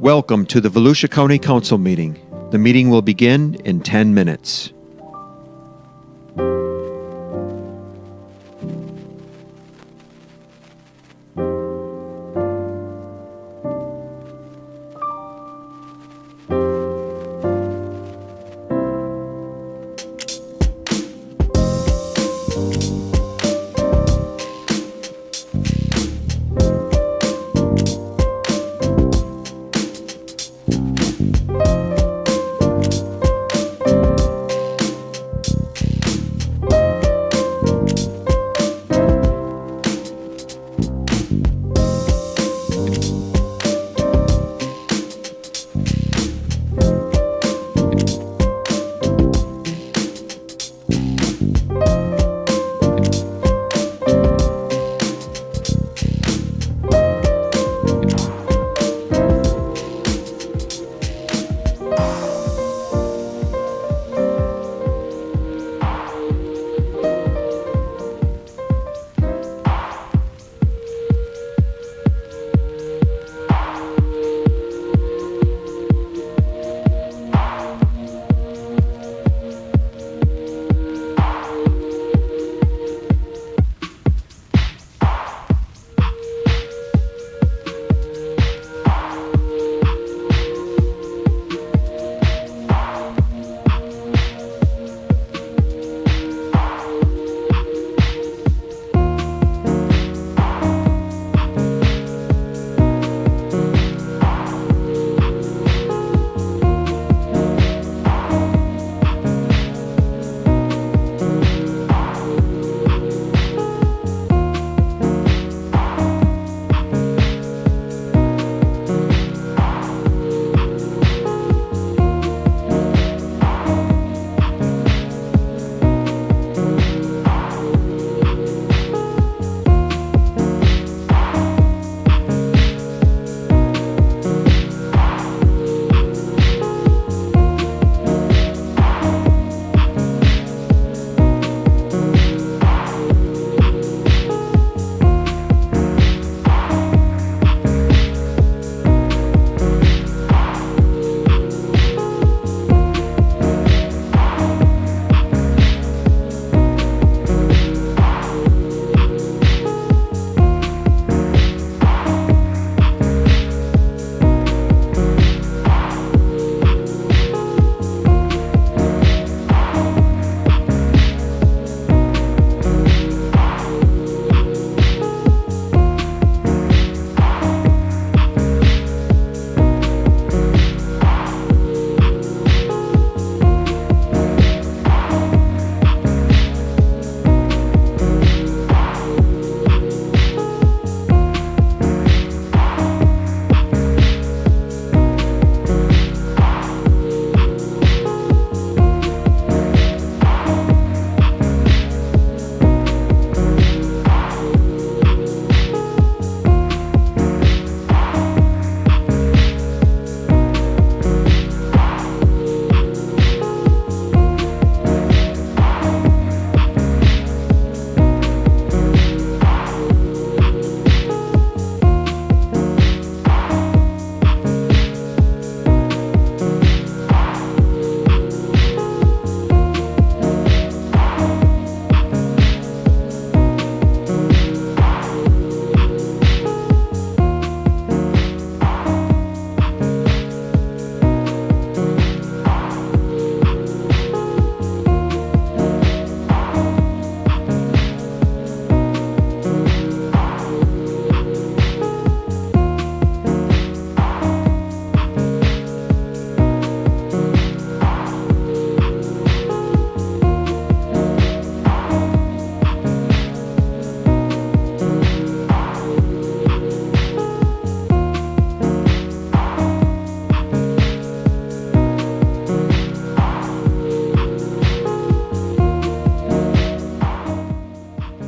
Welcome to the Volusia County Council meeting. The meeting will begin in 10 minutes.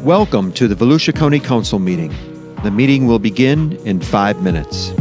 Welcome to the Volusia County Council meeting. The meeting will begin in 5 minutes.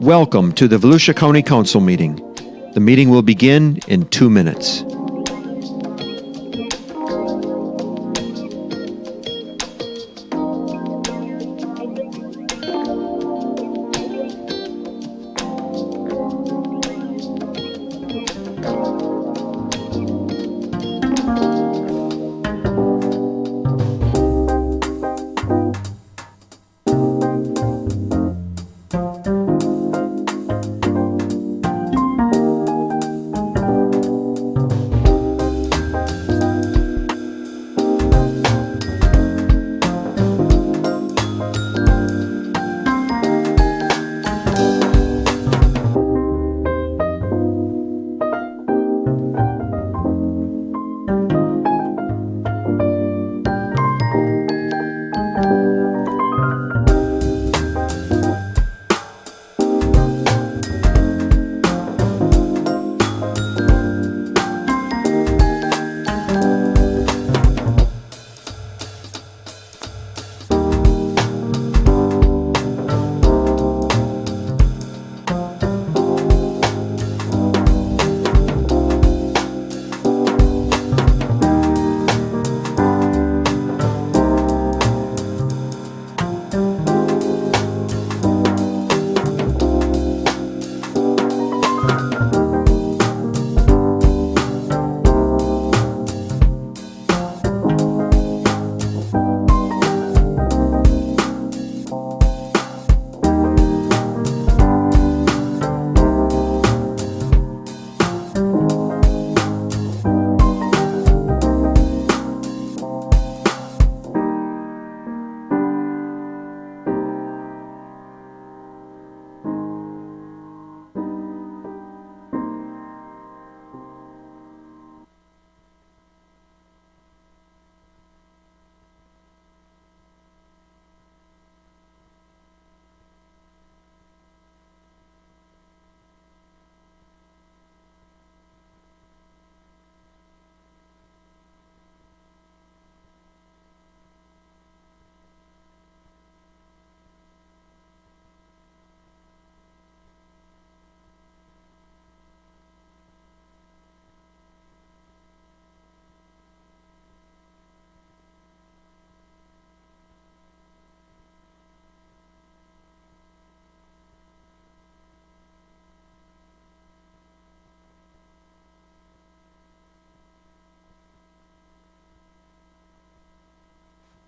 Welcome to the Volusia County Council meeting. The meeting will begin in 2 minutes.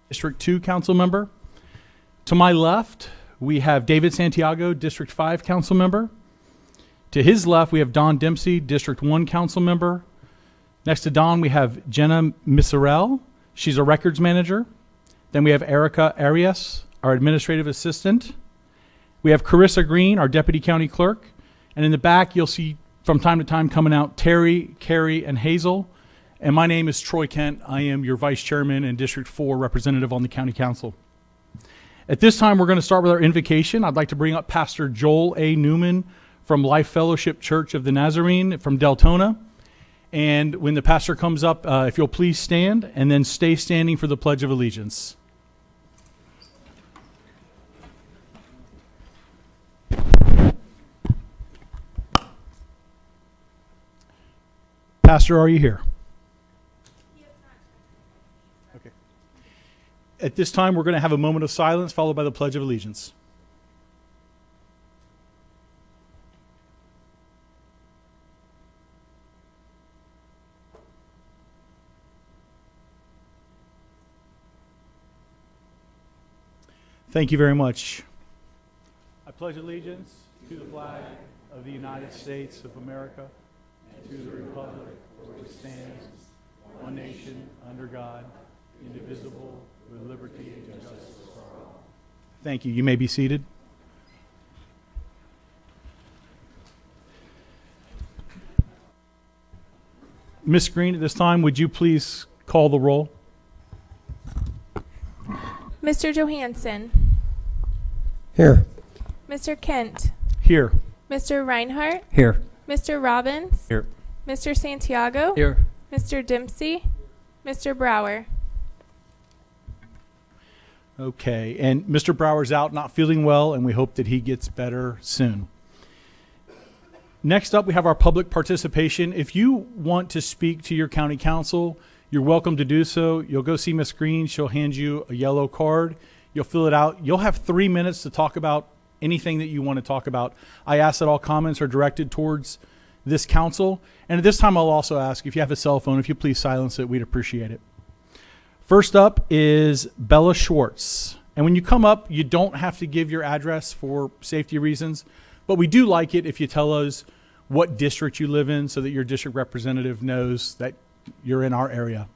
District 2 council member. To my left, we have David Santiago, District 5 council member. To his left, we have Don Dempsey, District 1 council member. Next to Don, we have Jenna Miserel. She's a records manager. Then we have Erica Arias, our administrative assistant. We have Carissa Green, our deputy county clerk. And in the back, you'll see from time to time coming out Terry, Carrie, and Hazel. And my name is Troy Kent. I am your vice chairman and District 4 representative on the county council. At this time, we're going to start with our invocation. I'd like to bring up Pastor Joel A. Newman from Life Fellowship Church of the Nazarene from Deltona. And when the pastor comes up, if you'll please stand and then stay standing for the Pledge of Allegiance. Pastor, are you here? Okay. At this time, we're going to have a moment of silence followed by the Pledge of Allegiance. Thank you very much. I pledge allegiance to the flag of the United States of America and to the republic for which it stands, one nation, under God, indivisible, with liberty and justice for all. Thank you. You may be seated. Ms. Green, at this time, would you please call the roll? Mr. Johansson. Here. Mr. Kent. Here. Mr. Reinhardt. Here. Mr. Robbins. Here. Mr. Santiago. Here. Mr. Dempsey. Mr. Brower. Okay, and Mr. Brower's out, not feeling well, and we hope that he gets better soon. Next up, we have our public participation. If you want to speak to your county council, you're welcome to do so. You'll go see Ms. Green. She'll hand you a yellow card. You'll fill it out. You'll have 3 minutes to talk about anything that you want to talk about. I ask that all comments are directed towards this council. And at this time, I'll also ask if you have a cell phone, if you please silence it, we'd appreciate it. First up is Bella Schwartz. And when you come up, you don't have to give your address for safety reasons, but we do like it if you tell us what district you live in so that your district representative knows that you're in our area.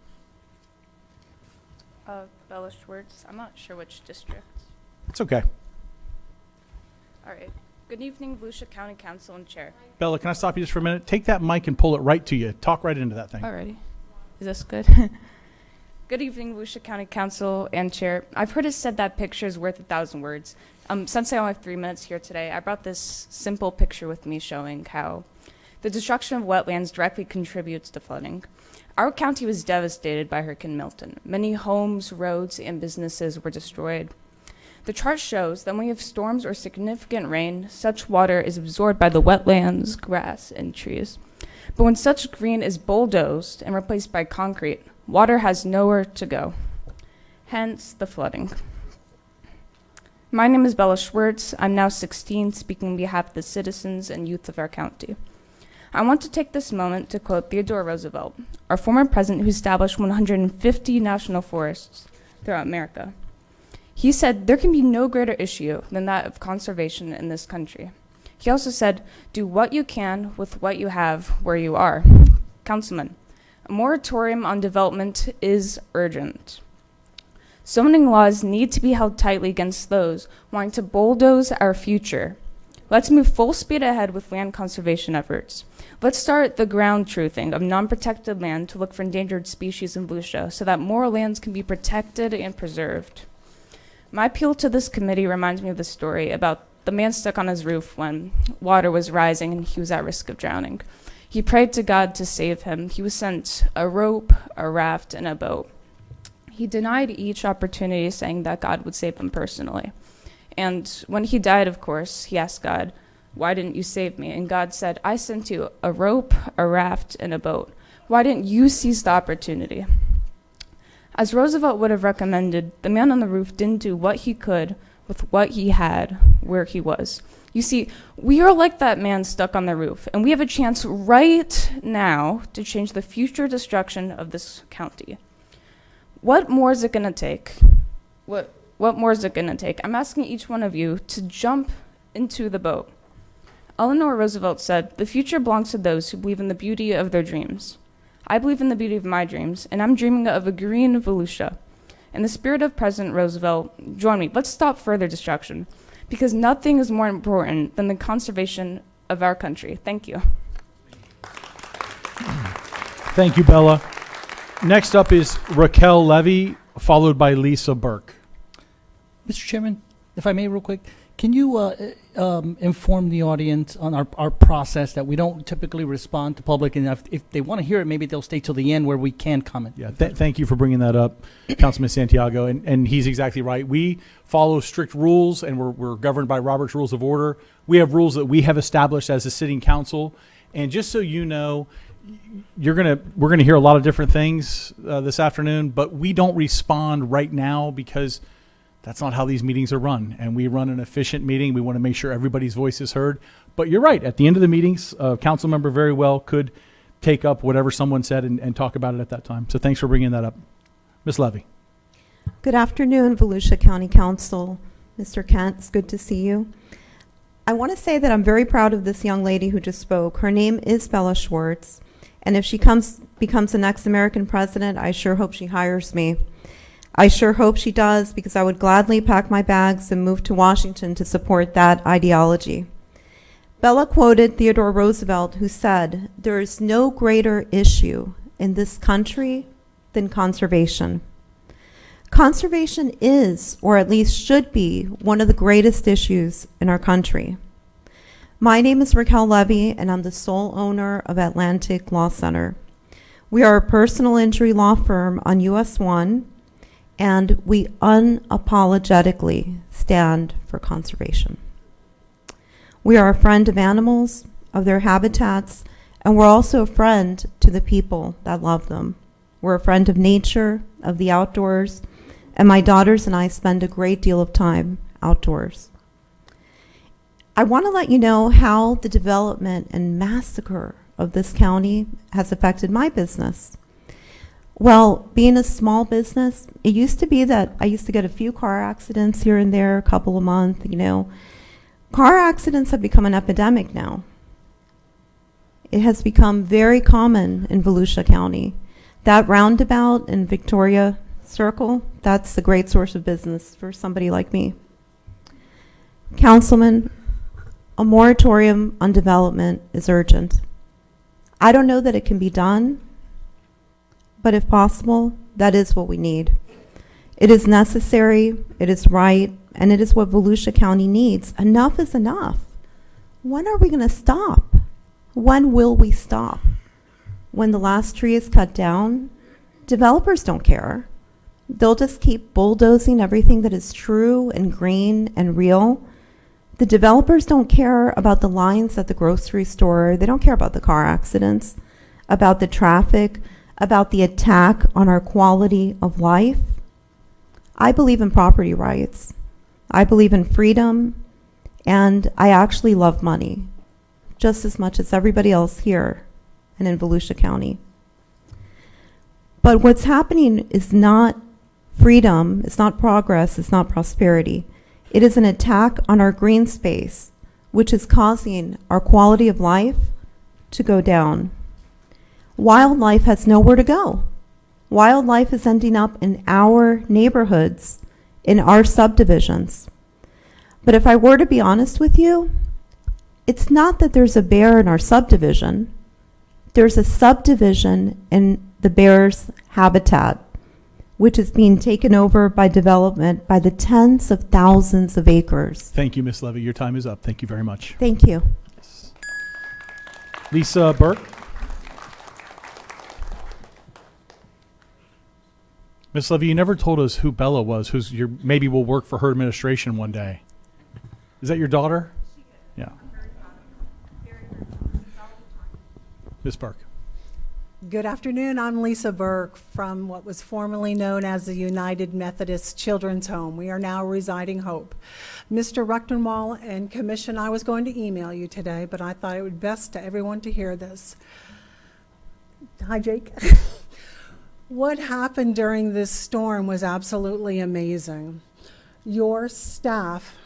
Bella Schwartz. I'm not sure which district. It's okay. All right. Good evening, Volusia County Council and Chair. Bella, can I stop you just for a minute? Take that mic and pull it right to you. Talk right into that thing. Alrighty. Is this good? Good evening, Volusia County Council and Chair. I've heard it said that picture is worth 1,000 words. Since I only have 3 minutes here today, I brought this simple picture with me showing how the destruction of wetlands directly contributes to flooding. Our county was devastated by Hurricane Milton. Many homes, roads, and businesses were destroyed. The chart shows that when we have storms or significant rain, such water is absorbed by the wetlands, grass, and trees. But when such green is bulldozed and replaced by concrete, water has nowhere to go. Hence the flooding. My name is Bella Schwartz. I'm now 16, speaking on behalf of the citizens and youth of our county. I want to take this moment to quote Theodore Roosevelt, our former president who established 150 national forests throughout America. He said, "There can be no greater issue than that of conservation in this country." He also said, "Do what you can with what you have where you are." Councilman, a moratorium on development is urgent. Zoning laws need to be held tightly against those wanting to bulldoze our future. Let's move full speed ahead with land conservation efforts. Let's start the ground truthing of non-protected land to look for endangered species in Volusia so that more lands can be protected and preserved. My appeal to this committee reminds me of the story about the man stuck on his roof when water was rising and he was at risk of drowning. He prayed to God to save him. He was sent a rope, a raft, and a boat. He denied each opportunity, saying that God would save him personally. And when he died, of course, he asked God, "Why didn't you save me?" And God said, "I sent you a rope, a raft, and a boat. Why didn't you seize the opportunity?" As Roosevelt would have recommended, the man on the roof didn't do what he could with what he had where he was. You see, we are like that man stuck on the roof, and we have a chance right now to change the future destruction of this county. What more is it going to take? What more is it going to take? I'm asking each one of you to jump into the boat. Eleanor Roosevelt said, "The future belongs to those who believe in the beauty of their dreams." I believe in the beauty of my dreams, and I'm dreaming of a green Volusia. In the spirit of President Roosevelt, join me. Let's stop further destruction, because nothing is more important than the conservation of our country. Thank you. Thank you, Bella. Next up is Raquel Levy, followed by Lisa Burke. Mr. Chairman, if I may real quick, can you inform the audience on our process that we don't typically respond to public, and if they want to hear it, maybe they'll stay till the end where we can comment. Yeah, thank you for bringing that up, Councilman Santiago, and he's exactly right. We follow strict rules, and we're governed by Robert's Rules of Order. We have rules that we have established as a sitting council, and just so you know, we're gonna hear a lot of different things this afternoon, but we don't respond right now because that's not how these meetings are run. And we run an efficient meeting. We want to make sure everybody's voice is heard. But you're right. At the end of the meetings, a council member very well could take up whatever someone said and talk about it at that time. So thanks for bringing that up. Ms. Levy. Good afternoon, Volusia County Council. Mr. Kent, it's good to see you. I want to say that I'm very proud of this young lady who just spoke. Her name is Bella Schwartz. And if she becomes the next American president, I sure hope she hires me. I sure hope she does, because I would gladly pack my bags and move to Washington to support that ideology. Bella quoted Theodore Roosevelt, who said, "There is no greater issue in this country than conservation." Conservation is, or at least should be, one of the greatest issues in our country. My name is Raquel Levy, and I'm the sole owner of Atlantic Law Center. We are a personal injury law firm on US 1, and we unapologetically stand for conservation. We are a friend of animals, of their habitats, and we're also a friend to the people that love them. We're a friend of nature, of the outdoors, and my daughters and I spend a great deal of time outdoors. I want to let you know how the development and massacre of this county has affected my business. Well, being a small business, it used to be that I used to get a few car accidents here and there, a couple a month, you know. Car accidents have become an epidemic now. It has become very common in Volusia County. That roundabout in Victoria Circle, that's a great source of business for somebody like me. Councilman, a moratorium on development is urgent. I don't know that it can be done, but if possible, that is what we need. It is necessary, it is right, and it is what Volusia County needs. Enough is enough. When are we going to stop? When will we stop? When the last tree is cut down? Developers don't care. They'll just keep bulldozing everything that is true and green and real. The developers don't care about the lines at the grocery store. They don't care about the car accidents, about the traffic, about the attack on our quality of life. I believe in property rights. I believe in freedom, and I actually love money just as much as everybody else here and in Volusia County. But what's happening is not freedom, it's not progress, it's not prosperity. It is an attack on our green space, which is causing our quality of life to go down. Wildlife has nowhere to go. Wildlife is ending up in our neighborhoods, in our subdivisions. But if I were to be honest with you, it's not that there's a bear in our subdivision. There's a subdivision in the bear's habitat, which is being taken over by development by the tens of thousands of acres. Thank you, Ms. Levy. Your time is up. Thank you very much. Thank you. Lisa Burke. Ms. Levy, you never told us who Bella was, maybe will work for her administration one day. Is that your daughter? Yeah. Ms. Burke. Good afternoon. I'm Lisa Burke from what was formerly known as the United Methodist Children's Home. We are now Residing Hope. Mr. Ruchtenwald and Commission, I was going to email you today, but I thought it would be best to everyone to hear this. Hi, Jake. What happened during this storm was absolutely amazing. Your staff,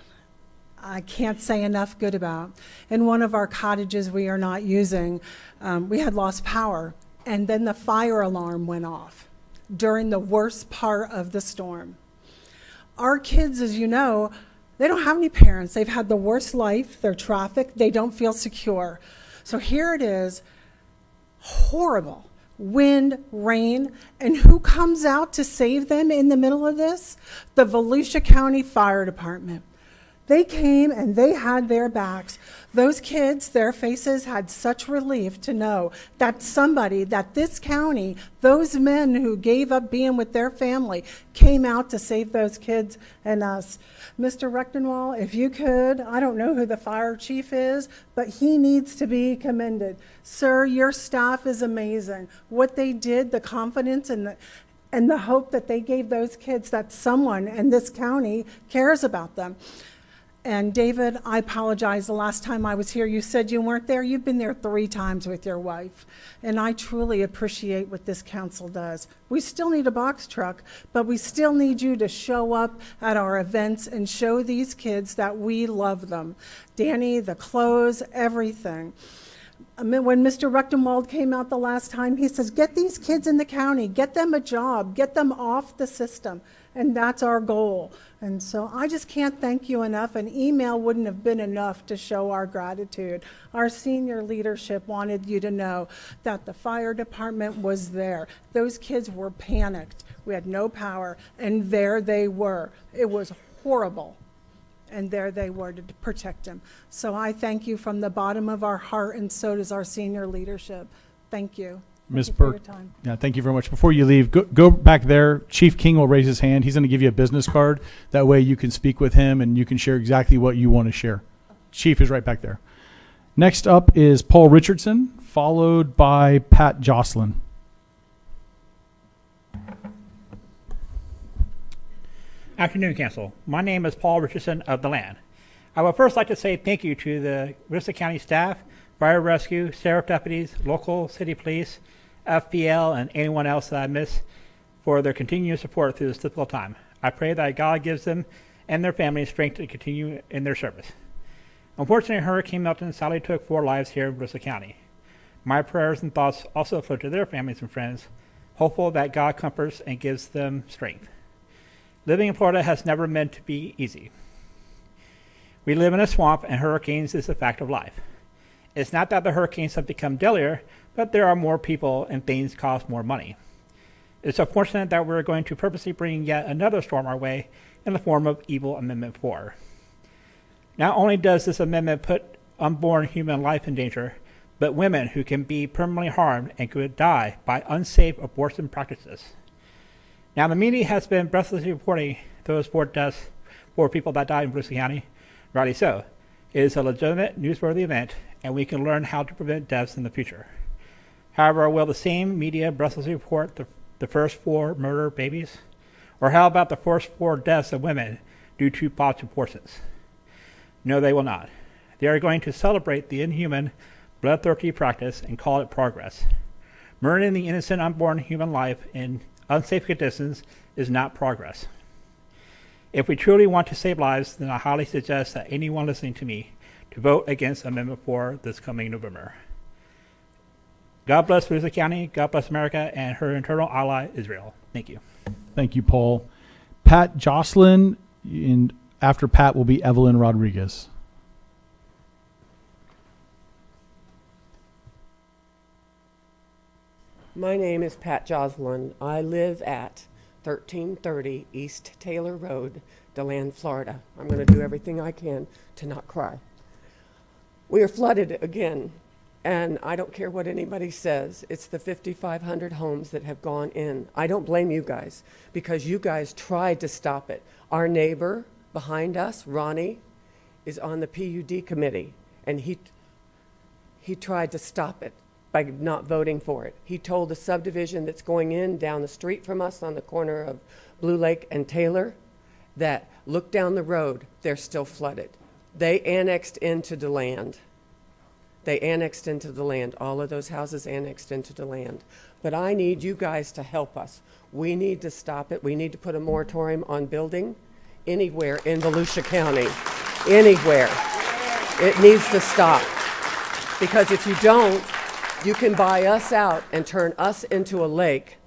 I can't say enough good about. In one of our cottages we are not using, we had lost power, and then the fire alarm went off during the worst part of the storm. Our kids, as you know, they don't have any parents. They've had the worst life. They're trafficked. They don't feel secure. So here it is, horrible. Wind, rain, and who comes out to save them in the middle of this? The Volusia County Fire Department. They came and they had their backs. Those kids, their faces had such relief to know that somebody, that this county, those men who gave up being with their family came out to save those kids and us. Mr. Ruchtenwald, if you could, I don't know who the fire chief is, but he needs to be commended. Sir, your staff is amazing. What they did, the confidence and the hope that they gave those kids, that someone in this county cares about them. And David, I apologize. The last time I was here, you said you weren't there. You've been there 3 times with your wife. And I truly appreciate what this council does. We still need a box truck, but we still need you to show up at our events and show these kids that we love them. Danny, the clothes, everything. When Mr. Ruchtenwald came out the last time, he says, get these kids in the county, get them a job, get them off the system. And that's our goal. And so I just can't thank you enough. An email wouldn't have been enough to show our gratitude. Our senior leadership wanted you to know that the fire department was there. Those kids were panicked. We had no power, and there they were. It was horrible. And there they were to protect them. So I thank you from the bottom of our heart, and so does our senior leadership. Thank you. Ms. Burke, yeah, thank you very much. Before you leave, go back there. Chief King will raise his hand. He's going to give you a business card. That way you can speak with him and you can share exactly what you want to share. Chief is right back there. Next up is Paul Richardson, followed by Pat Jocelyn. Afternoon, Council. My name is Paul Richardson of the Land. I would first like to say thank you to the Volusia County staff, fire rescue, sheriff deputies, local city police, FPL, and anyone else that I miss for their continued support through this difficult time. I pray that God gives them and their families strength to continue in their service. Unfortunately, Hurricane Milton sadly took 4 lives here in Volusia County. My prayers and thoughts also flow to their families and friends, hopeful that God comforts and gives them strength. Living in Florida has never meant to be easy. We live in a swamp, and hurricanes is a fact of life. It's not that the hurricanes have become deadlier, but there are more people and things cost more money. It's unfortunate that we're going to purposely bring yet another storm our way in the form of Evil Amendment 4. Not only does this amendment put unborn human life in danger, but women who can be permanently harmed and could die by unsafe abortion practices. Now, the media has been breathlessly reporting those 4 deaths, 4 people that died in Volusia County. Rightly so. It is a legitimate, newsworthy event, and we can learn how to prevent deaths in the future. However, will the same media breathlessly report the first 4 murder babies? Or how about the first 4 deaths of women due to botched abortions? No, they will not. They are going to celebrate the inhuman, bloodthirsty practice and call it progress. Murdering the innocent unborn human life in unsafe conditions is not progress. If we truly want to save lives, then I highly suggest that anyone listening to me to vote against Amendment 4 this coming November. God bless Volusia County, God bless America, and her eternal ally, Israel. Thank you. Thank you, Paul. Pat Jocelyn, and after Pat will be Evelyn Rodriguez. My name is Pat Joslin. I live at 1330 East Taylor Road, DeLand, Florida. I'm going to do everything I can to not cry. We are flooded again, and I don't care what anybody says. It's the 5,500 homes that have gone in. I don't blame you guys, because you guys tried to stop it. Our neighbor behind us, Ronnie, is on the PUD committee, and he tried to stop it by not voting for it. He told the subdivision that's going in down the street from us on the corner of Blue Lake and Taylor that look down the road, they're still flooded. They annexed into the land. They annexed into the land. All of those houses annexed into the land. But I need you guys to help us. We need to stop it. We need to put a moratorium on building anywhere in Volusia County. Anywhere. It needs to stop. Because if you don't, you can buy us out and turn us into a lake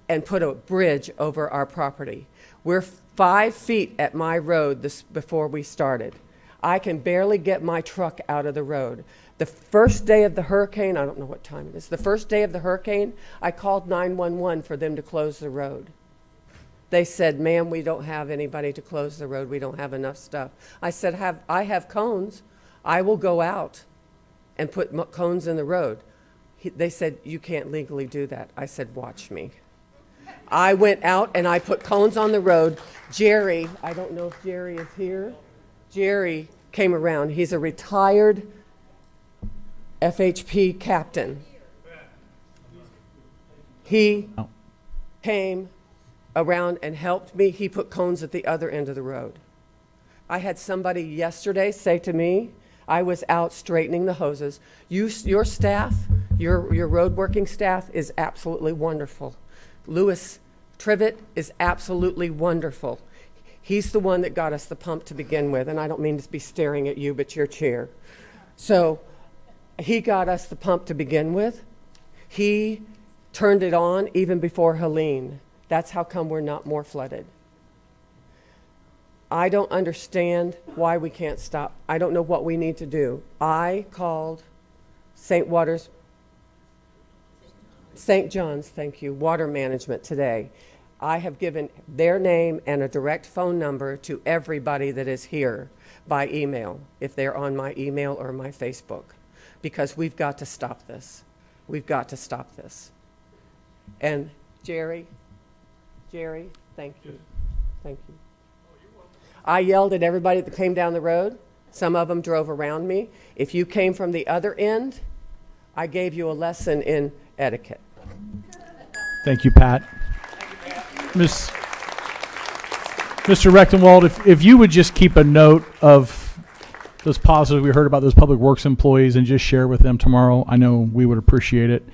and put a bridge over our property. We're 5 feet at my road before we started. I can barely get my truck out of the road. The first day of the hurricane, I don't know what time it is, the first day of the hurricane, I called 911 for them to close the road. They said, ma'am, we don't have anybody to close the road. We don't have enough stuff. I said, I have cones. I will go out and put cones in the road. They said, you can't legally do that. I said, watch me. I went out and I put cones on the road. Jerry, I don't know if Jerry is here. Jerry came around. He's a retired FHP captain. He came around and helped me. He put cones at the other end of the road. I had somebody yesterday say to me, I was out straightening the hoses. Your staff, your road working staff is absolutely wonderful. Louis Trivet is absolutely wonderful. He's the one that got us the pump to begin with, and I don't mean to be staring at you, but your chair. So he got us the pump to begin with. He turned it on even before Helene. That's how come we're not more flooded. I don't understand why we can't stop. I don't know what we need to do. I called St. John's, thank you, Water Management today. I have given their name and a direct phone number to everybody that is here by email, if they're on my email or my Facebook, because we've got to stop this. We've got to stop this. And Jerry, thank you. Thank you. I yelled at everybody that came down the road, Some of them drove around me. If you came from the other end, I gave you a lesson in etiquette. Thank you, Pat. Mr. Rechtenwald, if you would just keep a note of those positives we heard about those public works employees and just share with them tomorrow, I know we would appreciate it.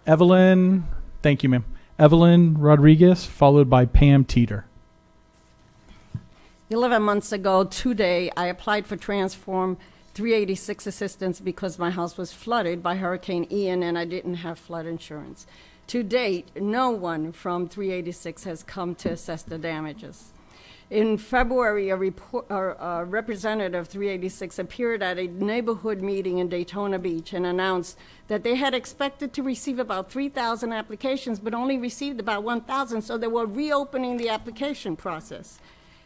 Evelyn, thank you, ma'am. Evelyn Rodriguez, followed by Pam Teeter. 11 months ago today, I applied for Transform 386 assistance because my house was flooded by Hurricane Ian and I didn't have flood insurance. To date, no one from 386 has come to assess the damages. In February, a representative of 386 appeared at a neighborhood meeting in Daytona Beach and announced that they had expected to receive about 3,000 applications, but only received about 1,000, so they were reopening the application process.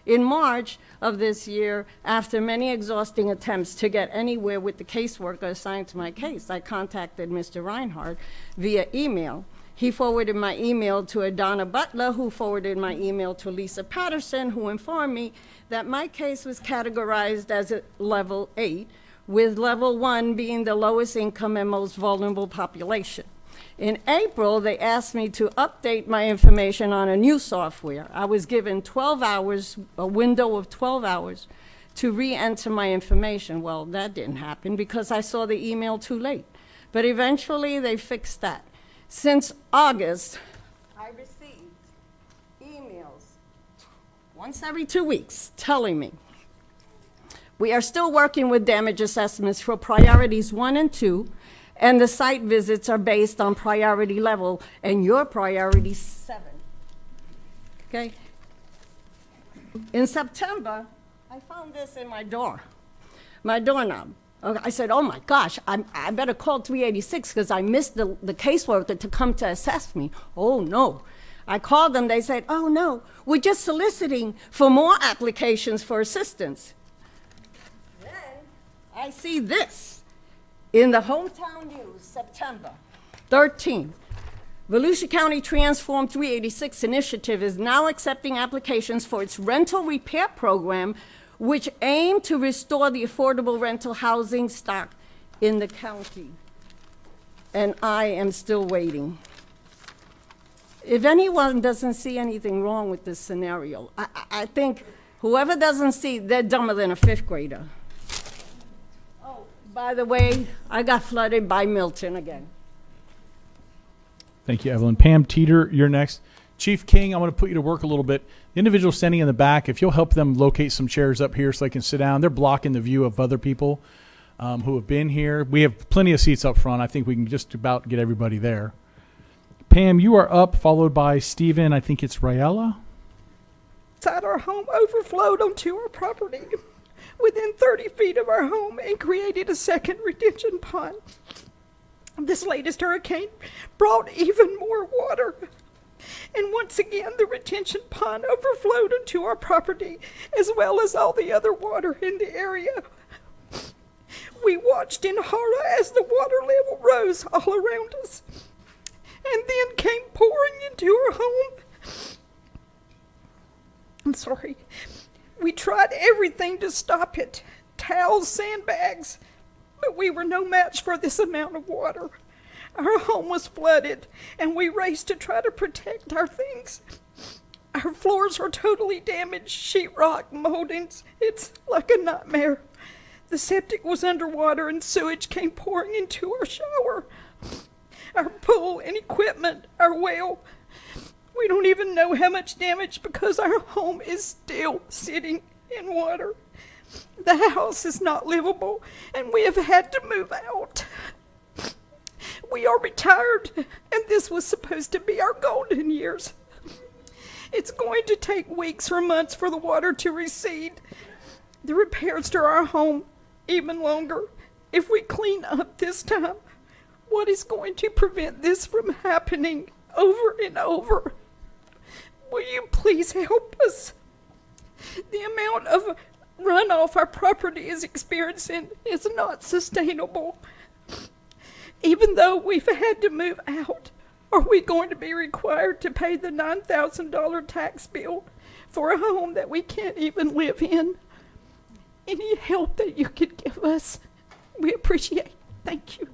In March of this year, after many exhausting attempts to get anywhere with the caseworker assigned to my case, I contacted Mr. Reinhardt via email. He forwarded my email to Adonna Butler, who forwarded my email to Lisa Patterson, who informed me that my case was categorized as a level 8, with level 1 being the lowest income and most vulnerable population. In April, they asked me to update my information on a new software. I was given 12 hours, a window of 12 hours, to re-enter my information. Well, that didn't happen because I saw the email too late. But eventually, they fixed that. Since August, I received emails once every 2 weeks telling me, we are still working with damage assessments for priorities 1 and 2, and the site visits are based on priority level, and your priority 7. Okay? In September, I found this in my doorknob. I said, oh my gosh, I better call 386 because I missed the caseworker to come to assess me. Oh no. I called them, they said, oh no, we're just soliciting for more applications for assistance. Then I see this in the Hometown News, September 13. Volusia County Transform 386 initiative is now accepting applications for its rental repair program, which aim to restore the affordable rental housing stock in the county. And I am still waiting. If anyone doesn't see anything wrong with this scenario, I think whoever doesn't see, they're dumber than a 5th grader. Oh, by the way, I got flooded by Milton again. Thank you, Evelyn. Pam Teeter, you're next. Chief King, I want to put you to work a little bit. The individual standing in the back, if you'll help them locate some chairs up here so they can sit down. They're blocking the view of other people who have been here. We have plenty of seats up front. I think we can just about get everybody there. Pam, you are up, followed by Stephen. I think it's Raella. Inside our home overflowed onto our property within 30 feet of our home and created a second retention pond. This latest hurricane brought even more water. And once again, the retention pond overflowed onto our property, as well as all the other water in the area. We watched in horror as the water level rose all around us, and then came pouring into our home. I'm sorry. We tried everything to stop it, towels, sandbags, but we were no match for this amount of water. Our home was flooded, and we raced to try to protect our things. Our floors are totally damaged, sheetrock, moldings. It's like a nightmare. The septic was underwater, and sewage came pouring into our shower. Our pool and equipment, our well. We don't even know how much damage because our home is still sitting in water. The house is not livable, and we have had to move out. We are retired, and this was supposed to be our golden years. It's going to take weeks or months for the water to recede. The repairs to our home even longer. If we clean up this time, what is going to prevent this from happening over and over? Will you please help us? The amount of runoff our property is experiencing is not sustainable. Even though we've had to move out, are we going to be required to pay the $9,000 tax bill for a home that we can't even live in? any help that you could give us. We appreciate it. Thank you.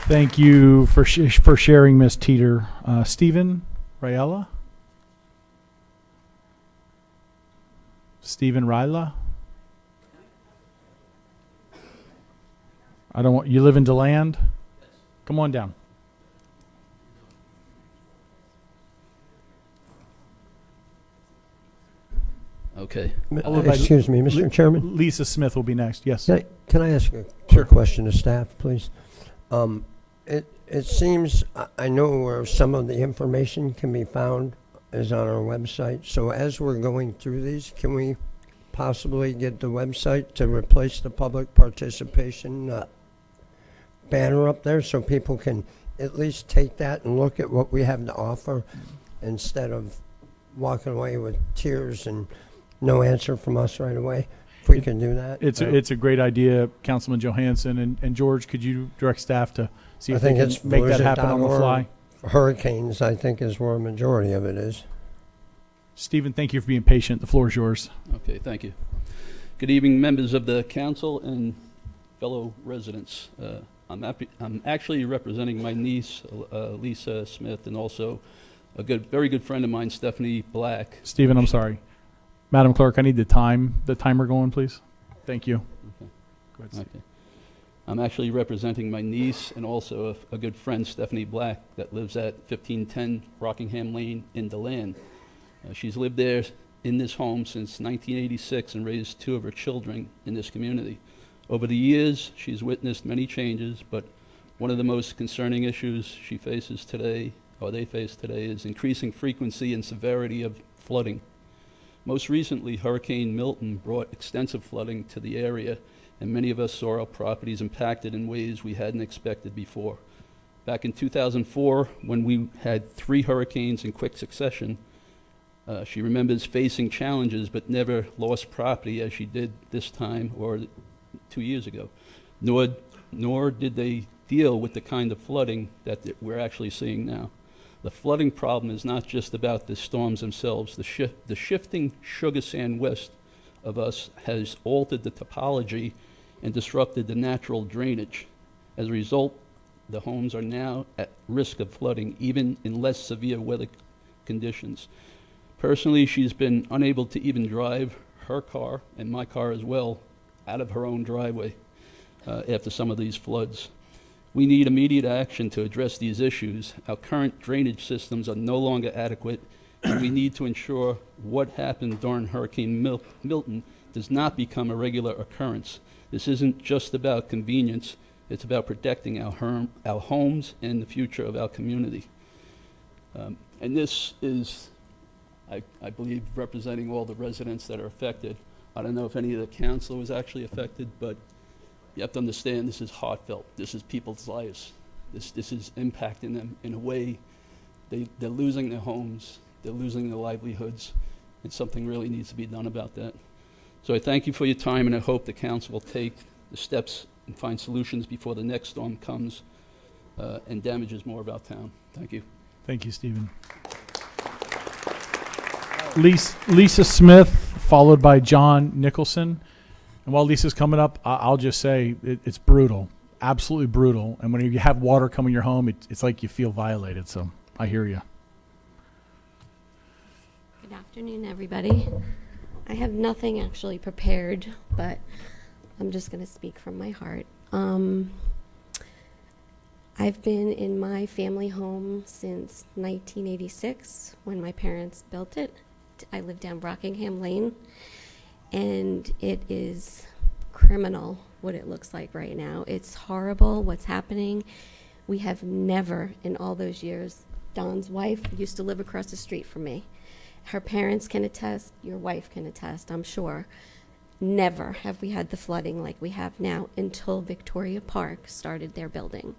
Thank you for sharing, Ms. Teeter. Stephen Rayella? Stephen Ryla? I don't want, you live in DeLand? Come on down. Okay. Followed by Excuse me, Mr. Chairman. Lisa Smith will be next. Yes. Can I ask a Sure. quick question to staff, please? It seems, I know where some of the information can be found is on our website. So as we're going through these, can we possibly get the website to replace the public participation banner up there so people can at least take that and look at what we have to offer instead of walking away with tears and no answer from us right away? If we can do that. It's a great idea, Councilman Johansson. And George, could you direct staff to see I if they think can it's make that happen on the Volusia.org. fly? Hurricanes, I think, is where a majority of it is. Stephen, thank you for being patient. The floor is yours. Okay, thank you. Good evening, members of the council and fellow residents. I'm actually representing my niece, Lisa Smith, and also a very good friend of mine, Stephanie Black. Stephen, I'm sorry. Madam Clerk, I need the timer going, please. Thank you. Okay. Go ahead, Steve. Okay. I'm actually representing my niece and also a good friend, Stephanie Black, that lives at 1510 Rockingham Lane in DeLand. She's lived there in this home since 1986 and raised 2 of her children in this community. Over the years, she's witnessed many changes, but one of the most concerning issues she faces today, or they face today, is increasing frequency and severity of flooding. Most recently, Hurricane Milton brought extensive flooding to the area, and many of us saw our properties impacted in ways we hadn't expected before. Back in 2004, when we had 3 hurricanes in quick succession, she remembers facing challenges but never lost property as she did this time or 2 years ago. Nor did they deal with the kind of flooding that we're actually seeing now. The flooding problem is not just about the storms themselves. The shifting sugar sand west of us has altered the topology and disrupted the natural drainage. As a result, the homes are now at risk of flooding, even in less severe weather conditions. Personally, she's been unable to even drive her car, and my car as well, out of her own driveway after some of these floods. We need immediate action to address these issues. Our current drainage systems are no longer adequate, and we need to ensure what happened during Hurricane Milton does not become a regular occurrence. This isn't just about convenience, it's about protecting our homes and the future of our community. And this is, I believe, representing all the residents that are affected. I don't know if any of the council was actually affected, but you have to understand this is heartfelt. This is people's lives. This is impacting them in a way. They're losing their homes. They're losing their livelihoods. And something really needs to be done about that. So I thank you for your time, and I hope the council will take the steps and find solutions before the next storm comes and damages more of our town. Thank you. Thank you, Stephen. Lisa Smith, followed by John Nicholson. And while Lisa's coming up, I'll just say it's brutal, absolutely brutal. And when you have water come in your home, it's like you feel violated. So I hear you. Good afternoon, everybody. I have nothing actually prepared, but I'm just going to speak from my heart. I've been in my family home since 1986 when my parents built it. I live down Rockingham Lane, and it is criminal what it looks like right now. It's horrible what's happening. We have never in all those years, Don's wife used to live across the street from me. Her parents can attest, your wife can attest, I'm sure. Never have we had the flooding like we have now until Victoria Park started their building.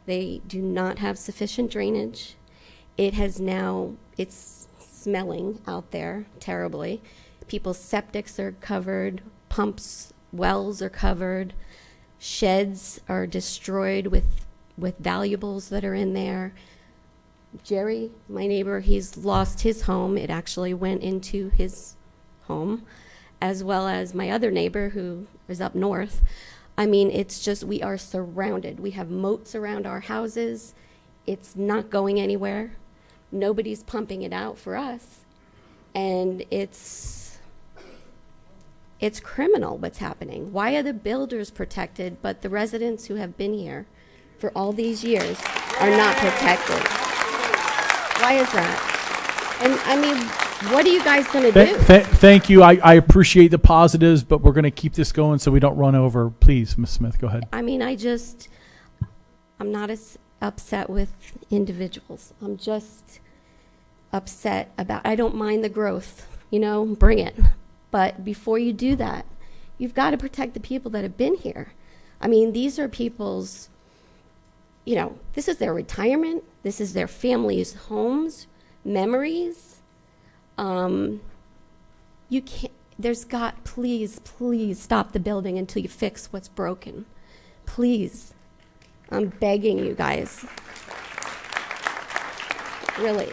They do not have sufficient drainage. It's smelling out there terribly. People's septics are covered, pumps, wells are covered, sheds are destroyed with valuables that are in there. Jerry, my neighbor, he's lost his home. It actually went into his home, as well as my other neighbor who is up north. I mean, it's just, we are surrounded. We have moats around our houses. It's not going anywhere. Nobody's pumping it out for us. And it's criminal what's happening. Why are the builders protected, but the residents who have been here for all these years are not protected? Why is that? And I mean, what are you guys going to do? Thank you. I appreciate the positives, but we're going to keep this going so we don't run over. Please, Ms. Smith, go ahead. I mean, I'm not as upset with individuals. I'm just upset about, I don't mind the growth, bring it. But before you do that, you've got to protect the people that have been here. I mean, these are people's, this is their retirement. This is their family's homes, memories. You can't, please stop the building until you fix what's broken. Please. I'm begging you guys. Really.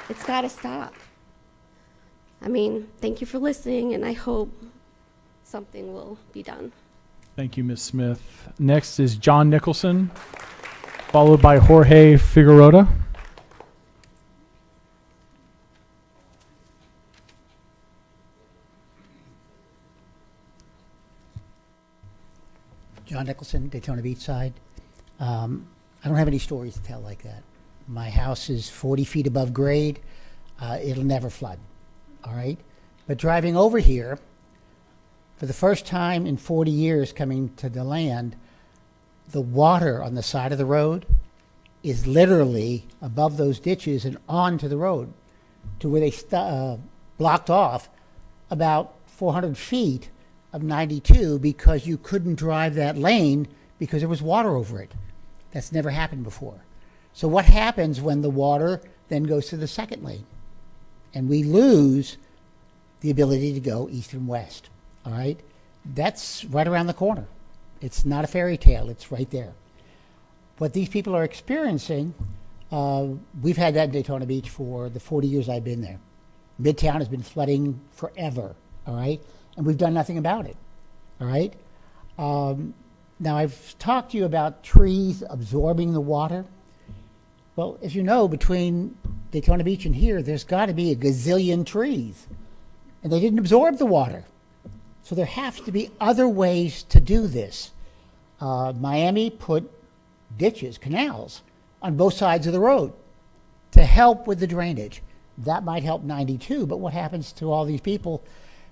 It's got to stop. I mean, thank you for listening, and I hope something will be done. Thank you, Ms. Smith. Next is John Nicholson, followed by Jorge Figueroa. John Nicholson, Daytona Beach side. I don't have any stories to tell like that. My house is 40 feet above grade. It'll never flood, all right? But driving over here, for the first time in 40 years coming to the land, the water on the side of the road is literally above those ditches and onto the road to where they blocked off about 400 feet of 92 because you couldn't drive that lane because there was water over it. That's never happened before. So what happens when the water then goes to the second lane? And we lose the ability to go east and west, all right? That's right around the corner. It's not a fairy tale, it's right there. What these people are experiencing, we've had that in Daytona Beach for the 40 years I've been there. Midtown has been flooding forever, all right? And we've done nothing about it, all right? Now, I've talked to you about trees absorbing the water. Well, as you know, between Daytona Beach and here, there's got to be a gazillion trees. And they didn't absorb the water. So there have to be other ways to do this. Miami put ditches, canals, on both sides of the road to help with the drainage. That might help 92, but what happens to all these people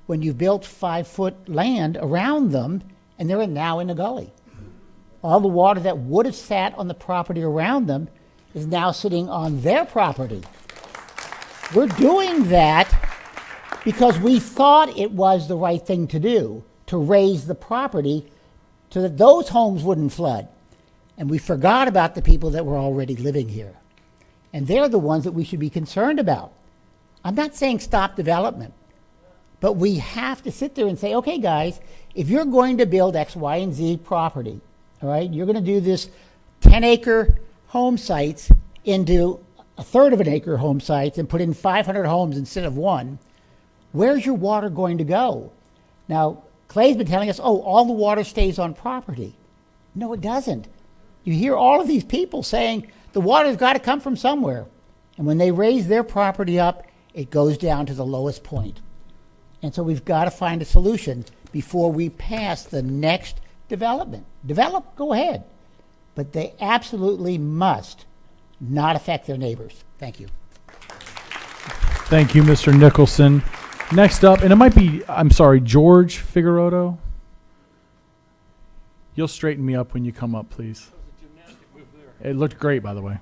when you've built 5-foot land around them and they're now in a gully? All the water that would have sat on the property around them is now sitting on their property. We're doing that because we thought it was the right thing to do, to raise the property so that those homes wouldn't flood. And we forgot about the people that were already living here. And they're the ones that we should be concerned about. I'm not saying stop development, but we have to sit there and say, okay, guys, if you're going to build X, Y, and Z property, all right, you're going to do this 10-acre home sites into a third of an acre home sites and put in 500 homes instead of one, where's your water going to go? Now, Clay's been telling us, oh, all the water stays on property. No, it doesn't. You hear all of these people saying the water's got to come from somewhere. And when they raise their property up, it goes down to the lowest point. And so we've got to find a solution before we pass the next development. Develop, go ahead. But they absolutely must not affect their neighbors. Thank you. Thank you, Mr. Nicholson. Next up, and it might be, I'm sorry, George Figueroa. You'll straighten me up when you come up, please. It looked great, by the way.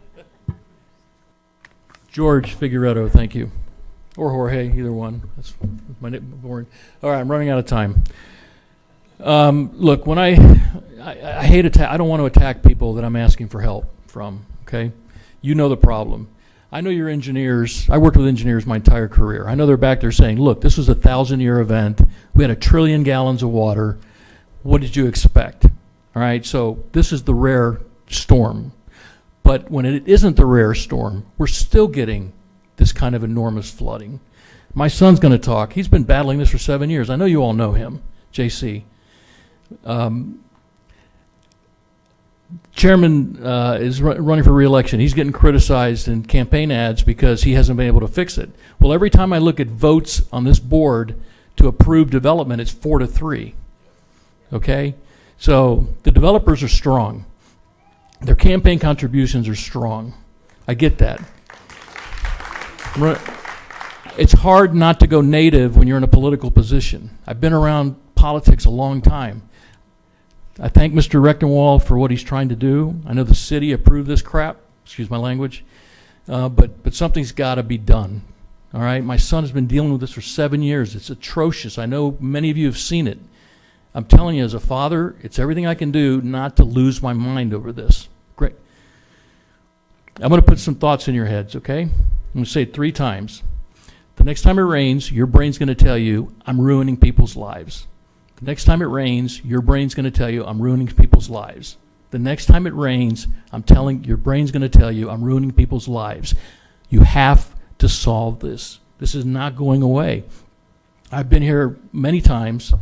George Figueroa, thank you. Or Jorge, either one. That's my name. Boring. All right, I'm running out of time. Look, when I hate attack. I don't want to attack people that I'm asking for help from. Okay, you know the problem. I know you're engineers. I worked with engineers my entire career. I know they're back there saying, "Look, this was a 1,000-year event. We had 1 trillion gallons of water. What did you expect?" All right, so this is the rare storm. But when it isn't the rare storm, we're still getting this kind of enormous flooding. My son's going to talk. He's been battling this for 7 years. I know you all know him, JC. Chairman is running for re-election. He's getting criticized in campaign ads because he hasn't been able to fix it. Well, every time I look at votes on this board to approve development, it's 4-3. Okay? So the developers are strong. Their campaign contributions are strong. I get that. It's hard not to go native when you're in a political position. I've been around politics a long time. I thank Mr. Rechtenwald for what he's trying to do. I know the city approved this crap, excuse my language, but something's got to be done. All right? My son has been dealing with this for 7 years. It's atrocious. I know many of you have seen it. I'm telling you, as a father, it's everything I can do not to lose my mind over this. Great. I'm going to put some thoughts in your heads, okay? I'm going to say it 3 times. The next time it rains, your brain's going to tell you, I'm ruining people's lives. The next time it rains, your brain's going to tell you, I'm ruining people's lives. The next time it rains, your brain's going to tell you, I'm ruining people's lives. You have to solve this. This is not going away. I've been here many times,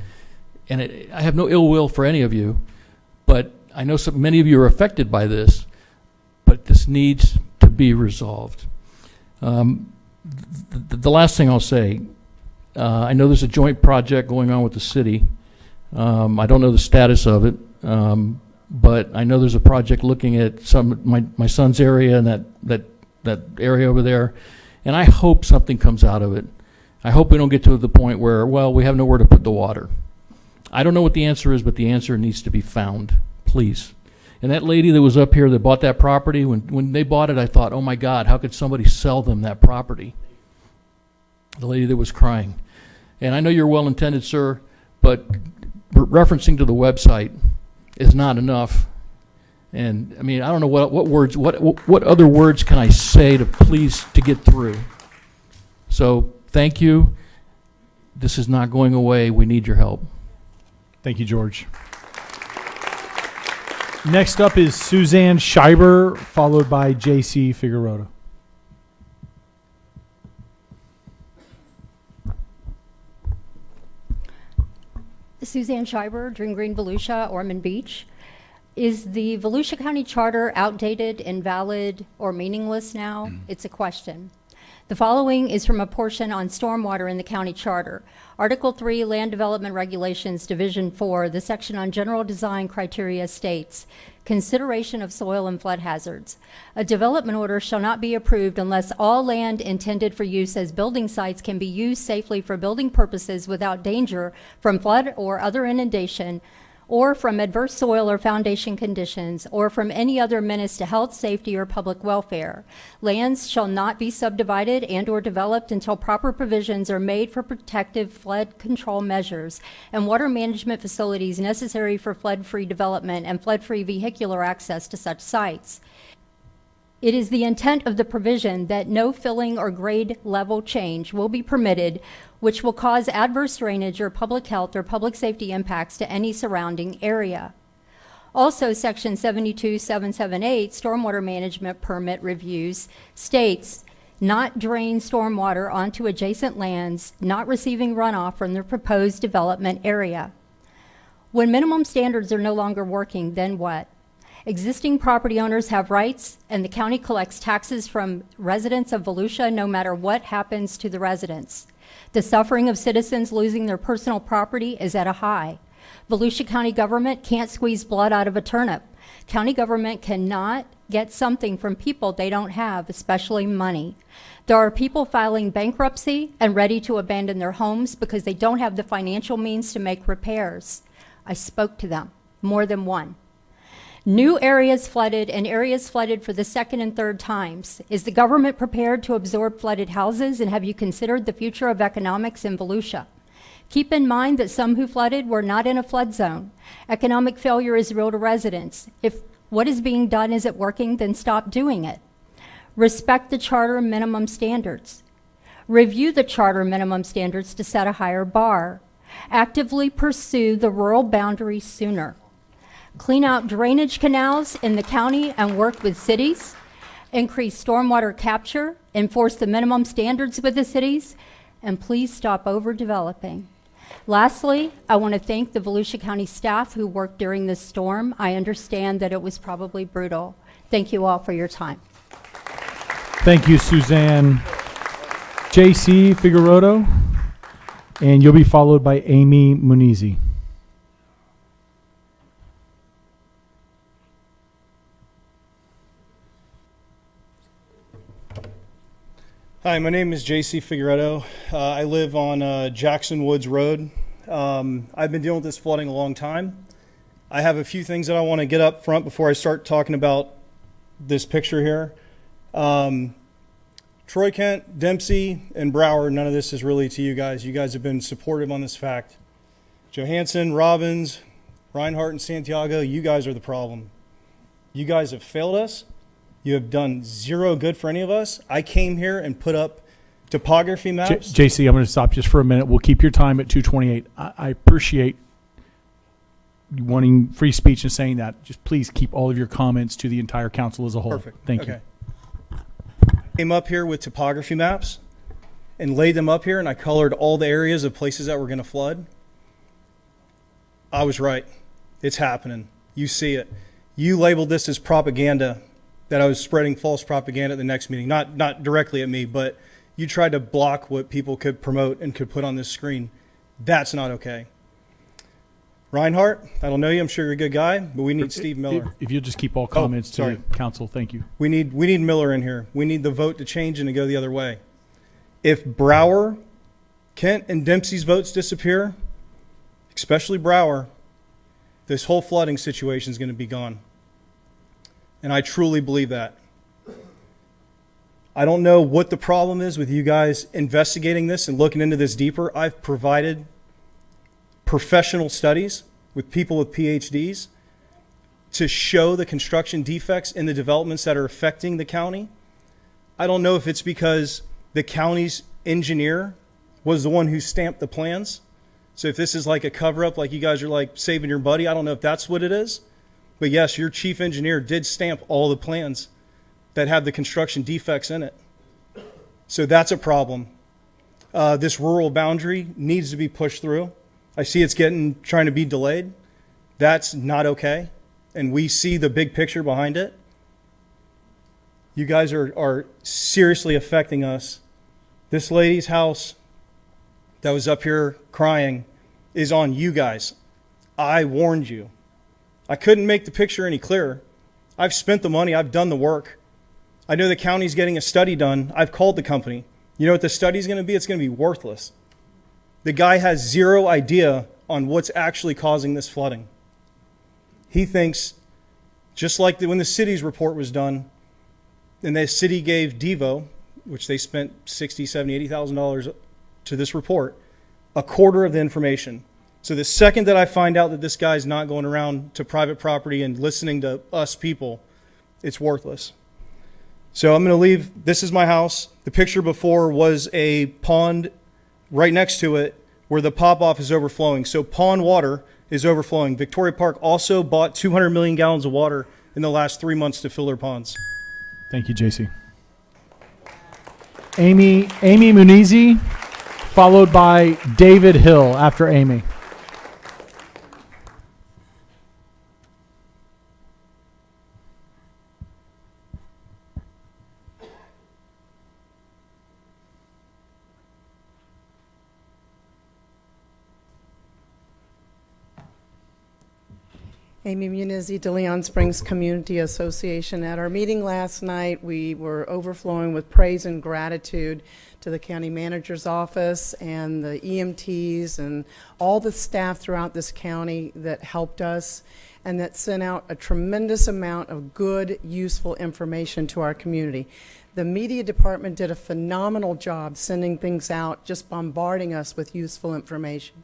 and I have no ill will for any of you, but I know many of you are affected by this, but this needs to be resolved. The last thing I'll say, I know there's a joint project going on with the city. I don't know the status of it, but I know there's a project looking at my son's area and that area over there, and I hope something comes out of it. I hope we don't get to the point where, well, we have nowhere to put the water. I don't know what the answer is, but the answer needs to be found, please. And that lady that was up here that bought that property, when they bought it, I thought, oh my God, how could somebody sell them that property? The lady that was crying. And I know you're well-intended, sir, but referencing to the website is not enough. And I mean, I don't know what other words can I say to get through. So thank you. This is not going away. We need your help. Thank you, George. Next up is Suzanne Scheiber, followed by J.C. Figueroa. Suzanne Scheiber, Dream Green, Volusia, Ormond Beach. Is the Volusia County Charter outdated, invalid, or meaningless now? It's a question. The following is from a portion on stormwater in the county charter. Article 3, Land Development Regulations, Division 4, the section on general design criteria states, consideration of soil and flood hazards. A development order shall not be approved unless all land intended for use as building sites can be used safely for building purposes without danger from flood or other inundation, or from adverse soil or foundation conditions, or from any other menace to health, safety, or public welfare. Lands shall not be subdivided and or developed until proper provisions are made for protective flood control measures and water management facilities necessary for flood-free development and flood-free vehicular access to such sites. It is the intent of the provision that no filling or grade level change will be permitted which will cause adverse drainage or public health or public safety impacts to any surrounding area. Also, Section 72778, Stormwater Management Permit Reviews, states not drain stormwater onto adjacent lands, not receiving runoff from the proposed development area. When minimum standards are no longer working, then what? Existing property owners have rights, and the county collects taxes from residents of Volusia no matter what happens to the residents. The suffering of citizens losing their personal property is at a high. Volusia County government can't squeeze blood out of a turnip. County government cannot get something from people they don't have, especially money. There are people filing bankruptcy and ready to abandon their homes because they don't have the financial means to make repairs. I spoke to them, more than one. New areas flooded and areas flooded for the second and third times. Is the government prepared to absorb flooded houses, and have you considered the future of economics in Volusia? Keep in mind that some who flooded were not in a flood zone. Economic failure is real to residents. If what is being done isn't working, then stop doing it. Respect the charter minimum standards. Review the charter minimum standards to set a higher bar. Actively pursue the rural boundary sooner. clean out drainage canals in the county and work with cities, increase stormwater capture, enforce the minimum standards with the cities, and please stop overdeveloping. Lastly, I want to thank the Volusia County staff who worked during this storm. I understand that it was probably brutal. Thank you all for your time. Thank you, Suzanne. J.C. Figueroa, and you'll be followed by Amy Munizi. Hi, my name is J.C. Figueroa. I live on Jackson Woods Road. I've been dealing with this flooding a long time. I have a few things that I want to get up front before I start talking about this picture here. Troy Kent, Dempsey, and Brower, none of this is really to you guys. You guys have been supportive on this fact. Johansson, Robbins, Reinhardt, and Santiago, you guys are the problem. You guys have failed us. You have done zero good for any of us. I came here and put up topography maps. JC, I'm going to stop just for a minute. We'll keep your time at 2:28. I appreciate you wanting free speech and saying that. Just please keep all of your comments to the entire council as a whole. Perfect. Thank you. Came up here with topography maps and laid them up here, and I colored all the areas of places that were going to flood. I was right. It's happening. You see it. You labeled this as propaganda, that I was spreading false propaganda at the next meeting. Not directly at me, but you tried to block what people could promote and could put on this screen. That's not okay. Reinhardt, I don't know you. I'm sure you're a good guy, but we need Steve Miller. If you'll just keep all comments to the council, thank you. We need Miller in here. We need the vote to change and to go the other way. If Brower, Kent, and Dempsey's votes disappear, especially Brower, this whole flooding situation is going to be gone. And I truly believe that. I don't know what the problem is with you guys investigating this and looking into this deeper. I've provided professional studies with people with PhDs to show the construction defects in the developments that are affecting the county. I don't know if it's because the county's engineer was the one who stamped the plans. So if this is like a cover-up, like you guys are like saving your buddy, I don't know if that's what it is. But yes, your chief engineer did stamp all the plans that have the construction defects in it. So that's a problem. This rural boundary needs to be pushed through. I see it's trying to be delayed. That's not okay. And we see the big picture behind it. You guys are seriously affecting us. This lady's house that was up here crying is on you guys. I warned you. I couldn't make the picture any clearer. I've spent the money. I've done the work. I know the county's getting a study done. I've called the company. You know what the study's going to be? It's going to be worthless. The guy has zero idea on what's actually causing this flooding. He thinks, just like when the city's report was done, and the city gave Devo, which they spent $60,000, $70,000, $80,000 to this report, a quarter of the information. So the second that I find out that this guy's not going around to private property and listening to us people, it's worthless. So I'm going to leave. This is my house. The picture before was a pond right next to it where the pop-off is overflowing. So pond water is overflowing. Victoria Park also bought 200 million gallons of water in the last 3 months to fill their ponds. Thank you, JC. Amy Munizi, followed by David Hill after Amy. Amy Munizi, De Leon Springs Community Association. At our meeting last night, we were overflowing with praise and gratitude to the county manager's office and the EMTs and all the staff throughout this county that helped us and that sent out a tremendous amount of good, useful information to our community. The media department did a phenomenal job sending things out, just bombarding us with useful information.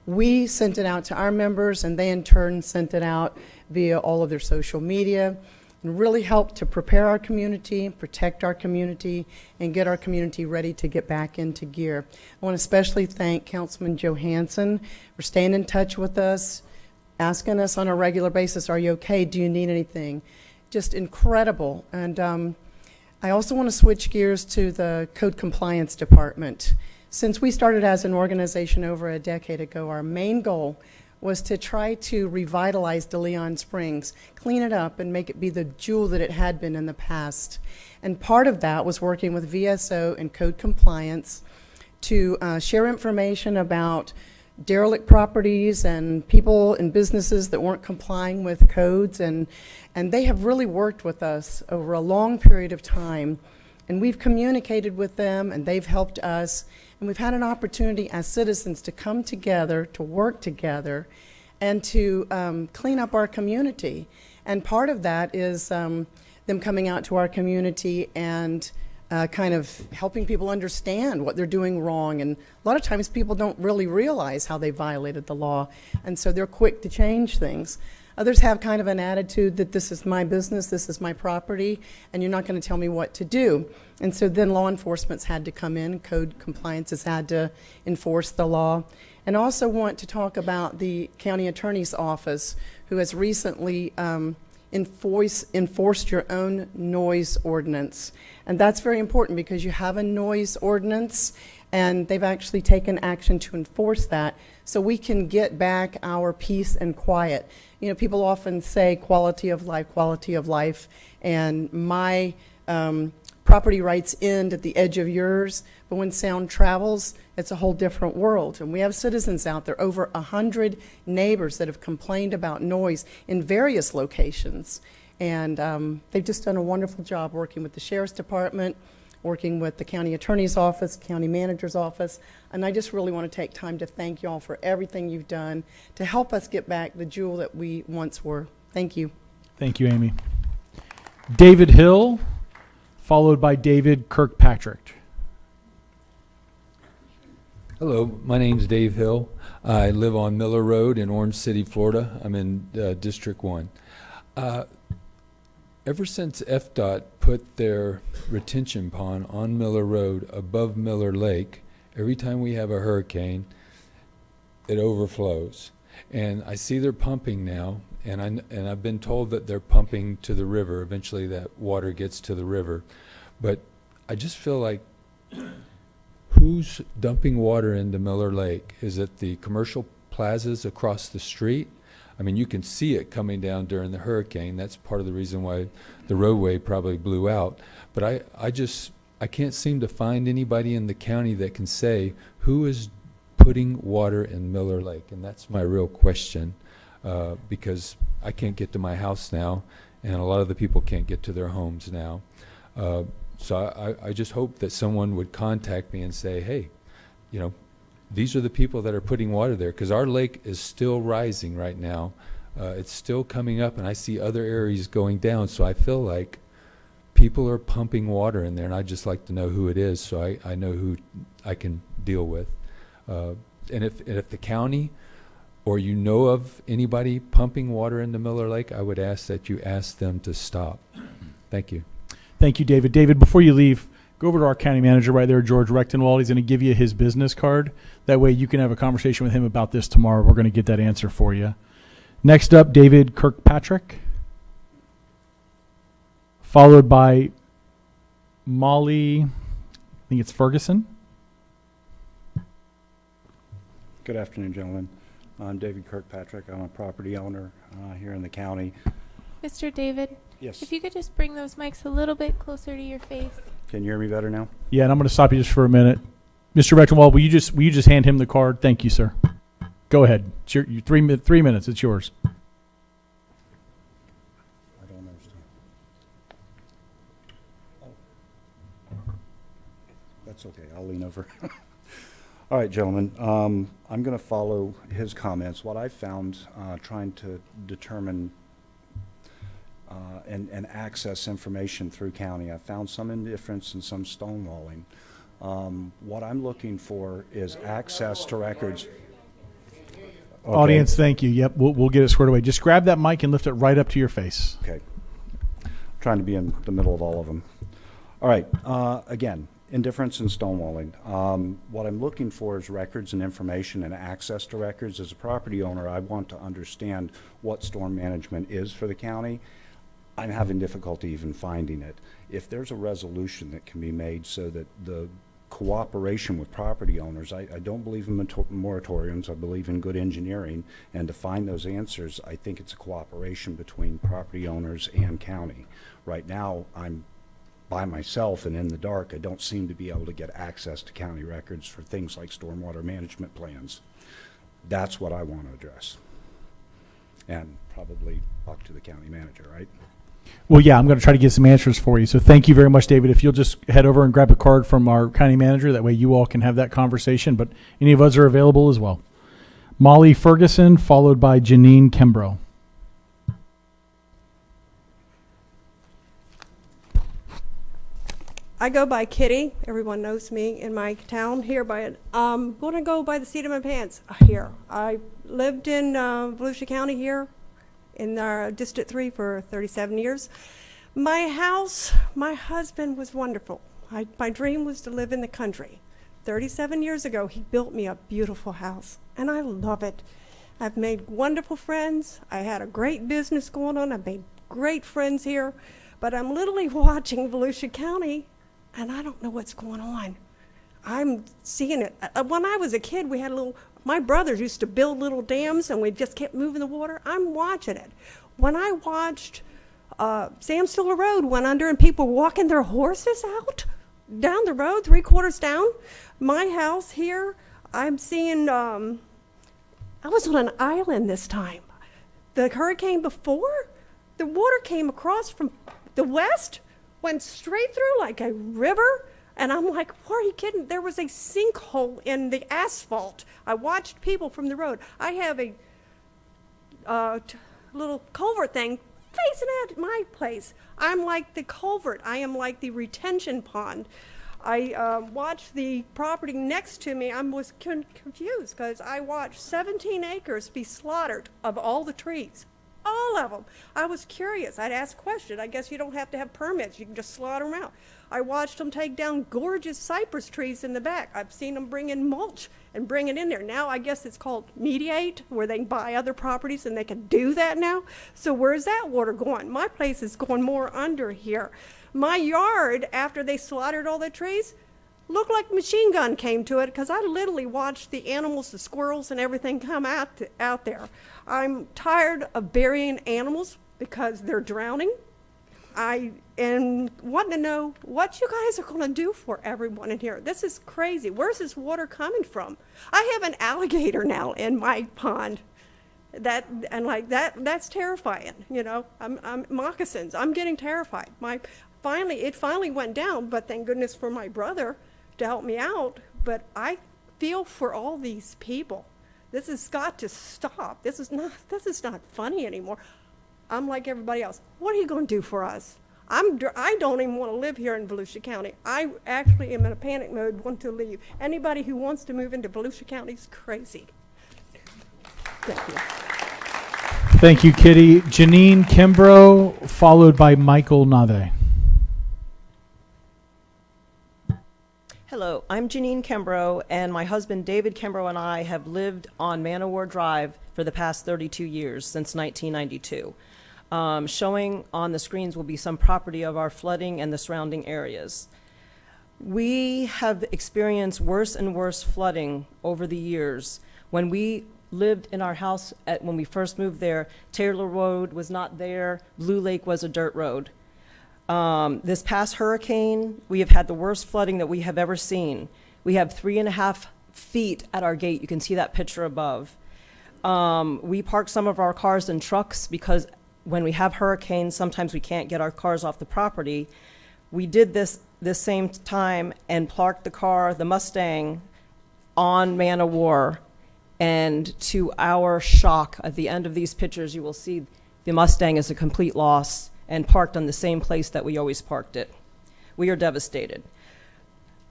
We sent it out to our members, and they in turn sent it out via all of their social media, and really helped to prepare our community, protect our community, and get our community ready to get back into gear. I want to especially thank Councilman Johansson for staying in touch with us, asking us on a regular basis, are you okay? Do you need anything? Just incredible. And I also want to switch gears to the Code Compliance Department. Since we started as an organization over a decade ago, our main goal was to try to revitalize DeLeon Springs, clean it up, and make it be the jewel that it had been in the past. And part of that was working with VSO and Code Compliance to share information about derelict properties and people and businesses that weren't complying with codes. And they have really worked with us over a long period of time. And we've communicated with them, and they've helped us. And we've had an opportunity as citizens to come together, to work together, and to clean up our community. And part of that is them coming out to our community and kind of helping people understand what they're doing wrong. And a lot of times people don't really realize how they violated the law, and so they're quick to change things. Others have kind of an attitude that this is my business, this is my property, and you're not going to tell me what to do. And so then law enforcement's had to come in, Code Compliance has had to enforce the law. And also want to talk about the County Attorney's Office, who has recently enforced your own noise ordinance. And that's very important because you have a noise ordinance, and they've actually taken action to enforce that so we can get back our peace and quiet. You know, people often say quality of life, and my property rights end at the edge of yours, but when sound travels, it's a whole different world. And we have citizens out there, over 100 neighbors that have complained about noise in various locations. And they've just done a wonderful job working with the Sheriff's Department, working with the County Attorney's Office, County Manager's Office. And I just really want to take time to thank you all for everything you've done to help us get back the jewel that we once were. Thank you. Thank you, Amy. David Hill, followed by David Kirkpatrick. Hello, my name's Dave Hill. I live on Miller Road in Orange City, Florida. I'm in District 1. Ever since FDOT put their retention pond on Miller Road above Miller Lake, every time we have a hurricane, it overflows. And I see they're pumping now, and I've been told that they're pumping to the river. Eventually that water gets to the river. But I just feel like, who's dumping water into Miller Lake? Is it the commercial plazas across the street? I mean, you can see it coming down during the hurricane. That's part of the reason why the roadway probably blew out. But I can't seem to find anybody in the county that can say who is putting water in Miller Lake. And that's my real question, because I can't get to my house now, and a lot of the people can't get to their homes now. So I just hope that someone would contact me and say, hey, you know, these are the people that are putting water there, because our lake is still rising right now. It's still coming up, and I see other areas going down. So I feel like people are pumping water in there, and I'd just like to know who it is so I know who I can deal with. And if the county or you know of anybody pumping water into Miller Lake, I would ask that you ask them to stop. Thank you. Thank you, David. David, before you leave, go over to our county manager right there, George Rechtenwald. He's going to give you his business card. That way you can have a conversation with him about this tomorrow. We're going to get that answer for you. Next up, David Kirkpatrick, followed by Molly, I think it's Ferguson. Good afternoon, gentlemen. I'm David Kirkpatrick. I'm a property owner here in the county. Mr. David? Yes. If you could just bring those mics a little bit closer to your face. Can you hear me better now? Yeah, and I'm going to stop you just for a minute. Mr. Rechtenwald, will you just hand him the card? Thank you, sir. Go ahead. It's your 3 minutes. It's yours. I don't understand. Oh. That's okay. I'll lean over. All right, gentlemen. I'm going to follow his comments. What I found trying to determine and access information through county, I found some indifference and some stonewalling. What I'm looking for is access to records. Okay. Audience, thank you. Yep, we'll get it squared away. Just grab that mic and lift it right up to your face. Okay. I'm trying to be in the middle of all of them. All right. Again, Indifference and stonewalling. What I'm looking for is records and information and access to records. As a property owner, I want to understand what storm management is for the county. I'm having difficulty even finding it. If there's a resolution that can be made so that the cooperation with property owners, I don't believe in moratoriums, I believe in good engineering, and to find those answers, I think it's a cooperation between property owners and county. Right now, I'm by myself and in the dark. I don't seem to be able to get access to county records for things like stormwater management plans. That's what I want to address. And probably talk to the county manager, right? Well, yeah, I'm going to try to get some answers for you. So thank you very much, David. If you'll just head over and grab a card from our county manager, that way you all can have that conversation, but any of us are available as well. Molly Ferguson, followed by Janine Kimbrough. I go by Kitty. Everyone knows me in my town here. I'm going to go by the seat of my pants here. I lived in Volusia County here in District 3 for 37 years. My house, my husband was wonderful. My dream was to live in the country. 37 years ago, he built me a beautiful house, and I love it. I've made wonderful friends. I had a great business going on. I've made great friends here, but I'm literally watching Volusia County, and I don't know what's going on. I'm seeing it. When I was a kid, we had my brothers used to build little dams, and we just kept moving the water. I'm watching it. When I watched Sam Stiller Road went under and people walking their horses out down the road, 3/4 down, my house here, I'm seeing, I was on an island this time. The hurricane before, the water came across from the west, went straight through like a river, and I'm like, what are you kidding? There was a sinkhole in the asphalt. I watched people from the road. I have a little culvert thing facing at my place. I'm like the culvert. I am like the retention pond. I watched the property next to me. I was confused because I watched 17 acres be slaughtered of all the trees. All of them. I was curious. I'd ask questions. I guess you don't have to have permits. You can just slaughter them out. I watched them take down gorgeous cypress trees in the back. I've seen them bring in mulch and bring it in there. Now I guess it's called mediate, where they can buy other properties and they can do that now. So where's that water going? My place is going more under here. My yard, after they slaughtered all the trees, looked like machine gun came to it because I literally watched the animals, the squirrels and everything come out there. I'm tired of burying animals because they're drowning. I am wanting to know what you guys are going to do for everyone in here. This is crazy. Where's this water coming from? I have an alligator now in my pond. That's terrifying. You know, I'm moccasins. I'm getting terrified. It finally went down, but thank goodness for my brother to help me out. But I feel for all these people. This has got to stop. This is not funny anymore. I'm like everybody else. What are you going to do for us? I don't even want to live here in Volusia County. I actually am in a panic mode, want to leave. Anybody who wants to move into Volusia County is crazy. Thank you. Thank you, Kitty. Janine Kimbrough, followed by Michael Nave. Hello, I'm Janine Kimbrough, and my husband David Kimbrough and I have lived on Manowar Drive for the past 32 years, since 1992. Showing on the screens will be some property of our flooding and the surrounding areas. We have experienced worse and worse flooding over the years. When we lived in our house when we first moved there, Taylor Road was not there, Blue Lake was a dirt road. This past hurricane, we have had the worst flooding that we have ever seen. We have 3.5 feet at our gate. You can see that picture above. We park some of our cars and trucks because when we have hurricanes, sometimes we can't get our cars off the property. We did this same time and parked the Mustang on Man of War. And to our shock, at the end of these pictures, you will see the Mustang is a complete loss and parked on the same place that we always parked it. We are devastated.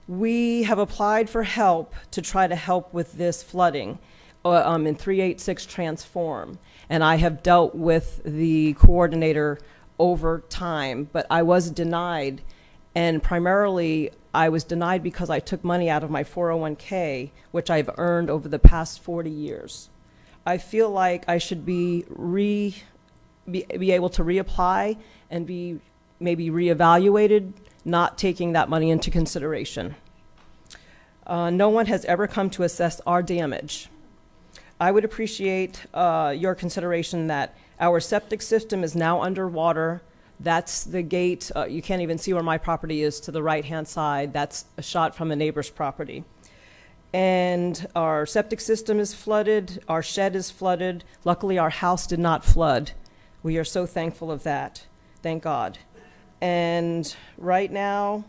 We have applied for help to try to help with this flooding in 386 Transform. And I have dealt with the coordinator over time, but I was denied. And primarily, I was denied because I took money out of my 401k, which I've earned over the past 40 years. I feel like I should be able to reapply and be maybe reevaluated, not taking that money into consideration. No one has ever come to assess our damage. I would appreciate your consideration that our septic system is now underwater. That's the gate. You can't even see where my property is to the right-hand side. That's a shot from a neighbor's property. And our septic system is flooded. Our shed is flooded. Luckily, our house did not flood. We are so thankful of that. Thank God. And right now,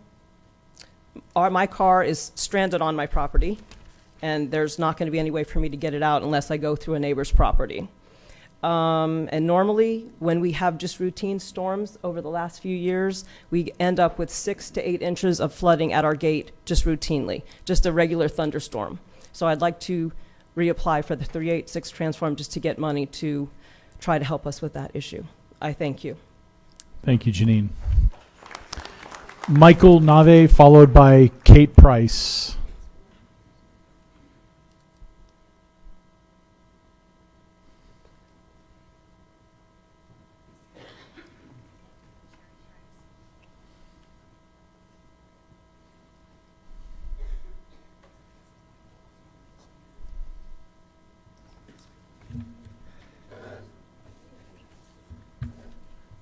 my car is stranded on my property, and there's not going to be any way for me to get it out unless I go through a neighbor's property. And normally, when we have just routine storms over the last few years, we end up with 6 to 8 inches of flooding at our gate just routinely, just a regular thunderstorm. So I'd like to reapply for the 386 transform just to get money to try to help us with that issue. I thank you. Thank you, Janine. Michael Nave, followed by Kate Price.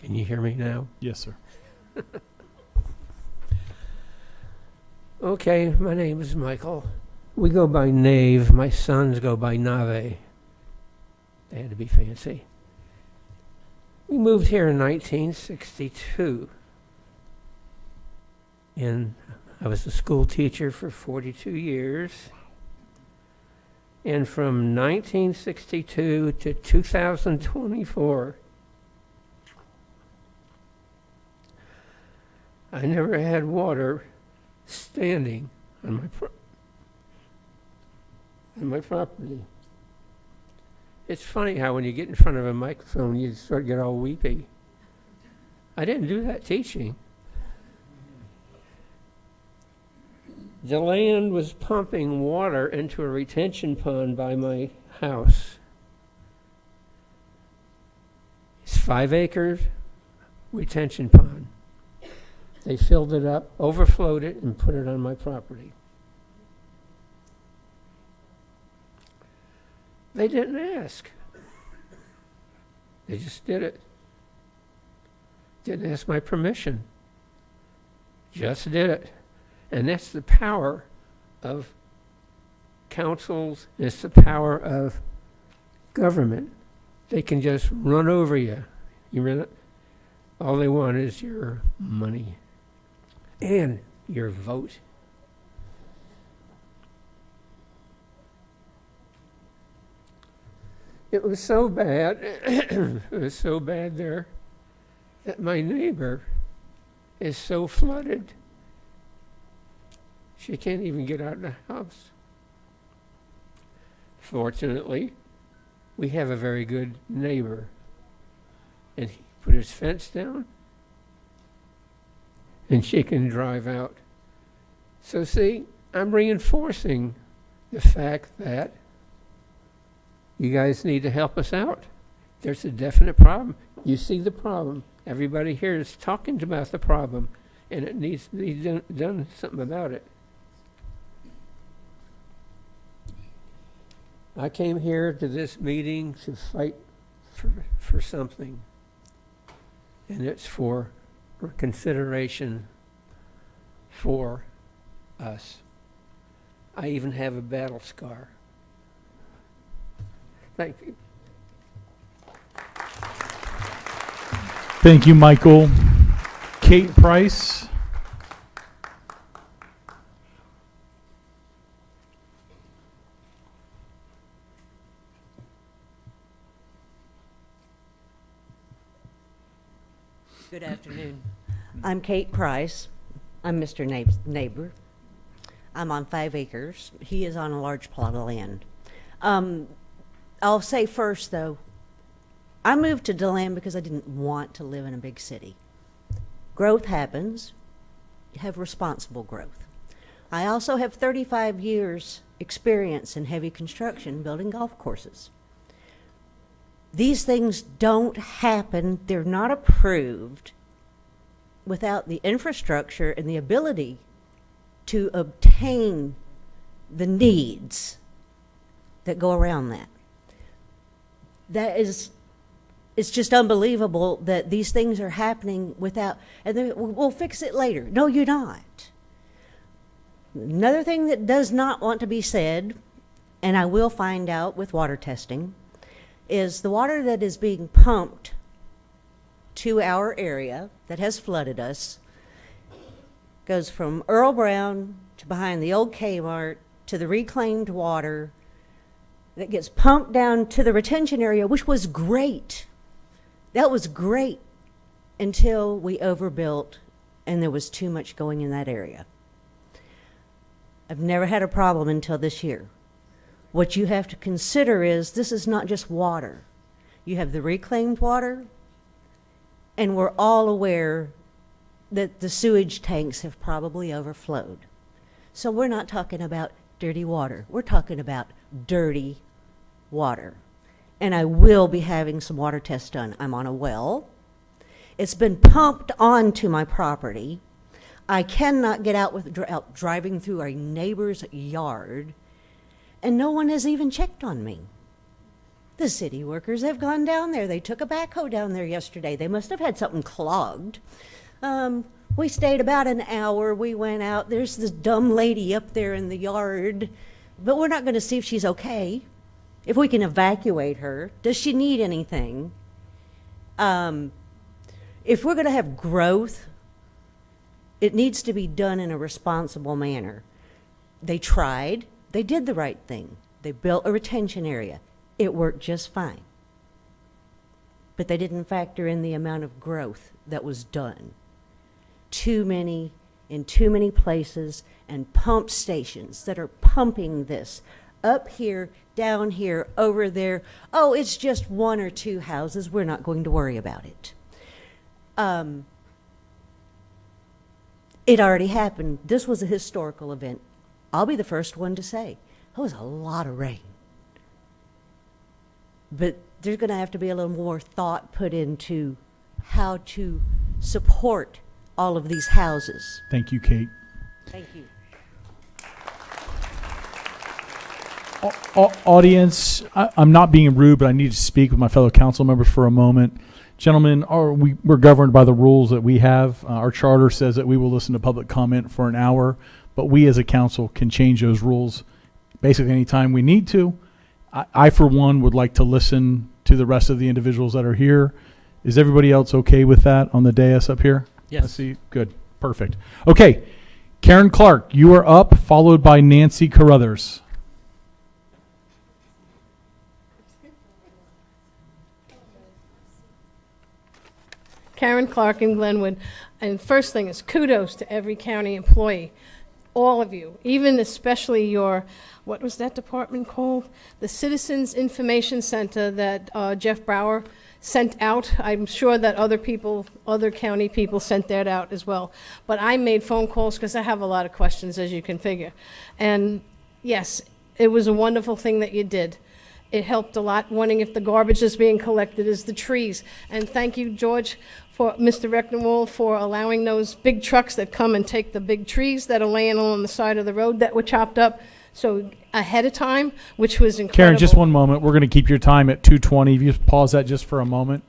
Can you hear me now? Yes, sir. Okay, my name is Michael. We go by Nave. My sons go by Nave. They had to be fancy. We moved here in 1962. And I was a school teacher for 42 years. And from 1962 to 2024, I never had water standing on my property. It's funny how when you get in front of a microphone, you sort of get all weepy. I didn't do that teaching. The land was pumping water into a retention pond by my house. It's 5 acres retention pond. They filled it up, overflowed it, and put it on my property. They didn't ask. They just did it. Didn't ask my permission. Just did it. And that's the power of councils. It's the power of government. They can just run over you. You run it. All they want is your money and your vote. It was so bad, it was so bad there that my neighbor is so flooded, she can't even get out of the house. Fortunately, we have a very good neighbor, and he put his fence down, and she can drive out. So see, I'm reinforcing the fact that you guys need to help us out. There's a definite problem. You see the problem. Everybody here is talking about the problem, and it needs to be done something about it. I came here to this meeting to fight for something, and it's for consideration for us. I even have a battle scar. Thank you. Thank you, Michael. Kate Price. Good afternoon. I'm Kate Price. I'm Mr. Neighbor. I'm on 5 acres. He is on a large plot of land. I'll say first, though, I moved to DeLand because I didn't want to live in a big city. Growth happens. You have responsible growth. I also have 35 years experience in heavy construction building golf courses. These things don't happen, they're not approved without the infrastructure and the ability to obtain the needs that go around that. It's just unbelievable that these things are happening without, and then we'll fix it later. No, you're not. Another thing that does not want to be said, and I will find out with water testing, is the water that is being pumped to our area that has flooded us goes from Earl Brown to behind the old Kmart to the reclaimed water that gets pumped down to the retention area, which was great. That was great until we overbuilt and there was too much going in that area. I've never had a problem until this year. What you have to consider is this is not just water. You have the reclaimed water, and we're all aware that the sewage tanks have probably overflowed. So we're not talking about dirty water. We're talking about dirty water. And I will be having some water tests done. I'm on a well. It's been pumped onto my property. I cannot get out without driving through a neighbor's yard, and no one has even checked on me. The city workers have gone down there. They took a backhoe down there yesterday. They must have had something clogged. We stayed about an hour. We went out. There's this dumb lady up there in the yard, but we're not going to see if she's okay, if we can evacuate her. Does she need anything? If we're going to have growth, it needs to be done in a responsible manner. They tried. They did the right thing. They built a retention area. It worked just fine. But they didn't factor in the amount of growth that was done. Too many in too many places, and pump stations that are pumping this up here, down here, over there. Oh, it's just one or two houses. We're not going to worry about it. It already happened. This was a historical event. I'll be the first one to say, it was a lot of rain. But there's going to have to be a little more thought put into how to support all of these houses. Thank you, Kate. Thank you. Audience, I'm not being rude, but I need to speak with my fellow council members for a moment. Gentlemen, we're governed by the rules that we have. Our charter says that we will listen to public comment for an hour, but we as a council can change those rules basically anytime we need to. I, for one, would like to listen to the rest of the individuals that are here. Is everybody else okay with that on the dais up here? Yes. Let's see. Good. Perfect. Okay. Karen Clark, you are up, followed by Nancy Carruthers. Karen Clark in Glenwood. And first thing is kudos to every county employee, all of you, even especially your, what was that department called? The Citizens Information Center that Jeff Brower sent out. I'm sure that other people, other county people sent that out as well. But I made phone calls because I have a lot of questions, as you can figure. And yes, it was a wonderful thing that you did. It helped a lot. Wondering if the garbage is being collected is the trees. And thank you, George, for Mr. Rectenwald, for allowing those big trucks that come and take the big trees that are laying along the side of the road that were chopped up so ahead of time, which was incredible. Karen, just one moment. We're going to keep your time at 2:20. If you just pause that just for a moment.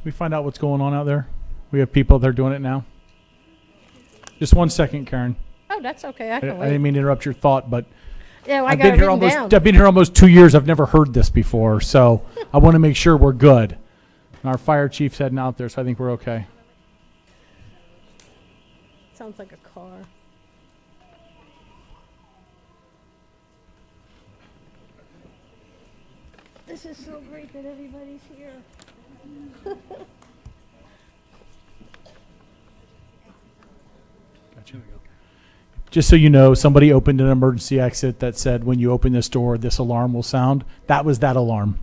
We find out what's going on out there. We have people that are doing it now. Just 1 second, Karen. Oh, that's okay. I I can wait. didn't mean to interrupt your thought, but Yeah, well, I I've got been it here written almost. down. I've been here almost 2 years. I've never heard this before, so I want to make sure we're good. And our fire chief's heading out there, so I think we're okay. Sounds like a car. This is so great that everybody's here. Just so you know, somebody opened an emergency exit that said, when you open this door, this alarm will sound. That was that alarm.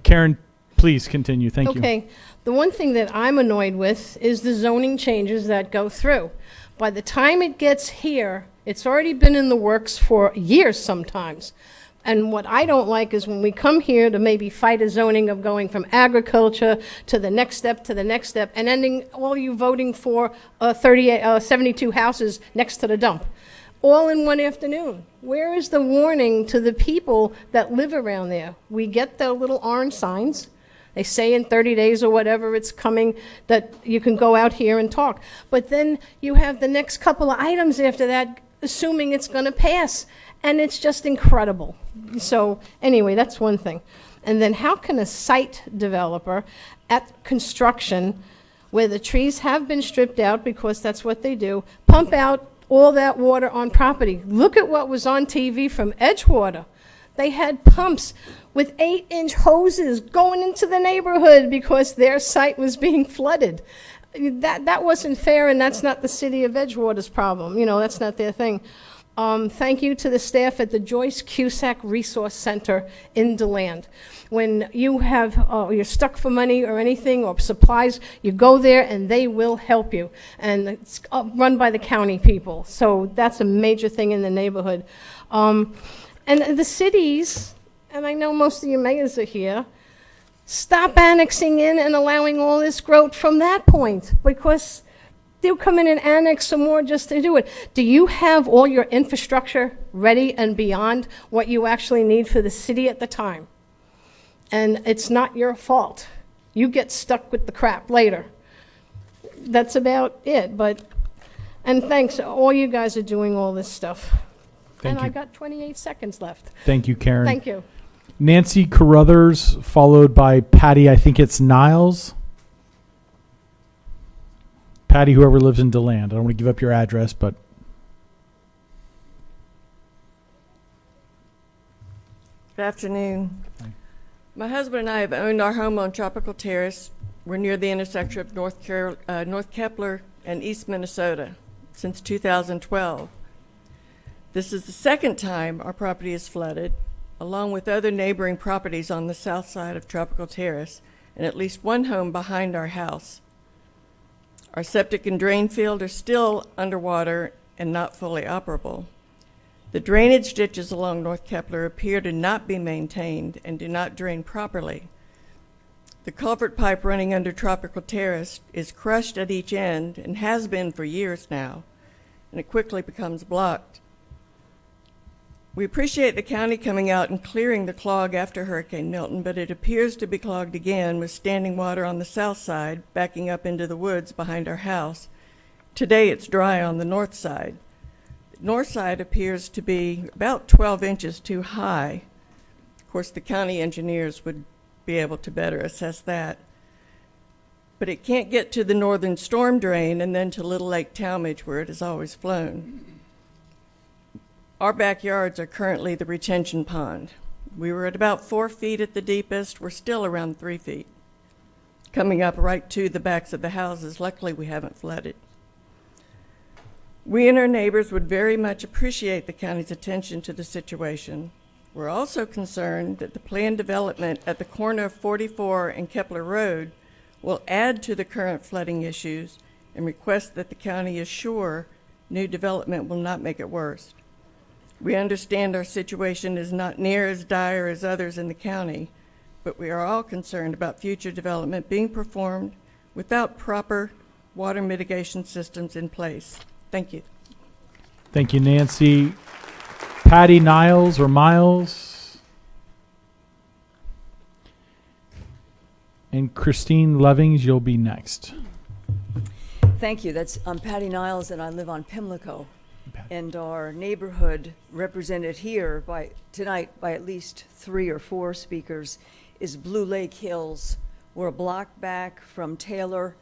Karen, please continue. Thank you. Okay. The one thing that I'm annoyed with is the zoning changes that go through. By the time it gets here, it's already been in the works for years sometimes. And what I don't like is when we come here to maybe fight a zoning of going from agriculture to the next step, and ending all you voting for 72 houses next to the dump, all in one afternoon. Where is the warning to the people that live around there? We get the little orange signs. They say in 30 days or whatever it's coming that you can go out here and talk. But then you have the next couple of items after that, assuming it's going to pass. And it's just incredible. So anyway, that's one thing. And then how can a site developer at construction, where the trees have been stripped out because that's what they do, pump out all that water on property? Look at what was on TV from Edgewater. They had pumps with 8-inch hoses going into the neighborhood because their site was being flooded. That wasn't fair, and that's not the city of Edgewater's problem. You know, that's not their thing. Thank you to the staff at the Joyce Cusack Resource Center in DeLand. When you have, you're stuck for money or anything or supplies, you go there and they will help you. And it's run by the county people. So that's a major thing in the neighborhood. And the cities, and I know most of your mayors are here, stop annexing in and allowing all this growth from that point, because they'll come in and annex some more just to do it. Do you have all your infrastructure ready and beyond what you actually need for the city at the time? And it's not your fault. You get stuck with the crap later. That's about it. And thanks, all you guys are doing all this stuff. Thank you. I got 28 seconds left. Thank you, Karen. Thank you. Nancy Carruthers, followed by Patty, I think it's Niles. Patty, whoever lives in DeLand. I don't want to give up your address, but. Good afternoon. My husband and I have owned our home on Tropical Terrace. We're near the intersection of North Kepler and East Minnesota since 2012. This is the second time our property is flooded, along with other neighboring properties on the south side of Tropical Terrace, and at least one home behind our house. Our septic and drain field are still underwater and not fully operable. The drainage ditches along North Kepler appear to not be maintained and do not drain properly. The culvert pipe running under Tropical Terrace is crushed at each end and has been for years now, and it quickly becomes blocked. We appreciate the county coming out and clearing the clog after Hurricane Milton, but it appears to be clogged again with standing water on the south side, backing up into the woods behind our house. Today it's dry on the north side. The north side appears to be about 12 inches too high. Of course, the county engineers would be able to better assess that. But it can't get to the northern storm drain and then to Little Lake Talmadge, where it has always flown. Our backyards are currently the retention pond. We were at about 4 feet at the deepest. We're still around 3 feet, coming up right to the backs of the houses. Luckily, we haven't flooded. We and our neighbors would very much appreciate the county's attention to the situation. We're also concerned that the planned development at the corner of 44 and Kepler Road will add to the current flooding issues, and request that the county assure new development will not make it worse. We understand our situation is not near as dire as others in the county, but we are all concerned about future development being performed without proper water mitigation systems in place. Thank you. Thank you, Nancy. Patty, Niles, or Miles? And Christine Levings, you'll be next. Thank you. I'm Patty Niles, and I live on Pimlico. And our neighborhood, represented here tonight by at least 3 or 4 speakers, is Blue Lake Hills. We're a block back from Taylor,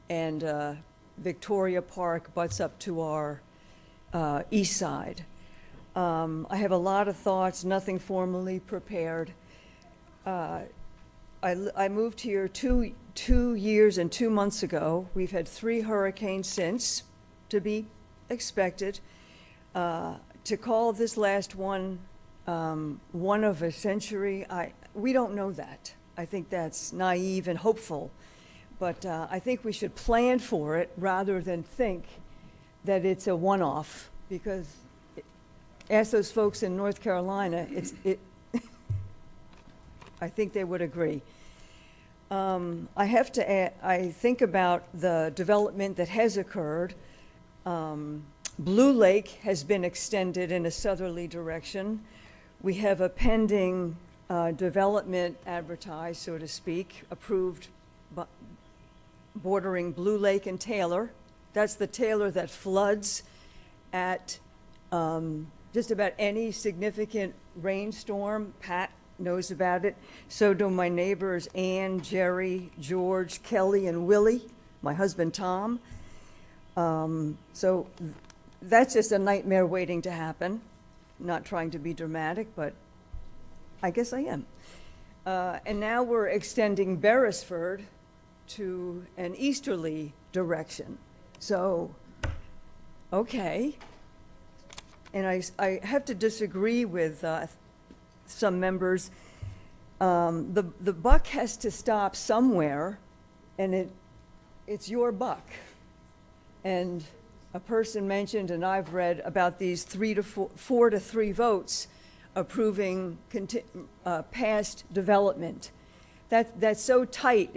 and Victoria Park butts up to our east side. I have a lot of thoughts, nothing formally prepared. I moved here two years and 2 months ago. We've had 3 hurricanes since, to be expected. To call this last one one of a century, we don't know that. I think that's naive and hopeful, but I think we should plan for it rather than think that it's a one-off, because ask those folks in North Carolina, I think they would agree. I have to add, I think about the development that has occurred. Blue Lake has been extended in a southerly direction. We have a pending development advertised, so to speak, approved bordering Blue Lake and Taylor. That's the Taylor that floods at just about any significant rainstorm. Pat knows about it. So do my neighbors Ann, Jerry, George, Kelly, and Willie, my husband Tom. So that's just a nightmare waiting to happen. Not trying to be dramatic, but I guess I am. And now we're extending Beresford to an easterly direction. So, okay. And I have to disagree with some members. The buck has to stop somewhere, and it's your buck. And a person mentioned, and I've read about these 4 to 3 votes approving past development. That's so tight,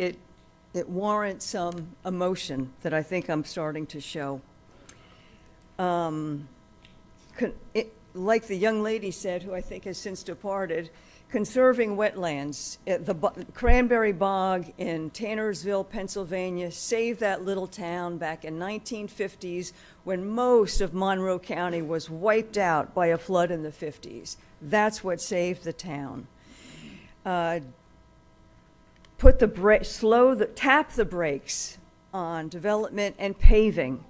it warrants some emotion that I think I'm starting to show. Like the young lady said, who I think has since departed, conserving wetlands. The Cranberry Bog in Tannersville, Pennsylvania, saved that little town back in 1950s when most of Monroe County was wiped out by a flood in the 50s. That's what saved the town. Tap the brakes on development and paving.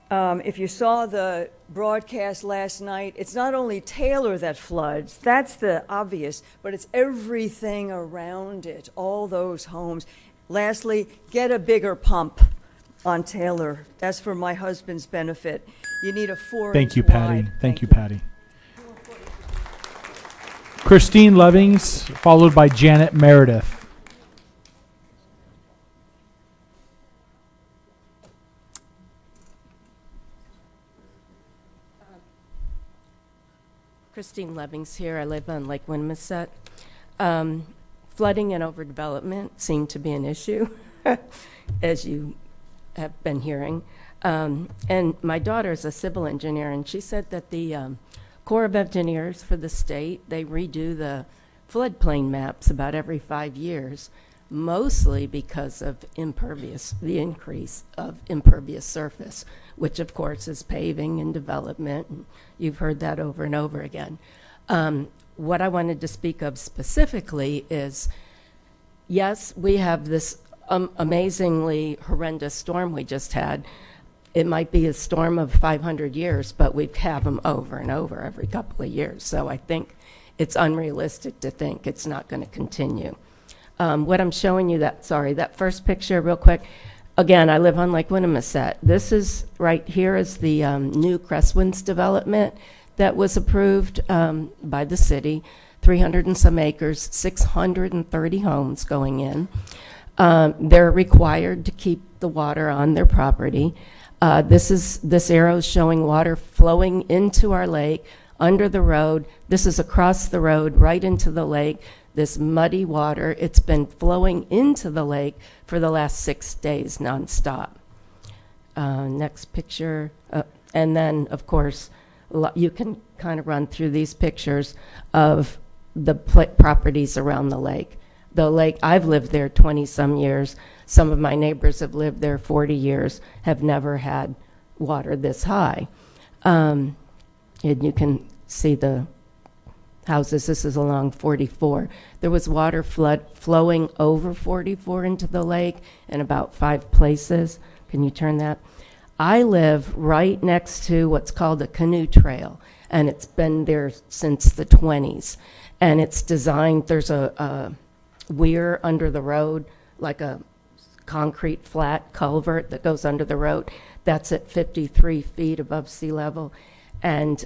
If you saw the broadcast last night, it's not only Taylor that floods, that's the obvious, but it's everything around it, all those homes. Lastly, get a bigger pump on Taylor. That's for my husband's benefit. You need a 4-inch Thank you, Patty. wide. Thank you, Patty. Christine Levings, followed by Janet Meredith. Christine Levings here. I live on Lake Winnimisset. Flooding and overdevelopment seem to be an issue, as you have been hearing. And my daughter is a civil engineer, and she said that the Corps of Engineers for the state, they redo the floodplain maps about every 5 years, mostly because of the increase of impervious surface, which of course is paving and development, and you've heard that over and over again. What I wanted to speak of specifically is, yes, we have this amazingly horrendous storm we just had. It might be a storm of 500 years, but we have them over and over every couple of years. So I think it's unrealistic to think it's not going to continue. What I'm showing you, that first picture real quick. Again, I live on Lake Winnimisset. This is right here is the new Crestwinds development that was approved by the city, 300 and some acres, 630 homes going in. They're required to keep the water on their property. This arrow is showing water flowing into our lake under the road. This is across the road right into the lake. This muddy water, it's been flowing into the lake for the last 6 days nonstop. Next picture. And then, of course, you can kind of run through these pictures of the properties around the lake. The lake, I've lived there 20-some years. Some of my neighbors have lived there 40 years, have never had water this high. And you can see the houses. This is along 44. There was water flowing over 44 into the lake in about 5 places. Can you turn that? I live right next to what's called a canoe trail, and it's been there since the 20s. And it's designed, there's a weir under the road, like a concrete flat culvert that goes under the road. That's at 53 feet above sea level. And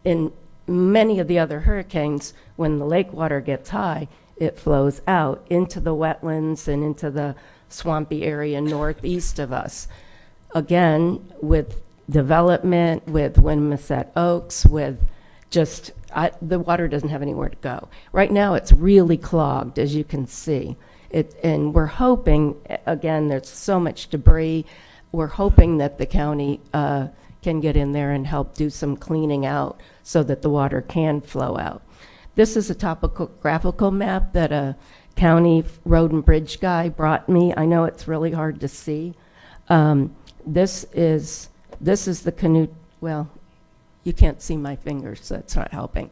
in many of the other hurricanes, when the lake water gets high, it flows out into the wetlands and into the swampy area northeast of us. Again, with development, with Winmisset Oaks, with just, the water doesn't have anywhere to go. Right now, it's really clogged, as you can see. And we're hoping, again, there's so much debris, we're hoping that the county can get in there and help do some cleaning out so that the water can flow out. This is a topographical map that a county road and bridge guy brought me. I know it's really hard to see. This is the canoe. Well, you can't see my fingers, so that's not helping.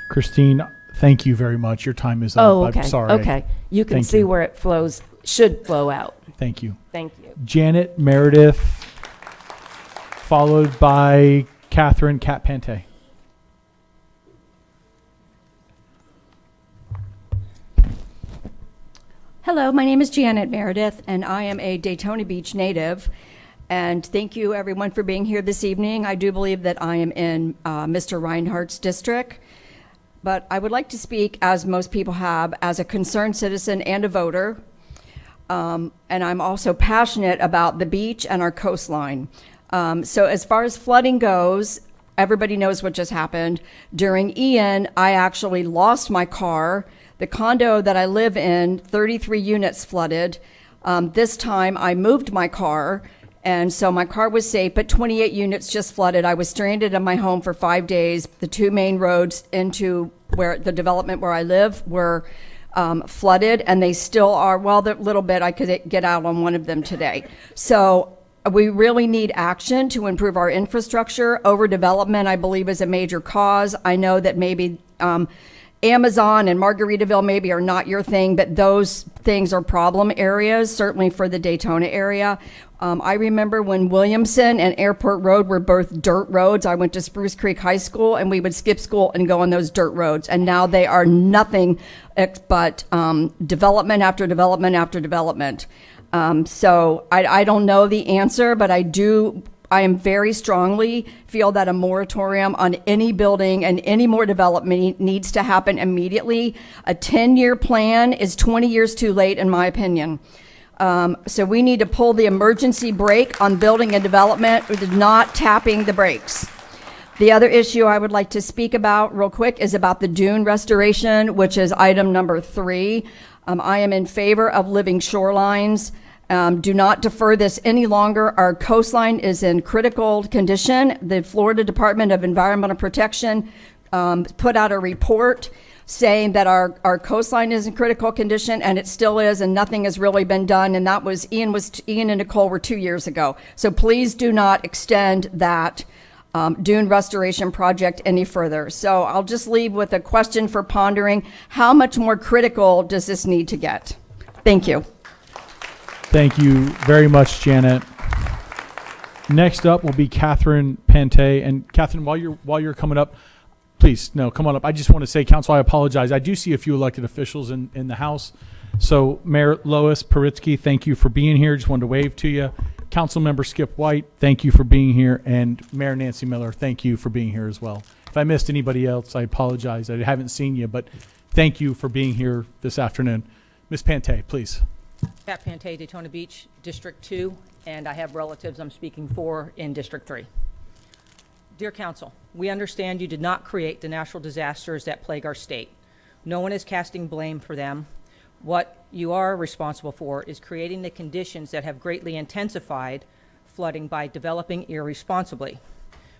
Christine, thank you very much. Your time is up. Oh, okay. I'm sorry. Okay. You can see where it flows, should flow out. Thank you. Thank you. Janet Meredith, followed by Catherine Cat Pante. Hello, my name is Janet Meredith, and I am a Daytona Beach native. And thank you, everyone, for being here this evening. I do believe that I am in Mr. Reinhardt's district. But I would like to speak, as most people have, as a concerned citizen and a voter. And I'm also passionate about the beach and our coastline. So as far as flooding goes, everybody knows what just happened. During Ian, I actually lost my car. The condo that I live in, 33 units flooded. This time I moved my car, and so my car was safe, but 28 units just flooded. I was stranded in my home for 5 days. The two main roads into where the development where I live were flooded, and they still are. Well, the little bit I could get out on one of them today. So we really need action to improve our infrastructure. Overdevelopment, I believe, is a major cause. I know that maybe Amazon and Margaritaville maybe are not your thing, but those things are problem areas, certainly for the Daytona area. I remember when Williamson and Airport Road were both dirt roads. I went to Spruce Creek High School, and we would skip school and go on those dirt roads. And now they are nothing but development after development after development. So I don't know the answer, but I am very strongly feel that a moratorium on any building and any more development needs to happen immediately. A 10-year plan is 20 years too late, in my opinion. So we need to pull the emergency brake on building and development, not tapping the brakes. The other issue I would like to speak about real quick is about the dune restoration, which is item number 3. I am in favor of living shorelines. Do not defer this any longer. Our coastline is in critical condition. The Florida Department of Environmental Protection put out a report saying that our coastline is in critical condition, and it still is, and nothing has really been done. And that was Ian and Nicole were 2 years ago. So please do not extend that dune restoration project any further. So I'll just leave with a question for pondering. How much more critical does this need to get? Thank you. Thank you very much, Janet. Next up will be Catherine Pante. And Catherine, while you're coming up, please, no, come on up. I just want to say, Council, I apologize. I do see a few elected officials in the House. So Mayor Lois Paritsky, thank you for being here. Just wanted to wave to you. Councilmember Skip White, thank you for being here. And Mayor Nancy Miller, thank you for being here as well. If I missed anybody else, I apologize. I haven't seen you, but thank you for being here this afternoon. Ms. Pante, please. Pat Pante, Daytona Beach, District 2, and I have relatives I'm speaking for in District 3. Dear Council, we understand you did not create the natural disasters that plague our state. No one is casting blame for them. What you are responsible for is creating the conditions that have greatly intensified flooding by developing irresponsibly.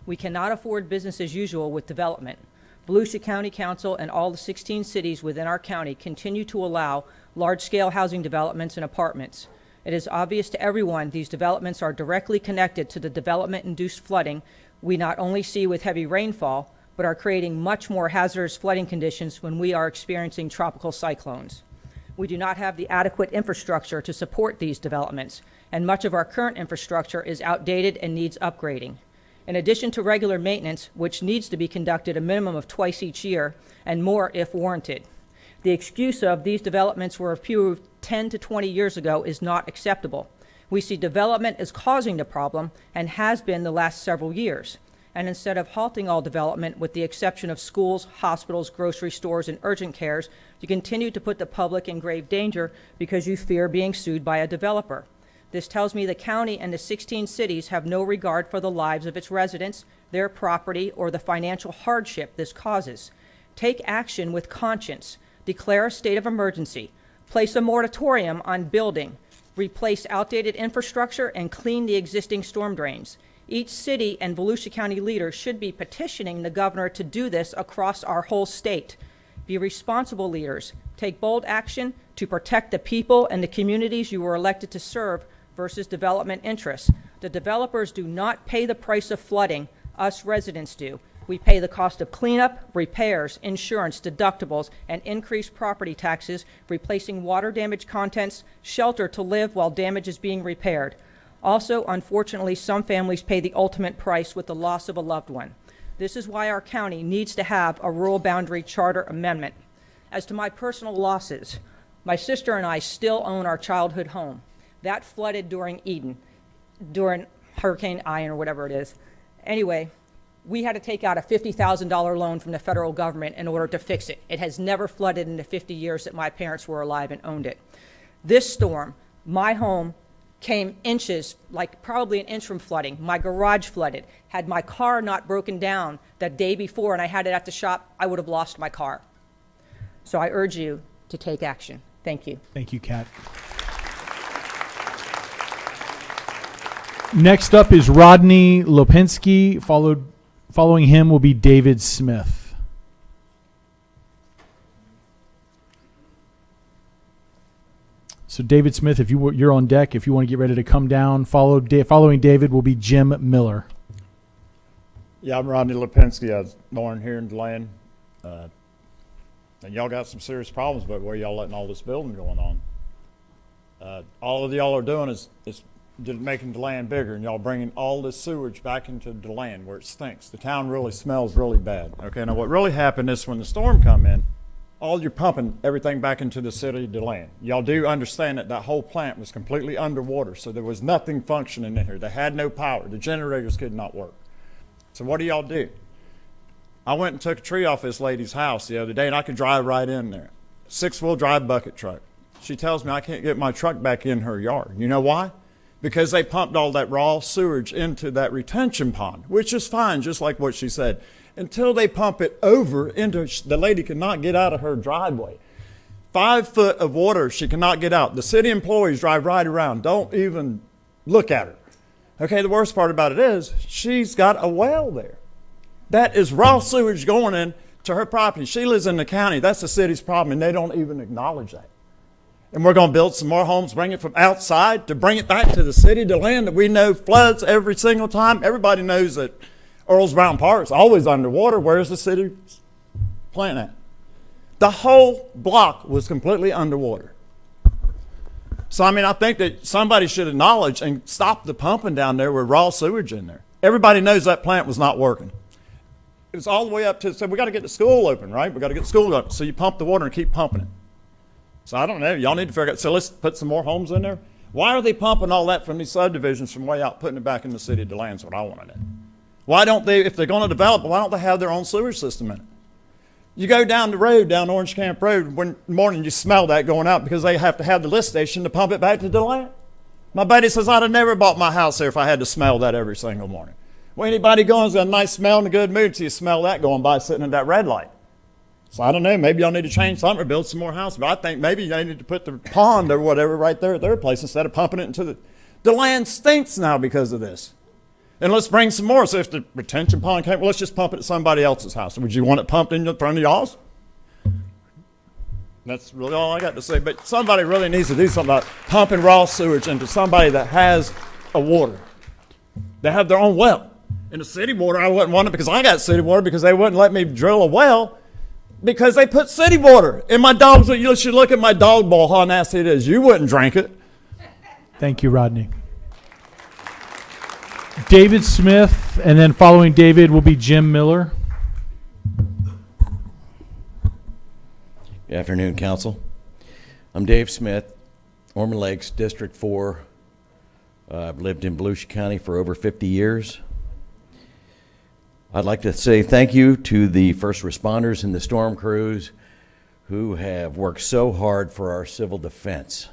We cannot afford business as usual with development. Volusia County Council and all the 16 cities within our county continue to allow large-scale housing developments and apartments. It is obvious to everyone these developments are directly connected to the development-induced flooding we not only see with heavy rainfall, but are creating much more hazardous flooding conditions when we are experiencing tropical cyclones. We do not have the adequate infrastructure to support these developments, and much of our current infrastructure is outdated and needs upgrading. In addition to regular maintenance, which needs to be conducted a minimum of twice each year, and more if warranted. The excuse of these developments were approved 10 to 20 years ago is not acceptable. We see development as causing the problem and has been the last several years. And instead of halting all development with the exception of schools, hospitals, grocery stores, and urgent cares, you continue to put the public in grave danger because you fear being sued by a developer. This tells me the county and the 16 cities have no regard for the lives of its residents, their property, or the financial hardship this causes. Take action with conscience. Declare a state of emergency. Place a moratorium on building. Replace outdated infrastructure and clean the existing storm drains. Each city and Volusia County leader should be petitioning the governor to do this across our whole state. Be responsible leaders. Take bold action to protect the people and the communities you were elected to serve versus development interests. The developers do not pay the price of flooding. Us residents do. We pay the cost of cleanup, repairs, insurance, deductibles, and increased property taxes, replacing water damage contents, shelter to live while damage is being repaired. Also, unfortunately, some families pay the ultimate price with the loss of a loved one. This is why our county needs to have a rural boundary charter amendment. As to my personal losses, my sister and I still own our childhood home. That flooded during Hurricane Ian or whatever it is. Anyway, we had to take out a $50,000 loan from the federal government in order to fix it. It has never flooded in the 50 years that my parents were alive and owned it. This storm, my home came inches, like probably an inch from flooding. My garage flooded. Had my car not broken down the day before and I had it at the shop, I would have lost my car. So I urge you to take action. Thank you. Thank you, Kat. Next up is Rodney Lopinski. Following him will be David Smith. So David Smith, if you're on deck, if you want to get ready to come down, following David will be Jim Miller. Yeah, I'm Rodney Lipinski. I was born here in DeLand. And y'all got some serious problems about where y'all letting all this building going on. All of y'all are doing is making DeLand bigger, and y'all bringing all this sewage back into DeLand where it stinks. The town really smells really bad. Okay, now what really happened is when the storm come in, all you're pumping everything back into the city of DeLand. Y'all do understand that that whole plant was completely underwater, so there was nothing functioning in here. They had no power. The generators could not work. So what do y'all do? I went and took a tree off this lady's house the other day, and I could drive right in there. 6-wheel drive bucket truck. She tells me I can't get my truck back in her yard. You know why? Because they pumped all that raw sewage into that retention pond, which is fine, just like what she said, until they pump it over into, the lady cannot get out of her driveway. 5 foot of water she cannot get out. The city employees drive right around, don't even look at her. Okay, the worst part about it is she's got a well there. That is raw sewage going in to her property. She lives in the county. That's the city's problem, and they don't even acknowledge that. And we're going to build some more homes, bring it from outside to bring it back to the city, to land that we know floods every single time. Everybody knows that Earls Brown Park is always underwater. Where's the city plant at? The whole block was completely underwater. So, I mean, I think that somebody should acknowledge and stop the pumping down there with raw sewage in there. Everybody knows that plant was not working. It was all the way up to, so we got to get the school open, right? We got to get the school open. So you pump the water and keep pumping it. So I don't know. Y'all need to figure out. So let's put some more homes in there. Why are they pumping all that from these subdivisions from way out, putting it back in the city of DeLand? Is what I want to know. Why don't they, if they're going to develop, why don't they have their own sewage system in it? You go down the road, down Orange Camp Road, one morning you smell that going out because they have to have the lift station to pump it back to DeLand. My buddy says, I'd have never bought my house there if I had to smell that every single morning. Well, anybody going's got a nice smell and a good mood until you smell that going by sitting at that red light. So I don't know, maybe y'all need to change something or build some more houses. But I think maybe they need to put the pond or whatever right there at their place instead of pumping it into the... DeLand stinks now because of this. And let's bring some more. So if the retention pond can't, well, let's just pump it at somebody else's house. Would you want it pumped in front of y'all's? That's really all I got to say. But somebody really needs to do something about pumping raw sewage into somebody that has a water. They have their own well. In the city water, I wouldn't want it because I got city water because they wouldn't let me drill a well because they put city water. And my dogs, you should look at my dog bowl, how nasty it is. You wouldn't drink it. Thank you, Rodney. David Smith, and then following David will be Jim Miller. Good afternoon, Council. I'm Dave Smith, Ormond Lakes, District 4. I've lived in Volusia County for over 50 years. I'd like to say thank you to the first responders and the storm crews who have worked so hard for our civil defense.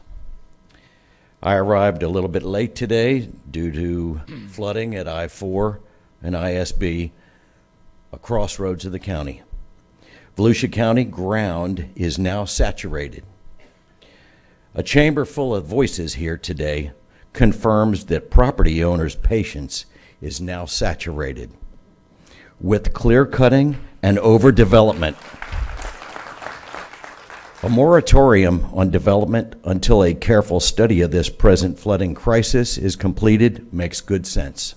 I arrived a little bit late today due to flooding at I-4 and ISB, a crossroads of the county. Volusia County ground is now saturated. A chamber full of voices here today confirms that property owners' patience is now saturated. With clear cutting and overdevelopment, a moratorium on development until a careful study of this present flooding crisis is completed makes good sense.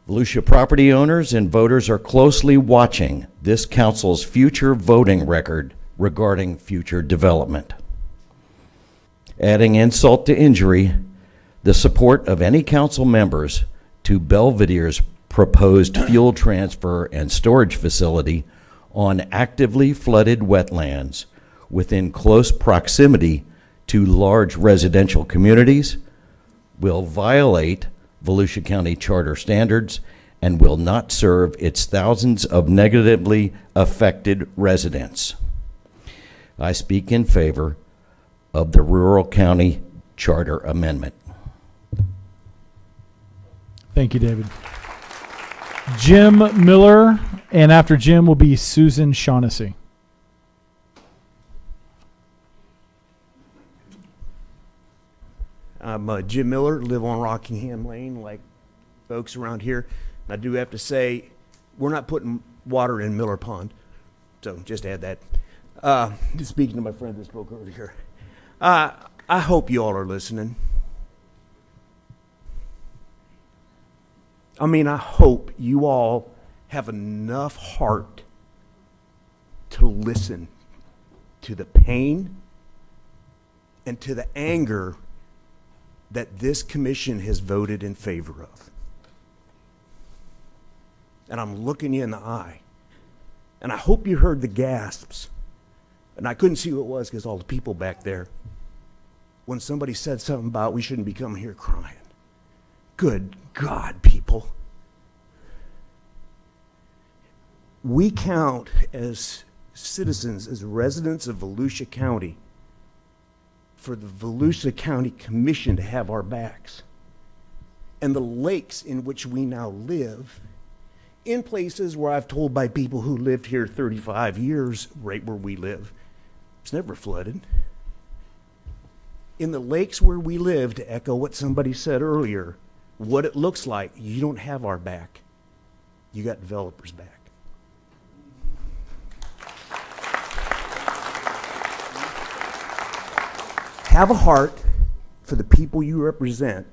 Volusia property owners and voters are closely watching this council's future voting record regarding future development. Adding insult to injury, the support of any council members to Belvedere's proposed fuel transfer and storage facility on actively flooded wetlands within close proximity to large residential communities will violate Volusia County Charter standards and will not serve its thousands of negatively affected residents. I speak in favor of the Rural County Charter Amendment. Thank you, David. Jim Miller, and after Jim will be Susan Shaughnessy. I'm Jim Miller, live on Rockingham Lane like folks around here. And I do have to say, we're not putting water in Miller Pond. So just add that. Speaking to my friend that spoke earlier. I hope you all are listening. I mean, I hope you all have enough heart to listen to the pain and to the anger that this commission has voted in favor of. And I'm looking you in the eye. And I hope you heard the gasps. And I couldn't see who it was because all the people back there, when somebody said something about we shouldn't be coming here crying. Good God, people. We count as citizens, as residents of Volusia County, for the Volusia County Commission to have our backs. And the lakes in which we now live, in places where I've told by people who lived here 35 years, right where we live, it's never flooded. In the lakes where we live, to echo what somebody said earlier, what it looks like, you don't have our back. You got developers' back. Have a heart for the people you represent.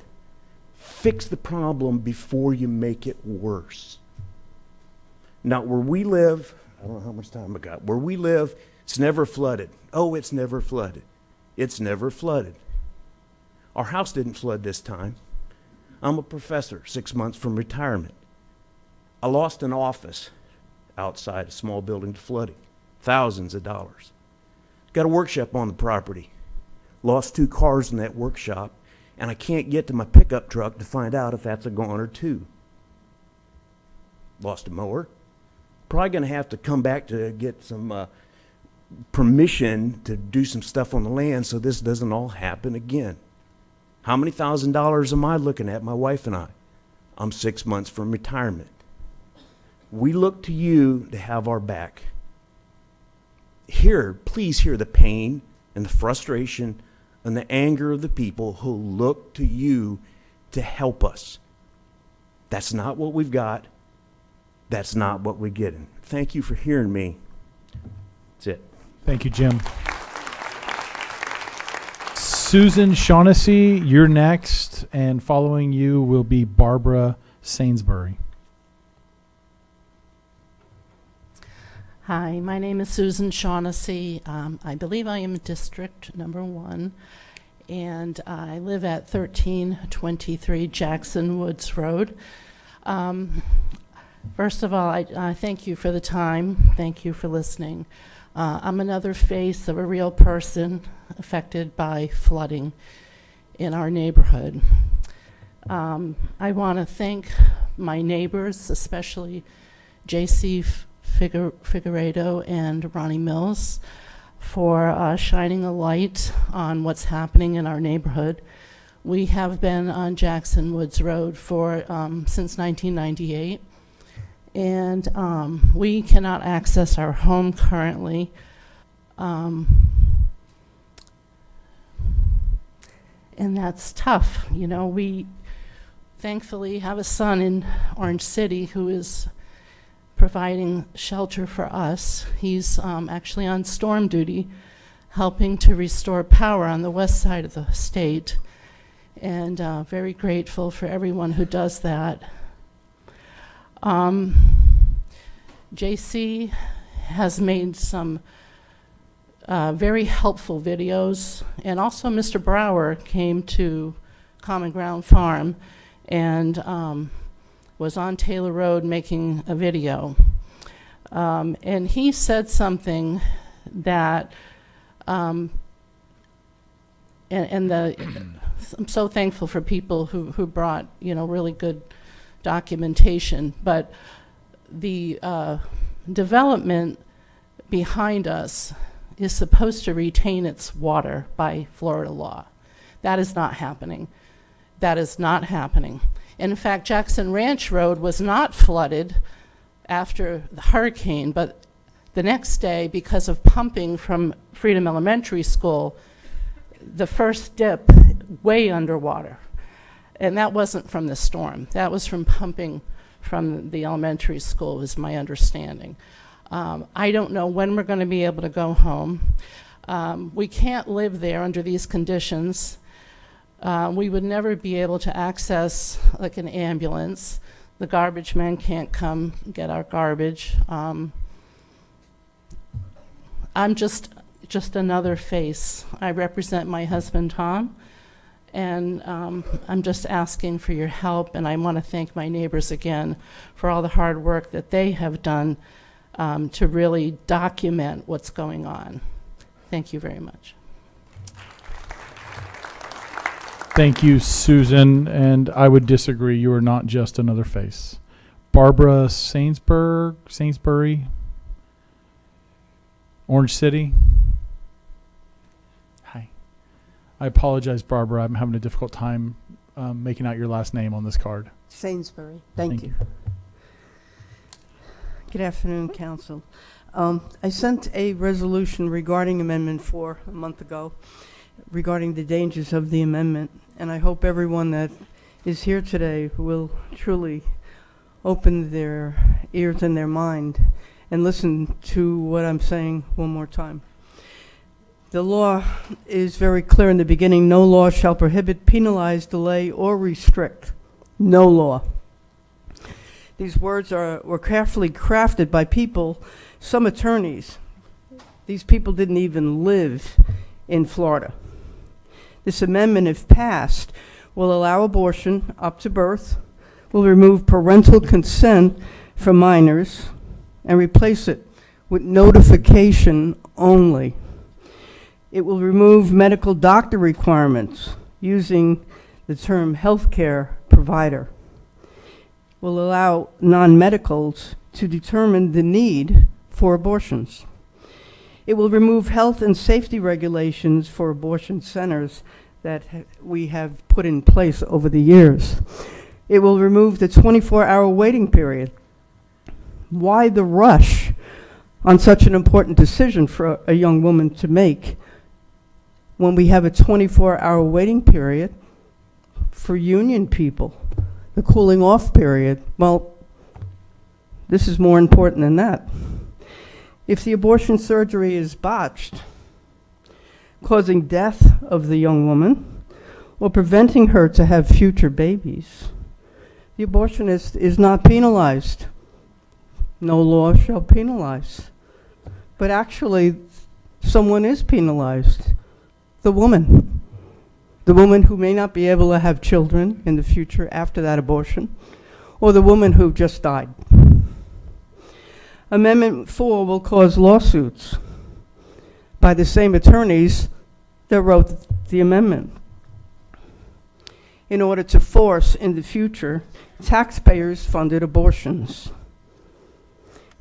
Fix the problem before you make it worse. Now, where we live, I don't know how much time I got. Where we live, it's never flooded. Oh, it's never flooded. It's never flooded. Our house didn't flood this time. I'm a professor, 6 months from retirement. I lost an office outside a small building to flooding, thousands of dollars. Got a workshop on the property. Lost 2 cars in that workshop, and I can't get to my pickup truck to find out if that's a goner too. Lost a mower. Probably going to have to come back to get some permission to do some stuff on the land so this doesn't all happen again. How many $1,000s am I looking at, my wife and I? I'm 6 months from retirement. We look to you to have our back. Please hear the pain and the frustration and the anger of the people who look to you to help us. That's not what we've got. That's not what we're getting. Thank you for hearing me. That's it. Thank you, Jim. Susan Shaughnessy, you're next, and following you will be Barbara Sainsbury. Hi, my name is Susan Shaughnessy. I believe I am District Number 1, and I live at 1323 Jackson Woods Road. First of all, I thank you for the time. Thank you for listening. I'm another face of a real person affected by flooding in our neighborhood. I want to thank my neighbors, especially J.C. Figueredo and Ronnie Mills, for shining a light on what's happening in our neighborhood. We have been on Jackson Woods Road for since 1998, and we cannot access our home currently. And that's tough. You know, we thankfully have a son in Orange City who is providing shelter for us. He's actually on storm duty, helping to restore power on the west side of the state, and very grateful for everyone who does that. JC has made some very helpful videos, and also Mr. Brower came to Common Ground Farm and was on Taylor Road making a video. And he said something that, I'm so thankful for people who brought, you know, really good documentation, but the development behind us is supposed to retain its water by Florida law. That is not happening. That is not happening. And in fact, Jackson Ranch Road was not flooded after the hurricane, but the next day, because of pumping from Freedom Elementary School, the first dip way underwater. And that wasn't from the storm. That was from pumping from the elementary school, is my understanding. I don't know when we're going to be able to go home. We can't live there under these conditions. We would never be able to access like an ambulance. The garbage men can't come get our garbage. I'm just another face. I represent my husband, Tom, and I'm just asking for your help, and I want to thank my neighbors again for all the hard work that they have done to really document what's going on. Thank you very much. Thank you, Susan, and I would disagree. You are not just another face. Barbara Sainsbury, Orange City. Hi. I apologize, Barbara. I'm having a difficult time making out your last name on this card. Sainsbury. Thank you. Good afternoon, Council. I sent a resolution regarding Amendment 4 a month ago regarding the dangers of the amendment, and I hope everyone that is here today will truly open their ears and their mind and listen to what I'm saying one more time. The law is very clear in the beginning. No law shall prohibit, penalize, delay, or restrict. No law. These words were carefully crafted by people, some attorneys. These people didn't even live in Florida. This amendment, if passed, will allow abortion up to birth, will remove parental consent for minors, and replace it with notification only. It will remove medical doctor requirements using the term healthcare provider. Will allow non-medicals to determine the need for abortions. It will remove health and safety regulations for abortion centers that we have put in place over the years. It will remove the 24-hour waiting period. Why the rush on such an important decision for a young woman to make when we have a 24-hour waiting period for union people? The cooling off period, well, this is more important than that. If the abortion surgery is botched, causing death of the young woman or preventing her to have future babies, the abortionist is not penalized. No law shall penalize. But actually, someone is penalized. The woman. The woman who may not be able to have children in the future after that abortion, or the woman who just died. Amendment 4 will cause lawsuits by the same attorneys that wrote the amendment in order to force in the future taxpayers-funded abortions.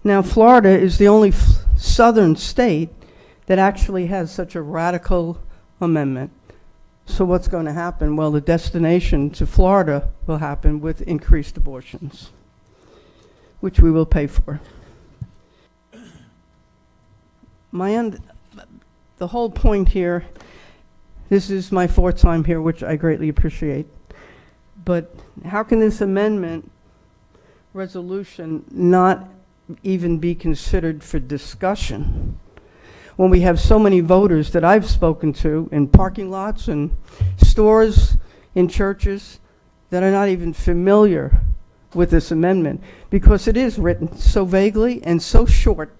Now, Florida is the only southern state that actually has such a radical amendment. So what's going to happen? Well, the destination to Florida will happen with increased abortions, which we will pay for. The whole point here, this is my fourth time here, which I greatly appreciate. But how can this amendment resolution not even be considered for discussion when we have so many voters that I've spoken to in parking lots and stores, in churches, that are not even familiar with this amendment, because it is written so vaguely and so short.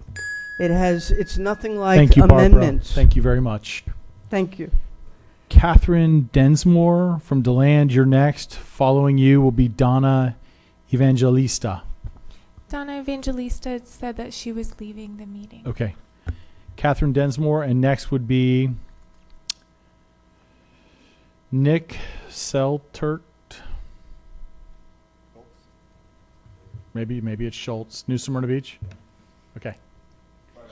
It's nothing like Thank you, Barbara. amendments. Thank you very much. Thank you. Catherine Densmore from DeLand, you're next. Following you will be Donna Evangelista. Donna Evangelista said that she was leaving the meeting. Okay. Catherine Densmore, and next would be Nick Seltert. Maybe it's Schultz. New Smyrna Beach? Okay.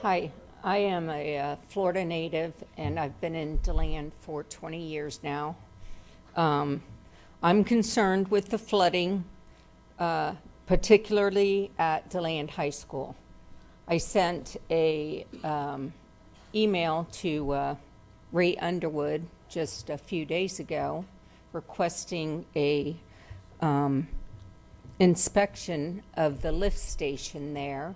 Hi, I am a Florida native, and I've been in DeLand for 20 years now. I'm concerned with the flooding, particularly at DeLand High School. I sent a email to Ray Underwood just a few days ago requesting a inspection of the lift station there.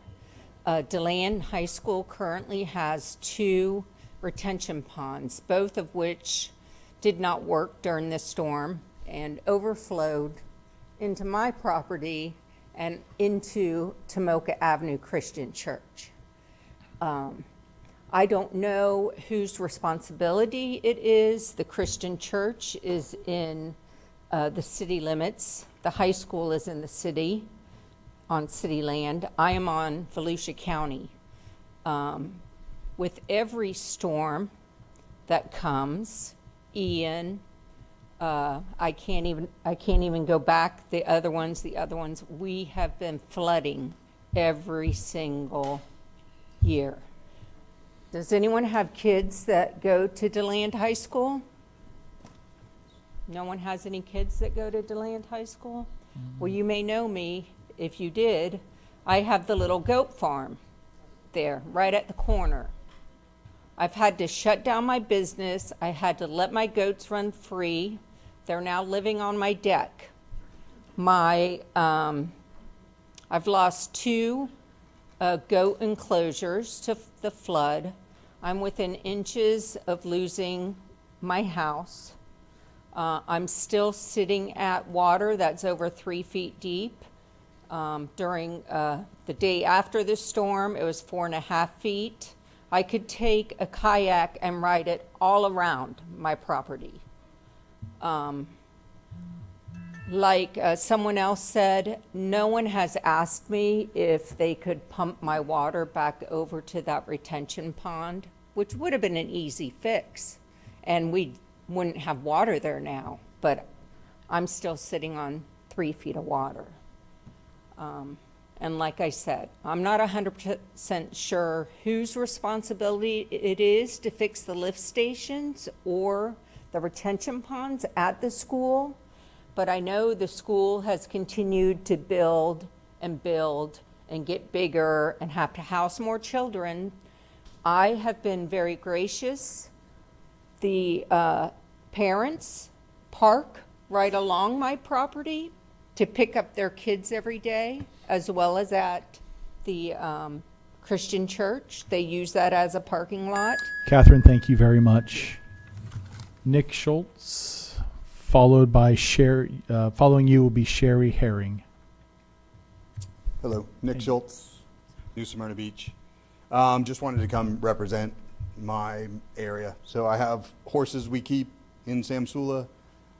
DeLand High School currently has 2 retention ponds, both of which did not work during this storm and overflowed into my property and into Tomoka Avenue Christian Church. I don't know whose responsibility it is. The Christian Church is in the city limits. The high school is in the city, on city land. I am on Volusia County. With every storm that comes, Ian, I can't even go back. The other ones, we have been flooding every single year. Does anyone have kids that go to DeLand High School? No one has any kids that go to DeLand High School? Well, you may know me. If you did, I have the little goat farm there, right at the corner. I've had to shut down my business. I had to let my goats run free. They're now living on my deck. I've lost 2 goat enclosures to the flood. I'm within inches of losing my house. I'm still sitting at water that's over 3 feet deep. During the day after the storm, it was 4.5 feet. I could take a kayak and ride it all around my property. Like someone else said, no one has asked me if they could pump my water back over to that retention pond, which would have been an easy fix, and we wouldn't have water there now, but I'm still sitting on 3 feet of water. And like I said, I'm not 100% sure whose responsibility it is to fix the lift stations or the retention ponds at the school, but I know the school has continued to build and get bigger and have to house more children. I have been very gracious. The parents park right along my property to pick up their kids every day, as well as at the Christian church. They use that as a parking lot. Catherine, thank you very much. Nick Schultz, followed by Sherry. Following you will be Sherry Herring. Hello, Nick Schultz, New Smyrna Beach. Just wanted to come represent my area. So I have horses we keep in Samsula.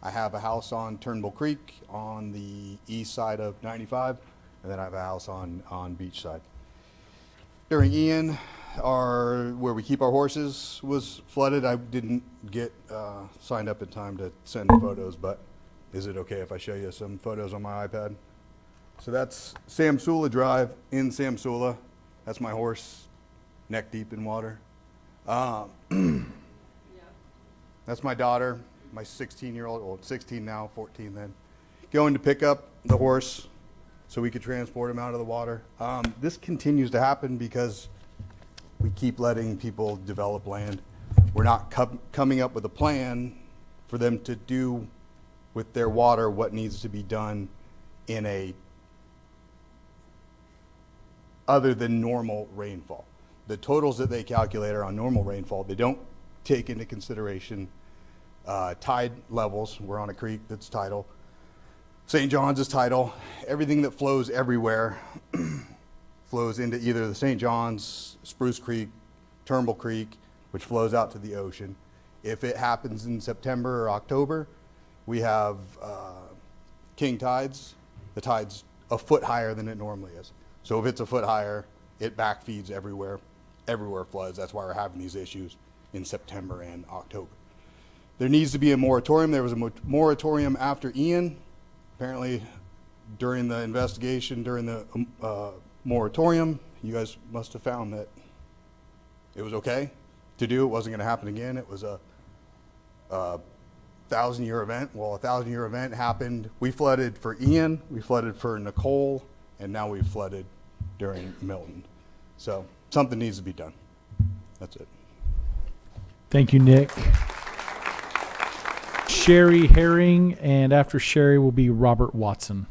I have a house on Turnbull Creek on the east side of 95, and then I have a house on Beachside. During Ian, where we keep our horses was flooded. I didn't get signed up in time to send photos, but is it okay if I show you some photos on my iPad? So that's Samsula Drive in Samsula. That's my horse, neck deep in water. That's my daughter, my 16-year-old, well, 16 now, 14 then, going to pick up the horse so we could transport him out of the water. This continues to happen because we keep letting people develop land. We're not coming up with a plan for them to do with their water what needs to be done in a other than normal rainfall. The totals that they calculate are on normal rainfall. They don't take into consideration tide levels. We're on a creek that's tidal. St. John's is tidal. Everything that flows everywhere flows into either the St. John's, Spruce Creek, Turnbull Creek, which flows out to the ocean. If it happens in September or October, we have king tides. The tide's a foot higher than it normally is. So if it's a foot higher, it backfeeds everywhere. Everywhere floods. That's why we're having these issues in September and October. There needs to be a moratorium. There was a moratorium after Ian. Apparently, during the investigation, during the moratorium, you guys must have found that it was okay to do. It wasn't going to happen again. It was a 1,000-year event. Well, a 1,000-year event happened. We flooded for Ian, we flooded for Nicole, and now we've flooded during Milton. So something needs to be done. That's it. Thank you, Nick. Sherry Herring, and after Sherry will be Robert Watson.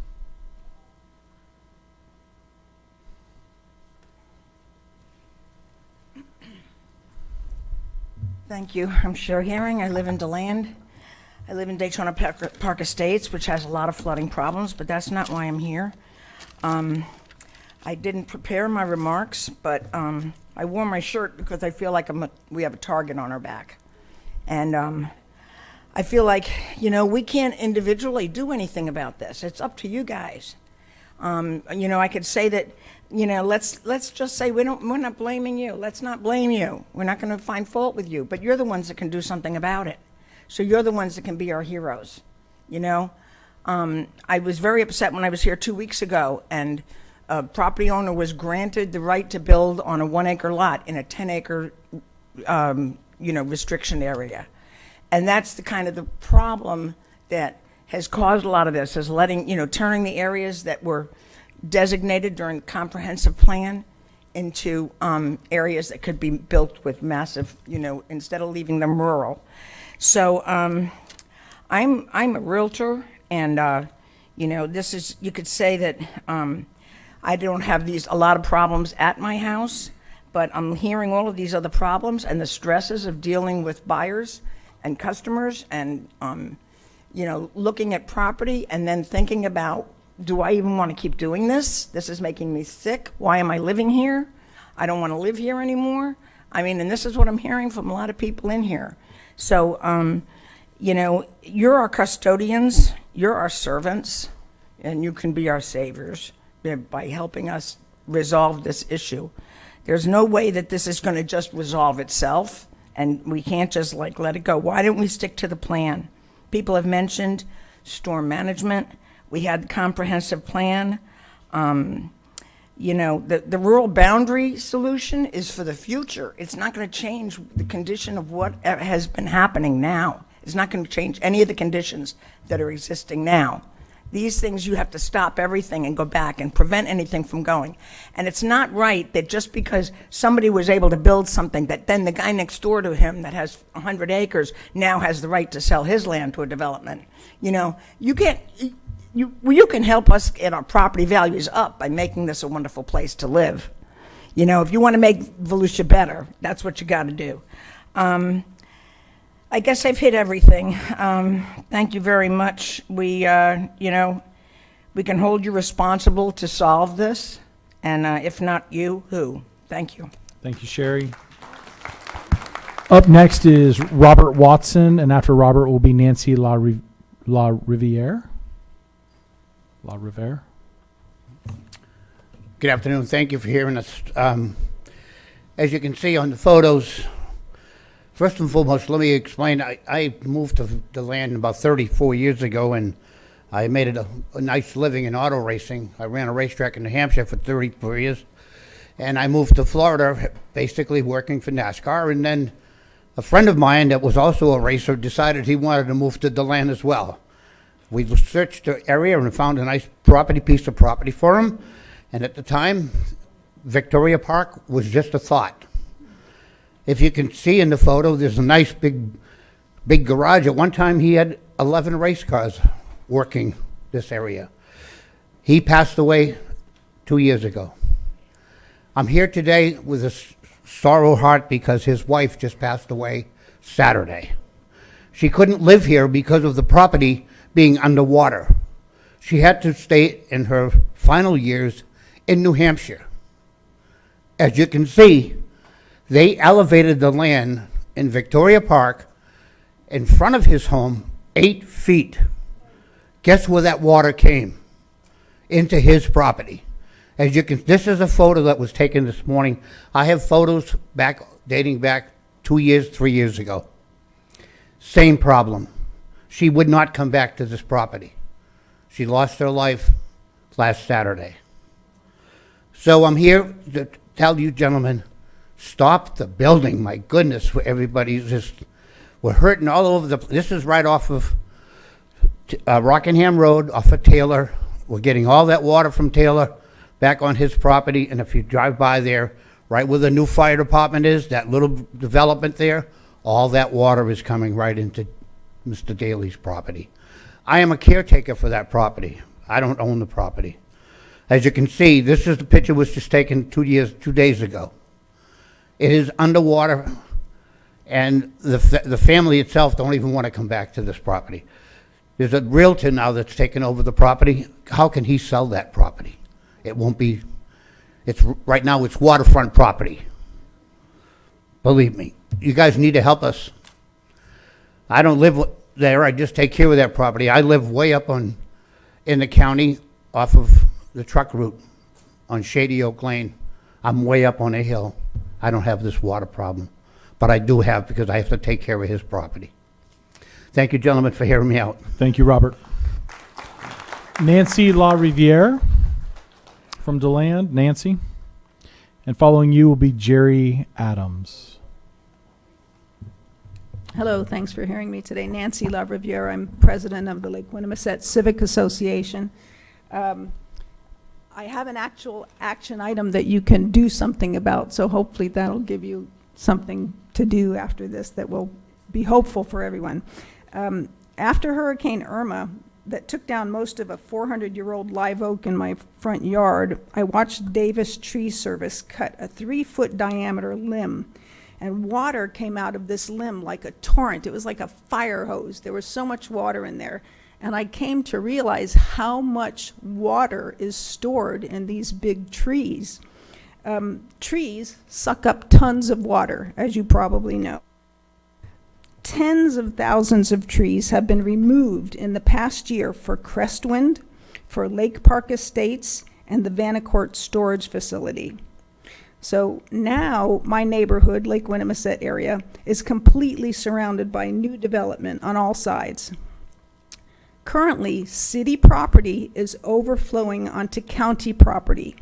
Thank you. I'm Sherry Herring. I live in DeLand. I live in Daytona Park Estates, which has a lot of flooding problems, but that's not why I'm here. I didn't prepare my remarks, but I wore my shirt because I feel like we have a target on our back. And I feel like, we can't individually do anything about this. It's up to you guys. I could say that, let's just say we're not blaming you. Let's not blame you. We're not going to find fault with you, but you're the ones that can do something about it. So you're the ones that can be our heroes, I was very upset when I was here 2 weeks ago, and a property owner was granted the right to build on a 1-acre lot in a 10-acre, restriction area. And that's the kind of the problem that has caused a lot of this, is turning the areas that were designated during the comprehensive plan into areas that could be built with massive, instead of leaving them rural. So I'm a realtor, and this is, you could say that I don't have a lot of problems at my house, but I'm hearing all of these other problems and the stresses of dealing with buyers and customers, and looking at property and then thinking about, do I even want to keep doing this? This is making me sick. Why am I living here? I don't want to live here anymore. And this is what I'm hearing from a lot of people in here. So, you're our custodians, you're our servants, and you can be our saviors by helping us resolve this issue. There's no way that this is going to just resolve itself, and we can't just let it go. Why don't we stick to the plan? People have mentioned storm management. We had the comprehensive plan. The rural boundary solution is for the future. It's not going to change the condition of what has been happening now. It's not going to change any of the conditions that are existing now. These things, you have to stop everything and go back and prevent anything from going. And it's not right that just because somebody was able to build something, that then the guy next door to him that has 100 acres now has the right to sell his land to a development. You can't. You can help us get our property values up by making this a wonderful place to live. If you want to make Volusia better, that's what you got to do. I guess I've hit everything. Thank you very much. We can hold you responsible to solve this, and if not you, who? Thank you. Thank you, Sherry. Up next is Robert Watson, and after Robert will be Nancy La Riviere. La Riviere. Good afternoon. Thank you for hearing us. As you can see on the photos, first and foremost, let me explain. I moved to the land about 34 years ago, and I made it a nice living in auto racing. I ran a racetrack in New Hampshire for 34 years, and I moved to Florida basically working for NASCAR, and then a friend of mine that was also a racer decided he wanted to move to DeLand as well. We searched the area and found a nice piece of property for him, and at the time, Victoria Park was just a thought. If you can see in the photo, there's a nice big garage. At one time, he had 11 race cars working this area. He passed away 2 years ago. I'm here today with a sorrow heart because his wife just passed away Saturday. She couldn't live here because of the property being underwater. She had to stay in her final years in New Hampshire. As you can see, they elevated the land in Victoria Park in front of his home 8 feet. Guess where that water came? Into his property. As you can, this is a photo that was taken this morning. I have photos dating back 2 years, 3 years ago. Same problem. She would not come back to this property. She lost her life last Saturday. So I'm here to tell you gentlemen, stop the building. My goodness, everybody's just, we're hurting all over this is right off of Rockingham Road, off of Taylor. We're getting all that water from Taylor back on his property, and if you drive by there, right where the new fire department is, that little development there, all that water is coming right into Mr. Daly's property. I am a caretaker for that property. I don't own the property. As you can see, this is the picture was just taken 2 days ago. It is underwater, and the family itself don't even want to come back to this property. There's a realtor now that's taken over the property. How can he sell that property? It won't be, right now it's waterfront property. Believe me, you guys need to help us. I don't live there, I just take care of that property. I live way up in the county off of the truck route on Shady Oak Lane. I'm way up on a hill. I don't have this water problem, but I do have because I have to take care of his property. Thank you, gentlemen, for hearing me out. Thank you, Robert. Nancy La Riviere from DeLand. Nancy. And following you will be Jerry Adams. Hello, thanks for hearing me today. Nancy La Riviere. I'm president of the Lake Winnimisette Civic Association. I have an actual action item that you can do something about, so hopefully that'll give you something to do after this that will be hopeful for everyone. After Hurricane Irma, that took down most of a 400-year-old live oak in my front yard, I watched Davis Tree Service cut a 3-foot diameter limb, and water came out of this limb like a torrent. It was like a fire hose. There was so much water in there. And I came to realize how much water is stored in these big trees. Trees suck up tons of water, as you probably know. Tens of thousands of trees have been removed in the past year for Crestwind, for Lake Park Estates, and the Vanacourt Storage Facility. So now my neighborhood, Lake Winnimisette area, is completely surrounded by new development on all sides. Currently, city property is overflowing onto county property.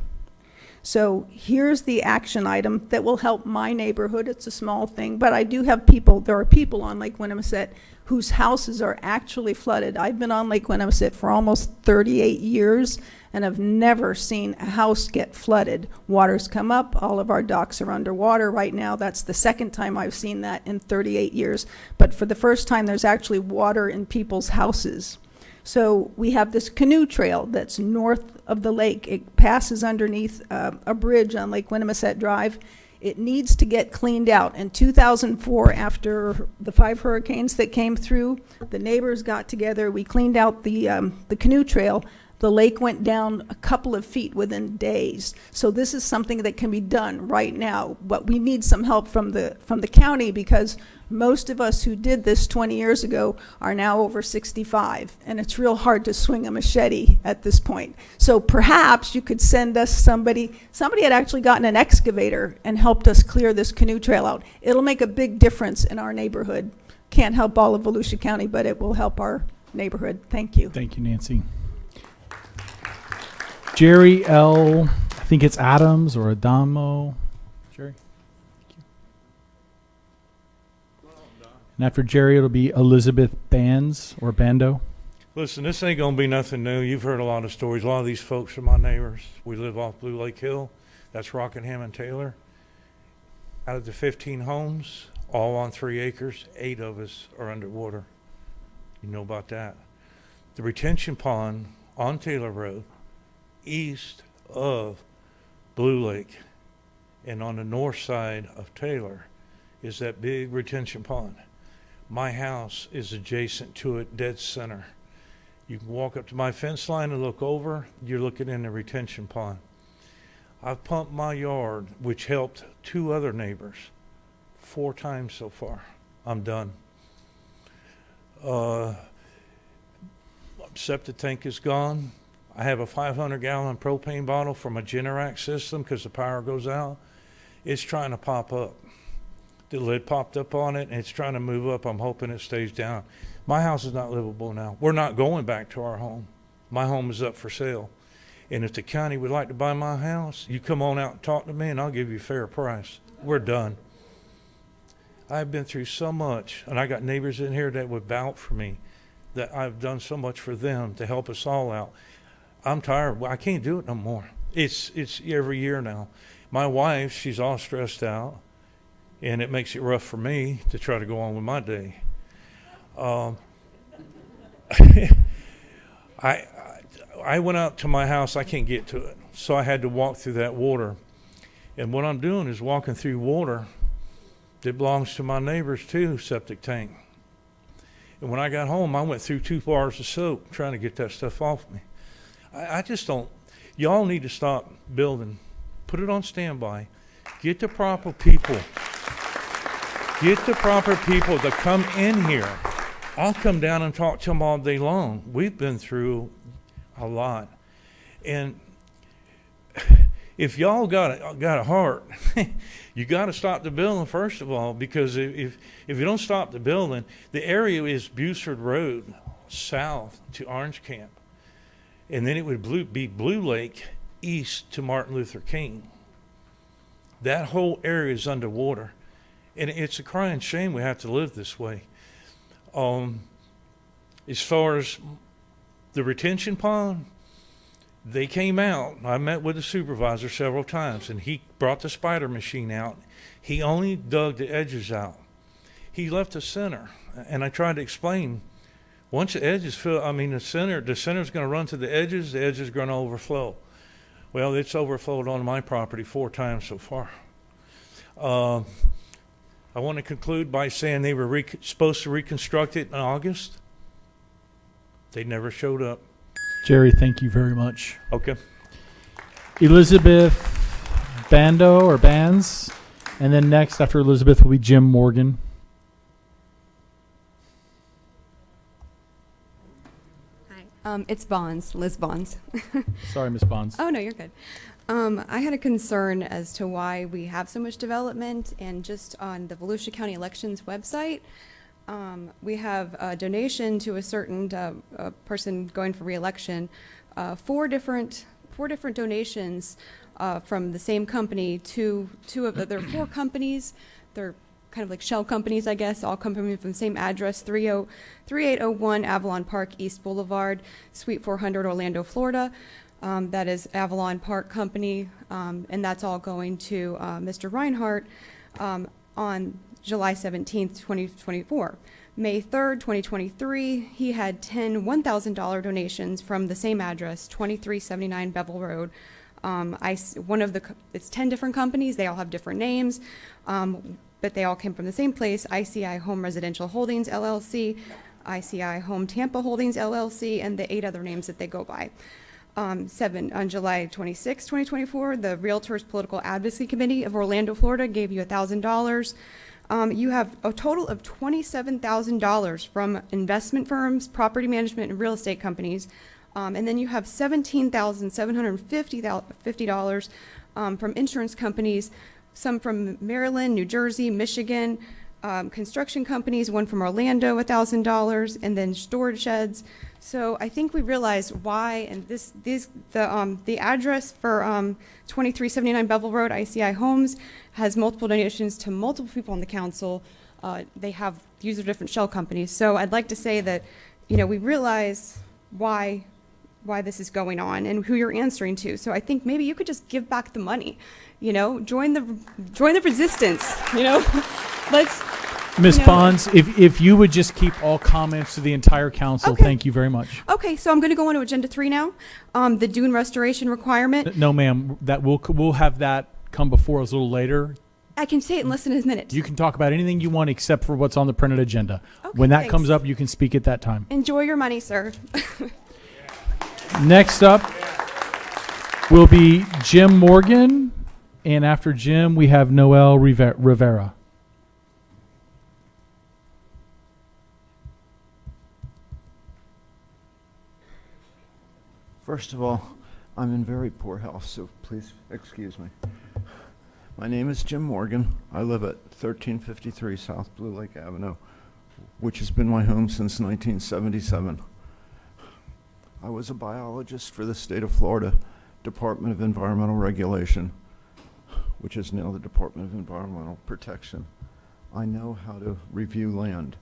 So here's the action item that will help my neighborhood. It's a small thing, but I do have people, there are people on Lake Winnimisette whose houses are actually flooded. I've been on Lake Winnimisette for almost 38 years and have never seen a house get flooded. Water's come up, all of our docks are underwater right now. That's the second time I've seen that in 38 years. But for the first time, there's actually water in people's houses. So we have this canoe trail that's north of the lake. It passes underneath a bridge on Lake Winnimisette Drive. It needs to get cleaned out. In 2004, after the 5 hurricanes that came through, the neighbors got together. We cleaned out the canoe trail. The lake went down a couple of feet within days. So this is something that can be done right now. But we need some help from the county because most of us who did this 20 years ago are now over 65, and it's real hard to swing a machete at this point. So perhaps you could send us somebody had actually gotten an excavator and helped us clear this canoe trail out. It'll make a big difference in our neighborhood. Can't help all of Volusia County, but it will help our neighborhood. Thank you. Thank you, Nancy. Jerry L., I think it's Adams or Adamo. Jerry? And after Jerry, it'll be Elizabeth Bands or Bando. Listen, this ain't gonna be nothing new. You've heard a lot of stories. A lot of these folks are my neighbors. We live off Blue Lake Hill. That's Rockingham and Taylor. Out of the 15 homes, all on 3 acres, 8 of us are underwater. You know about that. The retention pond on Taylor Road, east of Blue Lake, and on the north side of Taylor is that big retention pond. My house is adjacent to it, dead center. You can walk up to my fence line and look over, you're looking in the retention pond. I've pumped my yard, which helped 2 other neighbors, 4 times so far. I'm done. Septic tank is gone. I have a 500-gallon propane bottle from a Generac system because the power goes out. It's trying to pop up. The lid popped up on it, and it's trying to move up. I'm hoping it stays down. My house is not livable now. We're not going back to our home. My home is up for sale. And if the county would like to buy my house, you come on out and talk to me, and I'll give you a fair price. We're done. I've been through so much, and I got neighbors in here that would vouch for me, that I've done so much for them to help us all out. I'm tired. I can't do it no more. It's every year now. My wife, she's all stressed out, and it makes it rough for me to try to go on with my day. I went out to my house. I can't get to it, so I had to walk through that water. And what I'm doing is walking through water that belongs to my neighbor's too, septic tank. And when I got home, I went through 2 bars of soap trying to get that stuff off me. I just don't. Y'all need to stop building. Put it on standby. Get the proper people. Get the proper people to come in here. I'll come down and talk to them all day long. We've been through a lot. And if y'all got a heart, you got to stop the building first of all, because if you don't stop the building, the area is Busford Road south to Orange Camp, and then it would be Blue Lake east to Martin Luther King. That whole area is underwater, and it's a crying shame we have to live this way. As far as the retention pond, they came out. I met with the supervisor several times, and he brought the spider machine out. He only dug the edges out. He left the center, and I tried to explain, once the edges fill, the center's going to run to the edges are going to overflow. Well, it's overflowed on my property 4 times so far. I want to conclude by saying they were supposed to reconstruct it in August. They never showed up. Jerry, thank you very much. Okay. Elizabeth Bando or Bands. And then next after Elizabeth will be Jim Morgan. Hi. It's Bonds, Liz Bonds. Sorry, Miss Bonds. Oh, no, you're good. I had a concern as to why we have so much development, and just on the Volusia County Elections website, we have a donation to a certain person going for re-election, 4 different donations from the same company to there are 4 companies. They're kind of like shell companies, I guess, all come from the same address, 3801 Avalon Park East Boulevard, Suite 400, Orlando, Florida. That is Avalon Park Company, and that's all going to Mr. Reinhardt on July 17th, 2024. May 3rd, 2023, he had 10 $1,000 donations from the same address, 2379 Bevel Road. It's 10 different companies. They all have different names, but they all came from the same place, ICI Home Residential Holdings, LLC, ICI Home Tampa Holdings, LLC, and the 8 other names that they go by. On July 26, 2024, the Realtors Political Advocacy Committee of Orlando, Florida gave you $1,000. You have a total of $27,000 from investment firms, property management, and real estate companies. And then you have $17,750 from insurance companies, some from Maryland, New Jersey, Michigan, construction companies, one from Orlando, $1,000, and then storage sheds. So I think we realized why, and the address for 2379 Bevel Road, ICI Homes, has multiple donations to multiple people on the council. these are different shell companies. So I'd like to say that, we realize why this is going on and who you're answering to. So I think maybe you could just give back the money, join the resistance, let's. Ms. Bonds, if you would just keep all comments to the entire council, Okay. thank you very much. Okay, so I'm going to go on to Agenda 3 now. The dune restoration requirement. No, ma'am, that we'll have that come before us a little later. I can say it in less than a minute. You can talk about anything you want except for what's on the printed agenda. Okay, When that thanks. comes up, you can speak at that time. Enjoy your money, sir. Next up will be Jim Morgan, and after Jim, we have Noel Rivera. First of all, I'm in very poor health, so please excuse me. My name is Jim Morgan. I live at 1353 South Blue Lake Avenue, which has been my home since 1977. I was a biologist for the state of Florida Department of Environmental Regulation, which is now the Department of Environmental Protection. I know how to review land.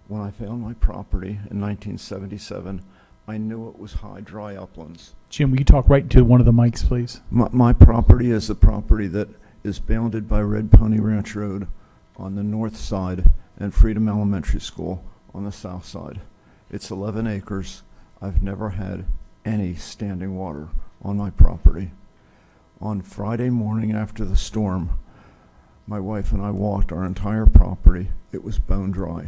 When I found my property in 1977, I knew it was high, dry uplands. Jim, will you talk right into one of the mics, please? My property is the property that is bounded by Red Pony Ranch Road on the north side and Freedom Elementary School on the south side. It's 11 acres. I've never had any standing water on my property. On Friday morning after the storm, my wife and I walked our entire property. It was bone dry.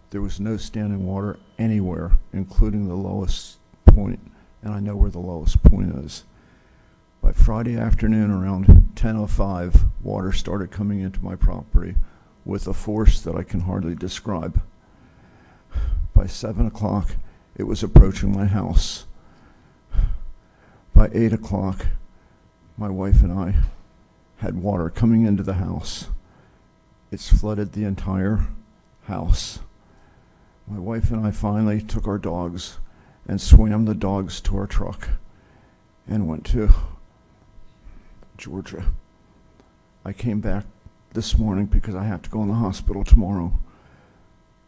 There was no standing water anywhere, including the lowest point, and I know where the lowest point is. By Friday afternoon around 10:05, water started coming into my property with a force that I can hardly describe. By 7 o'clock, it was approaching my house. By 8 o'clock, my wife and I had water coming into the house. It's flooded the entire house. My wife and I finally took our dogs and swam the dogs to our truck and went to Georgia. I came back this morning because I have to go in the hospital tomorrow.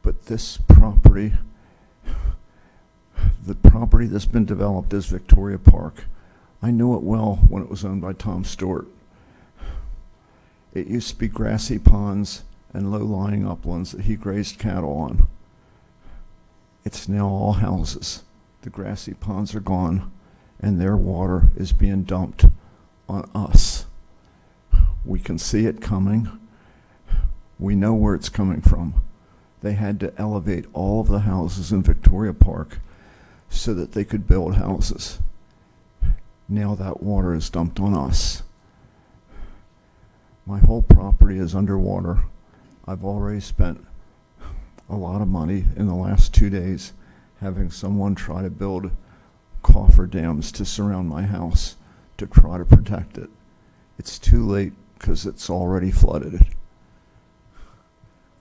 But this property, the property that's been developed is Victoria Park. I knew it well when it was owned by Tom Stewart. It used to be grassy ponds and low-lying uplands that he grazed cattle on. It's now all houses. The grassy ponds are gone, and their water is being dumped on us. We can see it coming. We know where it's coming from. They had to elevate all of the houses in Victoria Park so that they could build houses. Now that water is dumped on us. My whole property is underwater. I've already spent a lot of money in the last 2 days having someone try to build coffer dams to surround my house to try to protect it. It's too late because it's already flooded.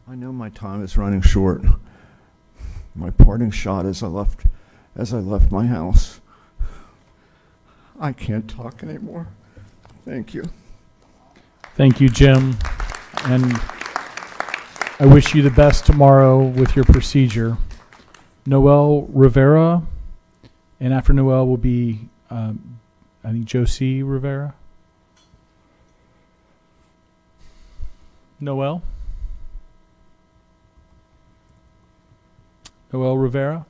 I know my time is running short. My parting shot as I left my house. I can't talk anymore. Thank you. Thank you, Jim. And I wish you the best tomorrow with your procedure. Noel Rivera, and after Noel will be, I think, Josie Rivera. Noel? Noel Rivera?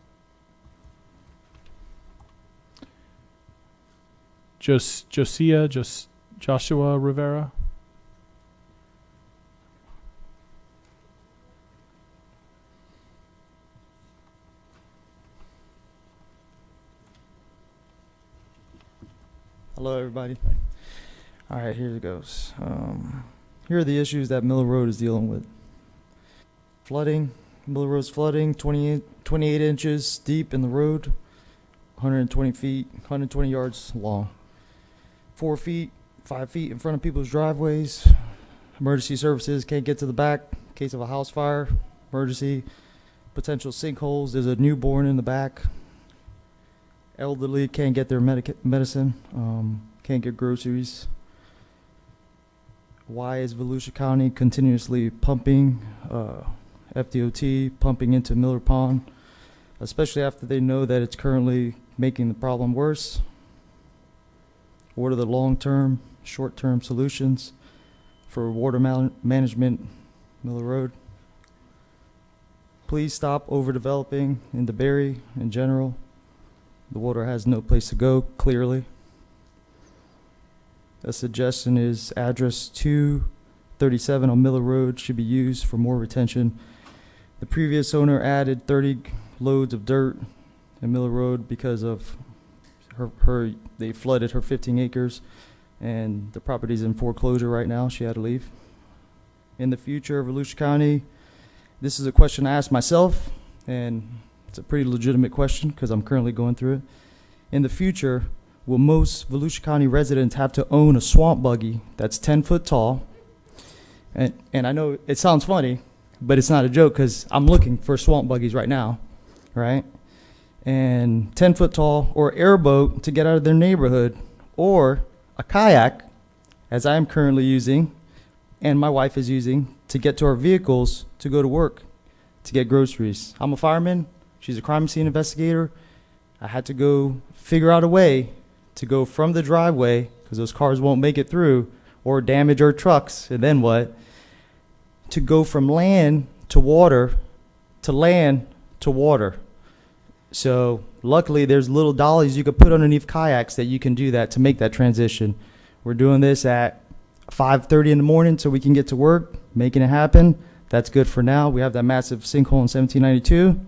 Joshua Rivera? Hello, everybody. All right, here it goes. Here are the issues that Miller Road is dealing with. Flooding. Miller Road's flooding, 28 inches deep in the road, 120 feet, 120 yards long. 4 feet, 5 feet in front of people's driveways. Emergency services can't get to the back in case of a house fire. Emergency, potential sinkholes. There's a newborn in the back. Elderly can't get their medicine, can't get groceries. Why is Volusia County continuously pumping FDOT pumping into Miller Pond, especially after they know that it's currently making the problem worse? What are the long-term, short-term solutions for water management Miller Road? Please stop overdeveloping in the Berry in general. The water has no place to go, clearly. A suggestion is address 237 on Miller Road should be used for more retention. The previous owner added 30 loads of dirt in Miller Road because of they flooded her 15 acres, and the property's in foreclosure right now. She had to leave. In the future of Volusia County, this is a question I asked myself, and it's a pretty legitimate question because I'm currently going through it. In the future, will most Volusia County residents have to own a swamp buggy that's 10 foot tall? And I know it sounds funny, but it's not a joke because I'm looking for swamp buggies right now, right? And 10 foot tall, or airboat to get out of their neighborhood, or a kayak, as I am currently using, and my wife is using, to get to our vehicles to go to work, to get groceries. I'm a fireman. She's a crime scene investigator. I had to go figure out a way to go from the driveway, because those cars won't make it through, or damage our trucks, and then what? To go from land to water, to land to water. So luckily there's little dollies you could put underneath kayaks that you can do that to make that transition. We're doing this at 5:30 in the morning so we can get to work, making it happen. That's good for now. We have that massive sinkhole in 1792.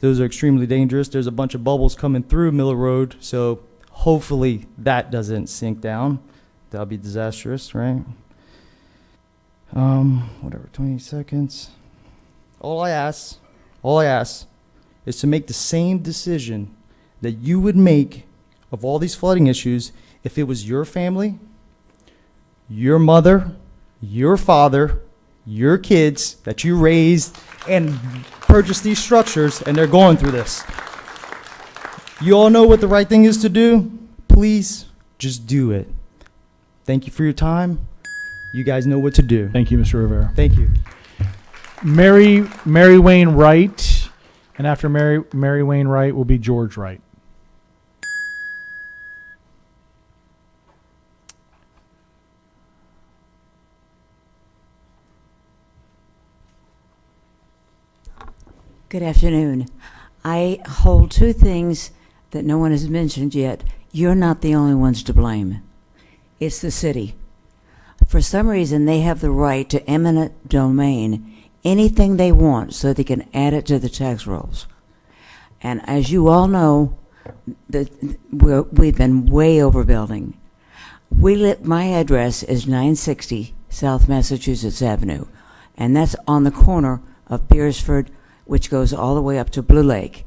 Those are extremely dangerous. There's a bunch of bubbles coming through Miller Road, so hopefully that doesn't sink down. That'll be disastrous, right? Whatever, 20 seconds. All I ask is to make the same decision that you would make of all these flooding issues if it was your family, your mother, your father, your kids that you raised and purchased these structures, and they're going through this. You all know what the right thing is to do. Please just do it. Thank you for your time. You guys know what to do. Thank you, Mr. Rivera. Thank you. Mary Wayne Wright, and after Mary Wayne Wright will be George Wright. Good afternoon. I hold two things that no one has mentioned yet. You're not the only ones to blame. It's the city. For some reason, they have the right to eminent domain anything they want so they can add it to the tax rolls. And as you all know, we've been way overbuilding. My address is 960 South Massachusetts Avenue, and that's on the corner of Beersford, which goes all the way up to Blue Lake.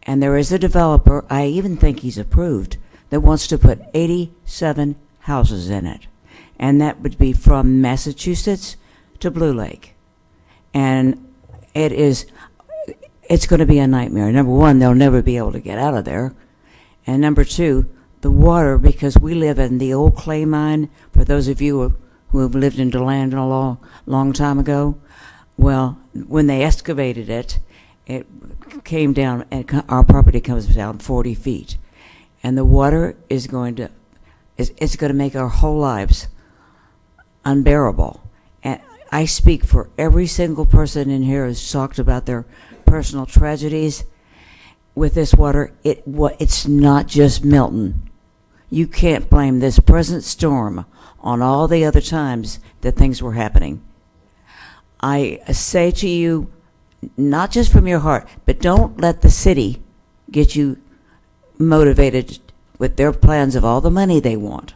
And there is a developer, I even think he's approved, that wants to put 87 houses in it. And that would be from Massachusetts to Blue Lake. And it's going to be a nightmare. Number one, they'll never be able to get out of there. And number two, the water, because we live in the old clay mine, for those of you who have lived in DeLand a long time ago, well, when they excavated it, it came down, and our property comes down 40 feet. And the water is going to make our whole lives unbearable. And I speak for every single person in here who's talked about their personal tragedies with this water. It's not just Milton. You can't blame this present storm on all the other times that things were happening. I say to you, not just from your heart, but don't let the city get you motivated with their plans of all the money they want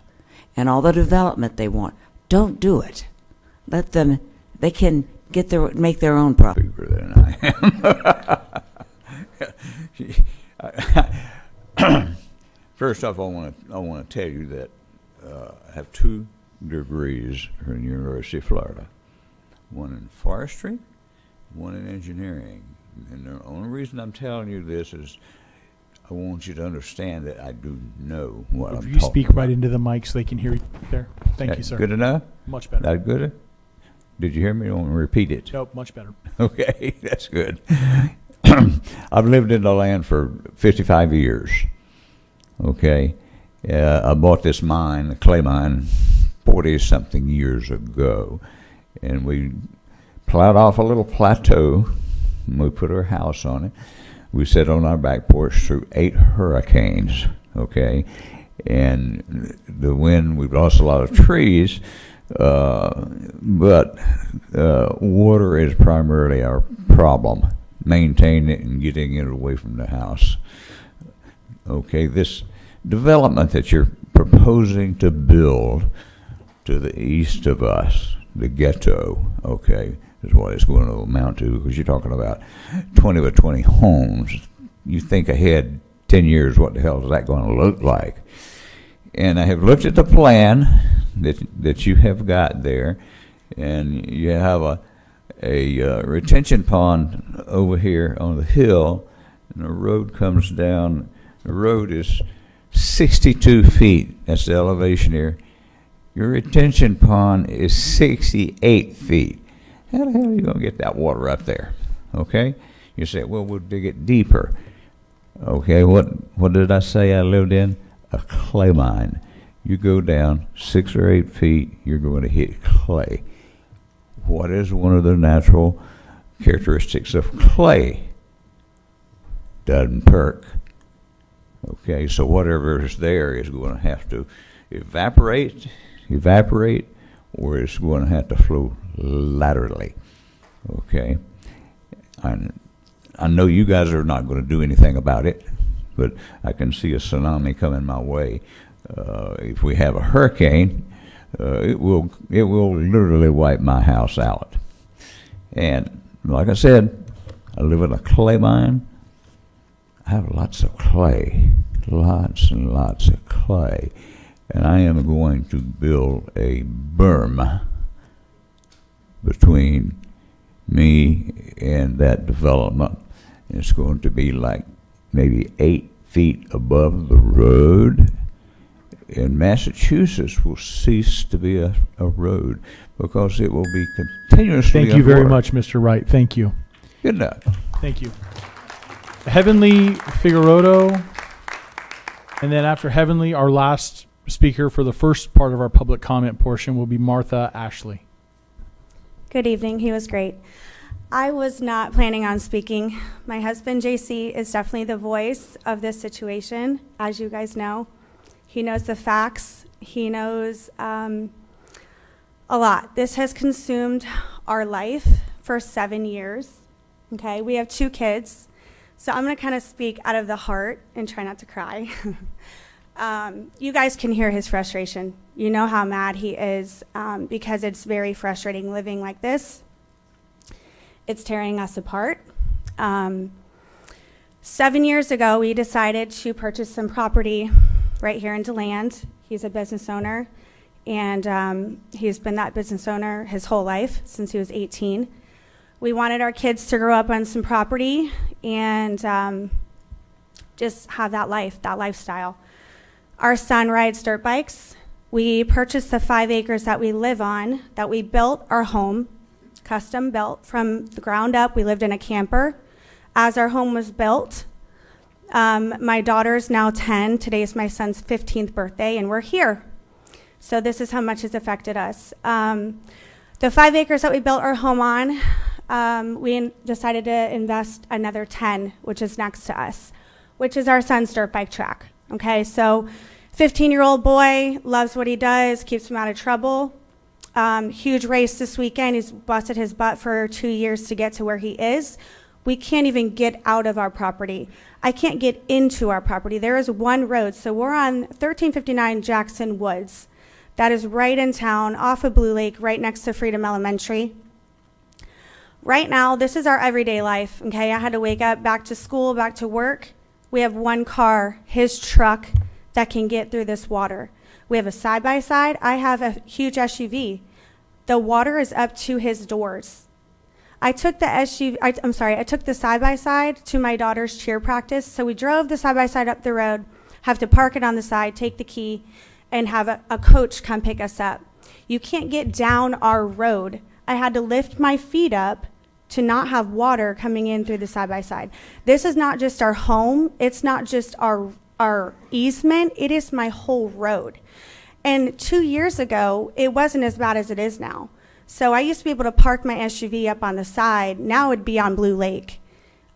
and all the development they want. Don't do it. Let them, they can make their own property. Bigger than I am. First off, I want to tell you that I have 2 degrees from the University of Florida. One in forestry, one in engineering. And the only reason I'm telling you this is I want you to understand that I do know what I'm talking about. You speak right into the mic so they can hear you there. Thank you, sir. Good enough? Much better. That good? Did you hear me? I want to repeat it. Nope, much better. Okay, that's good. I've lived in the land for 55 years. Okay. I bought this mine, a clay mine, 40-something years ago. And we plowed off a little plateau, and we put our house on it. We sat on our back porch through 8 hurricanes, okay? And the wind, we've lost a lot of trees, but water is primarily our problem, maintaining it and getting it away from the house. Okay, this development that you're proposing to build to the east of us, the ghetto, okay, is what it's going to amount to, because you're talking about 20 by 20 homes. You think ahead 10 years, what the hell is that going to look like? And I have looked at the plan that you have got there, and you have a retention pond over here on the hill, and the road comes down. The road is 62 feet. That's the elevation here. Your retention pond is 68 feet. How the hell are you going to get that water up there? Okay? You say, well, we'll dig it deeper. Okay, what did I say I lived in? A clay mine. You go down 6 or 8 feet, you're going to hit clay. What is one of the natural characteristics of clay? Doesn't perk. Okay, so whatever is there is going to have to evaporate, or it's going to have to flow laterally. Okay, I know you guys are not going to do anything about it, but I can see a tsunami coming my way. If we have a hurricane, it will literally wipe my house out. And like I said, I live in a clay mine. I have lots of clay, lots and lots of clay, and I am going to build a berm between me and that development. It's going to be like maybe 8 feet above the road, and Massachusetts will cease to be a road because it will be continuously Thank you very underwater. much, Mr. Wright. Thank you. Good luck. Thank you. Heavenly Figueroa, and then after Heavenly, our last speaker for the first part of our public comment portion will be Martha Ashley. Good evening. He was great. I was not planning on speaking. My husband, JC, is definitely the voice of this situation, as you guys know. He knows the facts. He knows a lot. This has consumed our life for 7 years. Okay, we have 2 kids. So I'm going to kind of speak out of the heart and try not to cry. You guys can hear his frustration. You know how mad he is because it's very frustrating living like this. It's tearing us apart. 7 years ago, we decided to purchase some property right here in DeLand. He's a business owner, and he's been that business owner his whole life since he was 18. We wanted our kids to grow up on some property and just have that life, that lifestyle. Our son rides dirt bikes. We purchased the 5 acres that we live on, that we built our home, custom built from the ground up. We lived in a camper as our home was built. My daughter's now 10. Today's my son's 15th birthday, and we're here. So this is how much it's affected us. The 5 acres that we built our home on, we decided to invest another 10, which is next to us, which is our son's dirt bike track. Okay, so 15-year-old boy, loves what he does, keeps him out of trouble. Huge race this weekend. He's busted his butt for 2 years to get to where he is. We can't even get out of our property. I can't get into our property. There is one road. So we're on 1359 Jackson Woods. That is right in town, off of Blue Lake, right next to Freedom Elementary. Right now, this is our everyday life, okay? I had to wake up, back to school, back to work. We have one car, his truck, that can get through this water. We have a side-by-side. I have a huge SUV. The water is up to his doors. I took the side-by-side to my daughter's cheer practice. So we drove the side-by-side up the road, have to park it on the side, take the key, and have a coach come pick us up. You can't get down our road. I had to lift my feet up to not have water coming in through the side-by-side. This is not just our home. It's not just our easement. It is my whole road. And 2 years ago, it wasn't as bad as it is now. So I used to be able to park my SUV up on the side. Now it'd be on Blue Lake.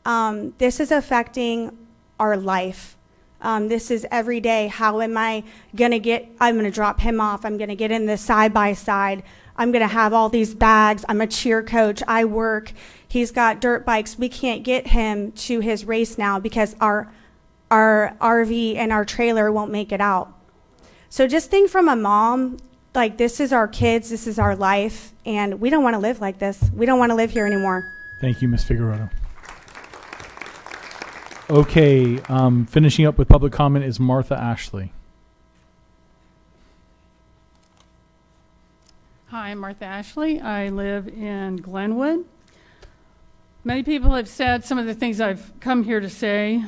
This is affecting our life. This is every day. How am I going to I'm going to drop him off. I'm going to get in the side-by-side. I'm going to have all these bags. I'm a cheer coach. I work. He's got dirt bikes. We can't get him to his race now because our RV and our trailer won't make it out. So just think from a mom, like, this is our kids, this is our life, and we don't want to live like this. We don't want to live here anymore. Thank you, Ms. Figueroa. Okay, finishing up with public comment is Martha Ashley. Hi, I'm Martha Ashley. I live in Glenwood. Many people have said some of the things I've come here to say.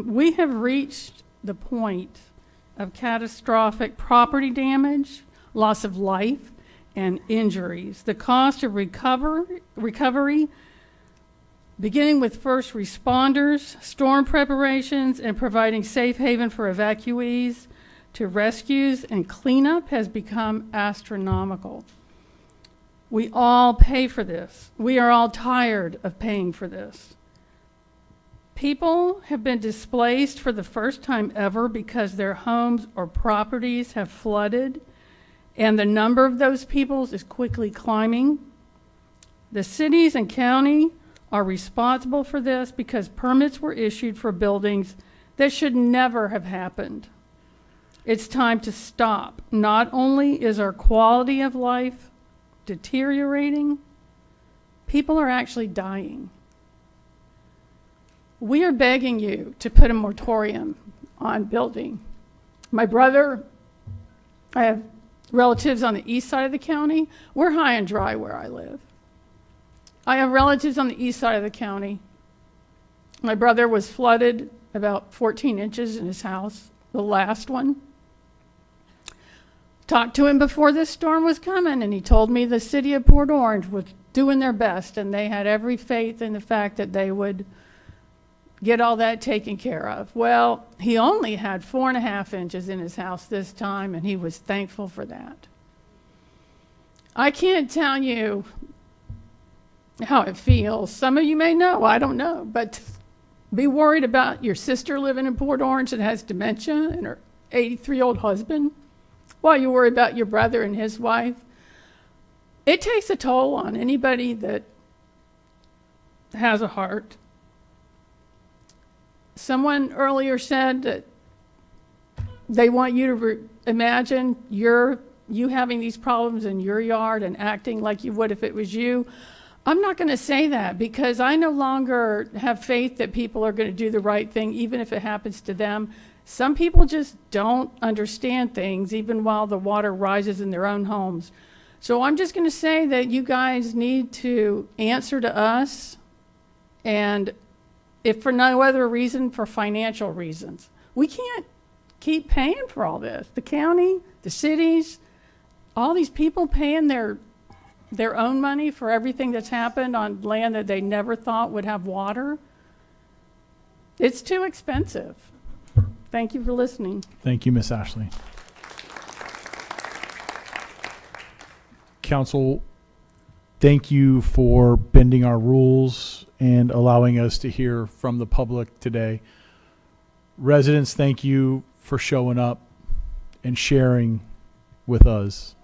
We have reached the point of catastrophic property damage, loss of life, and injuries. The cost of recovery, beginning with first responders, storm preparations, and providing safe haven for evacuees, to rescues and cleanup, has become astronomical. We all pay for this. We are all tired of paying for this. People have been displaced for the first time ever because their homes or properties have flooded, and the number of those people is quickly climbing. The cities and county are responsible for this because permits were issued for buildings that should never have happened. It's time to stop. Not only is our quality of life deteriorating, people are actually dying. We are begging you to put a moratorium on building. My brother, I have relatives on the east side of the county. We're high and dry where I live. I have relatives on the east side of the county. My brother was flooded about 14 inches in his house, the last one. Talked to him before this storm was coming, and he told me the city of Port Orange was doing their best, and they had every faith in the fact that they would get all that taken care of. Well, he only had 4.5 inches in his house this time, and he was thankful for that. I can't tell you how it feels. Some of you may know, I don't know, but to be worried about your sister living in Port Orange that has dementia and her 83-year-old husband, while you worry about your brother and his wife, it takes a toll on anybody that has a heart. Someone earlier said that they want you to imagine you having these problems in your yard and acting like you would if it was you. I'm not going to say that because I no longer have faith that people are going to do the right thing, even if it happens to them. Some people just don't understand things, even while the water rises in their own homes. So I'm just going to say that you guys need to answer to us, and if for no other reason, for financial reasons. We can't keep paying for all this. The county, the cities, all these people paying their own money for everything that's happened on land that they never thought would have water. It's too expensive. Thank you for listening. Thank you, Ms. Ashley. Council, thank you for bending our rules and allowing us to hear from the public today. Residents, thank you for showing up and sharing with us.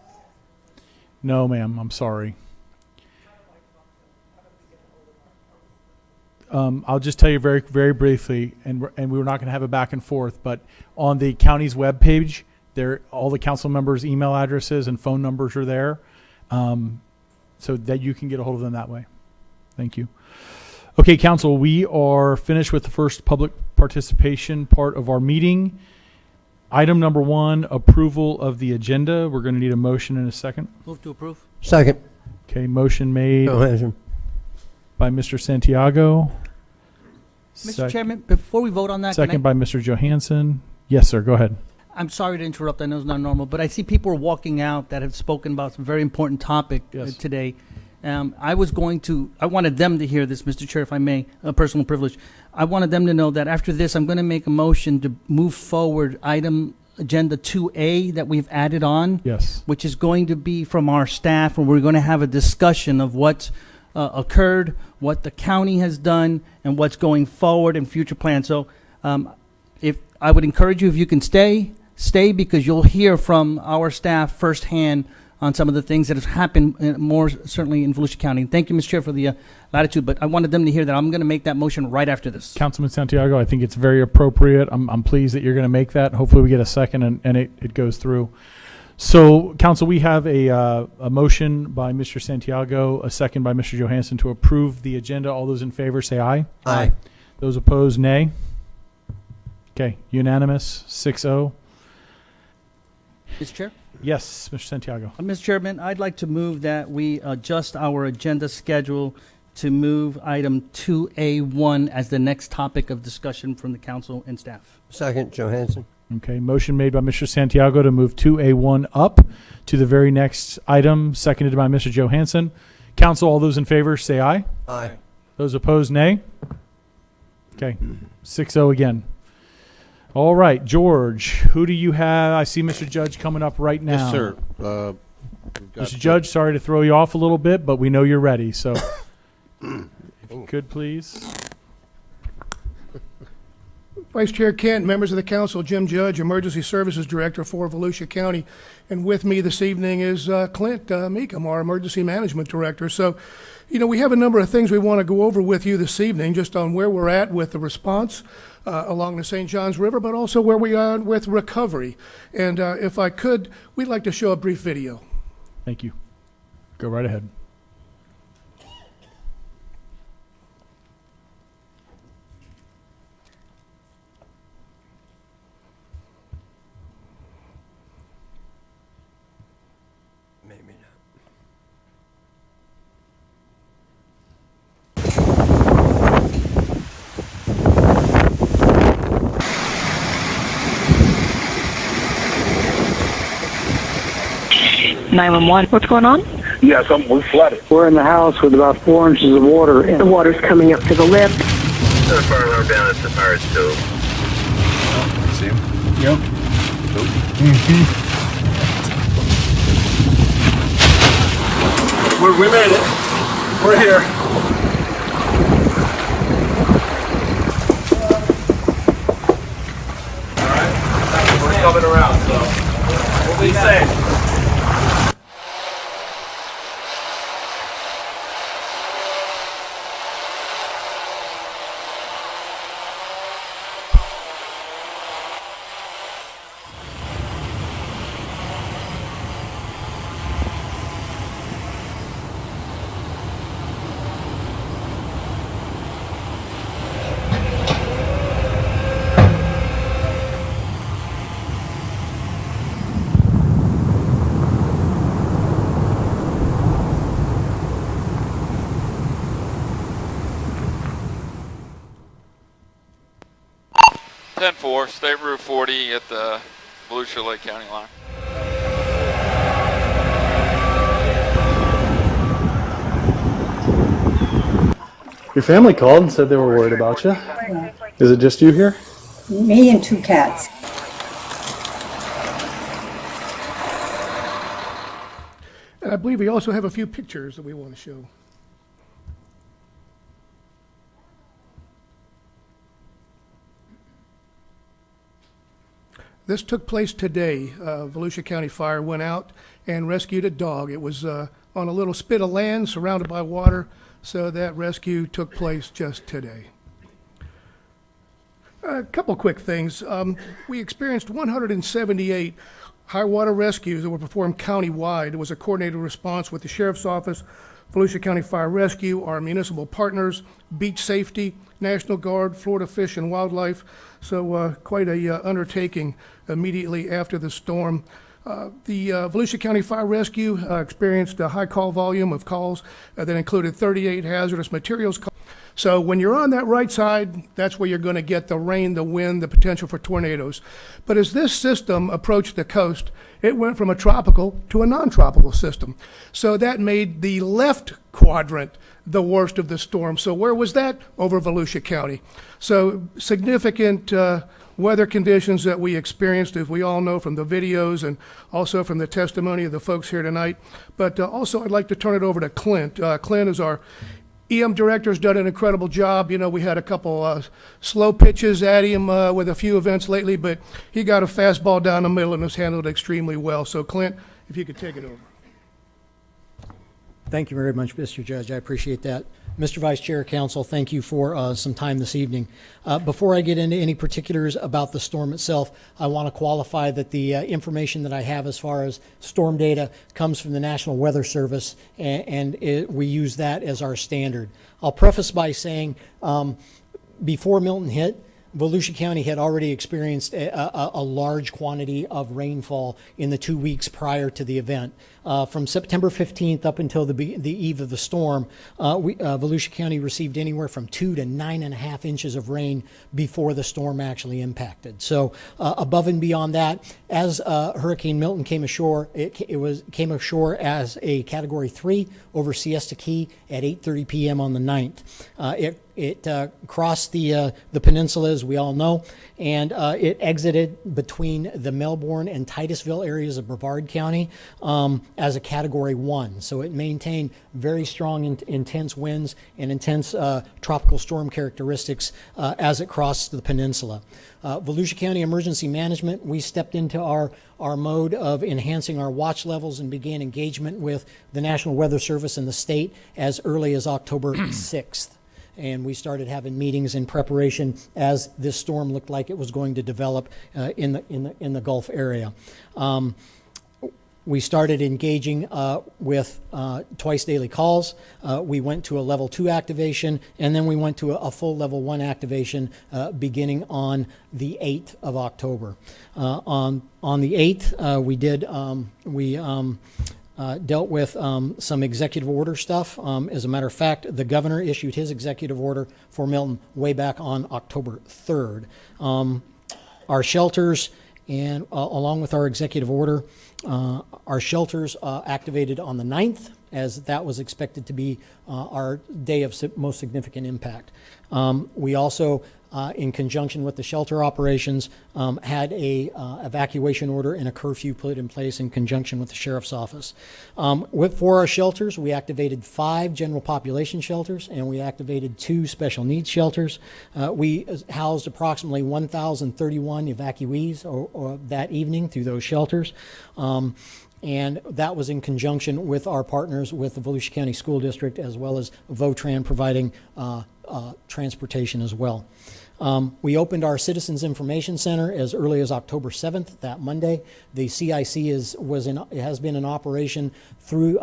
No, ma'am, I'm sorry. I'll just tell you very, very briefly, and we're not going to have a back and forth, but on the county's webpage, all the council members' email addresses and phone numbers are there, so that you can get a hold of them that way. Thank you. Okay, council, we are finished with the first public participation part of our meeting. Item number 1, approval of the agenda. We're going to need a motion in a second. Move to approve. Second. Okay, motion made Go by Mr. Santiago. Mr. Chairman, before we vote on that, Second by Mr. Johansson. Yes, sir. Go ahead. I'm sorry to interrupt. I know it's not normal, but I see people are walking out that have spoken about some very important topic Yes. today. I wanted them to hear this, Mr. Chair, if I may, a personal privilege. I wanted them to know that after this, I'm going to make a motion to move forward item agenda 2A that we've added on. Yes. Which is going to be from our staff, where we're going to have a discussion of what occurred, what the county has done, and what's going forward and future plans. So if I would encourage you, if you can stay, because you'll hear from our staff firsthand on some of the things that have happened more certainly in Volusia County. Thank you, Mr. Chair, for the latitude, but I wanted them to hear that I'm going to make that motion right after this. Councilman Santiago, I think it's very appropriate. I'm pleased that you're going to make that. Hopefully we get a second and it goes through. So, Council, we have a motion by Mr. Santiago, a second by Mr. Johansson to approve the agenda. All those in favor say aye. Aye. Those opposed, nay. Okay, unanimous, 6-0. Mr. Chair? Yes, Mr. Santiago. Mr. Chairman, I'd like to move that we adjust our agenda schedule to move item 2A1 as the next topic of discussion from the council and staff. Second, Johansson. Okay, motion made by Mr. Santiago to move 2A1 up to the very next item, seconded by Mr. Johansson. Council, all those in favor say aye. Aye. Those opposed, nay. Okay, 6-0 again. All right, George, who do you have? I see Mr. Judge coming up right now. Yes, sir. Mr. Judge, sorry to throw you off a little bit, but we know you're ready. So if you could, please. Vice Chair Kent, members of the council, Jim Judge, Emergency Services Director for Volusia County. And with me this evening is Clint Meekum, our Emergency Management Director. So, we have a number of things we want to go over with you this evening, just on where we're at with the response along the St. Johns River, but also where we are with recovery. And if I could, we'd like to show a brief video. Thank you. Go right ahead. Maybe not. 911. What's going on? Yes, we're flooded. We're in the house with about 4 inches of water, and the water's coming up to the lip. The fire alarm down at the fire stove. See him? Yep. We made it. We're here. All right. We're coming around, so we'll be safe. State Route 40 at the Volusia Lake County line. Your family called and said they were worried about you. Is it just you here? Me and 2 cats. And I believe we also have a few pictures that we want to show. This took place today. Volusia County Fire went out and rescued a dog. It was on a little spit of land surrounded by water, so that rescue took place just today. A couple quick things. We experienced 178 high water rescues that were performed countywide. It was a coordinated response with the Sheriff's Office, Volusia County Fire Rescue, our municipal partners, Beach Safety, National Guard, Florida Fish and Wildlife. So quite a undertaking immediately after the storm. The Volusia County Fire Rescue experienced a high call volume of calls that included 38 hazardous materials calls. So when you're on that right side, that's where you're going to get the rain, the wind, the potential for tornadoes. But as this system approached the coast, it went from a tropical to a non-tropical system. So that made the left quadrant the worst of the storm. So where was that? Over Volusia County. So significant weather conditions that we experienced, as we all know from the videos and also from the testimony of the folks here tonight. But also I'd like to turn it over to Clint. Clint is our EM director, has done an incredible job. You know, we had a couple slow pitches at him with a few events lately, but he got a fastball down the middle and has handled it extremely well. So Clint, if you could take it over. Thank you very much, Mr. Judge. I appreciate that. Mr. Vice Chair, Council, thank you for some time this evening. Before I get into any particulars about the storm itself, I want to qualify that the information that I have as far as storm data comes from the National Weather Service, and we use that as our standard. I'll preface by saying before Milton hit, Volusia County had already experienced a large quantity of rainfall in the 2 weeks prior to the event. From September 15th up until the eve of the storm, Volusia County received anywhere from 2 to 9.5 inches of rain before the storm actually impacted. So above and beyond that, as Hurricane Milton came ashore, it came ashore as a Category 3 over Siesta Key at 8:30 p.m. on the 9th. It crossed the peninsula, as we all know, and it exited between the Melbourne and Titusville areas of Brevard County as a Category 1. So it maintained very strong, intense winds and intense tropical storm characteristics as it crossed the peninsula. Volusia County Emergency Management, we stepped into our mode of enhancing our watch levels and began engagement with the National Weather Service and the state as early as October 6th. And we started having meetings in preparation as this storm looked like it was going to develop in the Gulf area. We started engaging with twice daily calls. We went to a level 2 activation, and then we went to a full level 1 activation beginning on the 8th of October. On the 8th, we dealt with some executive order stuff. As a matter of fact, the governor issued his executive order for Milton way back on October 3rd. Our shelters, and along with our executive order, our shelters activated on the 9th, as that was expected to be our day of most significant impact. We also, in conjunction with the shelter operations, had a evacuation order and a curfew put in place in conjunction with the sheriff's office. For our shelters, we activated 5 general population shelters, and we activated 2 special needs shelters. We housed approximately 1,031 evacuees or that evening through those shelters. And that was in conjunction with our partners with the Volusia County School District, as well as Votran providing transportation as well. We opened our Citizens Information Center as early as October 7th, that Monday. The CIC has been in operation through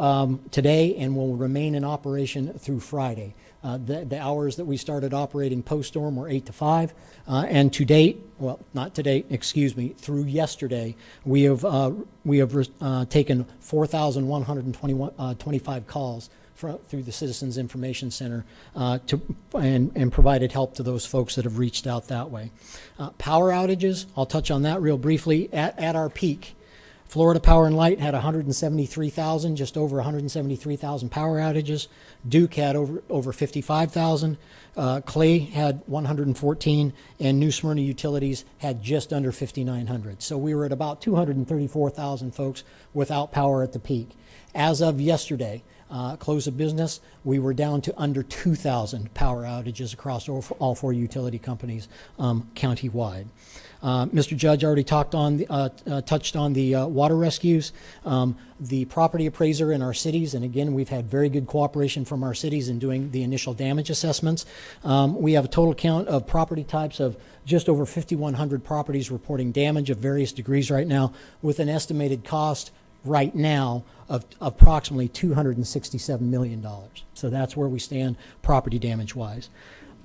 today and will remain in operation through Friday. The hours that we started operating post-storm were 8 to 5, and to date, well, not to date, excuse me, through yesterday, we have taken 4,125 calls through the Citizens Information Center and provided help to those folks that have reached out that way. Power outages, I'll touch on that real briefly. At our peak, Florida Power and Light had 173,000, just over 173,000 power outages. Duke had over 55,000. Clay had 114, and New Smyrna Utilities had just under 5,900. So we were at about 234,000 folks without power at the peak. As of yesterday, close of business, we were down to under 2,000 power outages across all 4 utility companies countywide. Mr. Judge already touched on the water rescues, the property appraiser in our cities, and again, we've had very good cooperation from our cities in doing the initial damage assessments. We have a total count of property types of just over 5,100 properties reporting damage of various degrees right now, with an estimated cost right now of approximately $267 million. So that's where we stand property damage wise.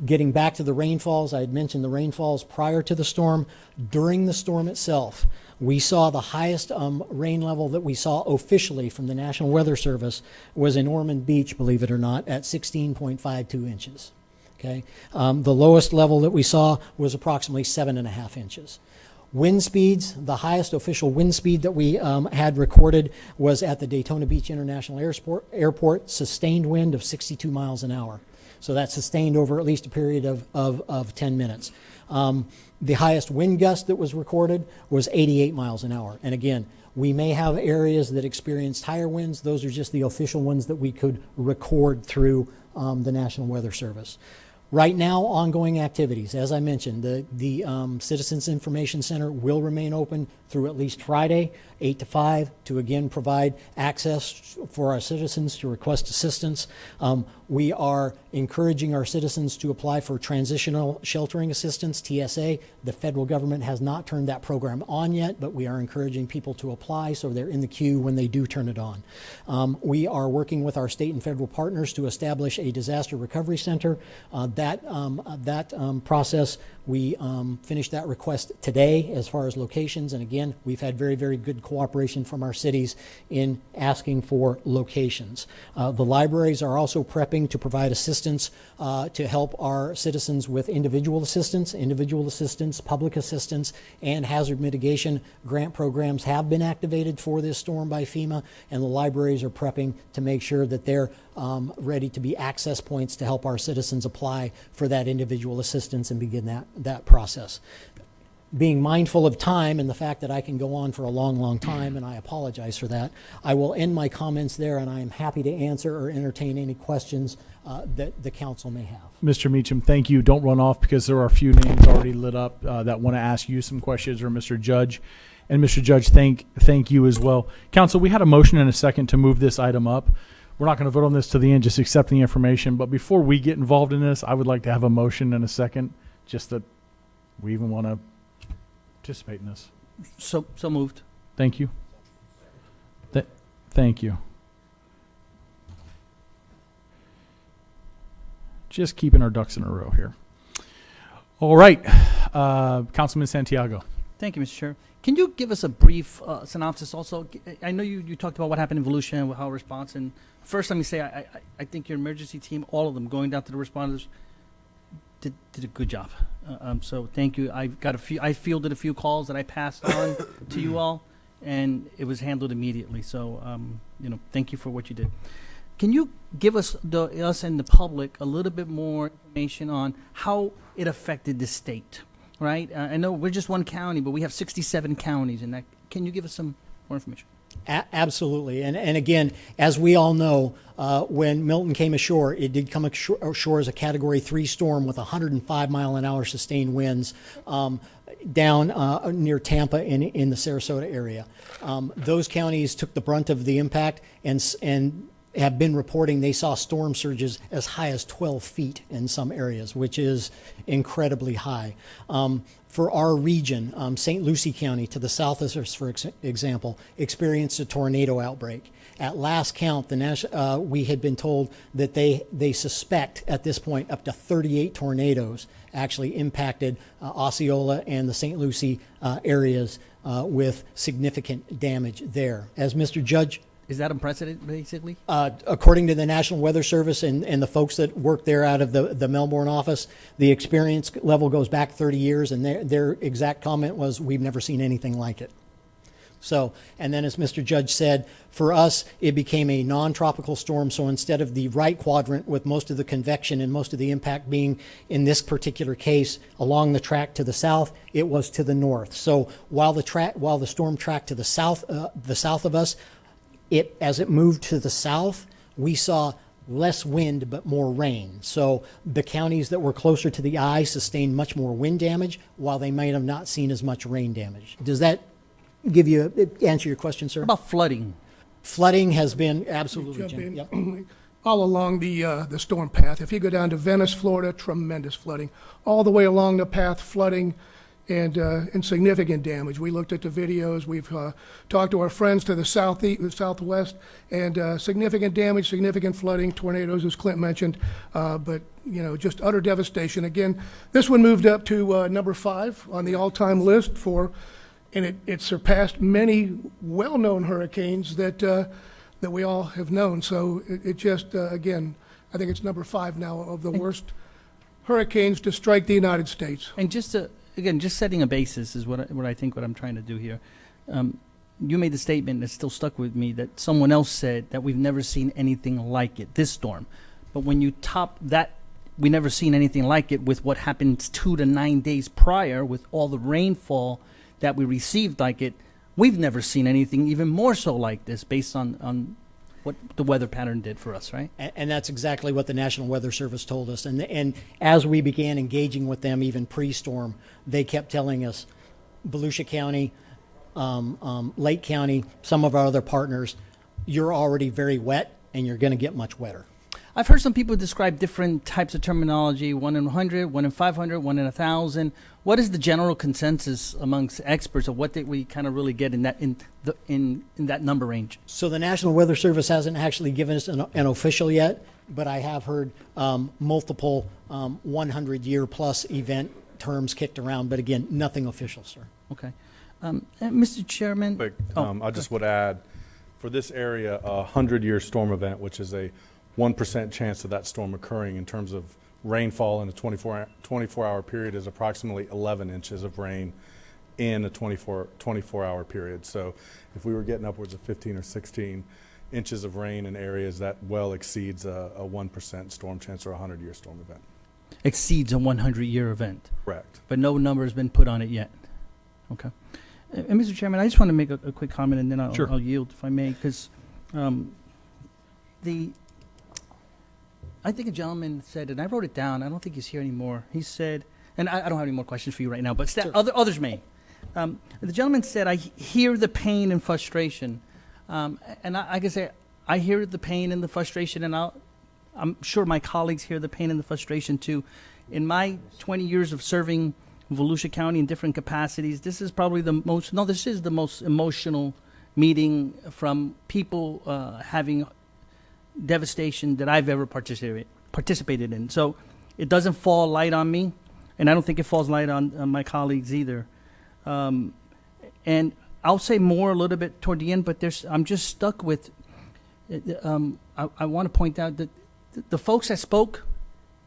Getting back to the rainfalls, I had mentioned the rainfalls prior to the storm. During the storm itself, we saw the highest rain level that we saw officially from the National Weather Service was in Ormond Beach, believe it or not, at 16.52 inches. okay? The lowest level that we saw was approximately 7.5 inches. Wind speeds, the highest official wind speed that we had recorded was at the Daytona Beach International Airport, sustained wind of 62 miles an hour. So that's sustained over at least a period of 10 minutes. The highest wind gust that was recorded was 88 miles an hour. And again, we may have areas that experienced higher winds. Those are just the official ones that we could record through the National Weather Service. Right now, ongoing activities. As I mentioned, the Citizens Information Center will remain open through at least Friday, 8 to 5, to again provide access for our citizens to request assistance. We are encouraging our citizens to apply for Transitional Sheltering Assistance, TSA. The federal government has not turned that program on yet, but we are encouraging people to apply so they're in the queue when they do turn it on. We are working with our state and federal partners to establish a disaster recovery center. That process, we finished that request today as far as locations, and again, we've had very, very good cooperation from our cities in asking for locations. The libraries are also prepping to provide assistance to help our citizens with individual assistance, public assistance, and hazard mitigation. Grant programs have been activated for this storm by FEMA, and the libraries are prepping to make sure that they're ready to be access points to help our citizens apply for that individual assistance and begin that process. Being mindful of time and the fact that I can go on for a long, long time, and I apologize for that, I will end my comments there, and I am happy to answer or entertain any questions that the council may have. Mr. Meacham, thank you. Don't run off because there are a few names already lit up that want to ask you some questions, or Mr. Judge. And Mr. Judge, thank you as well. Council, we had a motion and a second to move this item up. We're not going to vote on this to the end, just accepting the information. But before we get involved in this, I would like to have a motion and a second, just that we even want to participate in this. So moved. Thank you. Thank you. Just keeping our ducks in a row here. All right, Councilman Santiago. Thank you, Mr. Chair. Can you give us a brief synopsis also? I know you talked about what happened in Volusia and how response. And first, let me say, I think your emergency team, all of them, going down to the responders, did a good job. So thank you. I fielded a few calls that I passed on to you all, and it was handled immediately. So thank you for what you did. Can you give us and the public a little bit more information on how it affected the state? Right? I know we're just one county, but we have 67 counties, and can you give us some more information? Absolutely. And again, as we all know, when Milton came ashore, it did come ashore as a Category 3 storm with 105-mile-an-hour sustained winds down near Tampa in the Sarasota area. Those counties took the brunt of the impact and have been reporting they saw storm surges as high as 12 feet in some areas, which is incredibly high. For our region, St. Lucie County to the south of us, for example, experienced a tornado outbreak. At last count, we had been told that they suspect at this point up to 38 tornadoes actually impacted Osceola and the St. Lucie areas with significant damage there. As Mr. Judge, is that unprecedented, basically? According to the National Weather Service and the folks that work there out of the Melbourne office, the experience level goes back 30 years, and their exact comment was, we've never seen anything like it. So, and then as Mr. Judge said, for us, it became a non-tropical storm, so instead of the right quadrant with most of the convection and most of the impact being, in this particular case, along the track to the south, it was to the north. So while the storm tracked to the south of us, as it moved to the south, we saw less wind but more rain. So the counties that were closer to the eye sustained much more wind damage, while they might have not seen as much rain damage. Does that answer your question, sir? What about flooding? Flooding has been absolutely. Yep. All along the storm path. If you go down to Venice, Florida, tremendous flooding. All the way along the path, flooding and significant damage. We looked at the videos. We've talked to our friends to the southwest, and significant damage, significant flooding, tornadoes, as Clint mentioned, but just utter devastation. Again, this one moved up to number 5 on the all-time list and it surpassed many well-known hurricanes that we all have known. So it just, again, I think it's number 5 now of the worst hurricanes to strike the United States. And just to, again, just setting a basis is what I think what I'm trying to do here. You made the statement that still stuck with me that someone else said that we've never seen anything like it, this storm. But when you top that, we never seen anything like it with what happened 2 to 9 days prior with all the rainfall that we received like it, we've never seen anything even more so like this based on what the weather pattern did for us, right? And that's exactly what the National Weather Service told us. And as we began engaging with them, even pre-storm, they kept telling us, Volusia County, Lake County, some of our other partners, you're already very wet and you're going to get much wetter. I've heard some people describe different types of terminology, 1 in 100, 1 in 500, 1 in 1,000. What is the general consensus amongst experts of what did we kind of really get in that number range? So the National Weather Service hasn't actually given us an official yet, but I have heard multiple 100-year plus event terms kicked around, but again, nothing official, sir. Okay. Mr. Chairman. Quick, I just would add, for this area, a 100-year storm event, which is a 1% chance of that storm occurring in terms of rainfall in a 24-hour period is approximately 11 inches of rain in a 24-hour period. So if we were getting upwards of 15 or 16 inches of rain in areas, that well exceeds a 1% storm chance or a 100-year storm event. Exceeds a 100-year event. Correct. But no number has been put on it yet. Okay. And Mr. Chairman, I just want to make a quick comment and then I'll yield if I may, because I think a gentleman said, and I wrote it down, I don't think he's here anymore. He said, and I don't have any more questions for you right now, but others may. The gentleman said, I hear the pain and frustration. And I can say, I hear the pain and the frustration, and I'm sure my colleagues hear the pain and the frustration too. In my 20 years of serving Volusia County in different capacities, this is probably this is the most emotional meeting from people having devastation that I've ever participated in. So it doesn't fall light on me, and I don't think it falls light on my colleagues either. And I'll say more a little bit toward the end, but I'm just stuck with, I want to point out that the folks that spoke,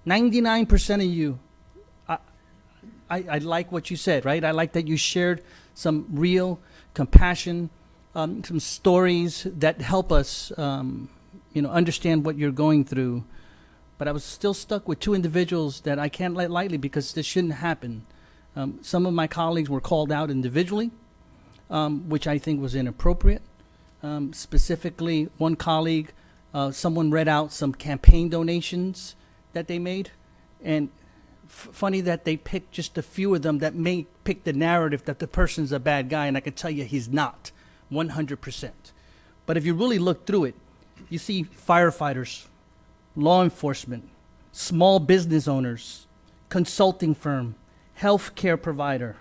99% of you, I like what you said, right? I like that you shared some real compassion, some stories that help us understand what you're going through. But I was still stuck with 2 individuals that I can't let lightly because this shouldn't happen. Some of my colleagues were called out individually, which I think was inappropriate. Specifically, one colleague, someone read out some campaign donations that they made. And funny that they picked just a few of them that may pick the narrative that the person's a bad guy, and I can tell you he's not, 100%. But if you really look through it, you see firefighters, law enforcement, small business owners, consulting firm, healthcare provider,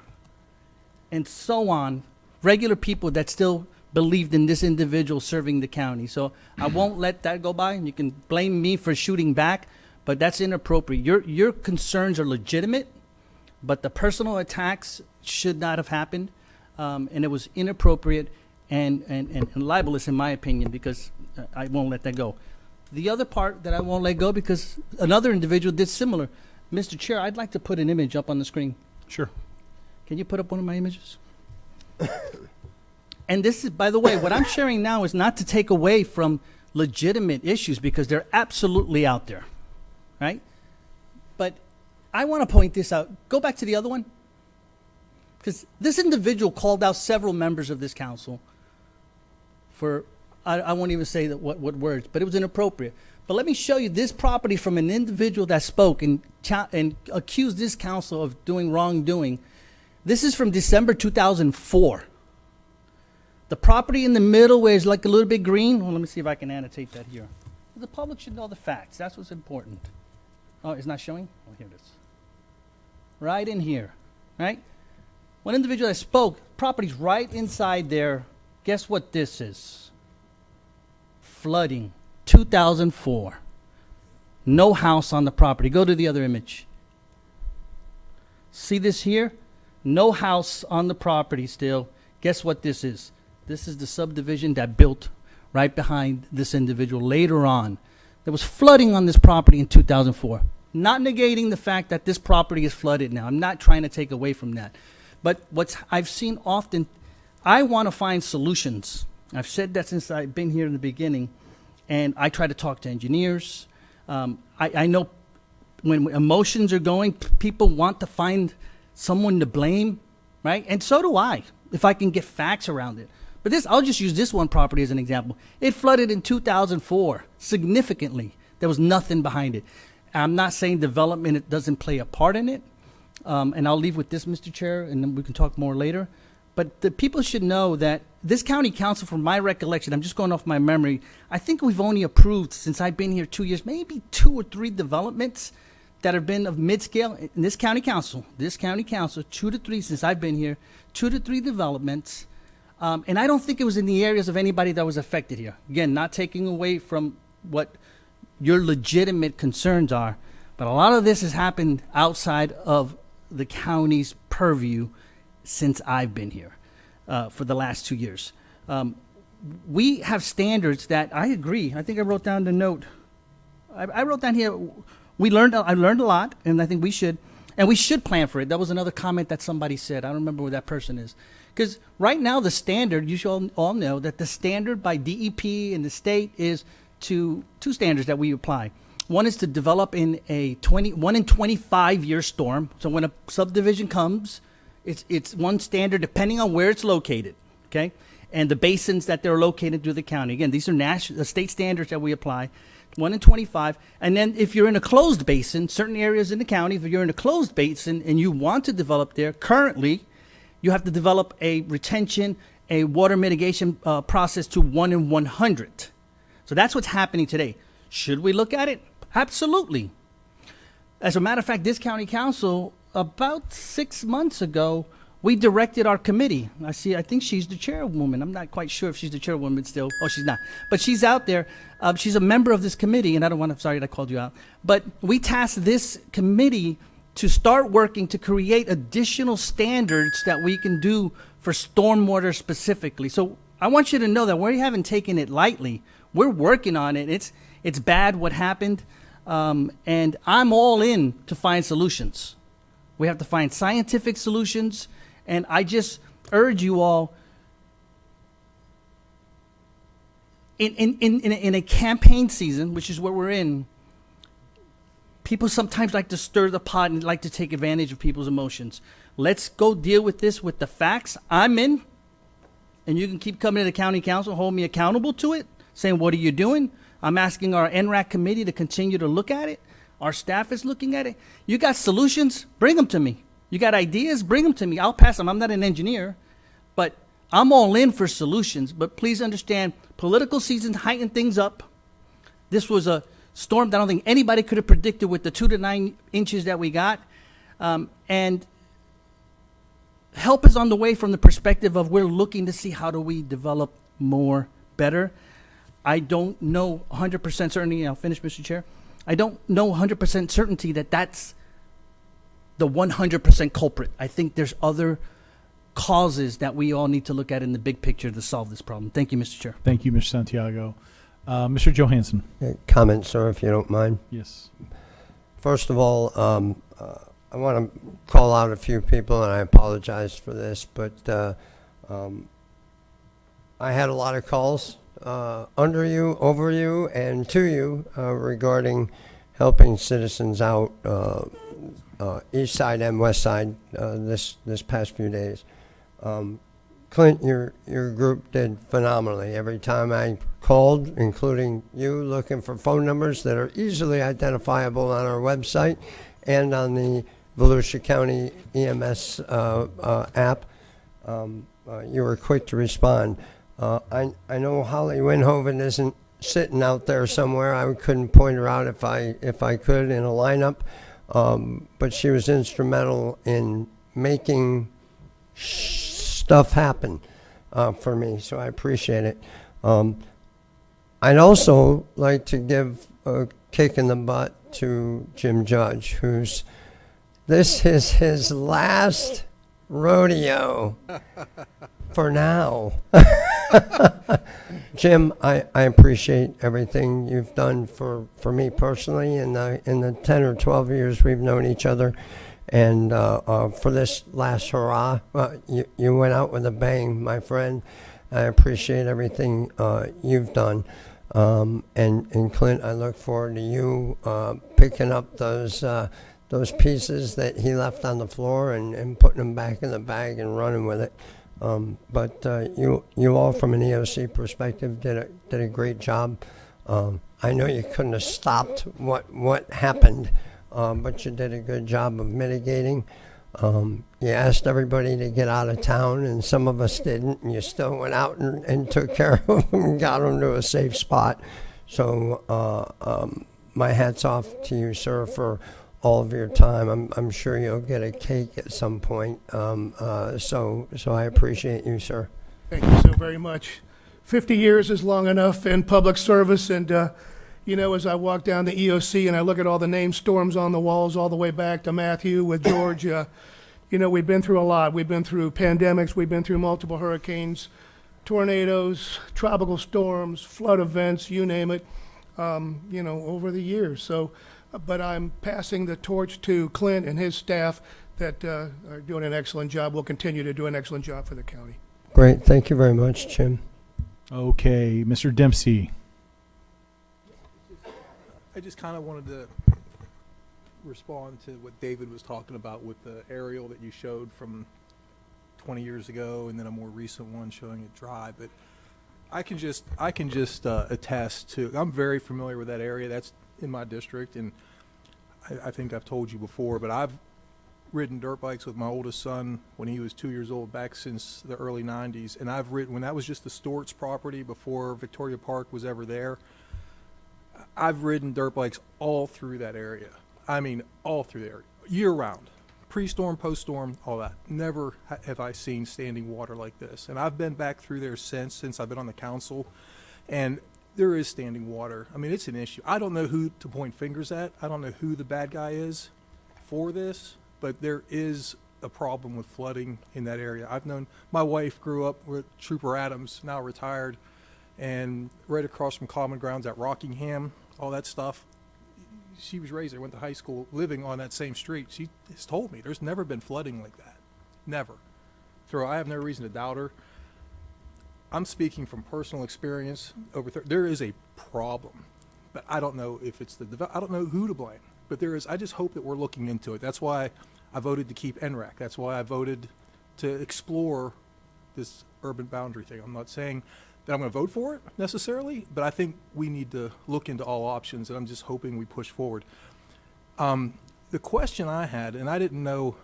and so on, regular people that still believed in this individual serving the county. So I won't let that go by. You can blame me for shooting back, but that's inappropriate. Your concerns are legitimate, but the personal attacks should not have happened, and it was inappropriate and libelous in my opinion, because I won't let that go. The other part that I won't let go, because another individual did similar. Mr. Chair, I'd like to put an image up on the screen. Sure. Can you put up one of my images? And this is, by the way, what I'm sharing now is not to take away from legitimate issues, because they're absolutely out there, right? But I want to point this out. Go back to the other one. Because this individual called out several members of this council for, I won't even say that what words, but it was inappropriate. But let me show you this property from an individual that spoke and accused this council of doing wrongdoing. This is from December 2004. The property in the middle where it's like a little bit green. Well, let me see if I can annotate that here. The public should know the facts. That's what's important. Oh, it's not showing? Oh, here it is. Right in here, right? One individual that spoke, property's right inside there. Guess what this is? Flooding, 2004. No house on the property. Go to the other image. See this here? No house on the property still. Guess what this is? This is the subdivision that built right behind this individual later on. There was flooding on this property in 2004. Not negating the fact that this property is flooded now. I'm not trying to take away from that. But what I've seen often, I want to find solutions. I've said that since I've been here in the beginning, and I try to talk to engineers. I know when emotions are going, people want to find someone to blame, right? And so do I, if I can get facts around it. But I'll just use this one property as an example. It flooded in 2004, significantly. There was nothing behind it. I'm not saying development it doesn't play a part in it. And I'll leave with this, Mr. Chair, and then we can talk more later. But the people should know that this county council, from my recollection, I'm just going off my memory, I think we've only approved, since I've been here 2 years, maybe 2 or 3 developments that have been of mid-scale in this county council, 2 to 3 since I've been here, 2 to 3 developments. And I don't think it was in the areas of anybody that was affected here. Again, not taking away from what your legitimate concerns are, but a lot of this has happened outside of the county's purview since I've been here for the last 2 years. We have standards that I agree. I think I wrote down the note. I wrote down here, I learned a lot, and I think we should plan for it. That was another comment that somebody said. I don't remember who that person is. Because right now the standard, you should all know that the standard by DEP and the state is two standards that we apply. One is to develop in a 1 in 25 year storm. So when a subdivision comes, it's one standard depending on where it's located, okay? And the basins that they're located through the county. Again, these are state standards that we apply. 1 in 25. And then if you're in a closed basin, certain areas in the county, if you're in a closed basin and you want to develop there, currently you have to develop a retention, a water mitigation process to 1 in 100. So that's what's happening today. Should we look at it? Absolutely. As a matter of fact, this county council, about 6 months ago, we directed our committee. I think she's the chairwoman. I'm not quite sure if she's the chairwoman still. Oh, she's not. But she's out there. She's a member of this committee, and I'm sorry that I called you out. But we tasked this committee to start working to create additional standards that we can do for stormwater specifically. So I want you to know that we haven't taken it lightly. We're working on it. It's bad what happened, and I'm all in to find solutions. We have to find scientific solutions, and I just urge you all, in a campaign season, which is what we're in, people sometimes like to stir the pot and like to take advantage of people's emotions. Let's go deal with this with the facts. I'm in, and you can keep coming to the county council, hold me accountable to it, saying, what are you doing? I'm asking our NRAC committee to continue to look at it. Our staff is looking at it. You got solutions? Bring them to me. You got ideas? Bring them to me. I'll pass them. I'm not an engineer, but I'm all in for solutions. But please understand, political season heightened things up. This was a storm that I don't think anybody could have predicted with the 2 to 9 inches that we got. And help is on the way from the perspective of we're looking to see how do we develop more better. I don't know 100% certainty. I'll finish, Mr. Chair. I don't know 100% certainty that that's the 100% culprit. I think there's other causes that we all need to look at in the big picture to solve this problem. Thank you, Mr. Chair. Thank you, Mr. Santiago. Mr. Johansson. Comment, sir, if you don't mind. Yes. First of all, I want to call out a few people, and I apologize for this, but I had a lot of calls under you, over you, and to you regarding helping citizens out east side and west side this past few days. Clint, your group did phenomenally. Every time I called, including you, looking for phone numbers that are easily identifiable on our website and on the Volusia County EMS app, you were quick to respond. I know Holly Winhoven isn't sitting out there somewhere. I couldn't point her out if I could in a lineup, but she was instrumental in making stuff happen for me, so I appreciate it. I'd also like to give a kick in the butt to Jim Judge, this is his last rodeo. for now. Jim, I appreciate everything you've done for me personally in the 10 or 12 years we've known each other. And for this last hurrah, you went out with a bang, my friend. I appreciate everything you've done. And Clint, I look forward to you picking up those pieces that he left on the floor and putting them back in the bag and running with it. But you all, from an EOC perspective, did a great job. I know you couldn't have stopped what happened, but you did a good job of mitigating. You asked everybody to get out of town, and some of us didn't, and you still went out and took care of them and got them to a safe spot. So my hat's off to you, sir, for all of your time. I'm sure you'll get a cake at some point. So I appreciate you, sir. Thank you so very much. 50 years is long enough in public service, and as I walk down the EOC and I look at all the name storms on the walls all the way back to Matthew with George, we've been through a lot. We've been through pandemics. We've been through multiple hurricanes, tornadoes, tropical storms, flood events, you name it, over the years. So, but I'm passing the torch to Clint and his staff that are doing an excellent job. Will continue to do an excellent job for the county. Great. Thank you very much, Jim. Okay, Mr. Dempsey. I just kind of wanted to respond to what David was talking about with the aerial that you showed from 20 years ago, and then a more recent one showing it dry. But I can just attest to. I'm very familiar with that area. That's in my district, and I think I've told you before, but I've ridden dirt bikes with my oldest son when he was 2 years old back since the early 90s, and I've ridden when that was just the Stewart's property before Victoria Park was ever there. I've ridden dirt bikes all through that area. I mean, all through there, year round, pre-storm, post-storm, all that. Never have I seen standing water like this. And I've been back through there since I've been on the council, and there is standing water. I mean, it's an issue. I don't know who to point fingers at. I don't know who the bad guy is for this, but there is a problem with flooding in that area. I've known, my wife grew up with Trooper Adams, now retired, and right across from Common Grounds at Rockingham, all that stuff. She was raised there, went to high school, living on that same street. She has told me there's never been flooding like that. Never. So I have no reason to doubt her. I'm speaking from personal experience. There is a problem, but I don't know if it's I don't know who to blame, but there is. I just hope that we're looking into it. That's why I voted to keep NREC. That's why I voted to explore this urban boundary thing. I'm not saying that I'm going to vote for it necessarily, but I think we need to look into all options, and I'm just hoping we push forward. The question I had, and I didn't know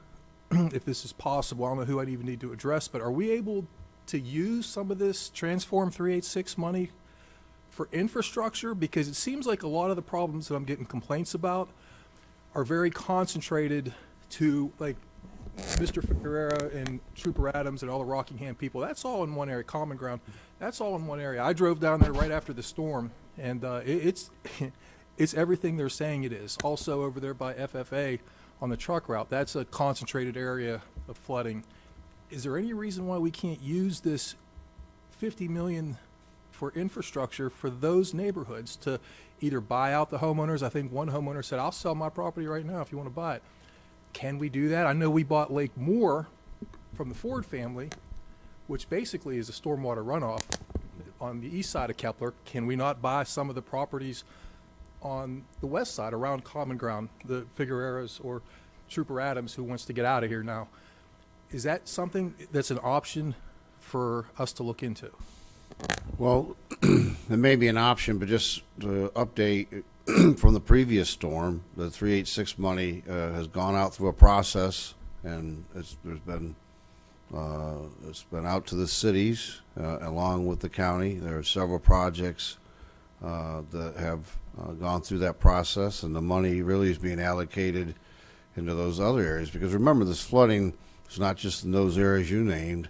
if this is possible, I don't know who I'd even need to address, but are we able to use some of this Transform 386 money for infrastructure? Because it seems like a lot of the problems that I'm getting complaints about are very concentrated to, like, Mr. Figueroa and Trooper Adams and all the Rockingham people. That's all in one area. Common Ground, that's all in one area. I drove down there right after the storm, and it's everything they're saying it is. Also over there by FFA on the truck route, that's a concentrated area of flooding. Is there any reason why we can't use this $50 million for infrastructure for those neighborhoods to either buy out the homeowners? I think one homeowner said, I'll sell my property right now if you want to buy it. Can we do that? I know we bought Lake Moore from the Ford family, which basically is a stormwater runoff on the east side of Kepler. Can we not buy some of the properties on the west side around Common Ground, the Figueroas or Trooper Adams, who wants to get out of here now? Is that something that's an option for us to look into? Well, there may be an option, but just to update from the previous storm, the 386 money has gone out through a process, and it's been out to the cities along with the county. There are several projects that have gone through that process, and the money really is being allocated into those other areas. Because remember, this flooding is not just in those areas you named.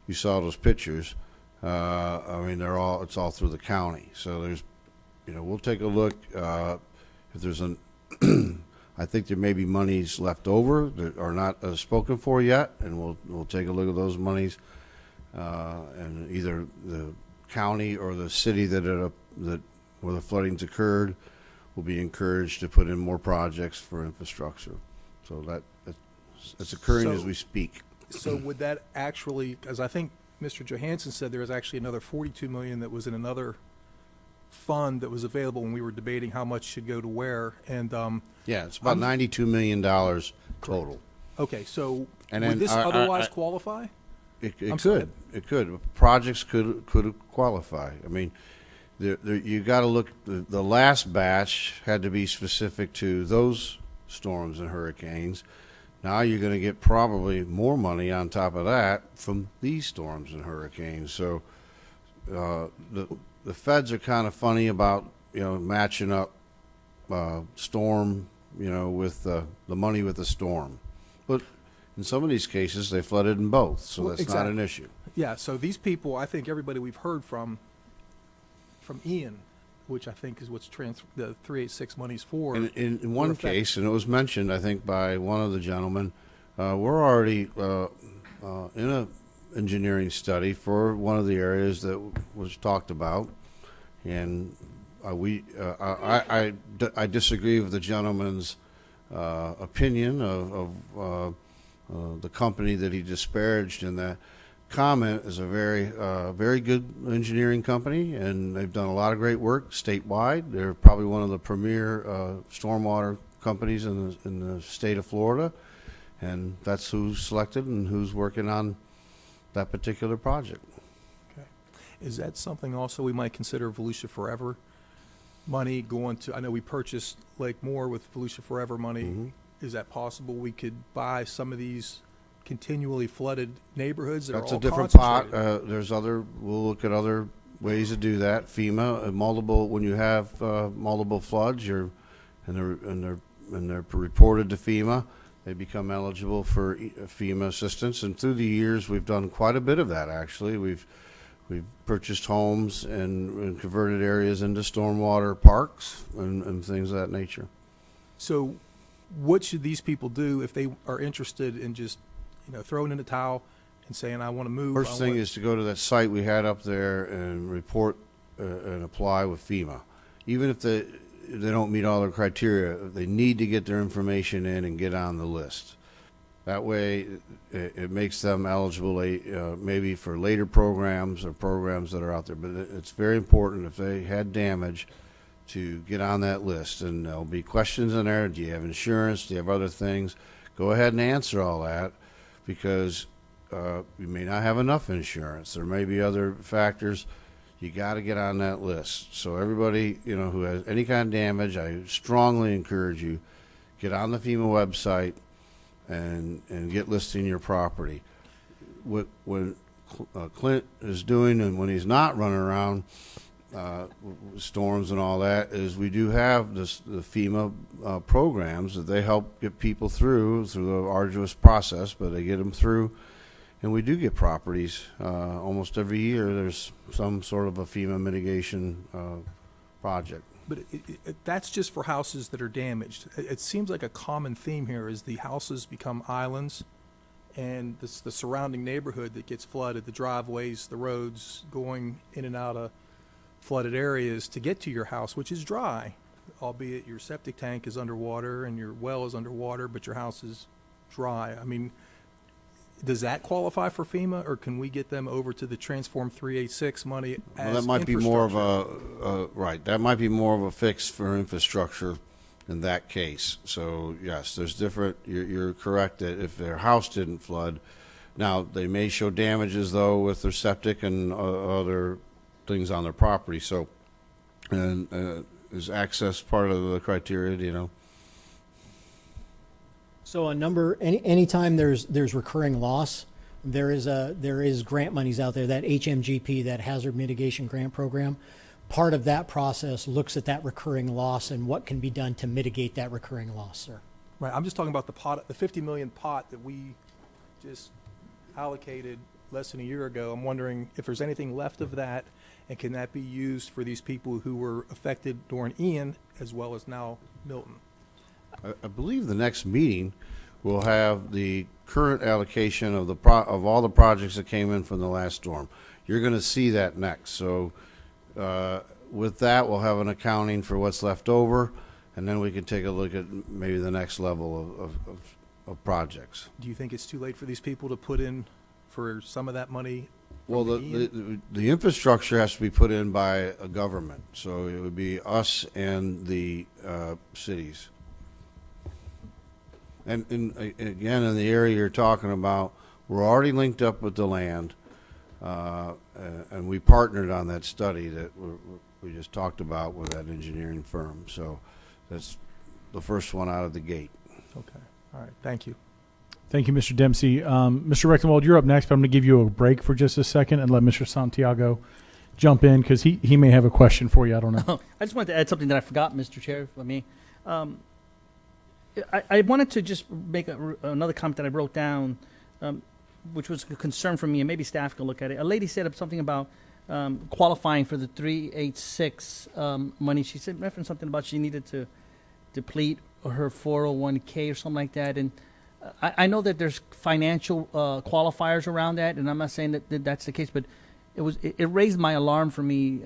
You saw those pictures. I mean, it's all through the county. So there's, we'll take a look if there's an. I think there may be monies left over that are not spoken for yet, and we'll take a look at those monies and either the county or the city that where the flooding's occurred will be encouraged to put in more projects for infrastructure. So it's occurring as we speak. So would that actually, because I think Mr. Johansson said there was actually another 42 million that was in another fund that was available when we were debating how much should go to where, and yeah, it's about $92 million total. Okay, so And would then this otherwise qualify? It I'm could. sorry. It could. Projects could qualify. I mean, you got to look. The last batch had to be specific to those storms and hurricanes. Now you're going to get probably more money on top of that from these storms and hurricanes. So the feds are kind of funny about matching up storm with the money with the storm, but in some of these cases, they flooded in both, so Well, that's exactly. not an issue. Yeah, so these people, I think everybody we've heard from Ian, which I think is what's the 386 money's for. In one case, and it was mentioned, I think, by one of the gentlemen, we're already in a engineering study for one of the areas that was talked about, and I disagree with the gentleman's opinion of the company that he disparaged in that comment. Is a very good engineering company, and they've done a lot of great work statewide. They're probably one of the premier stormwater companies in the state of Florida, and that's who's selected and who's working on that particular project. Okay. Is that something also we might consider Volusia Forever money going to? I know we purchased Lake Moore with Volusia Forever money. Mm-hmm. Is that possible? We could buy some of these continually flooded neighborhoods that That's are all a different pot. concentrated? We'll look at other ways to do that. FEMA, when you have multiple floods, and they're reported to FEMA, they become eligible for FEMA assistance. And through the years, we've done quite a bit of that. Actually, we've purchased homes and converted areas into stormwater parks and things of that nature. So what should these people do if they are interested in just throwing in the towel and saying, I want to move? First thing is to go to that site we had up there and report and apply with FEMA. Even if they don't meet all their criteria, they need to get their information in and get on the list. That way it makes them eligible maybe for later programs or programs that are out there. But it's very important if they had damage to get on that list. And there'll be questions in there. Do you have insurance? Do you have other things? Go ahead and answer all that, because you may not have enough insurance. There may be other factors. You got to get on that list. So everybody, who has any kind of damage, I strongly encourage you, get on the FEMA website and get listing your property. What Clint is doing, and when he's not running around storms and all that, is we do have the FEMA programs that they help get people through the arduous process, but they get them through. And we do get properties almost every year. There's some sort of a FEMA mitigation project. But that's just for houses that are damaged. It seems like a common theme here is the houses become islands, and the surrounding neighborhood that gets flooded, the driveways, the roads going in and out of flooded areas to get to your house, which is dry, albeit your septic tank is underwater and your well is underwater, but your house is dry. I mean, does that qualify for FEMA, or can we get them over to the Transform 386 money as Well, that might be more of infrastructure? right. That might be more of a fix for infrastructure in that case. So yes, there's different. You're correct that if their house didn't flood, now they may show damages though with their septic and other things on their property. So, and is access part of the criteria? So anytime there's recurring loss, there is grant monies out there, that HMGP, that hazard mitigation grant program. Part of that process looks at that recurring loss and what can be done to mitigate that recurring loss, sir. Right, I'm just talking about the pot, the 50 million pot that we just allocated less than a year ago. I'm wondering if there's anything left of that, and can that be used for these people who were affected during Ian as well as now Milton? I believe the next meeting we'll have the current allocation of of all the projects that came in from the last storm. You're going to see that next. So with that, we'll have an accounting for what's left over, and then we can take a look at maybe the next level of projects. Do you think it's too late for these people to put in for some of that money? Well, the infrastructure has to be put in by a government, so it would be us and the cities. And again, in the area you're talking about, we're already linked up with the land, and we partnered on that study that we just talked about with that engineering firm. So that's the first one out of the gate. Okay. All right. Thank you. Thank you, Mr. Dempsey. Mr. Rechtenwald, you're up next, but I'm going to give you a break for just a second and let Mr. Santiago jump in because he may have a question for you. I don't know. I just wanted to add something that I forgot, Mr. Chair. Let me. I wanted to just make another comment that I wrote down, which was a concern for me, and maybe staff can look at it. A lady said something about qualifying for the 386 money. She said referenced something about she needed to deplete her 401k or something like that. And I know that there's financial qualifiers around that, and I'm not saying that that's the case, but it raised my alarm for me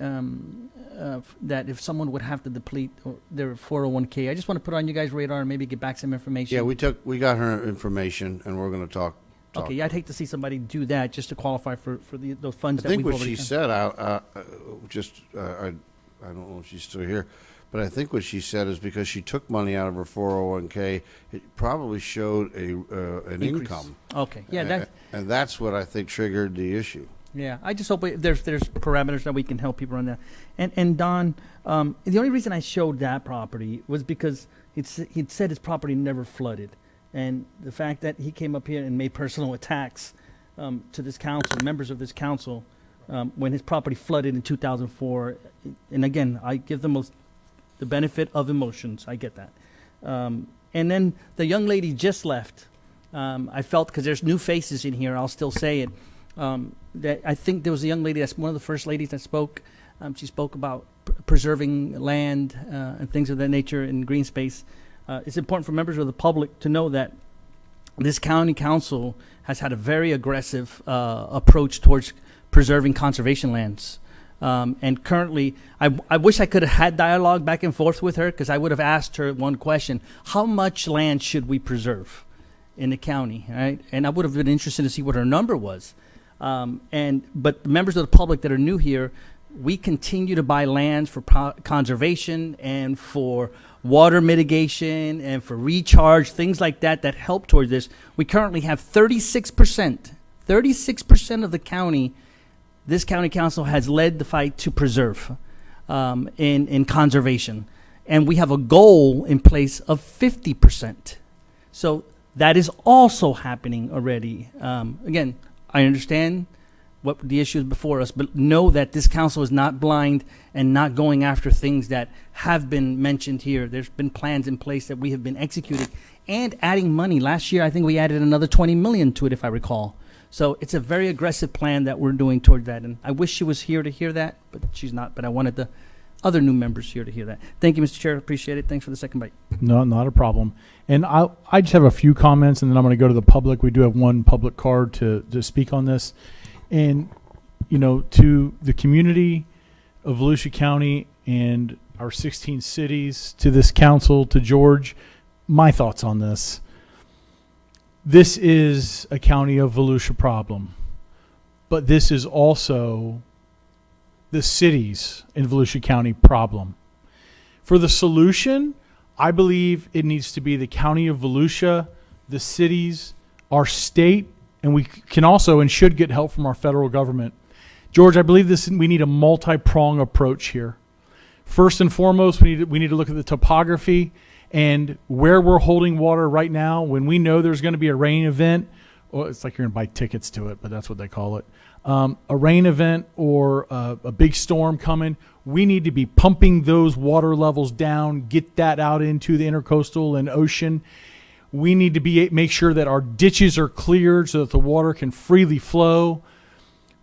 that if someone would have to deplete their 401k. I just want to put it on you guys' radar and maybe get back some information. Yeah, we got her information, and we're going to talk. Okay, yeah, I'd hate to see somebody do that just to qualify for those funds that we've already I think what she said, I don't know if she's still here, but I think what she said is because she took money out of her 401k, it probably showed an Increase. income. Okay, yeah, and that's what I think triggered the issue. Yeah, I just hope there's parameters that we can help people on that. And Don, the only reason I showed that property was because he'd said his property never flooded, and the fact that he came up here and made personal attacks to this council, members of this council, when his property flooded in 2004. And again, I give the benefit of emotions. I get that. And then the young lady just left. I felt, because there's new faces in here, I'll still say it. That I think there was a young lady, that's one of the first ladies that spoke. She spoke about preserving land and things of that nature in green space. It's important for members of the public to know that this county council has had a very aggressive approach towards preserving conservation lands. And currently, I wish I could have had dialogue back and forth with her, because I would have asked her one question: how much land should we preserve in the county, right? And I would have been interested to see what her number was. But members of the public that are new here, we continue to buy lands for conservation and for water mitigation and for recharge, things like that help toward this. We currently have 36% of the county. This county council has led the fight to preserve in conservation. And we have a goal in place of 50%. So that is also happening already. Again, I understand what the issue is before us, but know that this council is not blind and not going after things that have been mentioned here. There's been plans in place that we have been executing and adding money. Last year, I think we added another 20 million to it, if I recall. So it's a very aggressive plan that we're doing toward that. And I wish she was here to hear that, but she's not. But I wanted the other new members here to hear that. Thank you, Mr. Chair. Appreciate it. Thanks for the second bite. No, not a problem. And I just have a few comments, and then I'm going to go to the public. We do have one public card to speak on this. And, to the community of Volusia County and our 16 cities, to this council, to George, my thoughts on this. This is a county of Volusia problem, but this is also the cities in Volusia County problem. For the solution, I believe it needs to be the county of Volusia, the cities, our state, and we can also and should get help from our federal government. George, I believe we need a multi-prong approach here. First and foremost, we need to look at the topography and where we're holding water right now. When we know there's going to be a rain event, or it's like you're going to buy tickets to it, but that's what they call it. A rain event or a big storm coming, we need to be pumping those water levels down, get that out into the intercoastal and ocean. We need to make sure that our ditches are cleared so that the water can freely flow.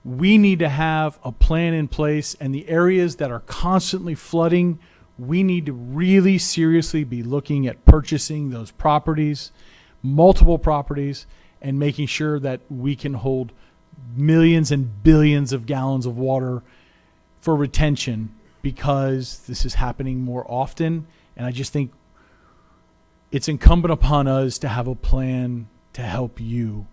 We need to have a plan in place, and the areas that are constantly flooding, we need to really seriously be looking at purchasing those properties. multiple properties and making sure that we can hold millions and billions of gallons of water for retention, because this is happening more often. And I just think it's incumbent upon us to have a plan to help you.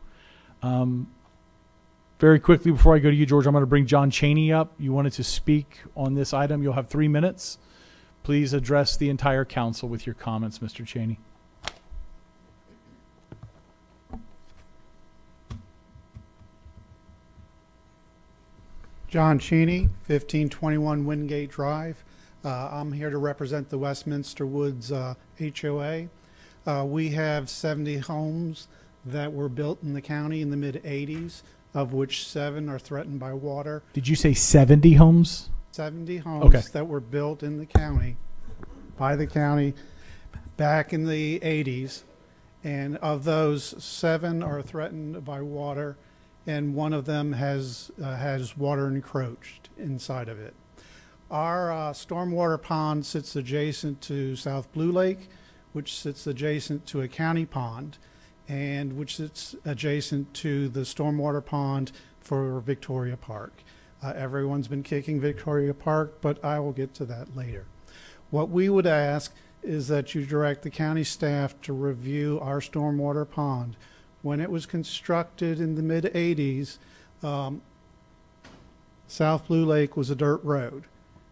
Very quickly, before I go to you, George, I'm going to bring John Chaney up. You wanted to speak on this item. You'll have 3 minutes. Please address the entire council with your comments, Mr. Chaney. John Cheney, 1521 Wingate Drive. I'm here to represent the Westminster Woods HOA. We have 70 homes that were built in the county in the mid-'80s, of which 7 are threatened by water. Did you say 70 homes? 70 homes Okay. that were built in the county, by the county, back in the 80s. And of those, 7 are threatened by water, and one of them has water encroached inside of it. Our stormwater pond sits adjacent to South Blue Lake, which sits adjacent to a county pond, and which sits adjacent to the stormwater pond for Victoria Park. Everyone's been kicking Victoria Park, but I will get to that later. What we would ask is that you direct the county staff to review our stormwater pond. When it was constructed in the mid-'80s, South Blue Lake was a dirt road.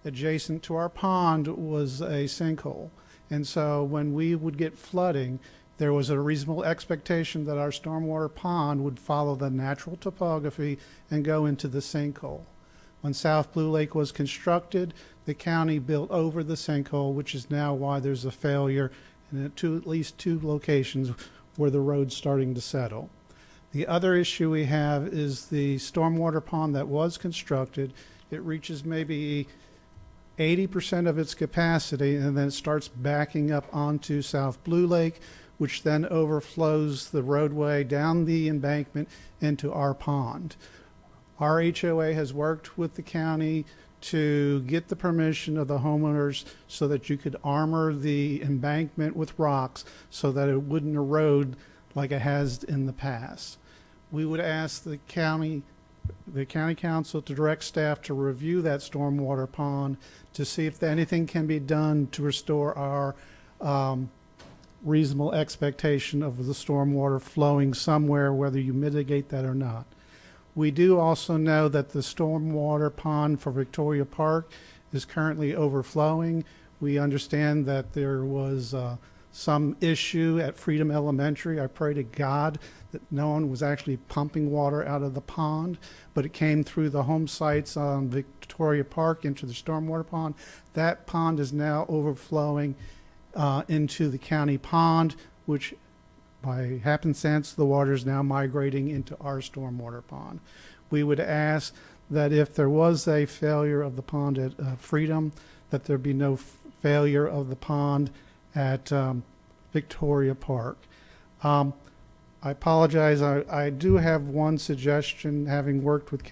Adjacent to our pond was a sinkhole. And so when we would get flooding, there was a reasonable expectation that our stormwater pond would follow the natural topography and go into the sinkhole. When South Blue Lake was constructed, the county built over the sinkhole, which is now why there's a failure in at least 2 locations where the road's starting to settle. The other issue we have is the stormwater pond that was constructed. It reaches maybe 80% of its capacity, and then it starts backing up onto South Blue Lake, which then overflows the roadway down the embankment into our pond. Our HOA has worked with the county to get the permission of the homeowners so that you could armor the embankment with rocks so that it wouldn't erode like it has in the past. We would ask the county council to direct staff to review that stormwater pond to see if anything can be done to restore our reasonable expectation of the stormwater flowing somewhere, whether you mitigate that or not. We do also know that the stormwater pond for Victoria Park is currently overflowing. We understand that there was some issue at Freedom Elementary. I pray to God that no one was actually pumping water out of the pond, but it came through the home sites on Victoria Park into the stormwater pond. That pond is now overflowing into the county pond, which by happenstance, the water is now migrating into our stormwater pond. We would ask that if there was a failure of the pond at Freedom, that there be no failure of the pond at Victoria Park. I apologize. I do have one suggestion, having worked with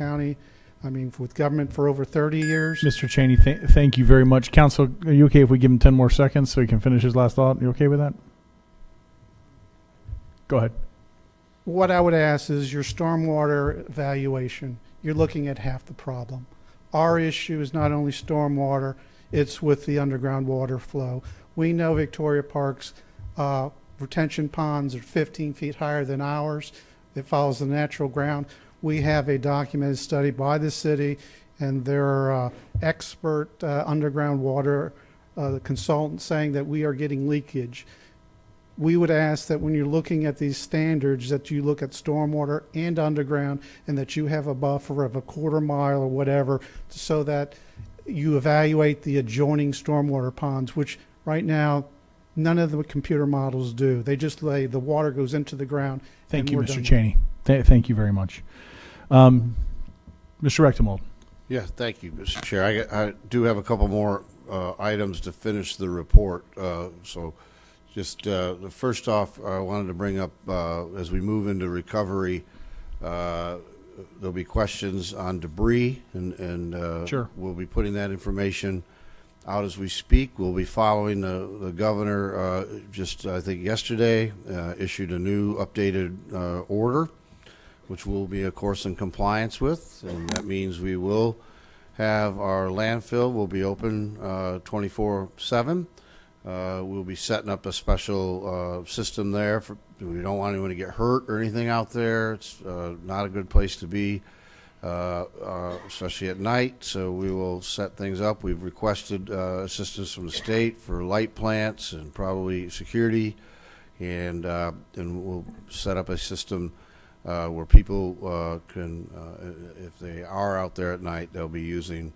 with government for over 30 years. Mr. Chaney, thank you very much. Council, are you okay if we give him 10 more seconds so he can finish his last thought? You okay with that? Go ahead. What I would ask is your stormwater evaluation. You're looking at half the problem. Our issue is not only stormwater, it's with the underground water flow. We know Victoria Park's retention ponds are 15 feet higher than ours. It follows the natural ground. We have a documented study by the city and their expert underground water consultant saying that we are getting leakage. We would ask that when you're looking at these standards that you look at stormwater and underground and that you have a buffer of a quarter mile or whatever so that you evaluate the adjoining stormwater ponds, which right now none of the computer models do. They just the water goes into the ground. Thank you, Mr. Chaney. Thank you very much. Mr. Rechtemold. Yeah, thank you, Mr. Chair. I do have a couple more items to finish the report. Just first off, I wanted to bring up as we move into recovery, there'll be questions on debris, and sure. We'll be putting that information out as we speak. We'll be following the governor, just I think yesterday, issued a new updated order, which we'll be, of course, in compliance with. And that means we will have our landfill will be open 24/7. We'll be setting up a special system there. We don't want anyone to get hurt or anything out there. It's not a good place to be, especially at night. So we will set things up. We've requested assistance from the state for light plants and probably security, and we'll set up a system where people can, if they are out there at night, they'll be using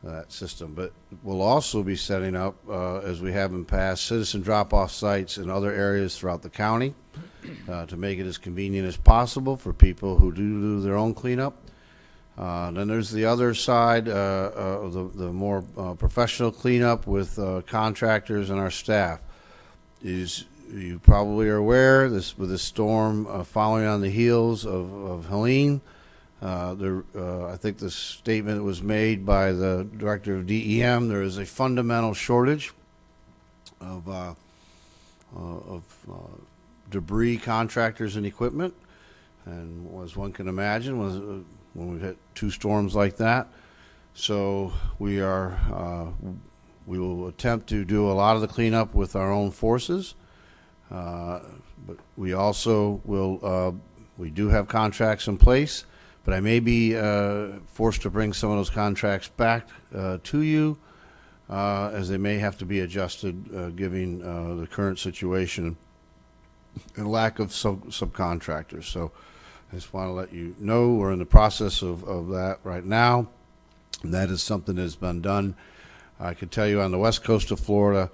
that system. But we'll also be setting up, as we have in past, citizen drop-off sites in other areas throughout the county to make it as convenient as possible for people who do their own cleanup. Then there's the other side, of the more professional cleanup with contractors and our staff. You probably are aware, with this storm following on the heels of Helene, I think the statement was made by the director of DEM. There is a fundamental shortage of debris contractors and equipment, and as one can imagine, when we've had two storms like that. So we will attempt to do a lot of the cleanup with our own forces, but we also will. We do have contracts in place. But I may be forced to bring some of those contracts back to you, as they may have to be adjusted, given the current situation and lack of subcontractors. So I just want to let you know we're in the process of that right now. And that is something that's been done. I can tell you on the west coast of Florida,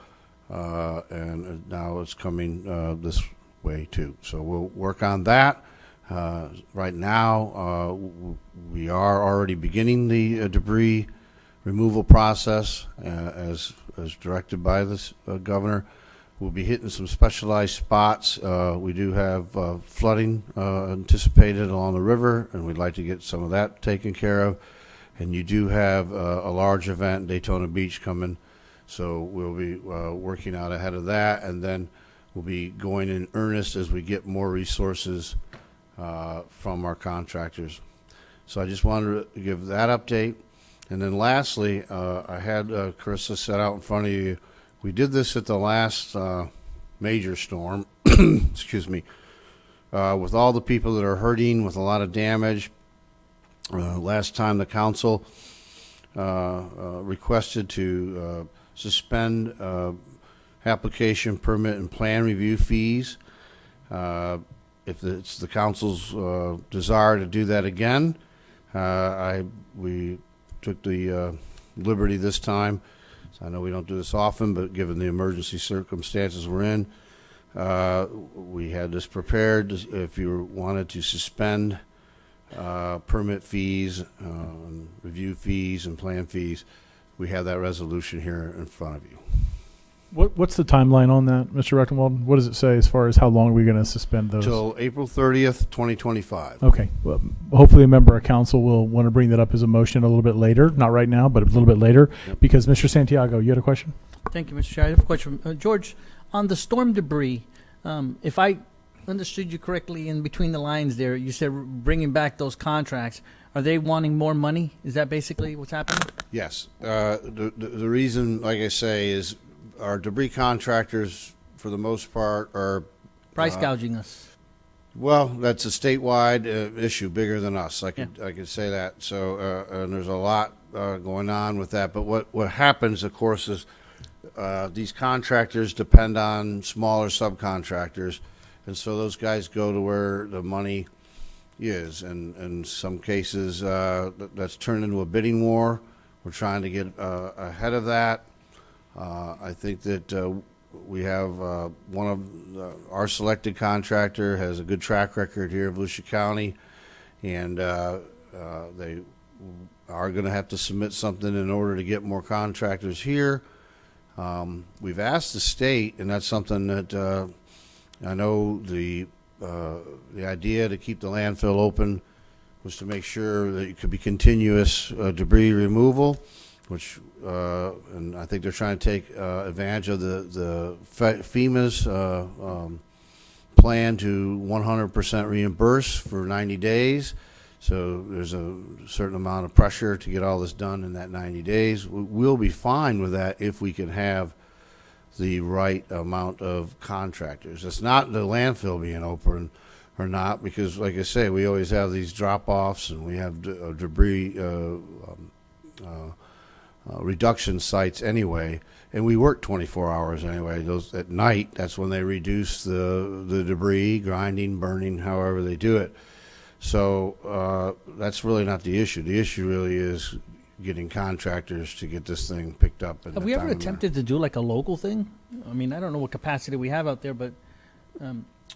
and now it's coming this way too. So we'll work on that. Right now, we are already beginning the debris removal process as directed by this governor. We'll be hitting some specialized spots. We do have flooding anticipated along the river, and we'd like to get some of that taken care of. And you do have a large event in Daytona Beach coming, so we'll be working out ahead of that, and then we'll be going in earnest as we get more resources from our contractors. So I just wanted to give that update. And then lastly, I had Carissa set out in front of you. We did this at the last major storm, excuse me, with all the people that are hurting, with a lot of damage. Last time the council requested to suspend application, permit, and plan review fees. If it's the council's desire to do that again, we took the liberty this time. So I know we don't do this often, but given the emergency circumstances we're in, we had this prepared. If you wanted to suspend permit fees, review fees, and plan fees, we have that resolution here in front of you. What's the timeline on that, Mr. Rechtenwald? What does it say as far as how long are we going to suspend those? Till April 30th, 2025. Okay. Well, hopefully a member of council will want to bring that up as a motion a little bit later. Not right now, but a little bit later. Yep. Because Mr. Santiago, you had a question? Thank you, Mr. Chair. I have a question. George, on the storm debris, if I understood you correctly in between the lines there, you said bringing back those contracts. Are they wanting more money? Is that basically what's happening? Yes. The reason, like I say, is our debris contractors, for the most part, are price gouging us. Well, that's a statewide issue, bigger than us. I could say that. So, and there's a lot going on with that. But what happens, of course, is these contractors depend on smaller subcontractors, and so those guys go to where the money is. And in some cases, that's turned into a bidding war. We're trying to get ahead of that. I think that we have one of our selected contractor has a good track record here in Volusia County, and they are going to have to submit something in order to get more contractors here. We've asked the state, and that's something that I know the idea to keep the landfill open was to make sure that it could be continuous debris removal. which and I think they're trying to take advantage of the FEMA's plan to 100% reimburse for 90 days. So there's a certain amount of pressure to get all this done in that 90 days. We'll be fine with that if we can have the right amount of contractors. It's not the landfill being open or not, because like I say, we always have these drop-offs and we have debris reduction sites anyway, and we work 24 hours anyway. Those at night, that's when they reduce the debris, grinding, burning, however they do it. So that's really not the issue. The issue really is getting contractors to get this thing picked up. Have we ever attempted to do like a local thing? I mean, I don't know what capacity we have out there, but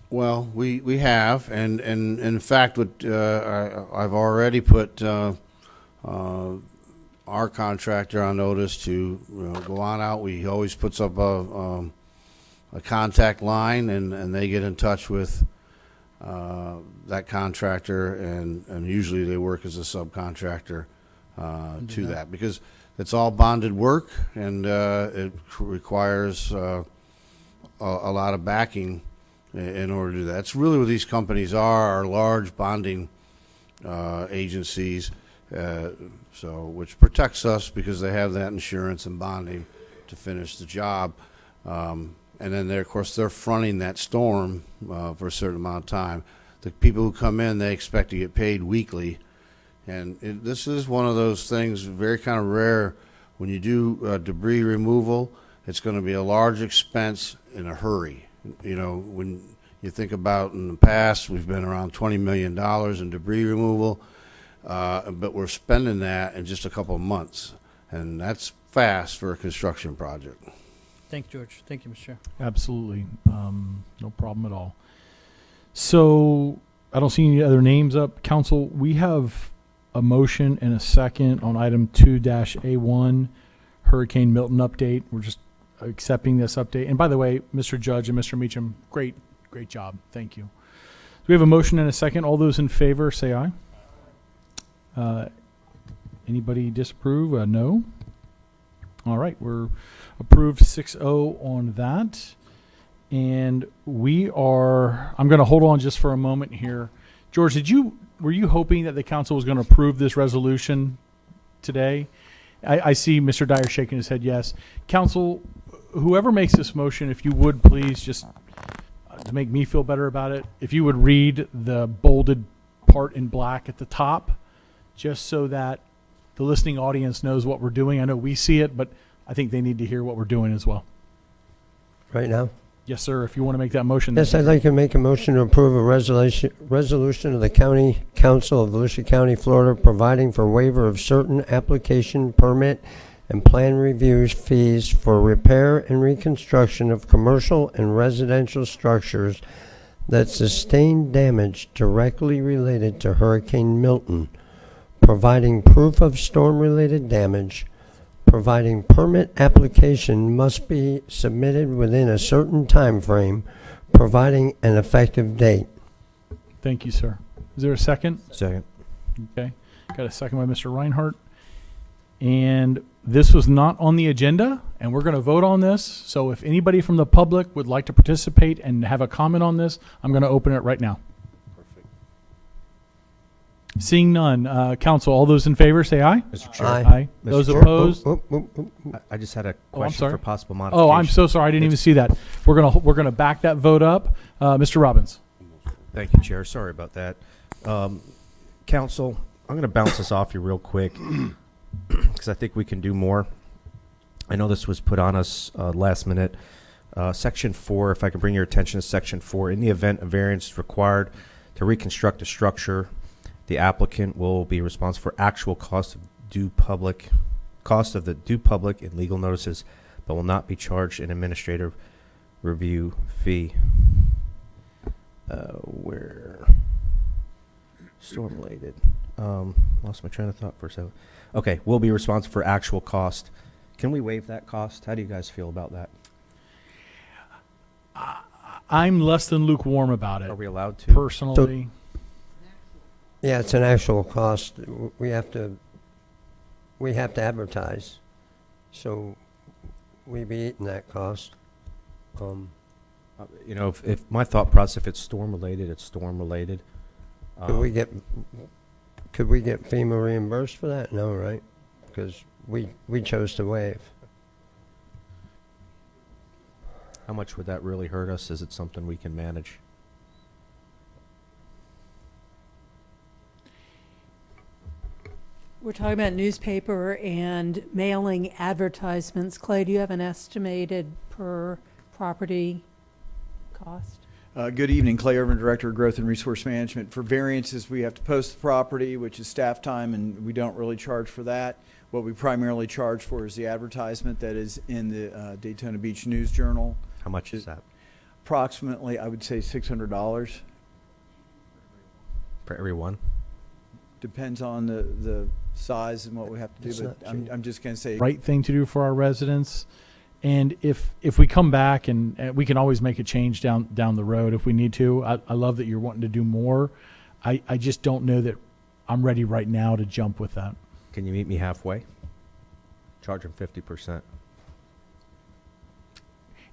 well, we have, and in fact, what I've already put our contractor on notice to go on out. He always puts up a contact line, and they get in touch with that contractor, and usually they work as a subcontractor to that, because it's all bonded work, and it requires a lot of backing in order to do that. That's really what these companies are large bonding agencies, which protects us because they have that insurance and bonding to finish the job. And then, of course, they're fronting that storm for a certain amount of time. The people who come in, they expect to get paid weekly. And this is one of those things, very kind of rare. When you do debris removal, it's going to be a large expense in a hurry. You know, when you think about in the past, we've been around $20 million in debris removal, but we're spending that in just a couple of months. And that's fast for a construction project. Thank you, George. Thank you, Mr. Chair. Absolutely. No problem at all. So I don't see any other names up. Council, we have a motion and a second on item 2-A1, Hurricane Milton update. We're just accepting this update. And by the way, Mr. Judge and Mr. Meacham, great job. Thank you. So we have a motion and a second. All those in favor say aye. Anybody disapprove? No. All right, we're approved 6-0 on that. And I'm going to hold on just for a moment here. George, were you hoping that the council was going to approve this resolution today? I see Mr. Dyer shaking his head yes. Council, whoever makes this motion, if you would please, just to make me feel better about it, if you would read the bolded part in black at the top, just so that the listening audience knows what we're doing. I know we see it, but I think they need to hear what we're doing as well. Right now? Yes, sir. If you want to make that motion. Yes, I'd like to make a motion to approve a resolution of the County Council of Volusia County, Florida, providing for waiver of certain application, permit, and plan reviews fees for repair and reconstruction of commercial and residential structures that sustained damage directly related to Hurricane Milton, providing proof of storm-related damage, providing permit application must be submitted within a certain time frame, providing an effective date. Thank you, sir. Is there a second? Second. Okay. Got a second by Mr. Reinhardt. And this was not on the agenda, and we're going to vote on this. So if anybody from the public would like to participate and have a comment on this, I'm going to open it right now. Seeing none, council, all those in favor say aye. Mr. Chair. Aye. Those opposed? I just had a I'm question sorry. for possible modification. Oh, I'm so sorry. I didn't even see that. We're gonna back that vote up. Mr. Robbins. Thank you, Chair. Sorry about that. Council, I'm going to bounce this off you real quick because I think we can do more. I know this was put on us last minute. Section 4, if I could bring your attention to Section 4. In the event a variance is required to reconstruct a structure, the applicant will be responsible for actual cost of due public and legal notices, but will not be charged an administrative review fee. Where storm related, lost my train of thought for a second. Okay, will be responsible for actual cost. Can we waive that cost? How do you guys feel about that? I'm less than lukewarm about it. Are we allowed to? Personally. Yeah, it's an actual cost. We have to we have to advertise. So we be eating that cost. You know, if my thought process, if it's storm related, it's storm related. Could we get FEMA reimbursed for that? No, right? Because we chose to waive. How much would that really hurt us? Is it something we can manage? We're talking about newspaper and mailing advertisements. Clay, do you have an estimated per property cost? Good evening, Clay Irvin, Director of Growth and Resource Management. For variances, we have to post the property, which is staff time, and we don't really charge for that. What we primarily charge for is the advertisement that is in the Daytona Beach News Journal. How much is that? Approximately, I would say $600. For every one? Depends on the size and what we have to It's do, not but I'm just going to say. Right thing to do for our residents. And if we come back and we can always make a change down the road if we need to. I love that you're wanting to do more. I just don't know that I'm ready right now to jump with that. Can you meet me halfway? Charge them 50%.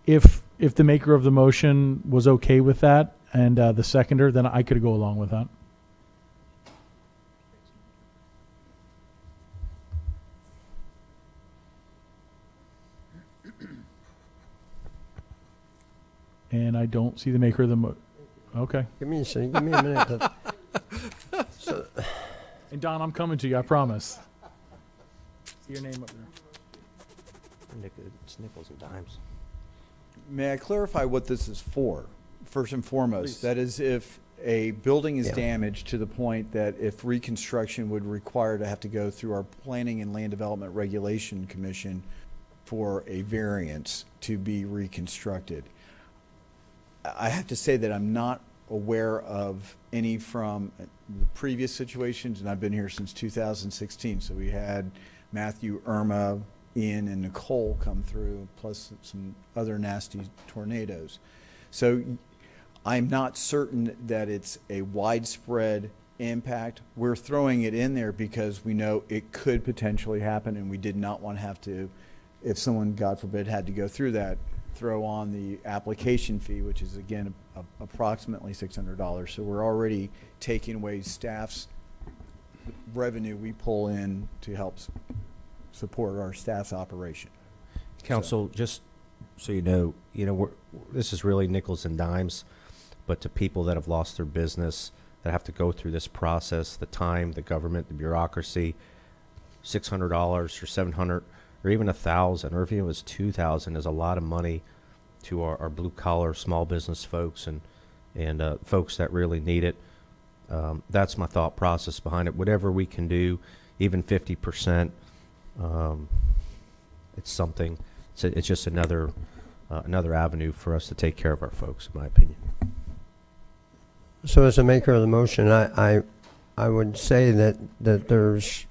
If the maker of the motion was okay with that and the seconder, then I could go along with that. And I don't see the maker of the okay. Give me a minute. And Don, I'm coming to you, I promise. See your name up there. It's nickels and dimes. May I clarify what this is for, first and foremost? Please. That is, if a building is Yeah. damaged to the point that if reconstruction would require to have to go through our Planning and Land Development Regulation Commission for a variance to be reconstructed. I have to say that I'm not aware of any from the previous situations, and I've been here since 2016. So we had Matthew, Irma, Ian, and Nicole come through, plus some other nasty tornadoes. So I'm not certain that it's a widespread impact. We're throwing it in there because we know it could potentially happen, and we did not want to have to, if someone, God forbid, had to go through that, throw on the application fee, which is again approximately $600. So we're already taking away staff's revenue we pull in to help support our staff's operation. Council, just so you know, this is really nickels and dimes, but to people that have lost their business, that have to go through this process, the time, the government, the bureaucracy, $600 or $700 or even $1,000, or if it was $2,000, is a lot of money to our blue collar small business folks and folks that really need it. That's my thought process behind it. Whatever we can do, even 50%, it's something. It's just another avenue for us to take care of our folks, in my opinion. So as a maker of the motion, I would say that there's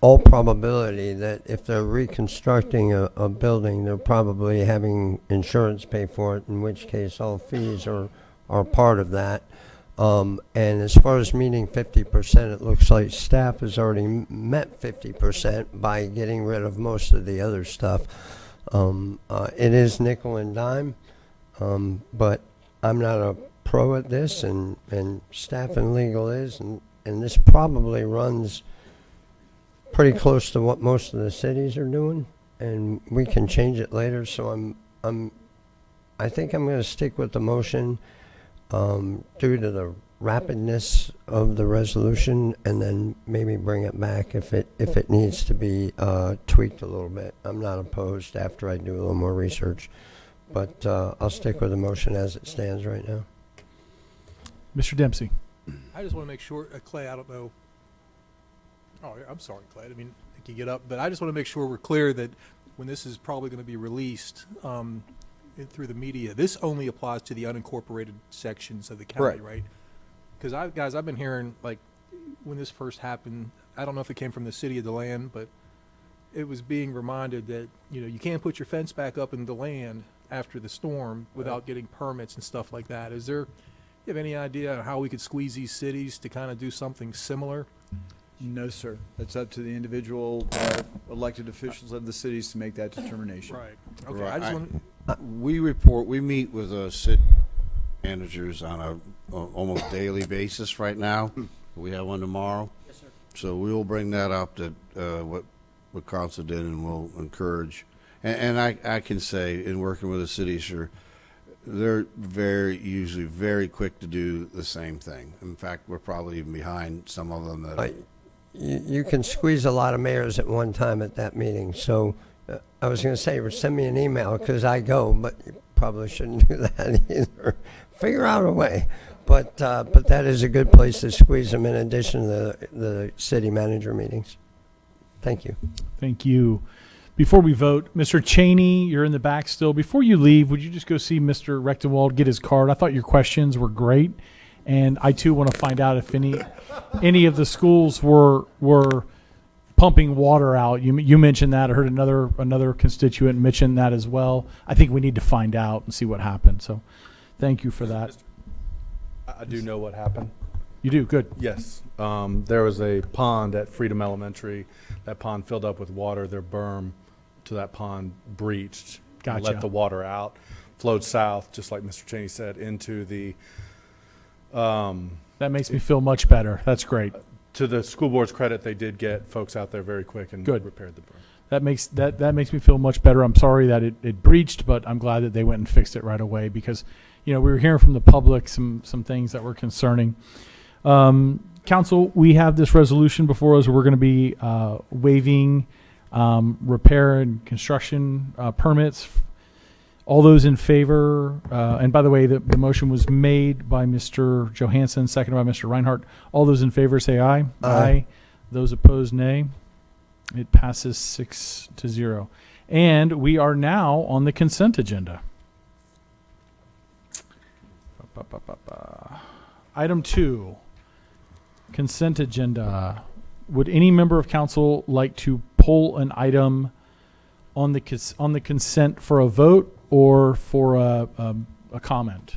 all probability that if they're reconstructing a building, they're probably having insurance pay for it, in which case all fees are part of that. And as far as meeting 50%, it looks like staff has already met 50% by getting rid of most of the other stuff. It is nickel and dime, but I'm not a pro at this, and staff and legal is, and this probably runs pretty close to what most of the cities are doing, and we can change it later. So I think I'm going to stick with the motion due to the rapidness of the resolution, and then maybe bring it back if it needs to be tweaked a little bit. I'm not opposed after I do a little more research, but I'll stick with the motion as it stands right now. Mr. Dempsey. I just want to make sure, Clay, I don't know. Oh, I'm sorry, Clay. I didn't mean to get up, but I just want to make sure we're clear that when this is probably going to be released through the media, this only applies to the unincorporated sections of the county, right? Because I've been hearing, like, when this first happened, I don't know if it came from the city of DeLand, but it was being reminded that, you can't put your fence back up in DeLand after the storm without getting permits and stuff like that. You have any idea how we could squeeze these cities to kind of do something similar? No, sir. That's up to the individual elected officials of the cities to make that determination. Right. Okay, Right. I just want, We meet with city managers on a almost daily basis right now. We have one tomorrow. Yes, sir. So we will bring that up, that what council did, and we'll encourage. And I can say, in working with the cities, sure, they're usually very quick to do the same thing. In fact, we're probably even behind some of them that. You can squeeze a lot of mayors at one time at that meeting. So I was going to say, send me an email because I go, but you probably shouldn't do that either. Figure out a way. But that is a good place to squeeze them in addition to the city manager meetings. Thank you. Thank you. Before we vote, Mr. Cheney, you're in the back still. Before you leave, would you just go see Mr. Rechtenwald, get his card? I thought your questions were great, and I too want to find out if any of the schools were pumping water out. You mentioned that. I heard another constituent mention that as well. I think we need to find out and see what happened. So, thank you for that. I do know what happened. You do? Good. Yes. There was a pond at Freedom Elementary. That pond filled up with water. Their berm to that pond breached. Gotcha. Let the water out. Flowed south, just like Mr. Cheney said, into the... that makes me feel much better. That's great. To the school board's credit, they did get folks out there very quick and Good. repaired the berm. That makes me feel much better. I'm sorry that it breached, but I'm glad that they went and fixed it right away because, we were hearing from the public some things that were concerning. Council, we have this resolution before us. We're going to be waiving repair and construction permits. All those in favor, and by the way, the motion was made by Mr. Johansson, seconded by Mr. Reinhardt. All those in favor say aye. Aye. Those opposed, nay. It passes 6-0. And we are now on the consent agenda. Item 2, consent agenda. Would any member of council like to pull an item on the consent for a vote or for a comment?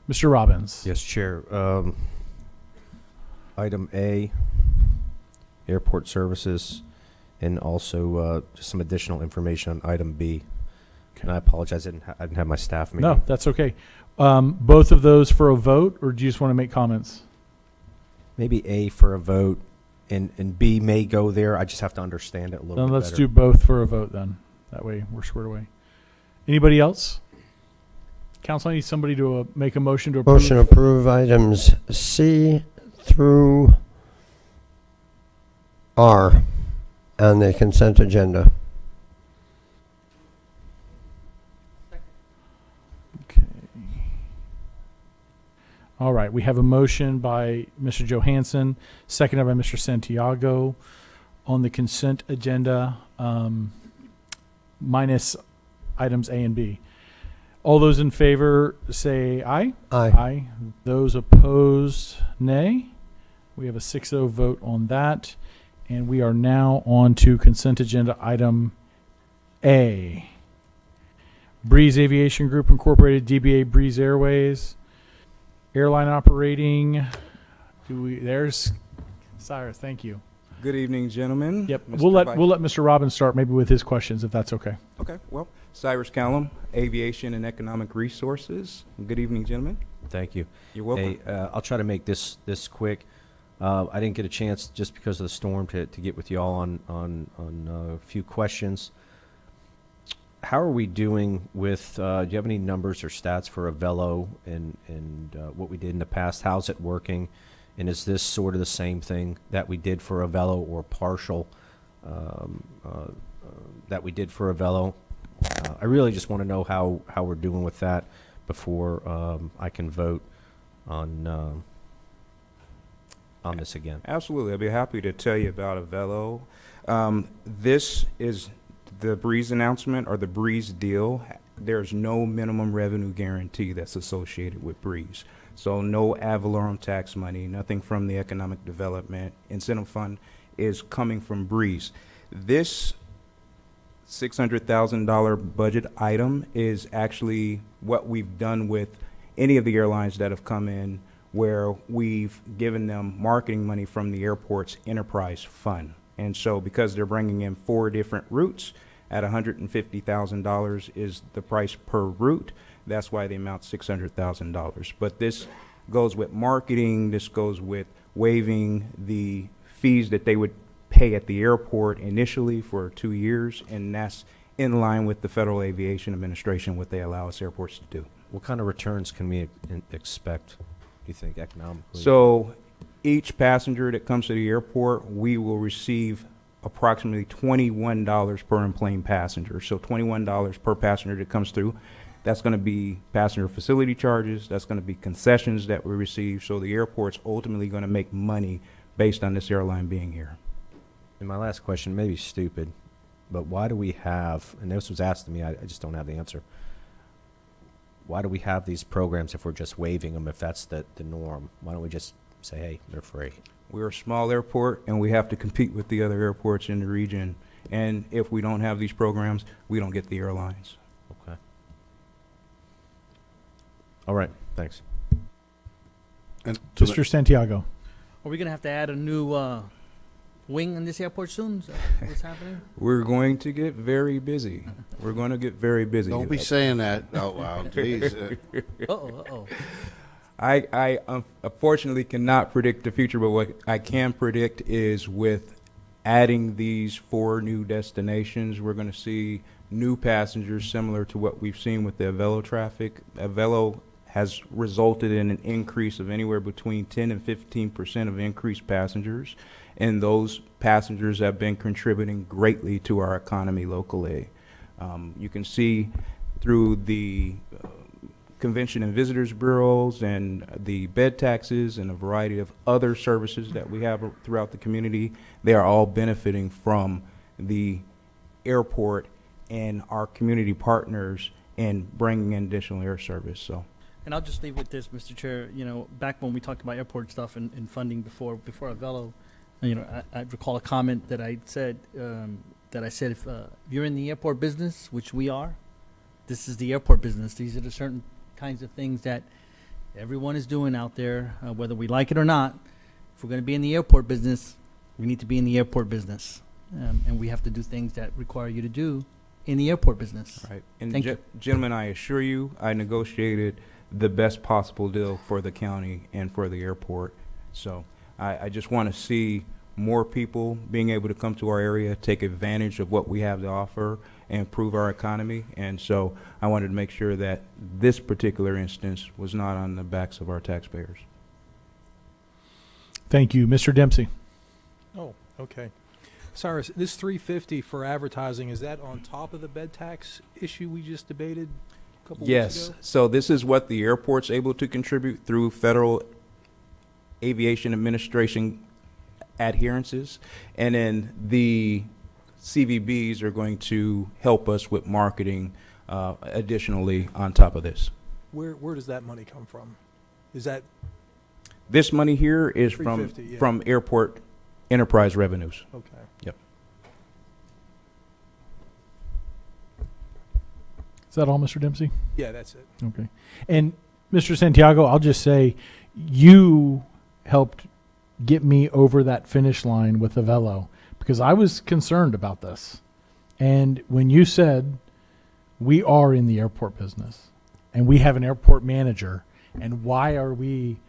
Mr. Robbins. Yes, Chair. Item A, airport services, and also just some additional information on item B. And I apologize, I didn't have my staff meeting. No, that's okay. Both of those for a vote, or do you just want to make comments? Maybe A for a vote, and B may go there. I just have to understand it a little Then bit let's better. do both for a vote then. That way we're squared away. Anybody else? Council, I need somebody to make a motion to approve. Motion to approve items C through R on the consent agenda. Okay. All right. We have a motion by Mr. Johansson, seconded by Mr. Santiago on the consent agenda, minus items A and B. All those in favor say aye. Aye. Aye. Those opposed, nay. We have a 6-0 vote on that. And we are now on to consent agenda item A. Breeze Aviation Group Incorporated, DBA Breeze Airways, airline operating. There's Cyrus. Thank you. Good evening, gentlemen. Yep. Mr. We'll Vice- let Mr. Robbins start maybe with his questions if that's okay. Okay. Well, Cyrus Callum, Aviation and Economic Resources. Good evening, gentlemen. Thank you. You're welcome. Hey, I'll try to make this quick. I didn't get a chance just because of the storm to get with y'all on a few questions. How are we doing with, do you have any numbers or stats for Avello and what we did in the past? How's it working? And is this sort of the same thing that we did for Avello or partial that we did for Avello? I really just want to know how we're doing with that before I can vote on this again. Absolutely. I'll be happy to tell you about Avello. This is the Breeze announcement or the Breeze deal. There's no minimum revenue guarantee that's associated with Breeze. So no ad valorem tax money, nothing from the Economic Development Incentive Fund is coming from Breeze. This $600,000 budget item is actually what we've done with any of the airlines that have come in where we've given them marketing money from the airport's enterprise fund. And so because they're bringing in 4 different routes at $150,000 is the price per route, that's why the amount's $600,000. But this goes with marketing, this goes with waiving the fees that they would pay at the airport initially for 2 years, and that's in line with the Federal Aviation Administration, what they allow us airports to do. What kind of returns can we expect, do you think, economically? So each passenger that comes to the airport, we will receive approximately $21 per in-plane passenger. So $21 per passenger that comes through. That's going to be passenger facility charges. That's going to be concessions that we receive. So the airport's ultimately going to make money based on this airline being here. And my last question may be stupid, but why do we have, and this was asked to me, I just don't have the answer. Why do we have these programs if we're just waiving them, if that's the norm? Why don't we just say, hey, they're free? We're a small airport, and we have to compete with the other airports in the region. And if we don't have these programs, we don't get the airlines. Okay. All right, thanks. And Mr. Santiago. Are we going to have to add a new wing in this airport soon? Is that what's happening? We're going to get very busy. We're going to get very busy. Don't be saying that out loud, please. Uh-oh. I unfortunately cannot predict the future, but what I can predict is with adding these 4 new destinations, we're going to see new passengers similar to what we've seen with the Avelo traffic. Avelo has resulted in an increase of anywhere between 10 and 15% of increased passengers, and those passengers have been contributing greatly to our economy locally. You can see through the Convention and Visitors Bureaus and the bed taxes and a variety of other services that we have throughout the community, they are all benefiting from the airport and our community partners in bringing in additional air service. So. And I'll just leave with this, Mr. Chair. You know, back when we talked about airport stuff and funding before Avelo, you know, I recall a comment that I said, if you're in the airport business, which we are, this is the airport business. These are the certain kinds of things that everyone is doing out there, whether we like it or not. If we're going to be in the airport business, we need to be in the airport business. And we have to do things that require you to do in the airport business. Right. And Thank you. Gentlemen, I assure you, I negotiated the best possible deal for the county and for the airport. So I just want to see more people being able to come to our area, take advantage of what we have to offer, and improve our economy. And so I wanted to make sure that this particular instance was not on the backs of our taxpayers. Thank you. Mr. Dempsey. Oh, okay. Cyrus, this $350 for advertising, is that on top of the bed tax issue we just debated a couple weeks Yes. ago? So this is what the airport's able to contribute through Federal Aviation Administration adherences. And then the CVBs are going to help us with marketing additionally on top of this. Where does that money come from? Is that This money here is from $350, yeah. from airport enterprise revenues. okay? Yep. Is that all, Mr. Dempsey? Yeah, that's it. Okay. And Mr. Santiago, I'll just say you helped get me over that finish line with Avelo because I was concerned about this. And when you said we are in the airport business and we have an airport manager, and why are we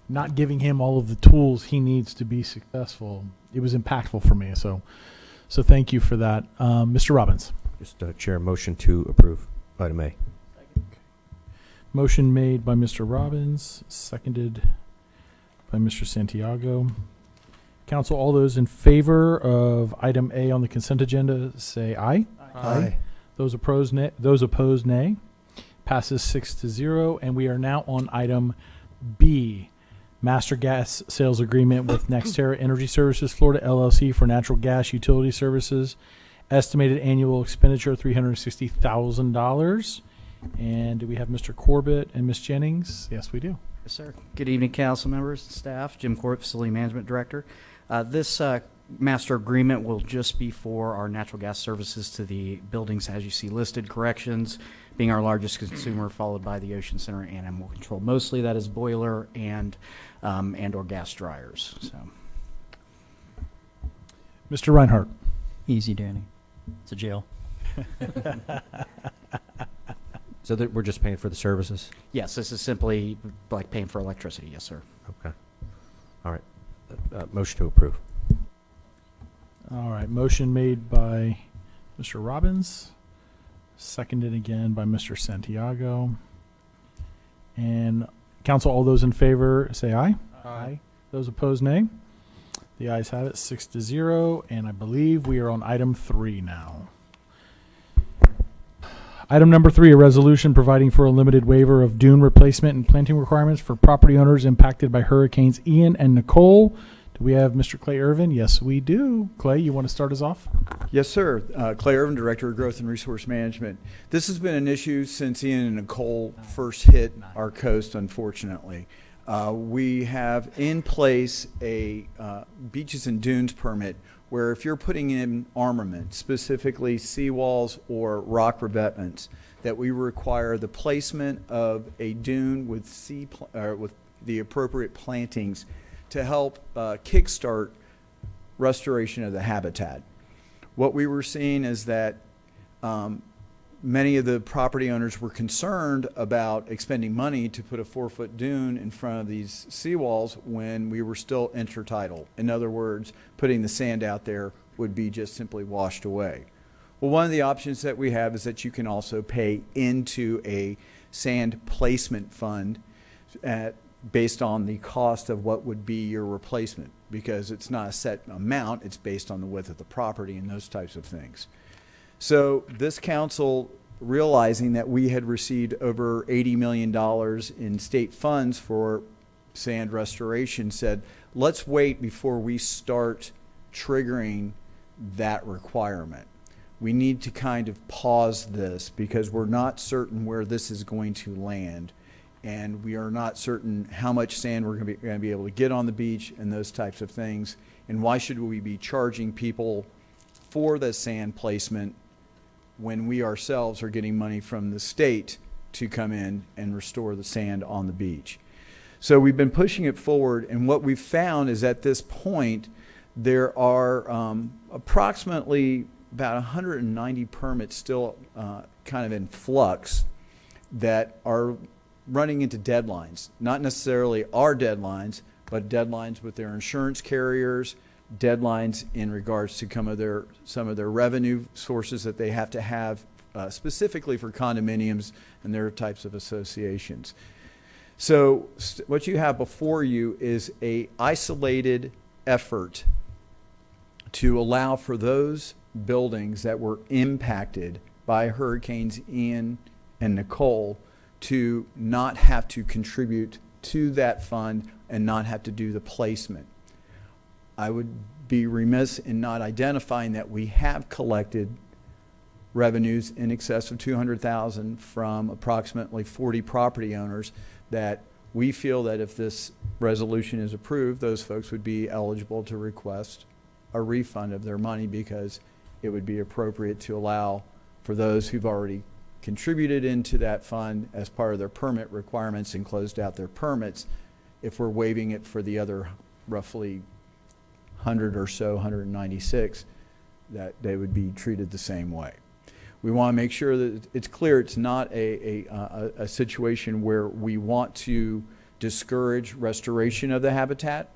not giving him all of the tools he needs to be successful, it was impactful for me. So thank you for that. Mr. Robbins. Just Chair, motion to approve item A. Motion made by Mr. Robbins, seconded by Mr. Santiago. Council, all those in favor of item A on the consent agenda, say aye. Aye. Those opposed, nay. Passes 6-0, and we are now on item B, Master Gas Sales Agreement with NextEra Energy Services Florida LLC for natural gas utility services. Estimated annual expenditure $360,000. And do we have Mr. Corbett and Ms. Jennings? Yes, we do. Yes, sir. Good evening, council members and staff. Jim Corbett, Facility Management Director. This master agreement will just be for our natural gas services to the buildings as you see listed. Corrections being our largest consumer, followed by the Ocean Center and Animal Control. Mostly that is boiler and or gas dryers. So, Mr. Reinhardt. Easy, Danny. It's a jail. So that we're just paying for the services? yes, this is simply like paying for electricity. Yes, sir. Okay. All right. Motion to approve. All right, motion made by Mr. Robbins, seconded again by Mr. Santiago. And council, all those in favor say aye. Aye. Those opposed, nay. The ayes have it, 6-0, and I believe we are on item 3 now. Item number 3, a resolution providing for a limited waiver of dune replacement and planting requirements for property owners impacted by Hurricanes Ian and Nicole. Do we have Mr. Clay Irvin? Yes, we do. Clay, you want to start us off? Yes, sir. Clay Irvin, Director of Growth and Resource Management. This has been an issue since Ian and Nicole first hit our coast, unfortunately. We have in place a beaches and dunes permit where if you're putting in armament, specifically seawalls or rock revetments, that we require the placement of a dune with with the appropriate plantings to help kickstart restoration of the habitat. What we were seeing is that many of the property owners were concerned about expending money to put a 4-foot dune in front of these seawalls when we were still intertidal. In other words, putting the sand out there would be just simply washed away. Well, one of the options that we have is that you can also pay into a sand placement fund based on the cost of what would be your replacement, because it's not a set amount, it's based on the width of the property and those types of things. So this council, realizing that we had received over $80 million in state funds for sand restoration, said, let's wait before we start triggering that requirement. We need to kind of pause this because we're not certain where this is going to land, and we are not certain how much sand we're going to be able to get on the beach and those types of things. And why should we be charging people for the sand placement when we ourselves are getting money from the state to come in and restore the sand on the beach? So we've been pushing it forward, and what we've found is at this point there are approximately about 190 permits still kind of in flux that are running into deadlines, not necessarily our deadlines, but deadlines with their insurance carriers, deadlines in regards to some of their revenue sources that they have to have specifically for condominiums and their types of associations. So what you have before you is a isolated effort to allow for those buildings that were impacted by Hurricanes Ian and Nicole to not have to contribute to that fund and not have to do the placement. I would be remiss in not identifying that we have collected revenues in excess of $200,000 from approximately 40 property owners that we feel that if this resolution is approved, those folks would be eligible to request a refund of their money, because it would be appropriate to allow for those who've already contributed into that fund as part of their permit requirements and closed out their permits, if we're waiving it for the other roughly 100 or so, 196, that they would be treated the same way. We want to make sure that it's clear it's not a situation where we want to discourage restoration of the habitat.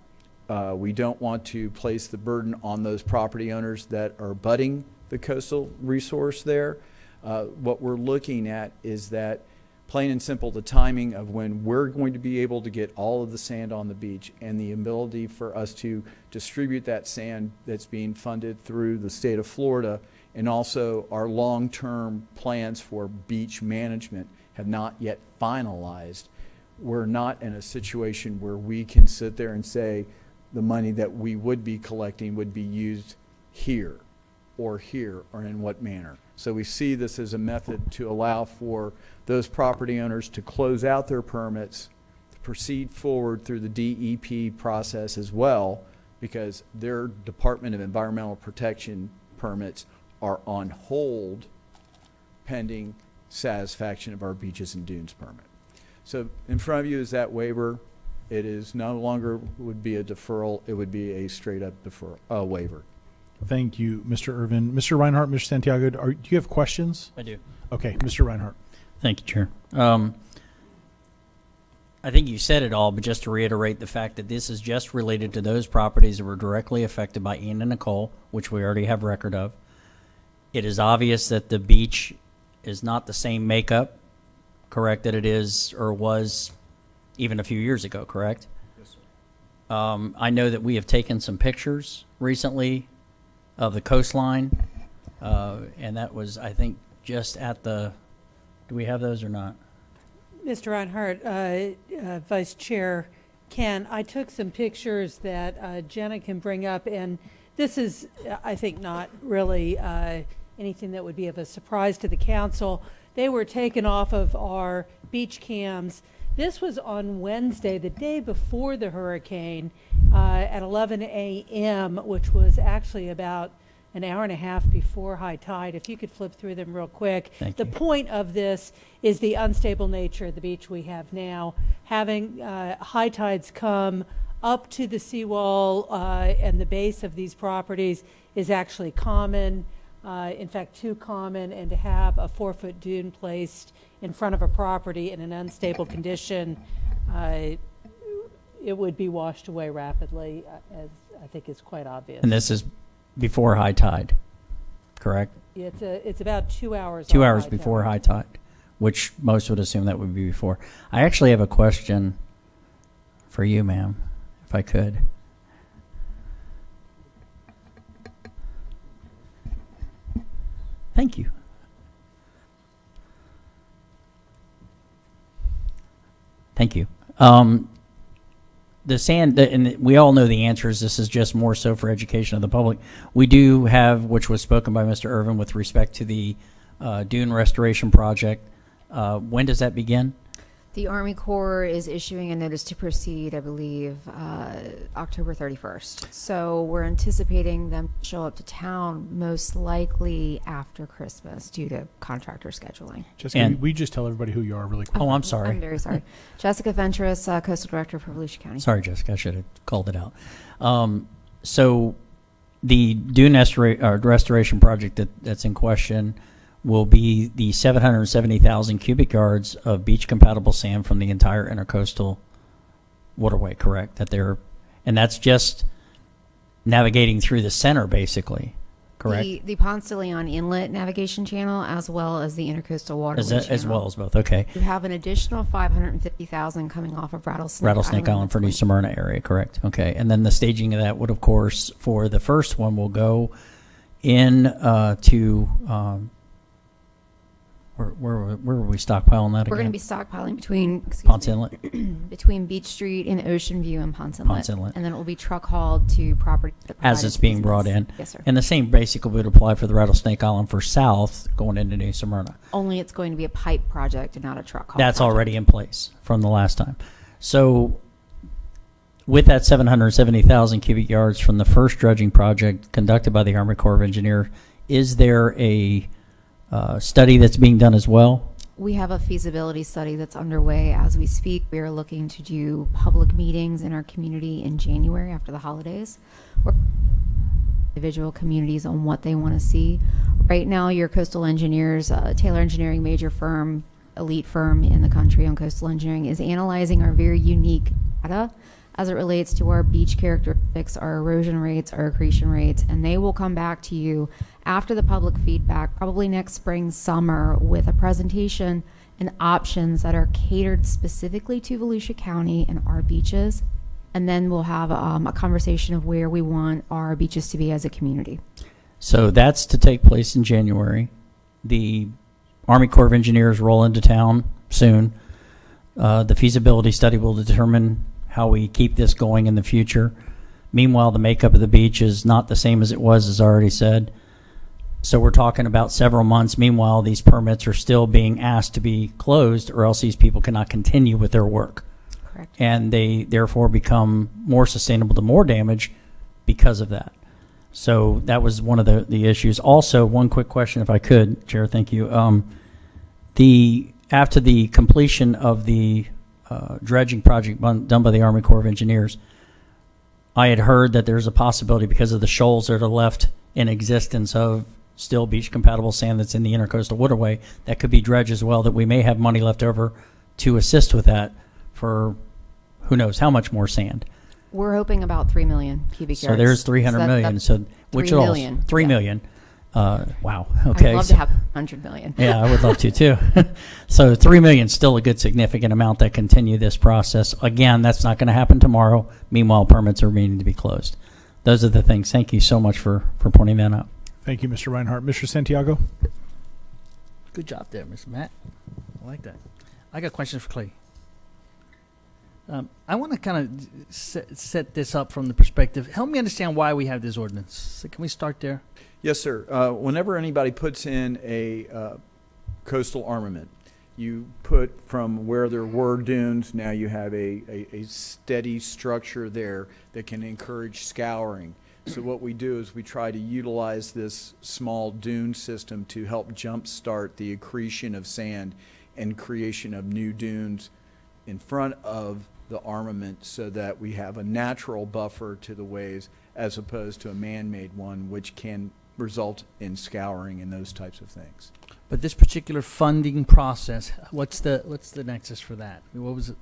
We don't want to place the burden on those property owners that are abutting the coastal resource there. What we're looking at is that, plain and simple, the timing of when we're going to be able to get all of the sand on the beach and the ability for us to distribute that sand that's being funded through the state of Florida, and also our long-term plans for beach management have not yet finalized. We're not in a situation where we can sit there and say the money that we would be collecting would be used here or in what manner. So we see this as a method to allow for those property owners to close out their permits, to proceed forward through the DEP process as well, because their Department of Environmental Protection permits are on hold pending satisfaction of our beaches and dunes permit. So in front of you is that waiver. It is no longer would be a deferral. It would be a straight up waiver. Thank you, Mr. Irvin. Mr. Reinhardt, Mr. Santiago, do you have questions? I do. Okay, Mr. Reinhardt. Thank you, Chair. I think you said it all, but just to reiterate the fact that this is just related to those properties that were directly affected by Ian and Nicole, which we already have record of. It is obvious that the beach is not the same makeup, correct, that it is or was even a few years ago, correct? Yes, sir. I know that we have taken some pictures recently of the coastline, and that was, I think, just at the, do we have those or not? Mr. Reinhardt, Vice Chair Ken, I took some pictures that Jenna can bring up, and this is, I think, not really anything that would be of a surprise to the council. They were taken off of our beach cams. This was on Wednesday, the day before the hurricane, at 11 a.m., which was actually about an hour and a half before high tide. If you could flip through them real quick. Thank the you. point of this is the unstable nature of the beach we have now. Having high tides come up to the seawall and the base of these properties is actually common. In fact, too common, and to have a 4-foot dune placed in front of a property in an unstable condition, it would be washed away rapidly, as I think is quite obvious. And this is before high tide, correct? It's about 2 hours. 2 off hours high before tide. high tide, which most would assume that would be before. I actually have a question for you, ma'am, if I could. Thank you. Thank you. The sand, and we all know the answers. This is just more so for education of the public. We do have, which was spoken by Mr. Irvin with respect to the dune restoration project. When does that begin? The Army Corps is issuing a notice to proceed, I believe, October 31st. So we're anticipating them to show up to town most likely after Christmas due to contractor scheduling. Jessica, And- we just tell everybody who you are really quick. Oh, I'm sorry. I'm very sorry. Jessica Ventris, Coastal Director for Volusia County. Sorry, Jessica, I should have called it out. So the dune restoration project that's in question will be the 770,000 cubic yards of beach-compatible sand from the entire intercoastal waterway, correct? And that's just navigating through the center, basically, correct? The Ponce de Leon Inlet Navigation Channel, as well as the Intercoastal Waterway Channel. As well as both, okay. You have an additional 550,000 coming off of Rattlesnake Island for New Smyrna area, correct? Okay, and then the staging of that would, of course, for the first one, will go in to where were we stockpiling that again? We're going to be stockpiling between Ponce Inlet? between Beach Street and Ocean View and Ponce Inlet. Ponce Inlet. And then it will be truck hauled to property that As provided it's being brought easements. in. Yes, sir. And the same basically would apply for the Rattlesnake Island for south going into New Smyrna. Only it's going to be a pipe project and not a truck haul. That's project. already in place from the last time. So with that 770,000 cubic yards from the first dredging project conducted by the Army Corps of Engineers, is there a study that's being done as well? We have a feasibility study that's underway as we speak. We are looking to do public meetings in our community in January after the holidays. We're individual communities on what they want to see. Right now, your coastal engineers, Taylor Engineering, major firm, elite firm in the country on coastal engineering, is analyzing our very unique data as it relates to our beach characteristics, our erosion rates, our accretion rates, and they will come back to you after the public feedback, probably next spring, summer, with a presentation and options that are catered specifically to Volusia County and our beaches. And then we'll have a conversation of where we want our beaches to be as a community. So that's to take place in January. The Army Corps of Engineers roll into town soon. The feasibility study will determine how we keep this going in the future. Meanwhile, the makeup of the beach is not the same as it was, as I already said. So we're talking about several months. Meanwhile, these permits are still being asked to be closed, or else these people cannot continue with their work. Correct. And they therefore become more sustainable to more damage because of that. So that was one of the issues. Also, one quick question, if I could, Chair, thank you. After the completion of the dredging project done by the Army Corps of Engineers, I had heard that there's a possibility, because of the shoals that are left in existence of still beach-compatible sand that's in the intercoastal waterway, that could be dredged as well, that we may have money left over to assist with that for who knows how much more sand. We're hoping about 3 million cubic yards. So there's 300 million. So which 3 also million. 3 Yeah. million. Wow. Okay. I'd love to have 100 million. Yeah, I would love to too. So 3 million is still a good significant amount that continue this process. Again, that's not going to happen tomorrow. Meanwhile, permits are meaning to be closed. Those are the things. Thank you so much for pointing that out. Thank you, Mr. Reinhardt. Mr. Santiago? Good job there, Mr. Matt. I like that. I got questions for Clay. I want to kind of set this up from the perspective. Help me understand why we have this ordinance. So can we start there? Yes, sir. Whenever anybody puts in a coastal armament, you put from where there were dunes, now you have a steady structure there that can encourage scouring. So what we do is we try to utilize this small dune system to help jumpstart the accretion of sand and creation of new dunes in front of the armament, so that we have a natural buffer to the waves as opposed to a man-made one, which can result in scouring and those types of things. But this particular funding process, what's the nexus for that? What was it?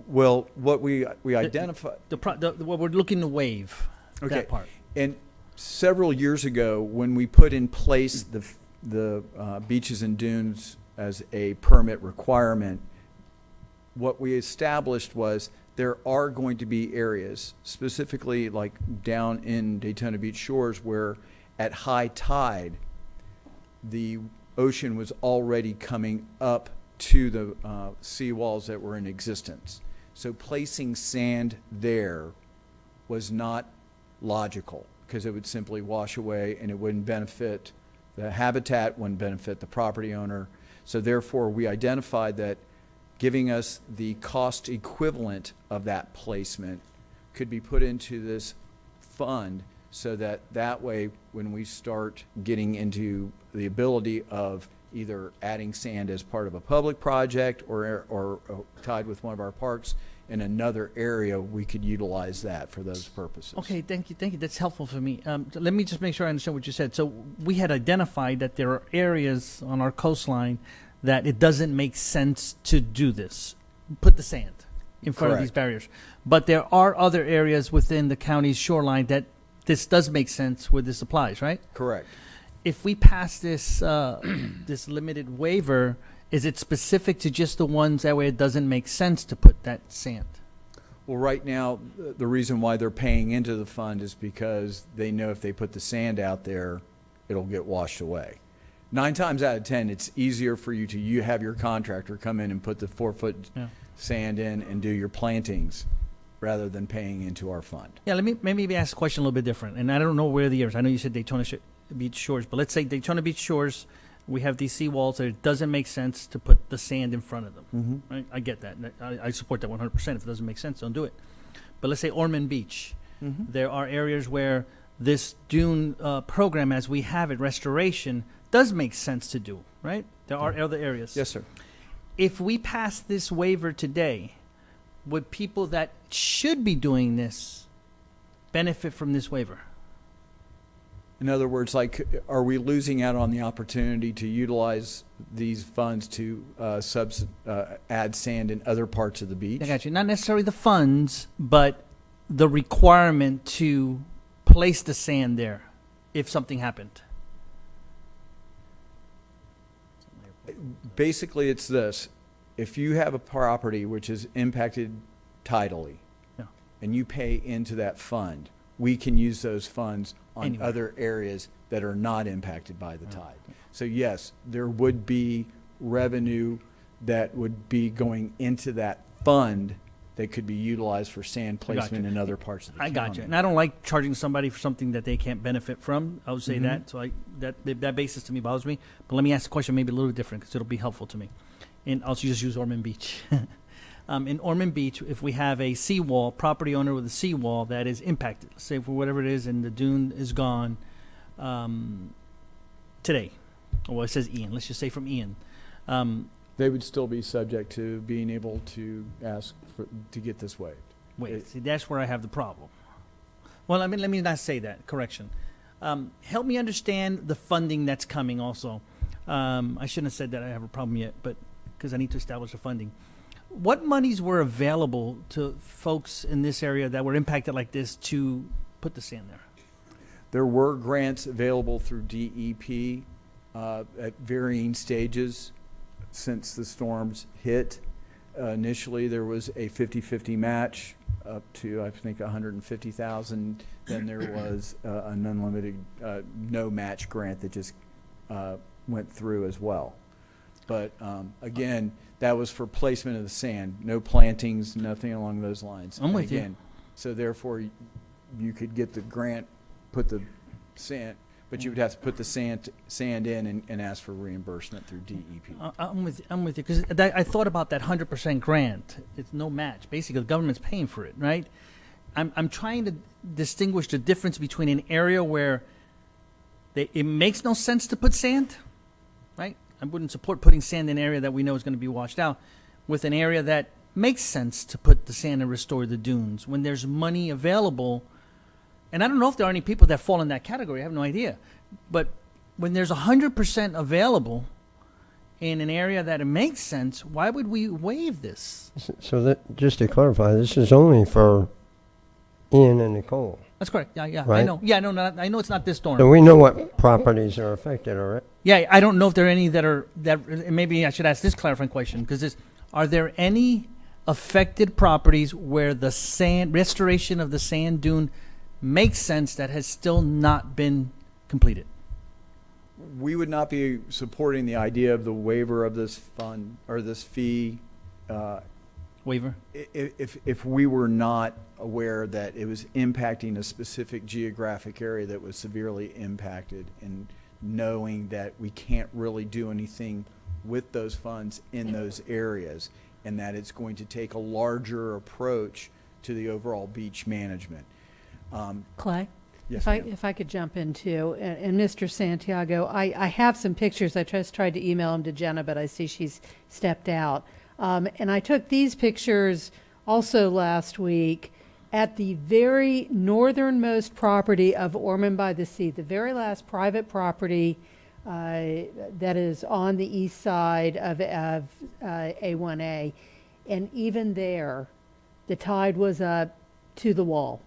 Well, what we identify what we're looking to waive. Okay. That part. And several years ago, when we put in place the beaches and dunes as a permit requirement, what we established was there are going to be areas, specifically like down in Daytona Beach shores, where at high tide, the ocean was already coming up to the seawalls that were in existence. So placing sand there was not logical, because it would simply wash away and it wouldn't benefit the habitat, wouldn't benefit the property owner. So therefore, we identified that giving us the cost equivalent of that placement could be put into this fund, so that way when we start getting into the ability of either adding sand as part of a public project or tied with one of our parks in another area, we could utilize that for those purposes. Okay, thank you. That's helpful for me. Let me just make sure I understand what you said. So we had identified that there are areas on our coastline that it doesn't make sense to do this. Put the sand in front of these barriers. But there are other areas within the county's shoreline that this does make sense where this applies, right? Correct. If we pass this this limited waiver, is it specific to just the ones that way it doesn't make sense to put that sand? Well, right now, the reason why they're paying into the fund is because they know if they put the sand out there, it'll get washed away. 9 times out of 10, it's easier for you to have your contractor come in and put the 4-foot sand in and do your plantings rather than paying into our fund. Yeah, let me maybe ask a question a little bit different. And I don't know where the areas. I know you said Daytona Beach shores, but let's say Daytona Beach shores, we have these seawalls that it doesn't make sense to put the sand in front of them. Mm-hmm. Right? I get that. I support that 100%. If it doesn't make sense, don't do it. But let's say Ormond Beach. Mm-hmm. There are areas where this dune program, as we have it, restoration, does make sense to do, right? There are other areas. Yes, sir. If we pass this waiver today, would people that should be doing this benefit from this waiver? In other words, like, are we losing out on the opportunity to utilize these funds to add sand in other parts of the beach? I got you. Not necessarily the funds, but the requirement to place the sand there if something happened. Basically, it's this. If you have a property which is impacted tidally, and you pay into that fund, we can use those funds on other areas that are not impacted by the tide. So yes, there would be revenue that would be going into that fund that could be utilized for sand placement in other parts of the county. I got you. And I don't like charging somebody for something that they can't benefit from. I would say that. So that basis to me bothers me. But let me ask the question maybe a little different, because it'll be helpful to me. And I'll just use Ormond Beach. In Ormond Beach, if we have a seawall, property owner with a seawall that is impacted, say for whatever it is, and the dune is gone today, well, it says Ian, let's just say from Ian. They would still be subject to being able to ask to get this waived. Wait, see, that's where I have the problem. Well, I mean, let me not say that. Correction. Help me understand the funding that's coming also. I shouldn't have said that I have a problem yet, but because I need to establish the funding. What monies were available to folks in this area that were impacted like this to put the sand there? There were grants available through DEP at varying stages since the storms hit. Initially, there was a 50-50 match up to, I think, 150,000. Then there was an unlimited no match grant that just went through as well. But again, that was for placement of the sand, no plantings, nothing along those lines. I'm with you. So therefore, you could get the grant, put the sand, but you would have to put the sand in and ask for reimbursement through DEP. I'm with you because I thought about that 100% grant. It's no match. Basically, the government's paying for it, right? I'm trying to distinguish the difference between an area where it makes no sense to put sand, right? I wouldn't support putting sand in an area that we know is going to be washed out, with an area that makes sense to put the sand and restore the dunes when there's money available. And I don't know if there are any people that fall in that category. I have no idea. But when there's 100% available in an area that it makes sense, why would we waive this? So that, just to clarify, this is only for Ian and Nicole. That's correct. Yeah. Right? I know. Yeah, I know it's not this storm. So we know what properties are affected, all right? Yeah, I don't know if there are any that maybe I should ask this clarifying question, because are there any affected properties where the restoration of the sand dune makes sense that has still not been completed? We would not be supporting the idea of the waiver of this fund or this fee. Waiver? If we were not aware that it was impacting a specific geographic area that was severely impacted, and knowing that we can't really do anything with those funds in those areas, and that it's going to take a larger approach to the overall beach management. Clay? Yes, If I could jump in too, and Mr. Santiago, I have some pictures. I just tried to email them to Jenna, but I see she's stepped out. And I took these pictures also last week at the very northernmost property of Ormond by the Sea, the very last private property that is on the east side of A1A. And even there, the tide was up to the wall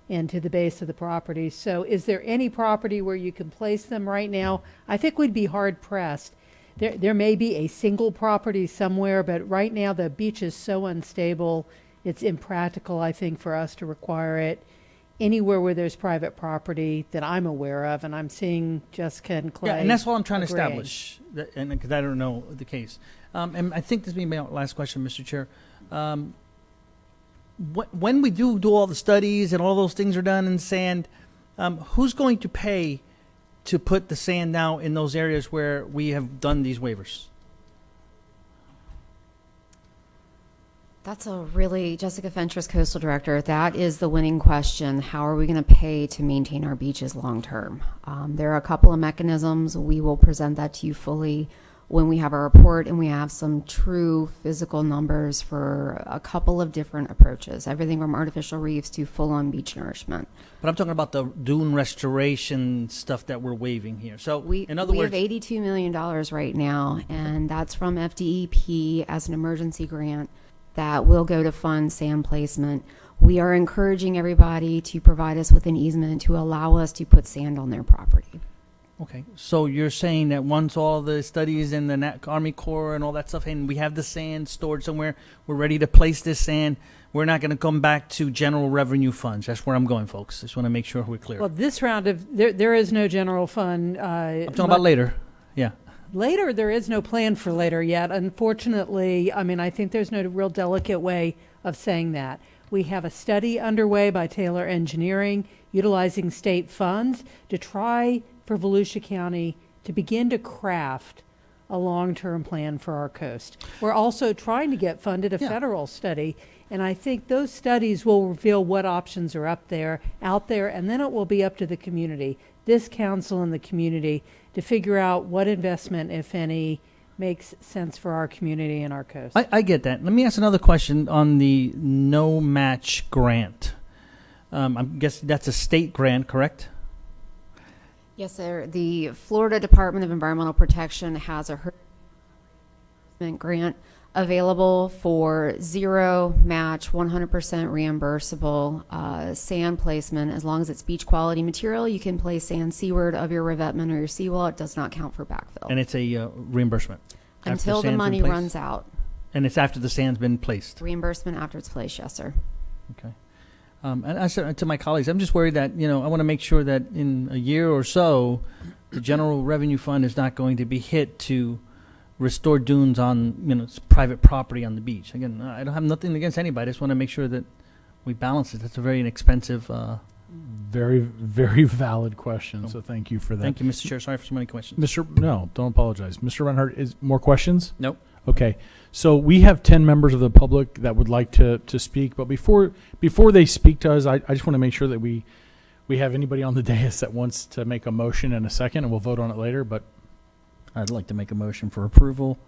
and to the base of the property. So is there any property where you can place them right now? I think we'd be hard pressed. There may be a single property somewhere, but right now the beach is so unstable, it's impractical, I think, for us to require it anywhere where there's private property that I'm aware of, and I'm seeing Jessica and Clay. Yeah, and that's all I'm trying to agreeing. establish, and because I don't know the case. And I think this may be my last question, Mr. Chair. When we do all the studies and all those things are done in sand, who's going to pay to put the sand now in those areas where we have done these waivers? That's a really, Jessica Fentress, Coastal Director, that is the winning question. How are we going to pay to maintain our beaches long term? There are a couple of mechanisms. We will present that to you fully when we have our report, and we have some true physical numbers for a couple of different approaches, everything from artificial reefs to full-on beach nourishment. But I'm talking about the dune restoration stuff that we're waiving here. So in other we words, have $82 million right now, and that's from FDEP as an emergency grant that will go to fund sand placement. We are encouraging everybody to provide us with an easement to allow us to put sand on their property. okay, so you're saying that once all the studies in the Army Corps and all that stuff, and we have the sand stored somewhere, we're ready to place this sand, we're not going to come back to general revenue funds. That's where I'm going, folks. Just want to make sure we're clear. Well, this round of, there is no general fund. I'm talking about later. Yeah. Later, there is no plan for later yet. Unfortunately, I mean, I think there's no real delicate way of saying that. We have a study underway by Taylor Engineering utilizing state funds to try for Volusia County to begin to craft a long-term plan for our coast. We're also trying to get funded a federal study, and I think those studies will reveal what options are out there, and then it will be up to the community, this council and the community, to figure out what investment, if any, makes sense for our community and our coast. I get that. Let me ask another question on the no match grant. I'm guessing that's a state grant, correct? Yes, sir. The Florida Department of Environmental Protection has a hurricane grant available for zero match, 100% reimbursable sand placement. As long as it's beach quality material, you can place sand seaward of your revetment or your seawall. It does not count for backfill. And it's a reimbursement? Until the money runs out. And it's after the sand's been placed? Reimbursement after it's placed, yes, sir. Okay. And I said to my colleagues, I'm just worried that, I want to make sure that in a year or so, the general revenue fund is not going to be hit to restore dunes on, private property on the beach. Again, I don't have nothing against anybody. I just want to make sure that we balance it. That's a very inexpensive. Very, very valid question. So thank you for that. Thank you, Mr. Chair. Sorry for so many questions. No, don't apologize. Mr. Reinhardt, is more questions? Nope. Okay. So we have 10 members of the public that would like to speak, but before they speak to us, I just want to make sure that we have anybody on the dais that wants to make a motion in a second, and we'll vote on it later. But I'd like to make a motion for approval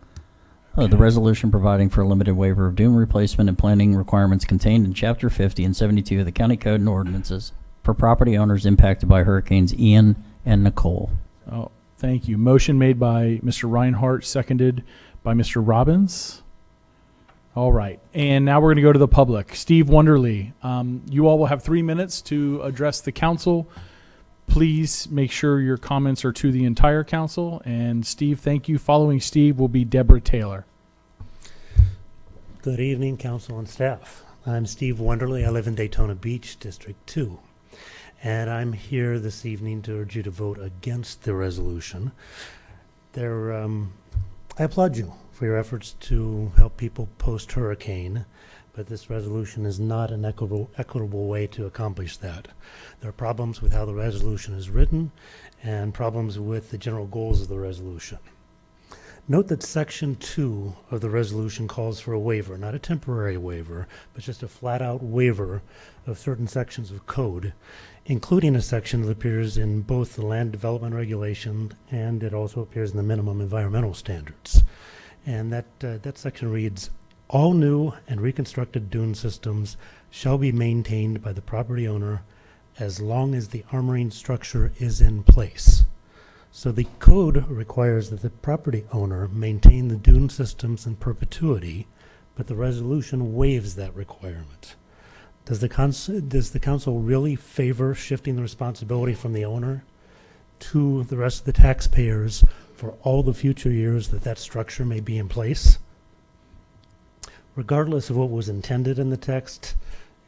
of the resolution providing for a limited waiver of dune replacement and planning requirements contained in Chapter 50 and 72 of the County Code and Ordinances for property owners impacted by Hurricanes Ian and Nicole. Oh, thank you. Motion made by Mr. Reinhardt, seconded by Mr. Robbins. All right. And now we're going to go to the public. Steve Wonderly, you all will have 3 minutes to address the council. Please make sure your comments are to the entire council. And Steve, thank you. Following Steve will be Deborah Taylor. Good evening, council and staff. I'm Steve Wonderly. I live in Daytona Beach, District 2. And I'm here this evening to urge you to vote against the resolution. I applaud you for your efforts to help people post-hurricane, but this resolution is not an equitable way to accomplish that. There are problems with how the resolution is written and problems with the general goals of the resolution. Note that Section 2 of the resolution calls for a waiver, not a temporary waiver, but just a flat-out waiver of certain sections of code, including a section that appears in both the land development regulation and it also appears in the minimum environmental standards. And that section reads, all new and reconstructed dune systems shall be maintained by the property owner as long as the armoring structure is in place. So the code requires that the property owner maintain the dune systems in perpetuity, but the resolution waives that requirement. Does the council really favor shifting the responsibility from the owner to the rest of the taxpayers for all the future years that structure may be in place? Regardless of what was intended in the text,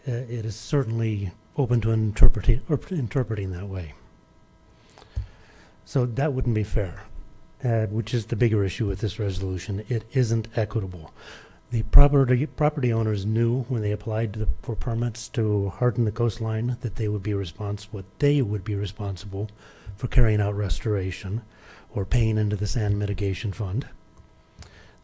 it is certainly open to interpreting that way. So that wouldn't be fair, which is the bigger issue with this resolution. It isn't equitable. The property owners knew when they applied for permits to harden the coastline that they would be responsible for carrying out restoration or paying into the sand mitigation fund.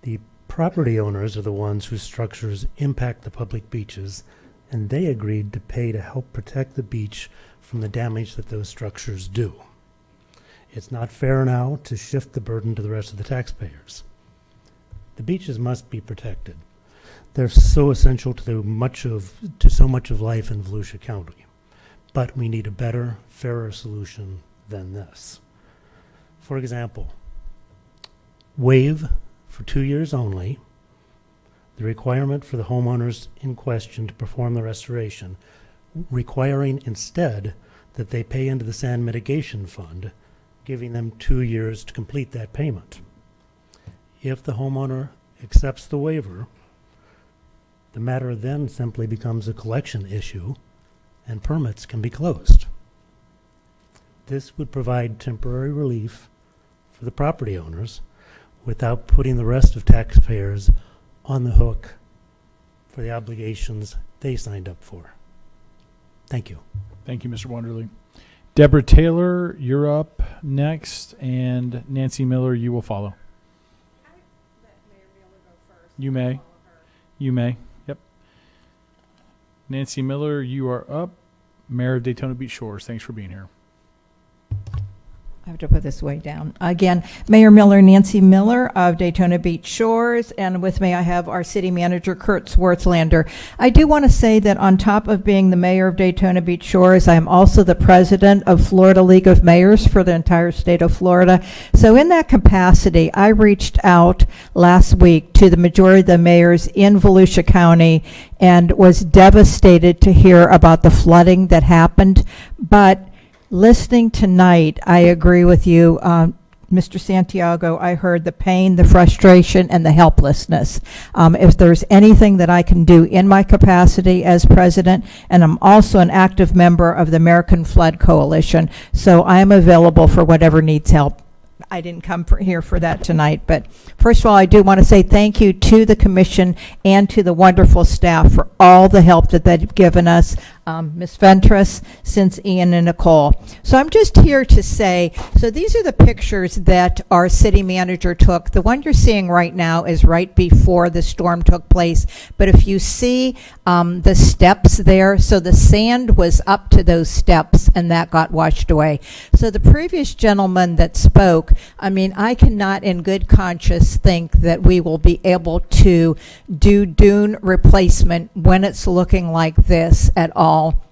The property owners are the ones whose structures impact the public beaches, and they agreed to pay to help protect the beach from the damage that those structures do. It's not fair now to shift the burden to the rest of the taxpayers. The beaches must be protected. They're so essential to so much of life in Volusia County. But we need a better, fairer solution than this. For example, waive for 2 years only the requirement for the homeowners in question to perform the restoration, requiring instead that they pay into the sand mitigation fund, giving them 2 years to complete that payment. If the homeowner accepts the waiver, the matter then simply becomes a collection issue and permits can be closed. This would provide temporary relief for the property owners without putting the rest of taxpayers on the hook for the obligations they signed up for. Thank you. Thank you, Mr. Wonderly. Deborah Taylor, you're up next, and Nancy Miller, you will follow. You may. You may. Yep. Nancy Miller, you are up. Mayor of Daytona Beach Shores. Thanks for being here. I have to put this way down. Again, Mayor Miller, Nancy Miller of Daytona Beach Shores, and with me I have our city manager, Kurt Swartzlander. I do want to say that on top of being the mayor of Daytona Beach Shores, I am also the president of Florida League of Mayors for the entire state of Florida. So in that capacity, I reached out last week to the majority of the mayors in Volusia County and was devastated to hear about the flooding that happened. But listening tonight, I agree with you, Mr. Santiago. I heard the pain, the frustration, and the helplessness. If there's anything that I can do in my capacity as president, and I'm also an active member of the American Flood Coalition, so I am available for whatever needs help. I didn't come here for that tonight, but first of all, I do want to say thank you to the commission and to the wonderful staff for all the help that they've given us, Ms. Ventris, since Ian and Nicole. So I'm just here to say, so these are the pictures that our city manager took. The one you're seeing right now is right before the storm took place, but if you see the steps there, so the sand was up to those steps and that got washed away. So the previous gentleman that spoke, I mean, I cannot in good conscience think that we will be able to do dune replacement when it's looking like this at all.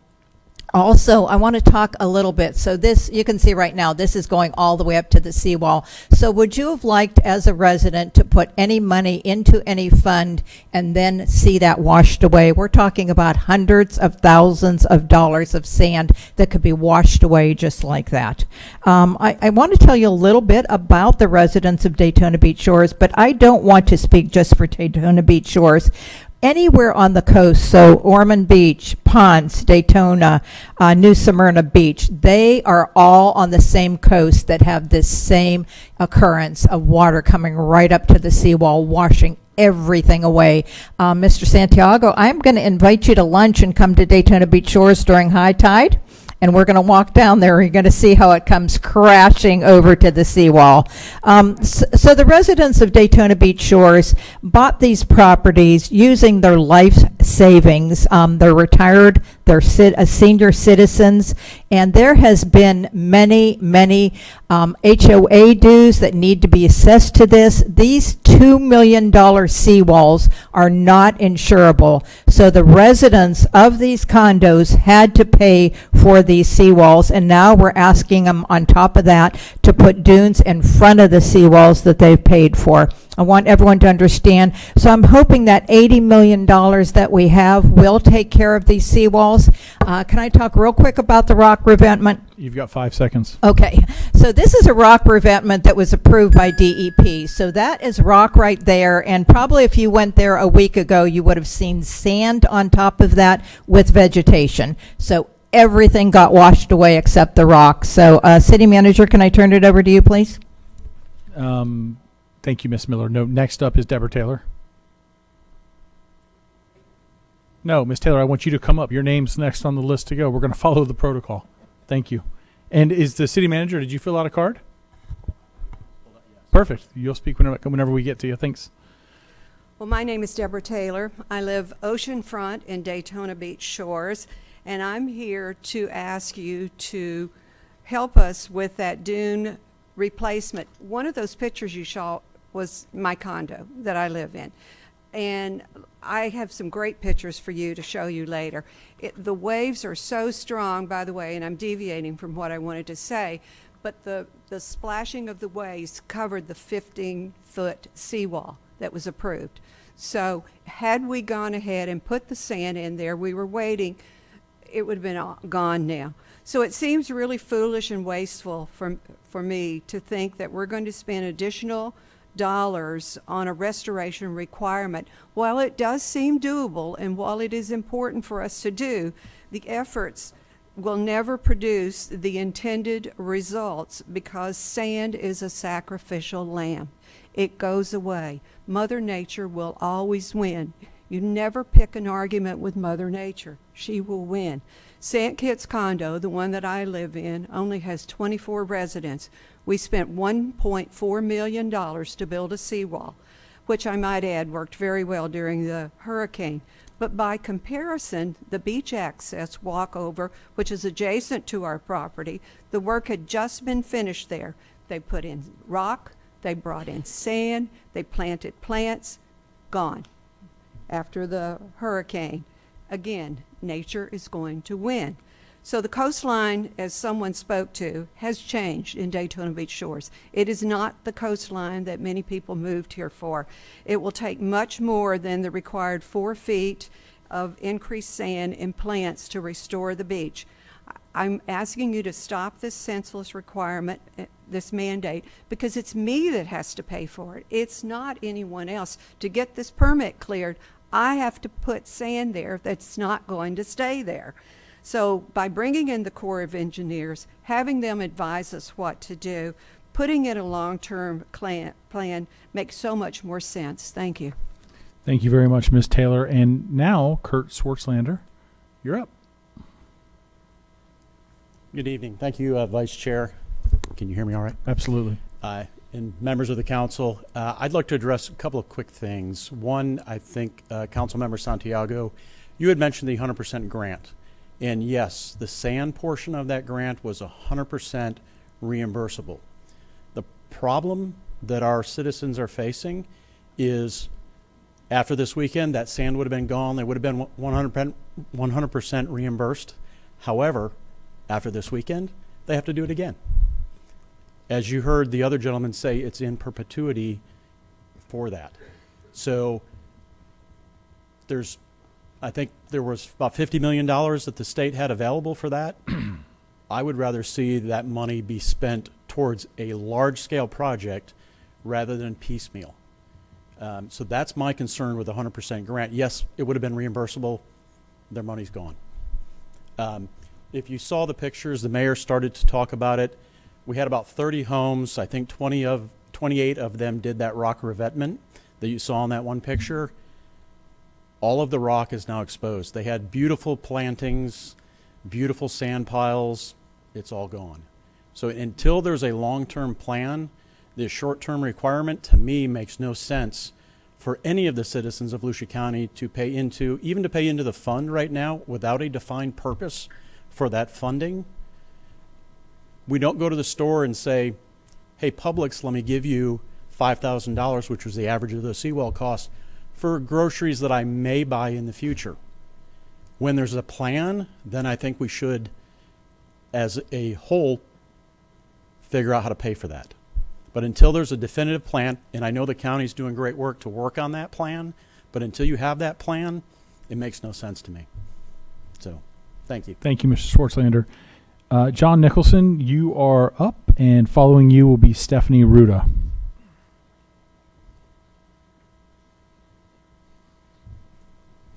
Also, I want to talk a little bit. So this, you can see right now, this is going all the way up to the seawall. So would you have liked, as a resident, to put any money into any fund and then see that washed away? We're talking about hundreds of thousands of dollars of sand that could be washed away just like that. I want to tell you a little bit about the residents of Daytona Beach Shores, but I don't want to speak just for Daytona Beach Shores. Anywhere on the coast, so Ormond Beach, Ponce, Daytona, New Smyrna Beach, they are all on the same coast that have this same occurrence of water coming right up to the seawall, washing everything away. Mr. Santiago, I'm going to invite you to lunch and come to Daytona Beach Shores during high tide. And we're going to walk down there. You're going to see how it comes crashing over to the seawall. So the residents of Daytona Beach Shores bought these properties using their life savings. They're retired, they're senior citizens, and there has been many HOA dues that need to be assessed to this. These $2 million seawalls are not insurable. So the residents of these condos had to pay for these seawalls, and now we're asking them on top of that to put dunes in front of the seawalls that they've paid for. I want everyone to understand. So I'm hoping that $80 million that we have will take care of these seawalls. Can I talk real quick about the rock revetment? You've got 5 seconds. Okay, so this is a rock revetment that was approved by DEP. So that is rock right there, and probably if you went there a week ago, you would have seen sand on top of that with vegetation. So everything got washed away except the rock. So City Manager, can I turn it over to you, please? Thank you, Ms. Miller. No, next up is Deborah Taylor. No, Ms. Taylor, I want you to come up. Your name's next on the list to go. We're going to follow the protocol. Thank you. And is the city manager, did you fill out a card? Perfect. You'll speak whenever we get to you. Thanks. Well, my name is Deborah Taylor. I live oceanfront in Daytona Beach Shores, and I'm here to ask you to help us with that dune replacement. One of those pictures you saw was my condo that I live in. And I have some great pictures for you to show you later. The waves are so strong, by the way, and I'm deviating from what I wanted to say, but the splashing of the waves covered the 15-foot seawall that was approved. So had we gone ahead and put the sand in there, we were waiting, it would have been gone now. So it seems really foolish and wasteful for me to think that we're going to spend additional dollars on a restoration requirement. While it does seem doable and while it is important for us to do, the efforts will never produce the intended results because sand is a sacrificial lamb. It goes away. Mother Nature will always win. You never pick an argument with Mother Nature. She will win. St. Kitts condo, the one that I live in, only has 24 residents. We spent $1.4 million to build a seawall. which I might add worked very well during the hurricane. But by comparison, the beach access walkover, which is adjacent to our property, the work had just been finished there. They put in rock, they brought in sand, they planted plants, gone after the hurricane. Again, nature is going to win. So the coastline, as someone spoke to, has changed in Daytona Beach Shores. It is not the coastline that many people moved here for. It will take much more than the required 4 feet of increased sand and plants to restore the beach. I'm asking you to stop this senseless requirement, this mandate, because it's me that has to pay for it. It's not anyone else. To get this permit cleared, I have to put sand there that's not going to stay there. So by bringing in the Corps of Engineers, having them advise us what to do, putting in a long-term plan makes so much more sense. Thank you. Thank you very much, Ms. Taylor. And now, Kurt Swartzlander, you're up. Good evening. Thank you, Vice Chair. Can you hear me all right? Absolutely. And members of the council, I'd like to address a couple of quick things. One, I think, Councilmember Santiago, you had mentioned the 100% grant. And yes, the sand portion of that grant was 100% reimbursable. The problem that our citizens are facing is after this weekend, that sand would have been gone. They would have been 100% reimbursed. However, after this weekend, they have to do it again. As you heard the other gentleman say, it's in perpetuity for that. So I think there was about $50 million that the state had available for that. I would rather see that money be spent towards a large-scale project rather than piecemeal. So that's my concern with the 100% grant. Yes, it would have been reimbursable. Their money's gone. If you saw the pictures, the mayor started to talk about it. We had about 30 homes. I think 28 of them did that rock revetment that you saw in that one picture. All of the rock is now exposed. They had beautiful plantings, beautiful sand piles. It's all gone. So until there's a long-term plan, the short-term requirement to me makes no sense for any of the citizens of Volusia County to pay into the fund right now without a defined purpose for that funding. We don't go to the store and say, hey, Publix, let me give you $5,000, which was the average of the seawall cost, for groceries that I may buy in the future. When there's a plan, then I think we should, as a whole, figure out how to pay for that. But until there's a definitive plan, and I know the county's doing great work to work on that plan, but until you have that plan, it makes no sense to me. So, thank you. Thank you, Mr. Swartzlander. John Nicholson, you are up, and following you will be Stephanie Ruda.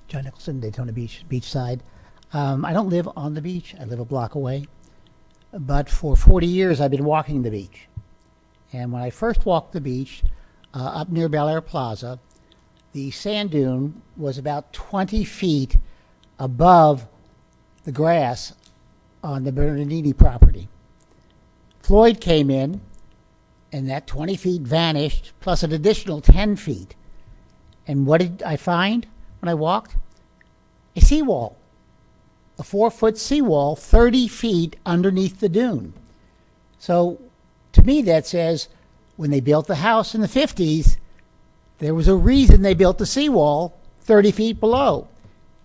John Nicholson, Daytona Beach, beachside. I don't live on the beach. I live a block away. But for 40 years, I've been walking the beach. And when I first walked the beach up near Bel Air Plaza, the sand dune was about 20 feet above the grass on the Bernardini property. Floyd came in, and that 20 feet vanished, plus an additional 10 feet. And what did I find when I walked? A seawall, a 4-foot seawall, 30 feet underneath the dune. So to me, that says when they built the house in the 50s, there was a reason they built the seawall 30 feet below,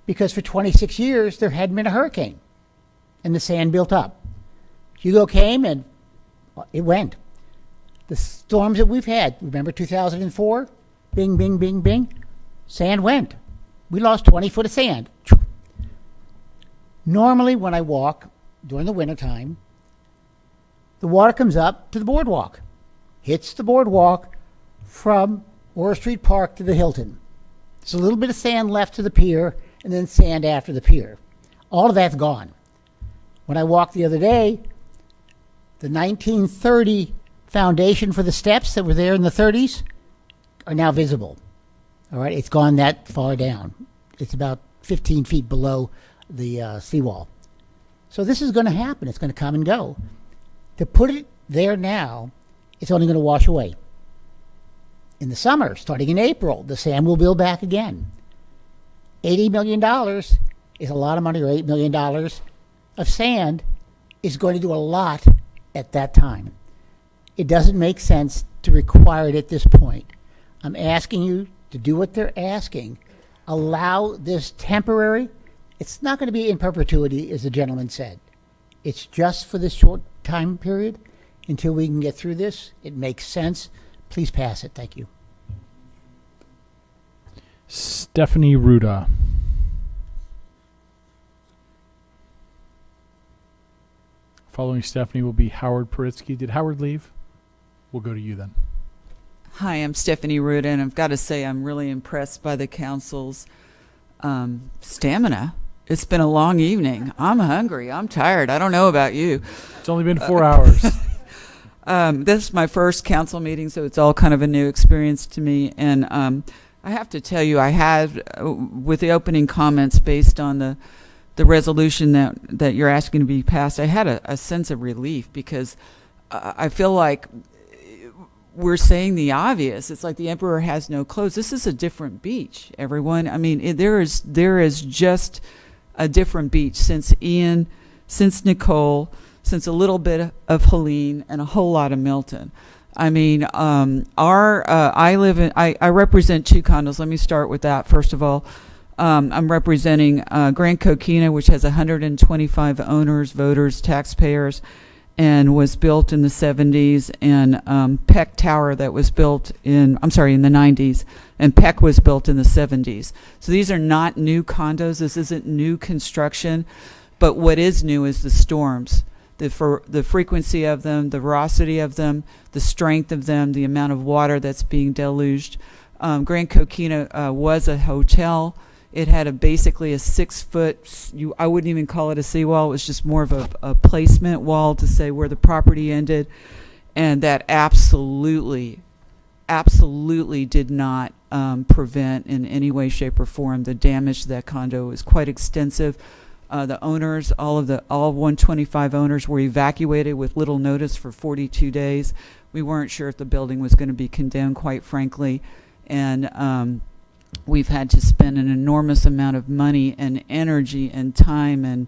because for 26 years there hadn't been a hurricane, and the sand built up. Hugo came and it went. The storms that we've had, remember 2004? Bing, bing, bing, bing. Sand went. We lost 20 foot of sand. Normally, when I walk during the wintertime, the water comes up to the boardwalk, hits the boardwalk from Orr Street Park to the Hilton. There's a little bit of sand left to the pier, and then sand after the pier. All of that's gone. When I walked the other day, the 1930 foundation for the steps that were there in the 30s are now visible. All right, it's gone that far down. It's about 15 feet below the seawall. So this is going to happen. It's going to come and go. To put it there now, it's only going to wash away. In the summer, starting in April, the sand will build back again. $80 million is a lot of money, or $8 million of sand is going to do a lot at that time. It doesn't make sense to require it at this point. I'm asking you to do what they're asking. Allow this temporary. It's not going to be in perpetuity, as the gentleman said. It's just for this short time period until we can get through this. It makes sense. Please pass it. Thank you. Stephanie Ruda. Following Stephanie will be Howard Paritsky. Did Howard leave? We'll go to you then. Hi, I'm Stephanie Ruda, and I've got to say I'm really impressed by the council's stamina. It's been a long evening. I'm hungry. I'm tired. I don't know about you. It's only been 4 hours. This is my first council meeting, so it's all kind of a new experience to me. And I have to tell you, I had, with the opening comments based on the resolution that you're asking to be passed, I had a sense of relief, because I feel like we're saying the obvious. It's like the emperor has no clothes. This is a different beach, everyone. I mean, there is just a different beach since Ian, since Nicole, since a little bit of Helene, and a whole lot of Milton. I mean, I represent 2 condos. Let me start with that first of all. I'm representing Grand Coquina, which has 125 owners, voters, taxpayers, and was built in the 70s, and Peck Tower that was built in the 90s, and Peck was built in the 70s. So these are not new condos. This isn't new construction, but what is new is the storms, the frequency of them, the veracity of them, the strength of them, the amount of water that's being deluged. Grand Coquina was a hotel. It had basically a 6-foot, I wouldn't even call it a seawall. It was just more of a placement wall to say where the property ended. And that absolutely did not prevent in any way, shape, or form the damage to that condo. It was quite extensive. The owners, all 125 owners were evacuated with little notice for 42 days. We weren't sure if the building was going to be condemned, quite frankly. And we've had to spend an enormous amount of money and energy and time and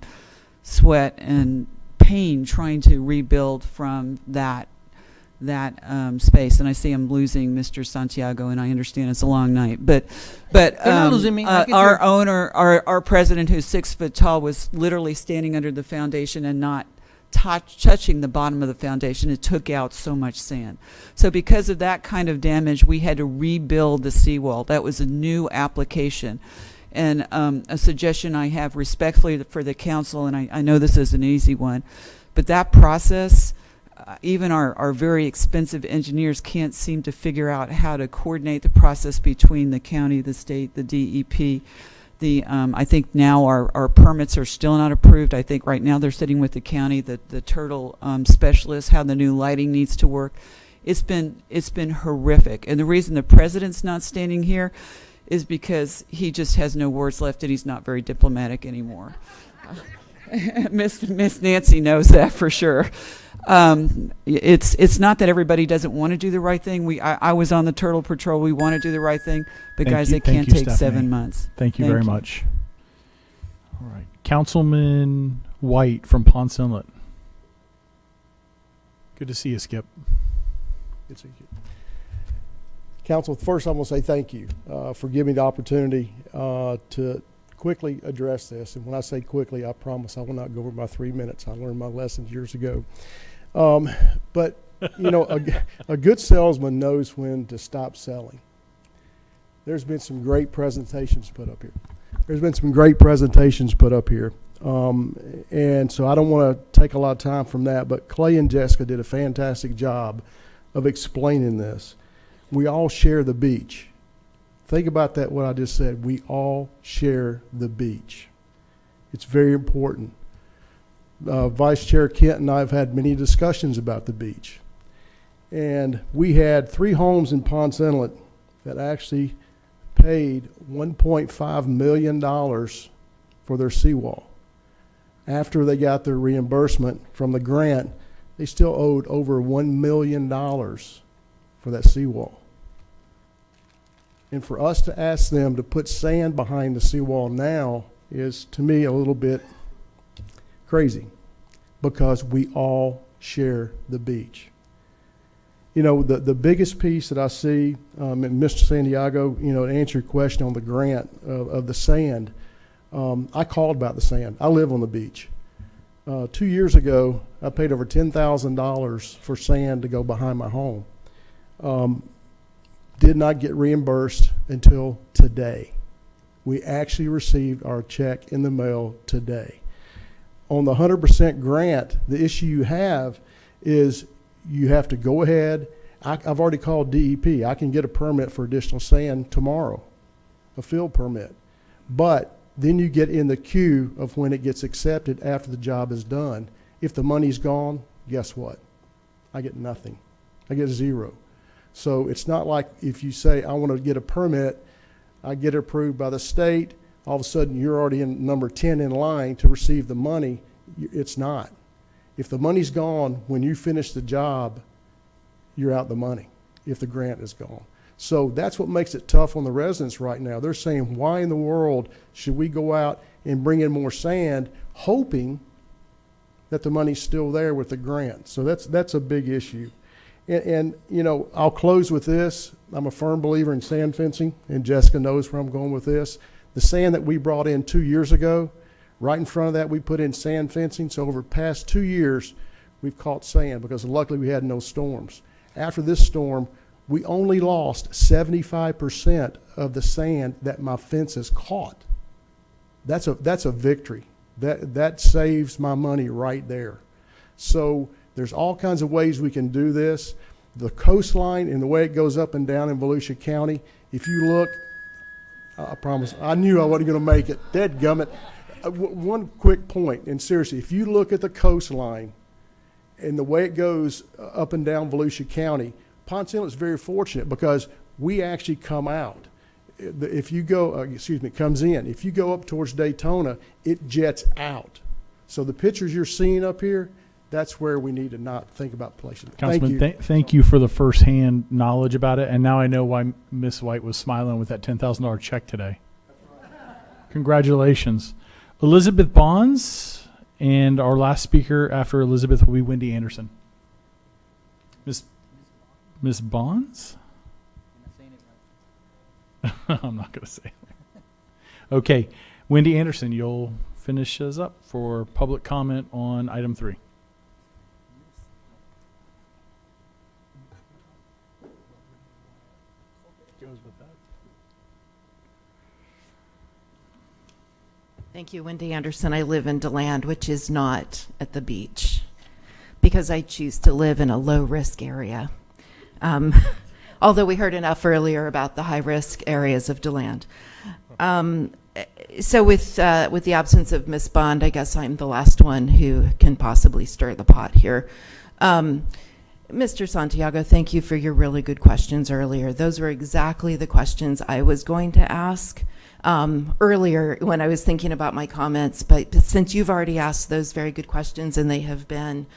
sweat and pain trying to rebuild from that space. And I see I'm losing Mr. Santiago, and I understand it's a long night. But You're not losing me. Our owner, our president, who's 6 foot tall, was literally standing under the foundation and not touching the bottom of the foundation. It took out so much sand. So because of that kind of damage, we had to rebuild the seawall. That was a new application. And a suggestion I have respectfully for the council, and I know this is an easy one, but that process, even our very expensive engineers can't seem to figure out how to coordinate the process between the county, the state, the DEP. I think now our permits are still not approved. I think right now they're sitting with the county, the turtle specialist, how the new lighting needs to work. It's been horrific. And the reason the president's not standing here is because he just has no words left, and he's not very diplomatic anymore. Miss Nancy knows that for sure. It's not that everybody doesn't want to do the right thing. I was on the Turtle Patrol. We want to do the right thing, but guys, it can't take 7 months. Thank you very much. All right, Councilman White from Ponce Inlet. Good to see you, Skip. Good to see you. Council, first I'm going to say thank you for giving me the opportunity to quickly address this. And when I say quickly, I promise I will not go over my 3 minutes. I learned my lessons years ago. But, you know, a good salesman knows when to stop selling. There's been some great presentations put up here. And so I don't want to take a lot of time from that, but Clay and Jessica did a fantastic job of explaining this. We all share the beach. Think about that, what I just said. We all share the beach. It's very important. Vice Chair Kent and I have had many discussions about the beach. And we had 3 homes in Ponce Inlet that actually paid $1.5 million for their seawall. After they got their reimbursement from the grant, they still owed over $1 million for that seawall. And for us to ask them to put sand behind the seawall now is, to me, a little bit crazy, because we all share the beach. You know, the biggest piece that I see, and Mr. Santiago, you know, to answer your question on the grant of the sand, I called about the sand. I live on the beach. 2 years ago, I paid over $10,000 for sand to go behind my home. Did not get reimbursed until today. We actually received our check in the mail today. On the 100% grant, the issue you have is you have to go ahead. I've already called DEP. I can get a permit for additional sand tomorrow, a field permit. But then you get in the queue of when it gets accepted after the job is done. If the money's gone, guess what? I get nothing. I get zero. So it's not like if you say, I want to get a permit, I get it approved by the state, all of a sudden you're already in number 10 in line to receive the money. It's not. If the money's gone when you finish the job, you're out the money if the grant is gone. So that's what makes it tough on the residents right now. They're saying, why in the world should we go out and bring in more sand, hoping that the money's still there with the grant? So that's a big issue. And you know, I'll close with this. I'm a firm believer in sand fencing, and Jessica knows where I'm going with this. The sand that we brought in 2 years ago, right in front of that, we put in sand fencing. So over the past 2 years, we've caught sand because luckily we had no storms. After this storm, we only lost 75% of the sand that my fences caught. That's a victory. That saves my money right there. So there's all kinds of ways we can do this. The coastline and the way it goes up and down in Volusia County, if you look, I promise, I knew I wasn't going to make it. Dadgummit. One quick point, and seriously, if you look at the coastline and the way it goes up and down Volusia County, Ponce Inlet is very fortunate because we actually come out. If you go, comes in. If you go up towards Daytona, it jets out. So the pictures you're seeing up here, that's where we need to not think about placing it. Councilman, Thank you. thank you for the firsthand knowledge about it. And now I know why Ms. White was smiling with that $10,000 check today. Congratulations. Elizabeth Bonds, and our last speaker after Elizabeth will be Wendy Anderson. Ms. Bonds? I'm not going to say it. Okay. Wendy Anderson, you'll finish us up for public comment on item 3. Thank you, Wendy Anderson. I live in DeLand, which is not at the beach, because I choose to live in a low-risk area. Although we heard enough earlier about the high-risk areas of DeLand. So with the absence of Ms. Bond, I guess I'm the last one who can possibly stir the pot here. Mr. Santiago, thank you for your really good questions earlier. Those were exactly the questions I was going to ask earlier when I was thinking about my comments. But since you've already asked those very good questions and they have been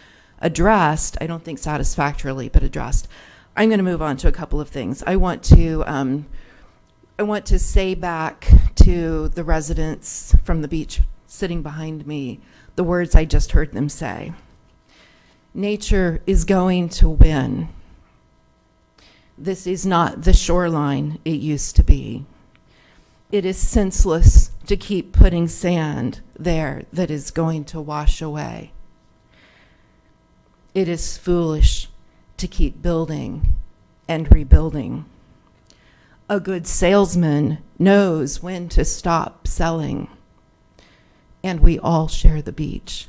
addressed, I don't think satisfactorily, but addressed, I'm going to move on to a couple of things. I want to say back to the residents from the beach sitting behind me the words I just heard them say. Nature is going to win. This is not the shoreline it used to be. It is senseless to keep putting sand there that is going to wash away. It is foolish to keep building and rebuilding. A good salesman knows when to stop selling. And we all share the beach,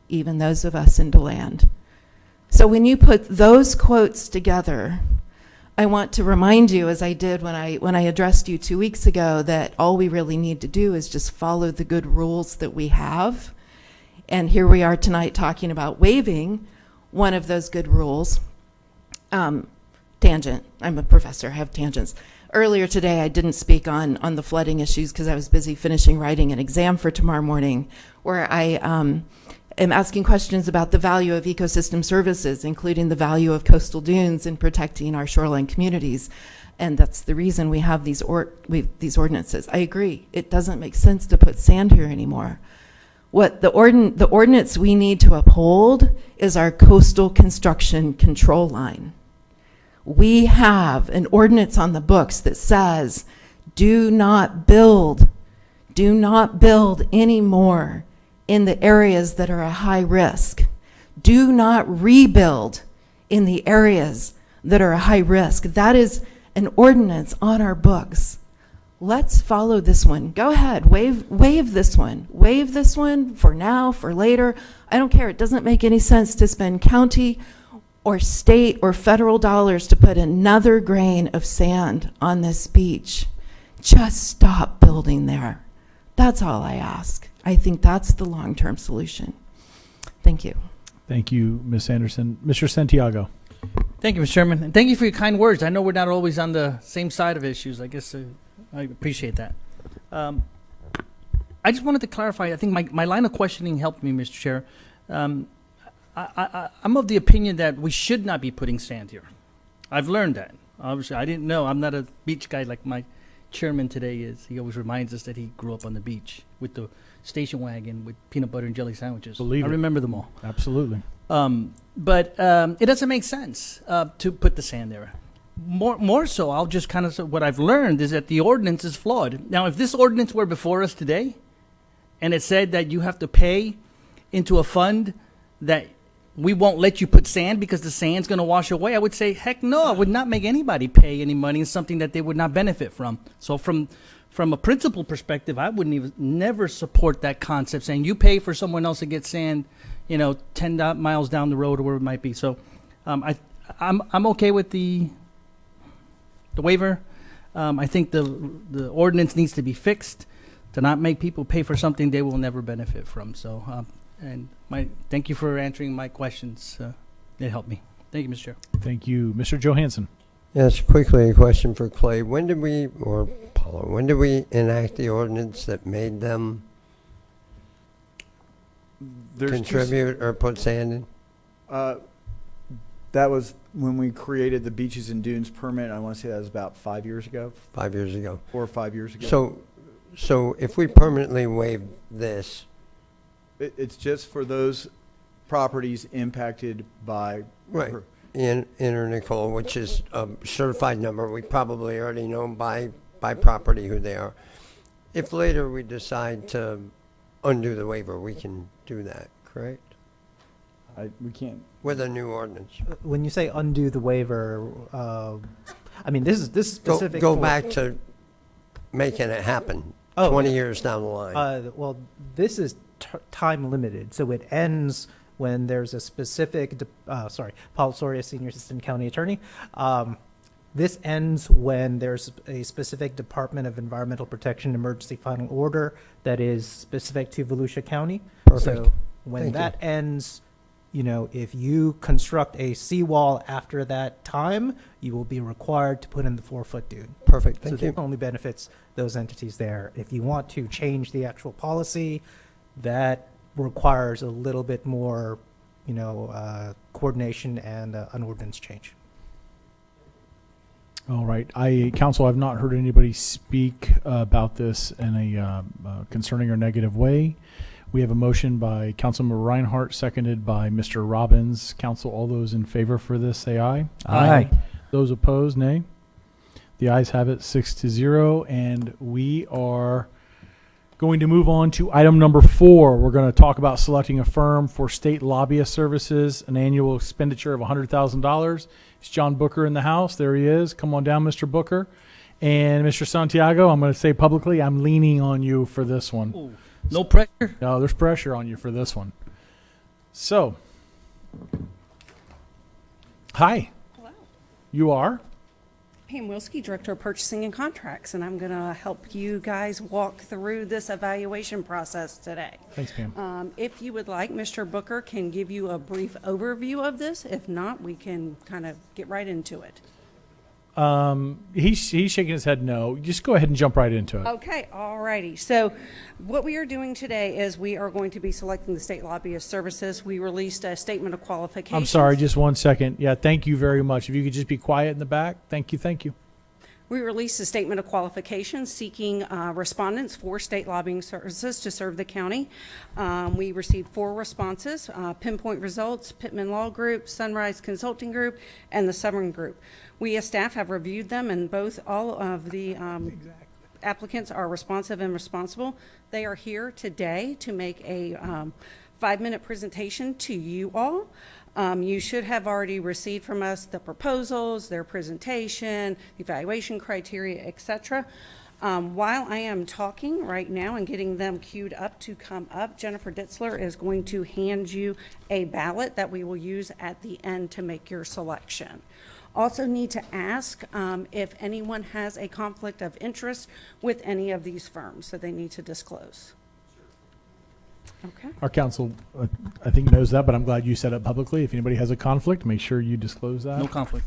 even those of us in DeLand. So when you put those quotes together, I want to remind you, as I did when I addressed you 2 weeks ago, that all we really need to do is just follow the good rules that we have. And here we are tonight talking about waiving one of those good rules. Tangent. I'm a professor. I have tangents. Earlier today, I didn't speak on the flooding issues because I was busy finishing writing an exam for tomorrow morning, where I am asking questions about the value of ecosystem services, including the value of coastal dunes in protecting our shoreline communities. And that's the reason we have these ordinances. I agree. It doesn't make sense to put sand here anymore. What the ordinance we need to uphold is our coastal construction control line. We have an ordinance on the books that says, do not build anymore in the areas that are a high risk. Do not rebuild in the areas that are a high risk. That is an ordinance on our books. Let's follow this one. Go ahead, waive this one. Waive this one for now, for later. I don't care. It doesn't make any sense to spend county or state or federal dollars to put another grain of sand on this beach. Just stop building there. That's all I ask. I think that's the long-term solution. Thank you. Thank you, Ms. Anderson. Mr. Santiago. Thank you, Mr. Chairman. And thank you for your kind words. I know we're not always on the same side of issues. I guess I appreciate that. I just wanted to clarify. I think my line of questioning helped me, Mr. Chair. I'm of the opinion that we should not be putting sand here. I've learned that. Obviously, I didn't know. I'm not a beach guy like my chairman today is. He always reminds us that he grew up on the beach with the station wagon with peanut butter and jelly sandwiches. I remember them all. Absolutely. But it doesn't make sense to put the sand there. More so, I'll just kind of say what I've learned is that the ordinance is flawed. Now, if this ordinance were before us today, and it said that you have to pay into a fund that we won't let you put sand because the sand's going to wash away, I would say, heck no, I would not make anybody pay any money in something that they would not benefit from. So from a principal perspective, I wouldn't never support that concept, saying you pay for someone else to get sand, 10 miles down the road or wherever it might be. So I'm okay with the waiver. I think the ordinance needs to be fixed to not make people pay for something they will never benefit from. So, thank you for answering my questions. It helped me. Thank you, Mr. Chair. Thank you. Mr. Johansson. Yes, quickly, a question for Clay. When did we enact the ordinance that made them contribute or put sand in? That was when we created the Beaches and Dunes permit. I want to say that was about 5 years ago. 5 years ago. 4 or 5 years ago. So if we permanently waive this, it's just for those properties impacted by Nicole, which is a certified number. We probably already know by property who they are. If later we decide to undo the waiver, we can do that, correct? We can't. With a new ordinance. When you say undo the waiver, this is specific. Go back to making it happen 20 years down the line. Well, this is time limited, so it ends when there's a specific, Paul Soria, Senior Assistant County Attorney. This ends when there's a specific Department of Environmental Protection emergency final order that is specific to Volusia County. Perfect. So when that ends, if you construct a seawall after that time, you will be required to put in the 4-foot dune. Perfect. Thank you. So that only benefits those entities there. If you want to change the actual policy, that requires a little bit more, coordination and an ordinance change. All right. Council, I've not heard anybody speak about this in a concerning or negative way. We have a motion by Councilmember Reinhardt, seconded by Mr. Robbins. Council, all those in favor for this, say aye. Aye. Those opposed, nay. The ayes have it, 6-0, and we are going to move on to item number 4. We're going to talk about selecting a firm for state lobbyist services, an annual expenditure of $100,000. It's John Booker in the house. There he is. Come on down, Mr. Booker. And Mr. Santiago, I'm going to say publicly, I'm leaning on you for this one. Ooh, no pressure? No, there's pressure on you for this one. So, hi. Hello. You are? Pam Wilski, Director of Purchasing and Contracts, and I'm going to help you guys walk through this evaluation process today. Thanks, Pam. If you would like, Mr. Booker can give you a brief overview of this. If not, we can kind of get right into it. He's shaking his head no. Just go ahead and jump right into it. Okay, all righty. So what we are doing today is we are going to be selecting the state lobbyist services. We released a statement of qualifications. I'm sorry, just 1 second. Yeah, thank you very much. If you could just be quiet in the back. Thank you. We released a statement of qualifications seeking respondents for state lobbying services to serve the county. We received 4 responses: Pinpoint Results, Pittman Law Group, Sunrise Consulting Group, and the Southern Group. We as staff have reviewed them, and all of the applicants are responsive and responsible. They are here today to make a 5-minute presentation to you all. You should have already received from us the proposals, their presentation, evaluation criteria, etc. While I am talking right now and getting them queued up to come up, Jennifer Ditzler is going to hand you a ballot that we will use at the end to make your selection. Also need to ask if anyone has a conflict of interest with any of these firms that they need to disclose. Okay. Our council, I think, knows that, but I'm glad you said it publicly. If anybody has a conflict, make sure you disclose that. No conflict.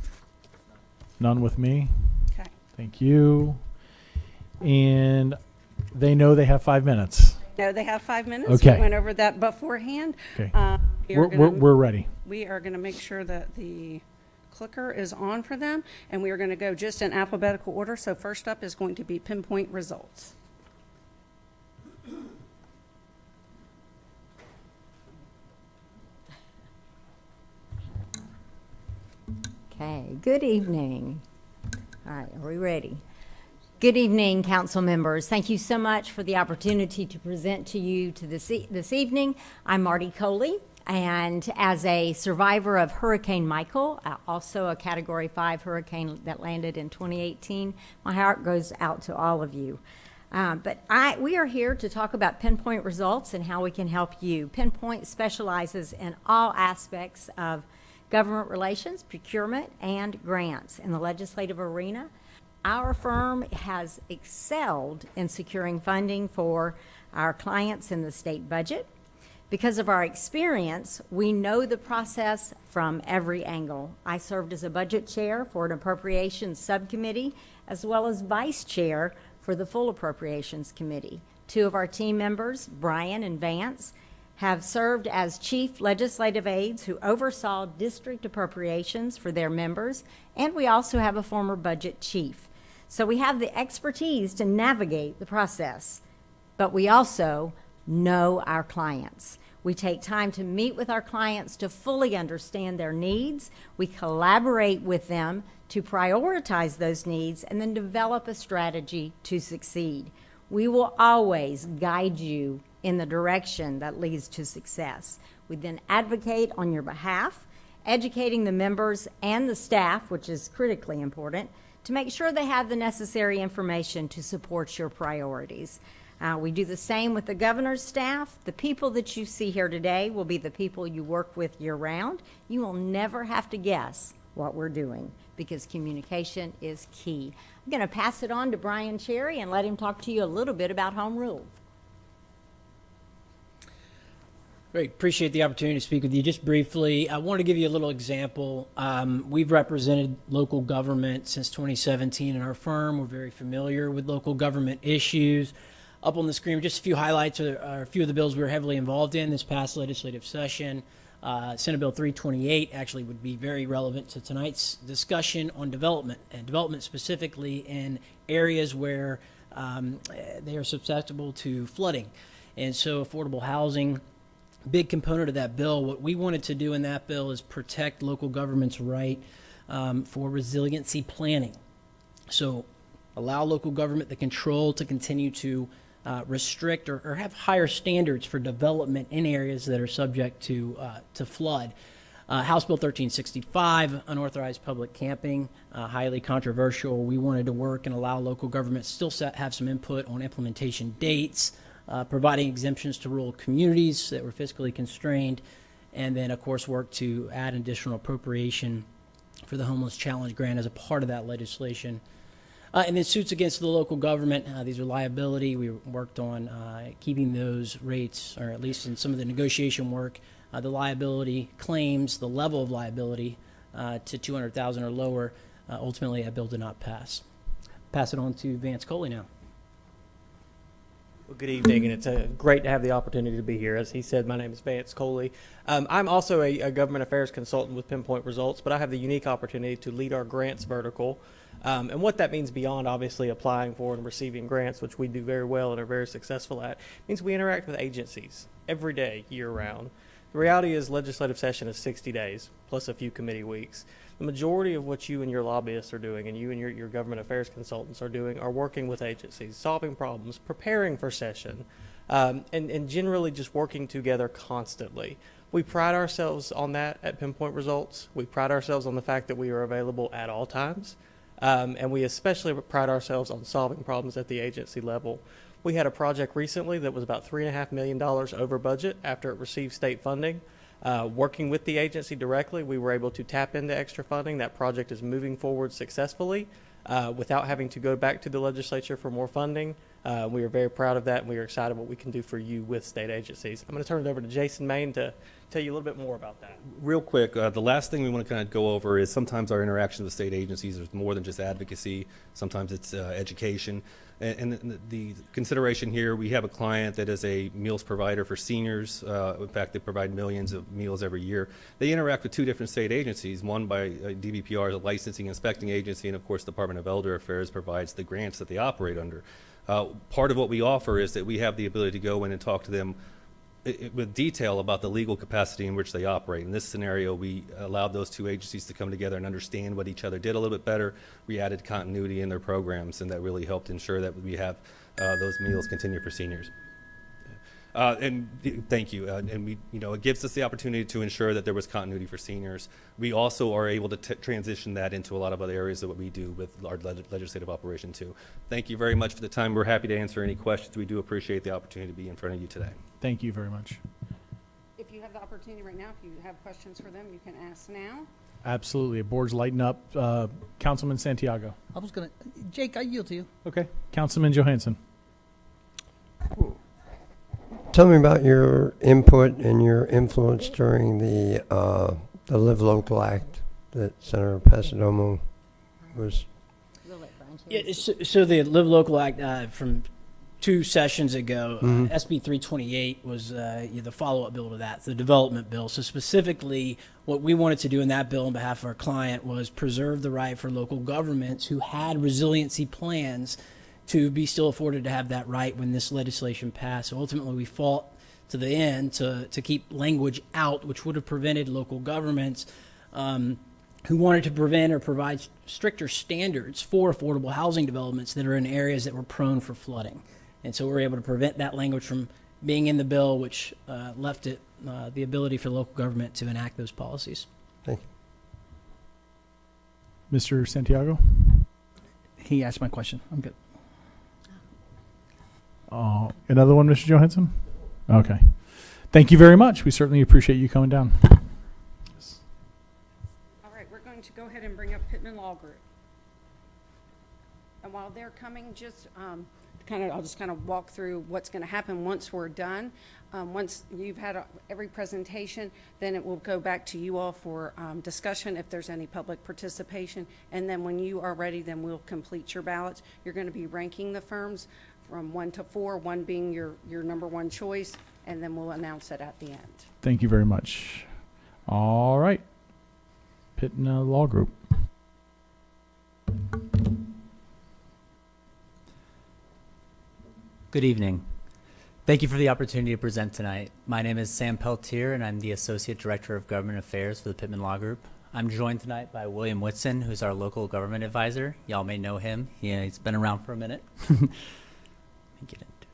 None with me. Okay. Thank you. And they know they have 5 minutes. No, they have 5 minutes. Okay. We went over that beforehand. Okay. We're ready. We are going to make sure that the clicker is on for them, and we are going to go just in alphabetical order. So first up is going to be Pinpoint Results. Okay, good evening. All right, are we ready? Good evening, council members. Thank you so much for the opportunity to present to you this evening. I'm Marty Coley, and as a survivor of Hurricane Michael, also a Category 5 hurricane that landed in 2018, my heart goes out to all of you. We are here to talk about Pinpoint Results and how we can help you. Pinpoint specializes in all aspects of government relations, procurement, and grants. In the legislative arena, our firm has excelled in securing funding for our clients in the state budget. Because of our experience, we know the process from every angle. I served as a budget chair for an appropriations subcommittee, as well as vice chair for the full appropriations committee. 2 of our team members, Brian and Vance, have served as chief legislative aides who oversaw district appropriations for their members, and we also have a former budget chief. So we have the expertise to navigate the process, but we also know our clients. We take time to meet with our clients to fully understand their needs. We collaborate with them to prioritize those needs and then develop a strategy to succeed. We will always guide you in the direction that leads to success. We then advocate on your behalf, educating the members and the staff, which is critically important, to make sure they have the necessary information to support your priorities. We do the same with the governor's staff. The people that you see here today will be the people you work with year-round. You will never have to guess what we're doing because communication is key. I'm going to pass it on to Brian Cherry and let him talk to you a little bit about home rule. Great. Appreciate the opportunity to speak with you. Just briefly, I want to give you a little example. We've represented local government since 2017 in our firm. We're very familiar with local government issues. Up on the screen, just a few highlights are a few of the bills we were heavily involved in this past legislative session. Senate Bill 328 actually would be very relevant to tonight's discussion on development, and development specifically in areas where they are susceptible to flooding. And so affordable housing, big component of that bill. What we wanted to do in that bill is protect local government's right for resiliency planning. So allow local government the control to continue to restrict or have higher standards for development in areas that are subject to flood. House Bill 1365, unauthorized public camping, highly controversial. We wanted to work and allow local governments still have some input on implementation dates, providing exemptions to rural communities that were fiscally constrained, and then, of course, work to add additional appropriation for the Homeless Challenge Grant as a part of that legislation. And then suits against the local government. These are liability. We worked on keeping those rates, or at least in some of the negotiation work, the liability claims, the level of liability to $200,000 or lower. Ultimately, that bill did not pass. Pass it on to Vance Coley now. Well, good evening, and it's great to have the opportunity to be here. As he said, my name is Vance Coley. I'm also a government affairs consultant with Pinpoint Results, but I have the unique opportunity to lead our grants vertical. And what that means beyond obviously applying for and receiving grants, which we do very well and are very successful at, means we interact with agencies every day, year round. The reality is legislative session is 60 days, plus a few committee weeks. The majority of what you and your lobbyists are doing and you and your government affairs consultants are doing are working with agencies, solving problems, preparing for session, and generally just working together constantly. We pride ourselves on that at Pinpoint Results. We pride ourselves on the fact that we are available at all times. And we especially pride ourselves on solving problems at the agency level. We had a project recently that was about $3.5 million over budget after it received state funding. Working with the agency directly, we were able to tap into extra funding. That project is moving forward successfully without having to go back to the legislature for more funding. We are very proud of that, and we are excited what we can do for you with state agencies. I'm going to turn it over to Jason Main to tell you a little bit more about that. Real quick, the last thing we want to kind of go over is sometimes our interaction with state agencies is more than just advocacy. Sometimes it's education. And the consideration here, we have a client that is a meals provider for seniors. In fact, they provide millions of meals every year. They interact with two different state agencies, one by DBPR, the licensing inspecting agency, and of course, Department of Elder Affairs provides the grants that they operate under. Part of what we offer is that we have the ability to go in and talk to them with detail about the legal capacity in which they operate. In this scenario, we allowed those two agencies to come together and understand what each other did a little bit better. We added continuity in their programs, and that really helped ensure that we have those meals continue for seniors. And thank you. And we, it gives us the opportunity to ensure that there was continuity for seniors. We also are able to transition that into a lot of other areas of what we do with our legislative operation too. Thank you very much for the time. We're happy to answer any questions. We do appreciate the opportunity to be in front of you today. Thank you very much. If you have the opportunity right now, if you have questions for them, you can ask now. Absolutely. The board's lighting up. Councilman Santiago. I was going to, Jake, I yield to you. Okay. Councilman Johansson. Tell me about your input and your influence during the Live Local Act that Senator Pasadomo was. Yeah, so the Live Local Act from 2 sessions ago, SB 328 was the follow-up bill to that, the development bill. So specifically, what we wanted to do in that bill on behalf of our client was preserve the right for local governments who had resiliency plans to be still afforded to have that right when this legislation passed. So ultimately, we fought to the end to keep language out, which would have prevented local governments who wanted to prevent or provide stricter standards for affordable housing developments that are in areas that were prone for flooding. And so we were able to prevent that language from being in the bill, which left it the ability for local government to enact those policies. Thank you. Mr. Santiago? He asked my question. I'm good. Another one, Mr. Johansson? Okay. Thank you very much. We certainly appreciate you coming down. All right, we're going to go ahead and bring up Pittman Law Group. And while they're coming, just I'll just walk through what's going to happen once we're done. Once you've had every presentation, then it will go back to you all for discussion if there's any public participation. And then when you are ready, then we'll complete your ballots. You're going to be ranking the firms from 1 to 4, 1 being your number 1 choice, and then we'll announce it at the end. Thank you very much. All right. Pittman Law Group. Good evening. Thank you for the opportunity to present tonight. My name is Sam Peltier, and I'm the Associate Director of Government Affairs for the Pittman Law Group. I'm joined tonight by William Whitson, who's our local government advisor. Y'all may know him. He's been around for a minute. Let me get into it.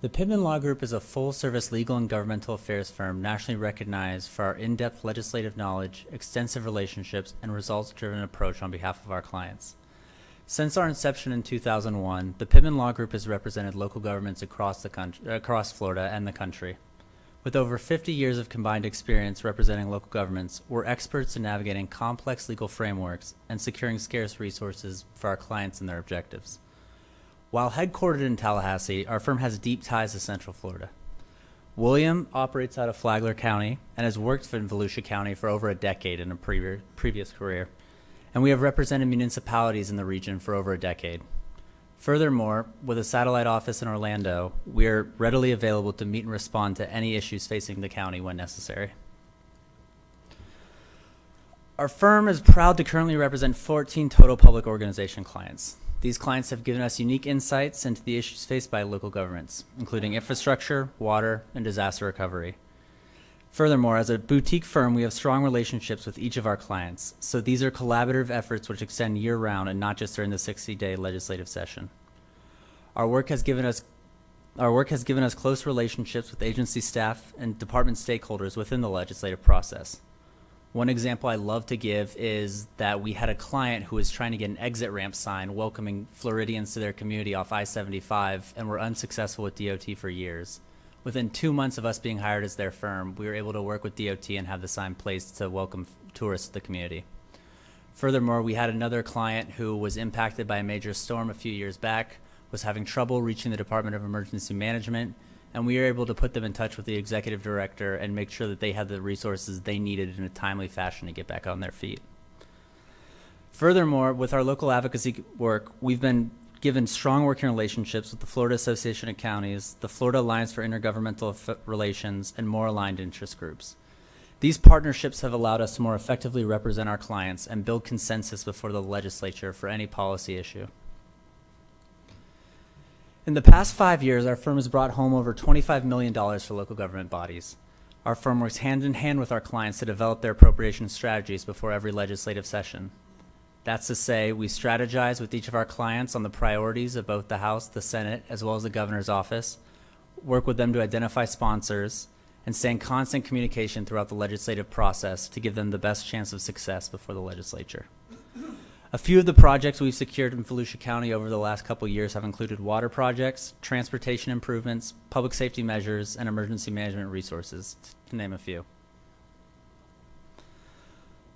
The Pittman Law Group is a full-service legal and governmental affairs firm nationally recognized for our in-depth legislative knowledge, extensive relationships, and results-driven approach on behalf of our clients. Since our inception in 2001, the Pittman Law Group has represented local governments across the country, across Florida and the country. With over 50 years of combined experience representing local governments, we're experts in navigating complex legal frameworks and securing scarce resources for our clients and their objectives. While headquartered in Tallahassee, our firm has deep ties to Central Florida. William operates out of Flagler County and has worked in Volusia County for over a decade in a previous career. And we have represented municipalities in the region for over a decade. Furthermore, with a satellite office in Orlando, we are readily available to meet and respond to any issues facing the county when necessary. Our firm is proud to currently represent 14 total public organization clients. These clients have given us unique insights into the issues faced by local governments, including infrastructure, water, and disaster recovery. Furthermore, as a boutique firm, we have strong relationships with each of our clients, so these are collaborative efforts which extend year-round and not just during the 60-day legislative session. Our work has given us close relationships with agency staff and department stakeholders within the legislative process. One example I love to give is that we had a client who was trying to get an exit ramp sign welcoming Floridians to their community off I-75 and were unsuccessful with DOT for years. Within 2 months of us being hired as their firm, we were able to work with DOT and have the sign placed to welcome tourists to the community. Furthermore, we had another client who was impacted by a major storm a few years back, was having trouble reaching the Department of Emergency Management, and we were able to put them in touch with the executive director and make sure that they had the resources they needed in a timely fashion to get back on their feet. Furthermore, with our local advocacy work, we've been given strong working relationships with the Florida Association of Counties, the Florida Alliance for Intergovernmental Relations, and more aligned interest groups. These partnerships have allowed us to more effectively represent our clients and build consensus before the legislature for any policy issue. In the past 5 years, our firm has brought home over $25 million for local government bodies. Our firm works hand in hand with our clients to develop their appropriation strategies before every legislative session. That's to say, we strategize with each of our clients on the priorities of both the House, the Senate, as well as the governor's office, work with them to identify sponsors, and stay in constant communication throughout the legislative process to give them the best chance of success before the legislature. A few of the projects we've secured in Volusia County over the last couple years have included water projects, transportation improvements, public safety measures, and emergency management resources, to name a few.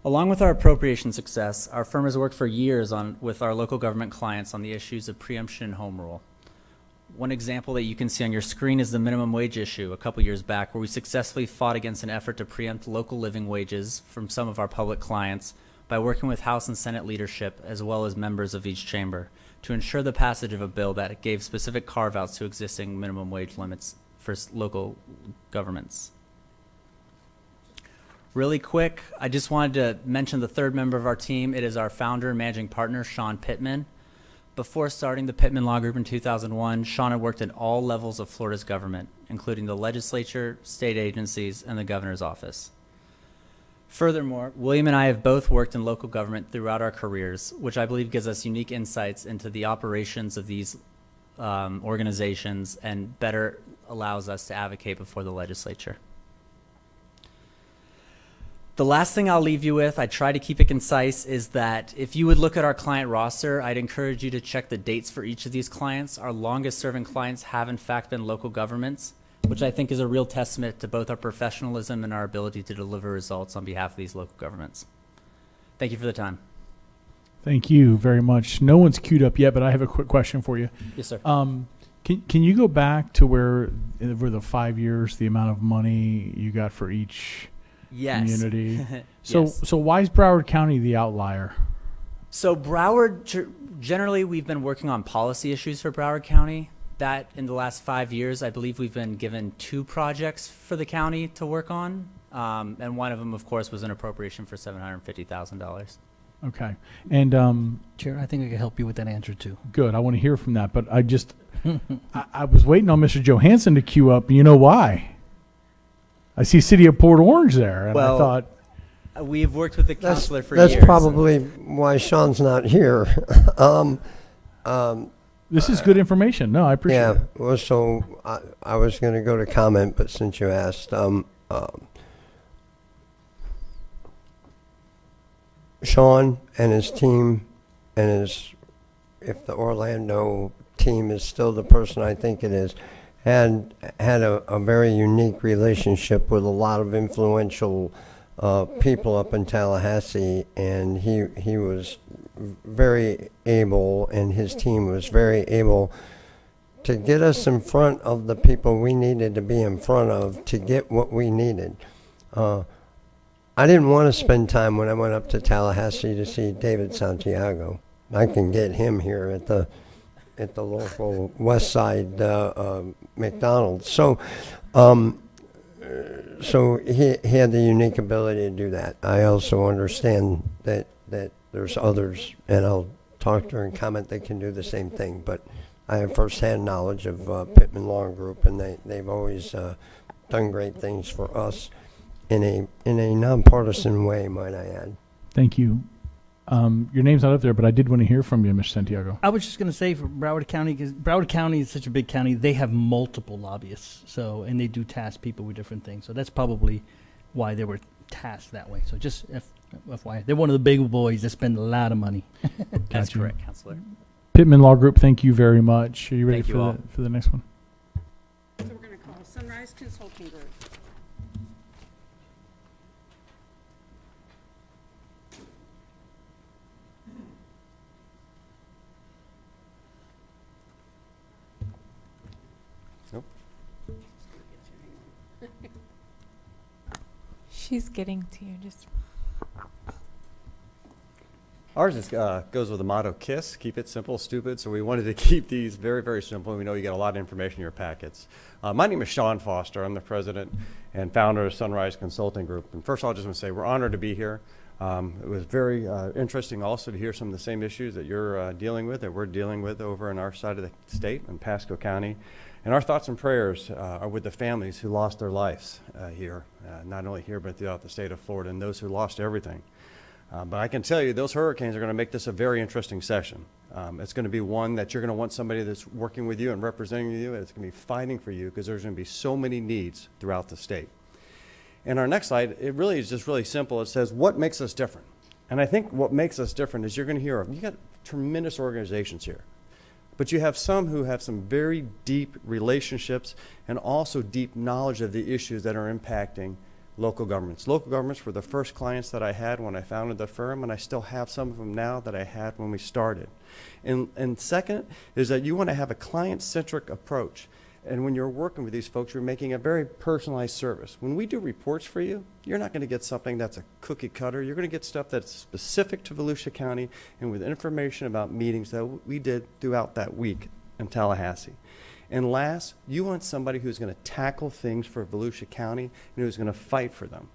Along with our appropriation success, our firm has worked for years with our local government clients on the issues of preemption and home rule. One example that you can see on your screen is the minimum wage issue a couple years back, where we successfully fought against an effort to preempt local living wages from some of our public clients by working with House and Senate leadership as well as members of each chamber to ensure the passage of a bill that gave specific carve-outs to existing minimum wage limits for local governments. Really quick, I just wanted to mention the third member of our team. It is our founder and managing partner, Sean Pittman. Before starting the Pittman Law Group in 2001, Sean had worked at all levels of Florida's government, including the legislature, state agencies, and the governor's office. Furthermore, William and I have both worked in local government throughout our careers, which I believe gives us unique insights into the operations of these organizations and better allows us to advocate before the legislature. The last thing I'll leave you with, I try to keep it concise, is that if you would look at our client roster, I'd encourage you to check the dates for each of these clients. Our longest serving clients have in fact been local governments, which I think is a real testament to both our professionalism and our ability to deliver results on behalf of these local governments. Thank you for the time. Thank you very much. No one's queued up yet, but I have a quick question for you. Yes, sir. Can you go back to where the 5 years, the amount of money you got for each community? So why is Broward County the outlier? So Broward, generally we've been working on policy issues for Broward County. That in the last 5 years, I believe we've been given 2 projects for the county to work on. And one of them, of course, was an appropriation for $750,000. Okay. And Chair, I think I can help you with that answer too. good. I want to hear from that. But I just, I was waiting on Mr. Johansson to queue up. You know why? I see City of Port Orange there. And I thought, we've worked with the counselor for years. That's probably why Sean's not here. this is good information. No, I appreciate it. Yeah, well, so I was going to go to comment, but since you asked, Sean and his team and if the Orlando team is still the person I think it is, had a very unique relationship with a lot of influential people up in Tallahassee, and he was very able, and his team was very able to get us in front of the people we needed to be in front of to get what we needed. I didn't want to spend time when I went up to Tallahassee to see David Santiago. I can get him here at the local West Side McDonald's. So he had the unique ability to do that. I also understand that there's others, and I'll talk during comment, they can do the same thing. But I have firsthand knowledge of Pittman Law Group, and they've always done great things for us in a nonpartisan way, might I add. Thank you. Your name's not up there, but I did want to hear from you, Mr. Santiago. I was just going to say for Broward County, because Broward County is such a big county, they have multiple lobbyists. So, and they do task people with different things. So that's probably why they were tasked that way. So just FYI, they're one of the big boys that spend a lot of money. That's Gotcha. correct, Counselor. Pittman Law Group, thank you very much. Are you ready Thank you all. for the next one? So we're going to call Sunrise Consulting Group. She's getting to you. Just Ours is, goes with the motto KISS, keep it simple, stupid. So we wanted to keep these very, very simple. We know you get a lot of information in your packets. My name is Sean Foster. I'm the president and founder of Sunrise Consulting Group. And first of all, I just want to say we're honored to be here. It was very interesting also to hear some of the same issues that you're dealing with, that we're dealing with over in our side of the state in Pasco County. And our thoughts and prayers are with the families who lost their lives here, not only here, but throughout the state of Florida, and those who lost everything. But I can tell you those hurricanes are going to make this a very interesting session. It's going to be one that you're going to want somebody that's working with you and representing you, and it's going to be fighting for you because there's going to be so many needs throughout the state. And our next slide, it really is just really simple. It says, what makes us different? And I think what makes us different is you're going to hear, you got tremendous organizations here. But you have some who have some very deep relationships and also deep knowledge of the issues that are impacting local governments. Local governments were the first clients that I had when I founded the firm, and I still have some of them now that I had when we started. And second is that you want to have a client-centric approach. And when you're working with these folks, you're making a very personalized service. When we do reports for you, you're not going to get something that's a cookie cutter. You're going to get stuff that's specific to Volusia County and with information about meetings that we did throughout that week in Tallahassee. And last, you want somebody who's going to tackle things for Volusia County and who's going to fight for them.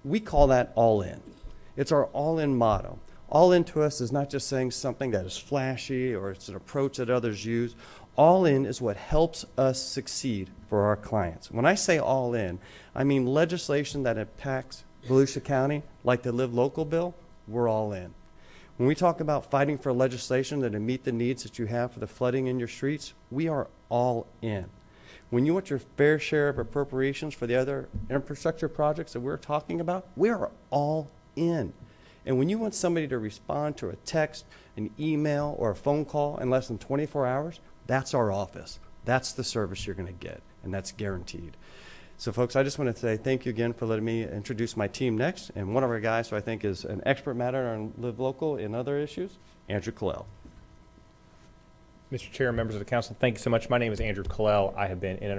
We call that all in. It's our all in motto. All in to us is not just saying something that is flashy or it's an approach that others use. All in is what helps us succeed for our clients. When I say all in, I mean legislation that impacts Volusia County, like the Live Local bill, we're all in. When we talk about fighting for legislation that will meet the needs that you have for the flooding in your streets, we are all in. When you want your fair share of appropriations for the other infrastructure projects that we're talking about, we are all in. And when you want somebody to respond to a text, an email, or a phone call in less than 24 hours, that's our office. That's the service you're going to get, and that's guaranteed. So, folks, I just want to say thank you again for letting me introduce my team next. And one of our guys who I think is an expert matter on Live Local and other issues, Andrew Collell. Mr. Chair, members of the council, thank you so much. My name is Andrew Collell. I have been in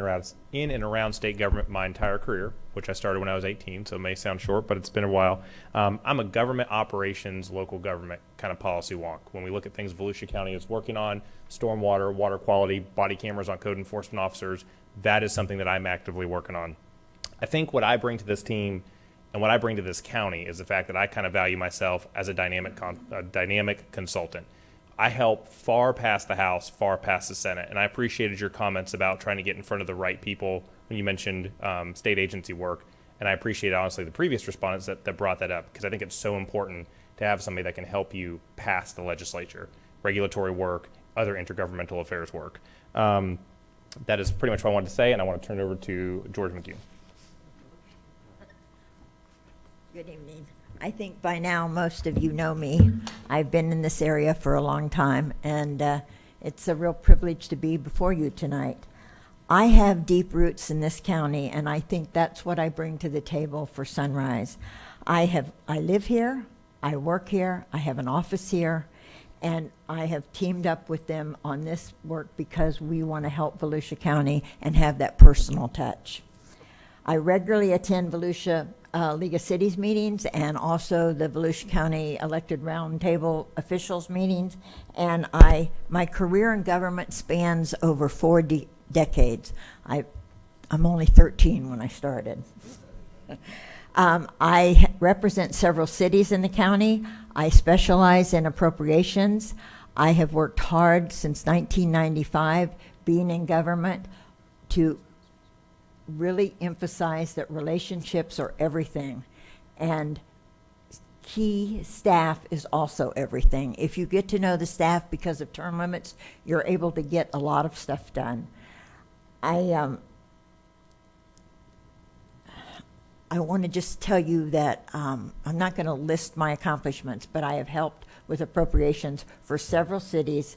and around state government my entire career, which I started when I was 18, so it may sound short, but it's been a while. I'm a government operations, local government kind of policy wonk. When we look at things Volusia County is working on, stormwater, water quality, body cameras on code enforcement officers, that is something that I'm actively working on. I think what I bring to this team and what I bring to this county is the fact that I kind of value myself as a dynamic consultant. I help far past the House, far past the Senate, and I appreciated your comments about trying to get in front of the right people when you mentioned state agency work, and I appreciate, honestly, the previous respondents that brought that up, because I think it's so important to have somebody that can help you pass the legislature, regulatory work, other intergovernmental affairs work. That is pretty much what I wanted to say, and I want to turn it over to George McHugh. Good evening. I think by now most of you know me. I've been in this area for a long time, and it's a real privilege to be before you tonight. I have deep roots in this county, and I think that's what I bring to the table for Sunrise. I live here, I work here, I have an office here, and I have teamed up with them on this work because we want to help Volusia County and have that personal touch. I regularly attend Volusia League of Cities meetings and also the Volusia County Elected Roundtable officials meetings. And my career in government spans over 4 decades. I'm only 13 when I started. I represent several cities in the county. I specialize in appropriations. I have worked hard since 1995, being in government, to really emphasize that relationships are everything. And key staff is also everything. If you get to know the staff because of term limits, you're able to get a lot of stuff done. I want to just tell you that I'm not going to list my accomplishments, but I have helped with appropriations for several cities,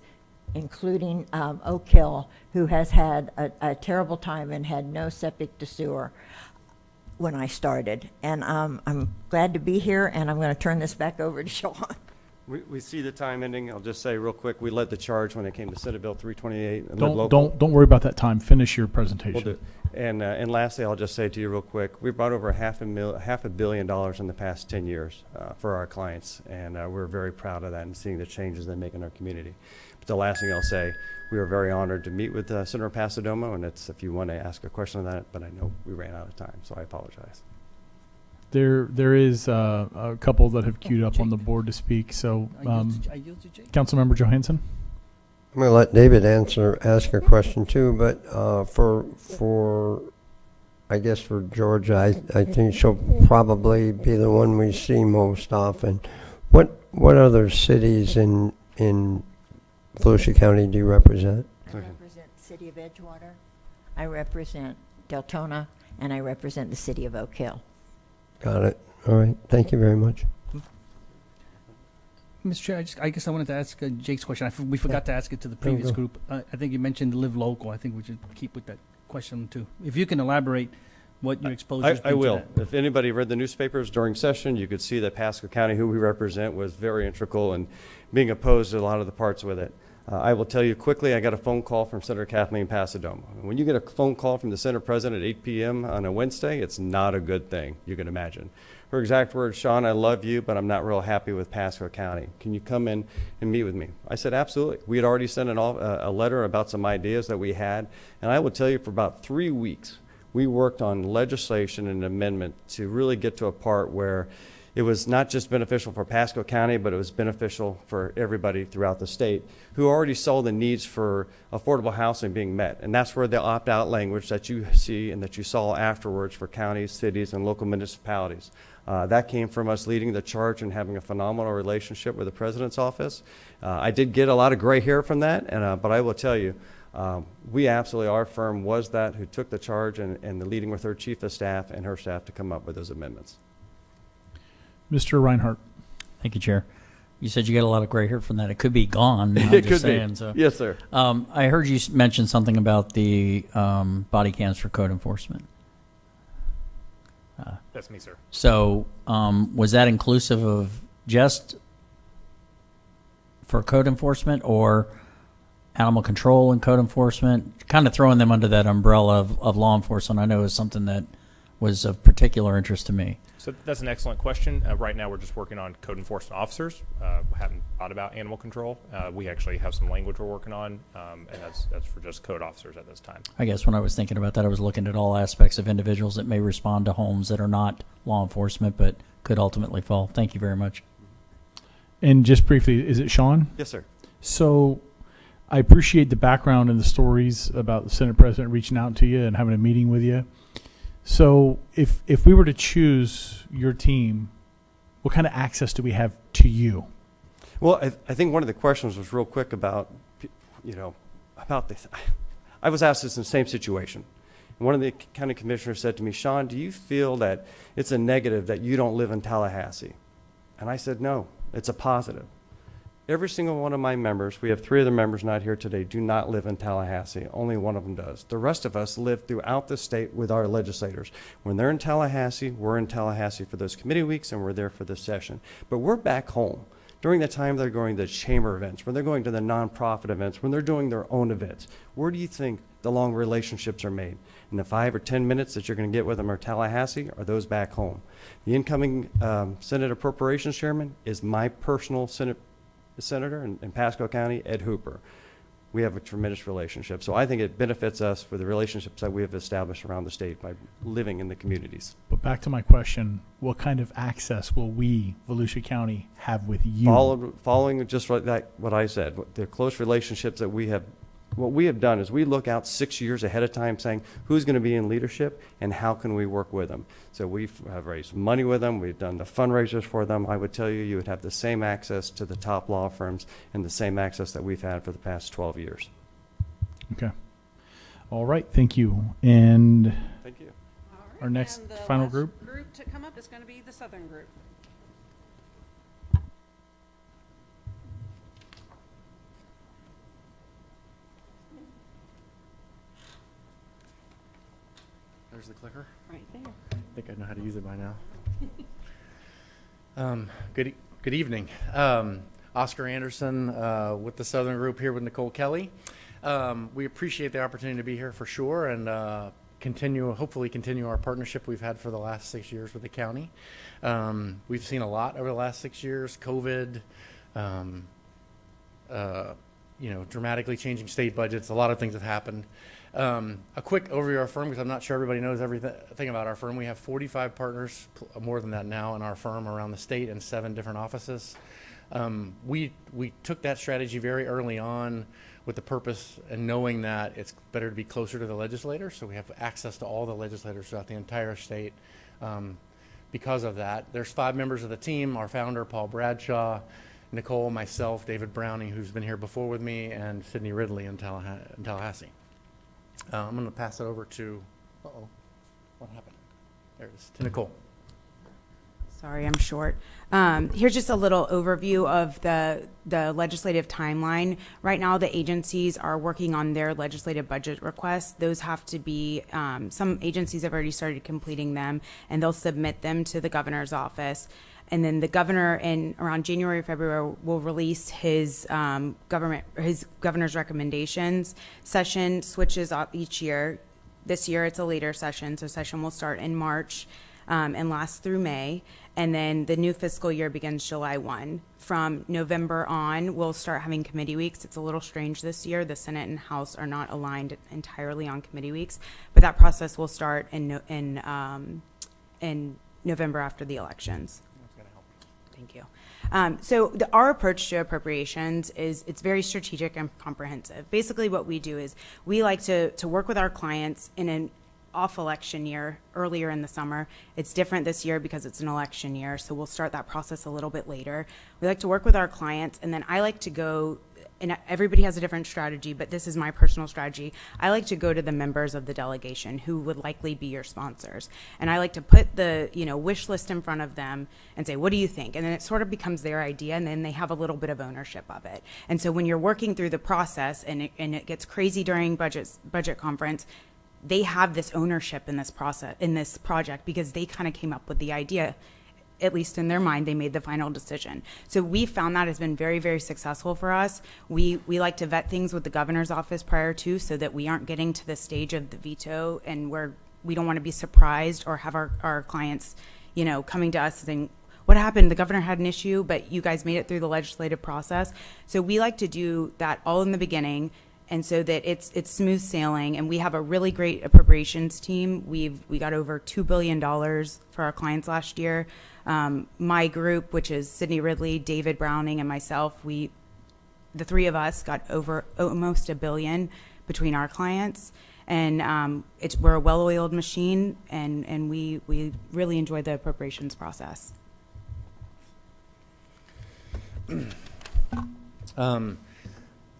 including Oak Hill, who has had a terrible time and had no septic to sewer when I started. And I'm glad to be here, and I'm going to turn this back over to Sean. We see the time ending. I'll just say real quick, we led the charge when it came to Senate Bill 328. Don't worry about that time. Finish your presentation. We'll do. And lastly, I'll just say to you real quick, we brought over $500 million in the past 10 years for our clients, and we're very proud of that and seeing the changes they make in our community. But the last thing I'll say, we were very honored to meet with Senator Pasadomo, and it's if you want to ask a question on that, but I know we ran out of time, so I apologize. There is a couple that have queued up on the board to speak. So, Councilmember Johansson. I'm going to let David ask a question too, but for I guess for Georgia, I think she'll probably be the one we see most often. What other cities in Volusia County do you represent? I represent the city of Edgewater, I represent Deltona, and I represent the city of Oak Hill. Got it. All right. Thank you very much. Mr. Chair, I guess I wanted to ask Jake's question. We forgot to ask it to the previous group. I think you mentioned live local. I think we should keep with that question too. If you can elaborate what your exposure has been. I will. To that. If anybody read the newspapers during session, you could see that Pasco County, who we represent, was very integral in being opposed to a lot of the parts with it. I will tell you quickly, I got a phone call from Senator Kathleen Pasadomo. When you get a phone call from the Senate President at 8 p.m. on a Wednesday, it's not a good thing, you can imagine. Her exact words, Sean, I love you, but I'm not real happy with Pasco County. Can you come in and meet with me? I said, absolutely. We had already sent a letter about some ideas that we had, and I will tell you for about 3 weeks, we worked on legislation and amendment to really get to a part where it was not just beneficial for Pasco County, but it was beneficial for everybody throughout the state who already saw the needs for affordable housing being met. And that's where the opt-out language that you see and that you saw afterwards for counties, cities, and local municipalities. That came from us leading the charge and having a phenomenal relationship with the President's office. I did get a lot of gray hair from that, but I will tell you, we absolutely, our firm was that who took the charge and the leading with her chief of staff and her staff to come up with those amendments. Mr. Reinhardt. Thank you, Chair. You said you got a lot of gray hair from that. It could be gone. I'm It just could saying, be. So. Yes, sir. I heard you mention something about the body cams for code enforcement. That's me, sir. So was that inclusive of just for code enforcement or animal control and code enforcement? Kind of throwing them under that umbrella of law enforcement, I know is something that was of particular interest to me. So that's an excellent question. Right now, we're just working on code enforcement officers. Haven't thought about animal control. We actually have some language we're working on, and that's for just code officers at this time. I guess when I was thinking about that, I was looking at all aspects of individuals that may respond to homes that are not law enforcement, but could ultimately fall. Thank you very much. And just briefly, is it Sean? Yes, sir. So I appreciate the background and the stories about the Senate President reaching out to you and having a meeting with you. So if we were to choose your team, what kind of access do we have to you? Well, I think one of the questions was real quick about, about this. I was asked this in the same situation. And one of the county commissioners said to me, Sean, do you feel that it's a negative that you don't live in Tallahassee? And I said, no, it's a positive. Every single one of my members, we have 3 other members not here today, do not live in Tallahassee. Only one of them does. The rest of us live throughout the state with our legislators. When they're in Tallahassee, we're in Tallahassee for those committee weeks and we're there for the session. But we're back home during the time they're going to chamber events, when they're going to the nonprofit events, when they're doing their own events. Where do you think the long relationships are made? And the 5 or 10 minutes that you're going to get with them are Tallahassee are those back home. The incoming Senate Appropriations Chairman is my personal senator in Pasco County, Ed Hooper. We have a tremendous relationship. So I think it benefits us for the relationships that we have established around the state by living in the communities. But back to my question, what kind of access will we, Volusia County, have with you? Following just what I said, the close relationships that we have. What we have done is we look out 6 years ahead of time saying who's going to be in leadership and how can we work with them. So we have raised money with them. We've done the fundraisers for them. I would tell you, you would have the same access to the top law firms and the same access that we've had for the past 12 years. Okay. All right. Thank you. And thank you. Our next And the final last group to come up is going to be the Southern group. There's the clicker. Right there. I think I know how to use it by now. Good evening. Oscar Anderson with the Southern Group here with Nicole Kelly. We appreciate the opportunity to be here for sure and hopefully continue our partnership we've had for the last 6 years with the county. We've seen a lot over the last 6 years, COVID, dramatically changing state budgets. A lot of things have happened. A quick overview of our firm, because I'm not sure everybody knows everything about our firm. We have 45 partners, more than that now, in our firm around the state and 7 different offices. We took that strategy very early on with the purpose and knowing that it's better to be closer to the legislators, so we have access to all the legislators throughout the entire state. Because of that, there's 5 members of the team: our founder, Paul Bradshaw, Nicole, myself, David Browning, who's been here before with me, and Sydney Ridley in Tallahassee. I'm going to pass it over to, what happened? There it is, to Nicole. Sorry, I'm short. Here's just a little overview of the legislative timeline. Right now, the agencies are working on their legislative budget requests. Those have to be, some agencies have already started completing them, and they'll submit them to the governor's office. And then the governor around January, February will release his governor's recommendations. Session switches up each year. This year it's a later session, so session will start in March and last through May. And then the new fiscal year begins July 1. From November on, we'll start having committee weeks. It's a little strange this year. The Senate and House are not aligned entirely on committee weeks, but that process will start in November after the elections. Thank you. So our approach to appropriations is it's very strategic and comprehensive. Basically what we do is we like to work with our clients in an off-election year earlier in the summer. It's different this year because it's an election year, so we'll start that process a little bit later. We like to work with our clients, and then I like to go, and everybody has a different strategy, but this is my personal strategy. I like to go to the members of the delegation who would likely be your sponsors. And I like to put the wish list in front of them and say, what do you think? And then it sort of becomes their idea, and then they have a little bit of ownership of it. And so when you're working through the process and it gets crazy during budget conference, they have this ownership in this process, in this project, because they kind of came up with the idea. At least in their mind, they made the final decision. So we found that has been very, very successful for us. We like to vet things with the governor's office prior to, so that we aren't getting to the stage of the veto and where we don't want to be surprised or have our clients, coming to us saying, what happened? The governor had an issue, but you guys made it through the legislative process. So we like to do that all in the beginning, and so that it's smooth sailing. And we have a really great appropriations team. We got over $2 billion for our clients last year. My group, which is Sydney Ridley, David Browning, and myself, the 3 of us got over almost $1 billion between our clients. And we're a well-oiled machine, and we really enjoy the appropriations process.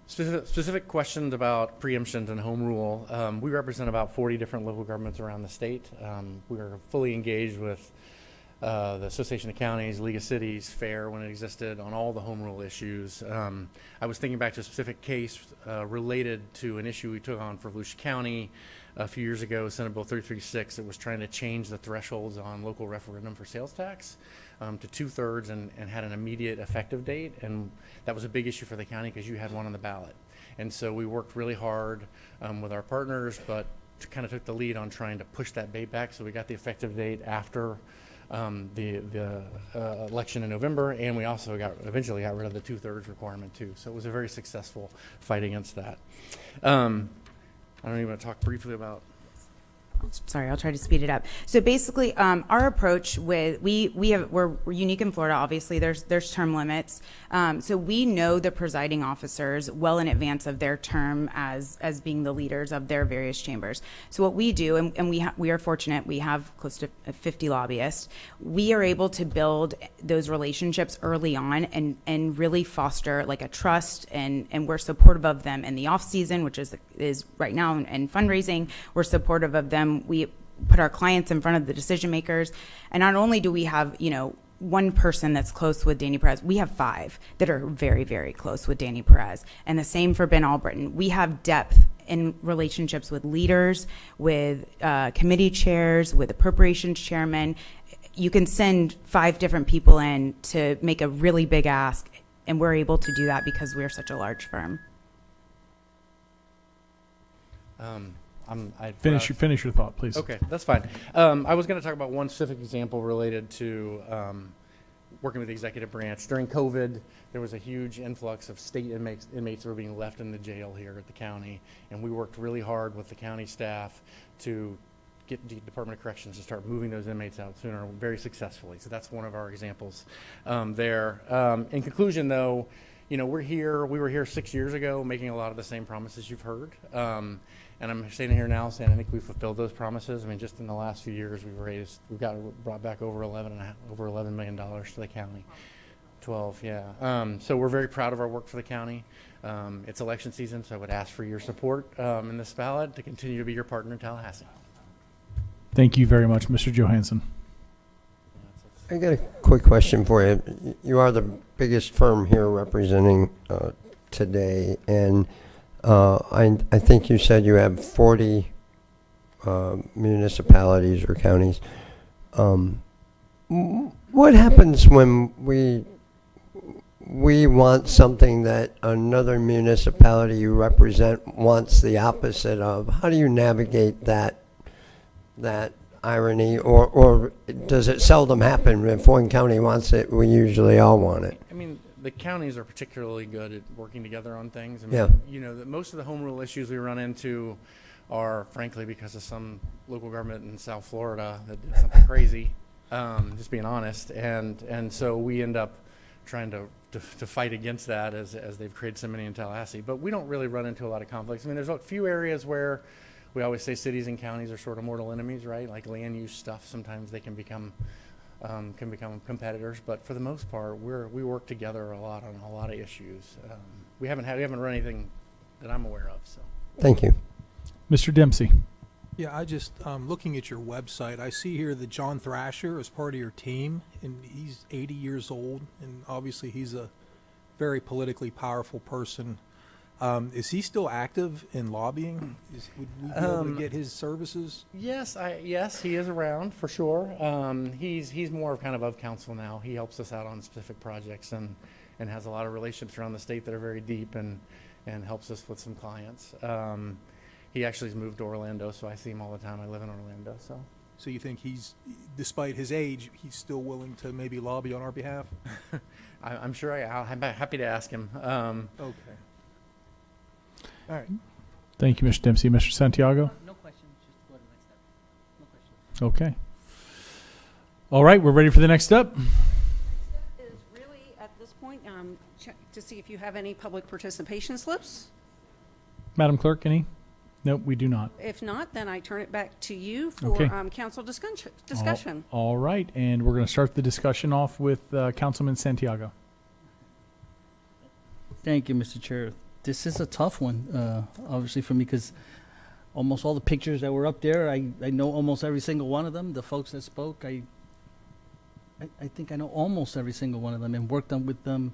Specific questions about preemptions and home rule. We represent about 40 different local governments around the state. We are fully engaged with the Association of Counties, League of Cities, FAIR when it existed, on all the home rule issues. I was thinking back to a specific case related to an issue we took on for Volusia County a few years ago, Senate Bill 336. It was trying to change the thresholds on local referendum for sales tax to 2/3 and had an immediate effective date. And that was a big issue for the county because you had one on the ballot. And so we worked really hard with our partners, but kind of took the lead on trying to push that date back. So we got the effective date after the election in November, and we also eventually got rid of the 2/3 requirement too. So it was a very successful fight against that. I don't even want to talk briefly about. Sorry, I'll try to speed it up. So basically, our approach with we're unique in Florida. Obviously, there's term limits. So we know the presiding officers well in advance of their term as being the leaders of their various chambers. So what we do, and we are fortunate, we have close to 50 lobbyists. We are able to build those relationships early on and really foster like a trust, and we're supportive of them in the off season, which is right now in fundraising. We're supportive of them. We put our clients in front of the decision makers, and not only do we have one person that's close with Danny Perez, we have 5 that are very, very close with Danny Perez, and the same for Ben Albritton. We have depth in relationships with leaders, with committee chairs, with appropriations chairmen. You can send 5 different people in to make a really big ask, and we're able to do that because we're such a large firm. Finish your thought, please. Okay, that's fine. I was going to talk about one specific example related to working with the executive branch. During COVID, there was a huge influx of state inmates that were being left in the jail here at the county, and we worked really hard with the county staff to get the Department of Corrections to start moving those inmates out sooner, very successfully. So that's one of our examples there. In conclusion, though, we were here 6 years ago making a lot of the same promises you've heard. And I'm standing here now saying I think we've fulfilled those promises. I mean, just in the last few years, we've brought back over $11 million to the county. 12, yeah. So we're very proud of our work for the county. It's election season, so I would ask for your support in this ballot to continue to be your partner in Tallahassee. Thank you very much, Mr. Johansson. I got a quick question for you. You are the biggest firm here representing today, and I think you said you have 40 municipalities or counties. What happens when we want something that another municipality you represent wants the opposite of? How do you navigate that irony, or does it seldom happen? If one county wants it, we usually all want it. I mean, the counties are particularly good at working together on things. I Yeah. mean, most of the home rule issues we run into are, frankly, because of some local government in South Florida that did something crazy, just being honest. And so we end up trying to fight against that as they've created so many in Tallahassee. But we don't really run into a lot of conflicts. I mean, there's a few areas where we always say cities and counties are sort of mortal enemies, right? Like land use stuff, sometimes they can become competitors, but for the most part, we work together a lot on a lot of issues. We haven't run anything that I'm aware of. So, thank you, Mr. Dempsey. Yeah, I just looking at your website, I see here that John Thrasher is part of your team, and he's 80 years old, and obviously he's a very politically powerful person. Is he still active in lobbying? Would we be able to get his services? yes, he is around for sure. He's more kind of council now. He helps us out on specific projects and has a lot of relationships around the state that are very deep and helps us with some clients. He actually has moved to Orlando, so I see him all the time. I live in Orlando, so. So you think despite his age, he's still willing to maybe lobby on our behalf? I'm sure I'm happy to ask him. Okay. All right. Thank you, Mr. Dempsey. Mr. Santiago? No questions. Just go to the next step. No questions. Okay. All right, we're ready for the next step. Is really at this point check to see if you have any public participation slips. Madam Clerk, any? Nope, we do not. If not, then I turn it back to you for Okay. council discussion. All right, and we're going to start the discussion off with Councilman Santiago. Thank you, Mr. Chair. This is a tough one, obviously, for me, because almost all the pictures that were up there, I know almost every single one of them. The folks that spoke, I think I know almost every single one of them and worked on with them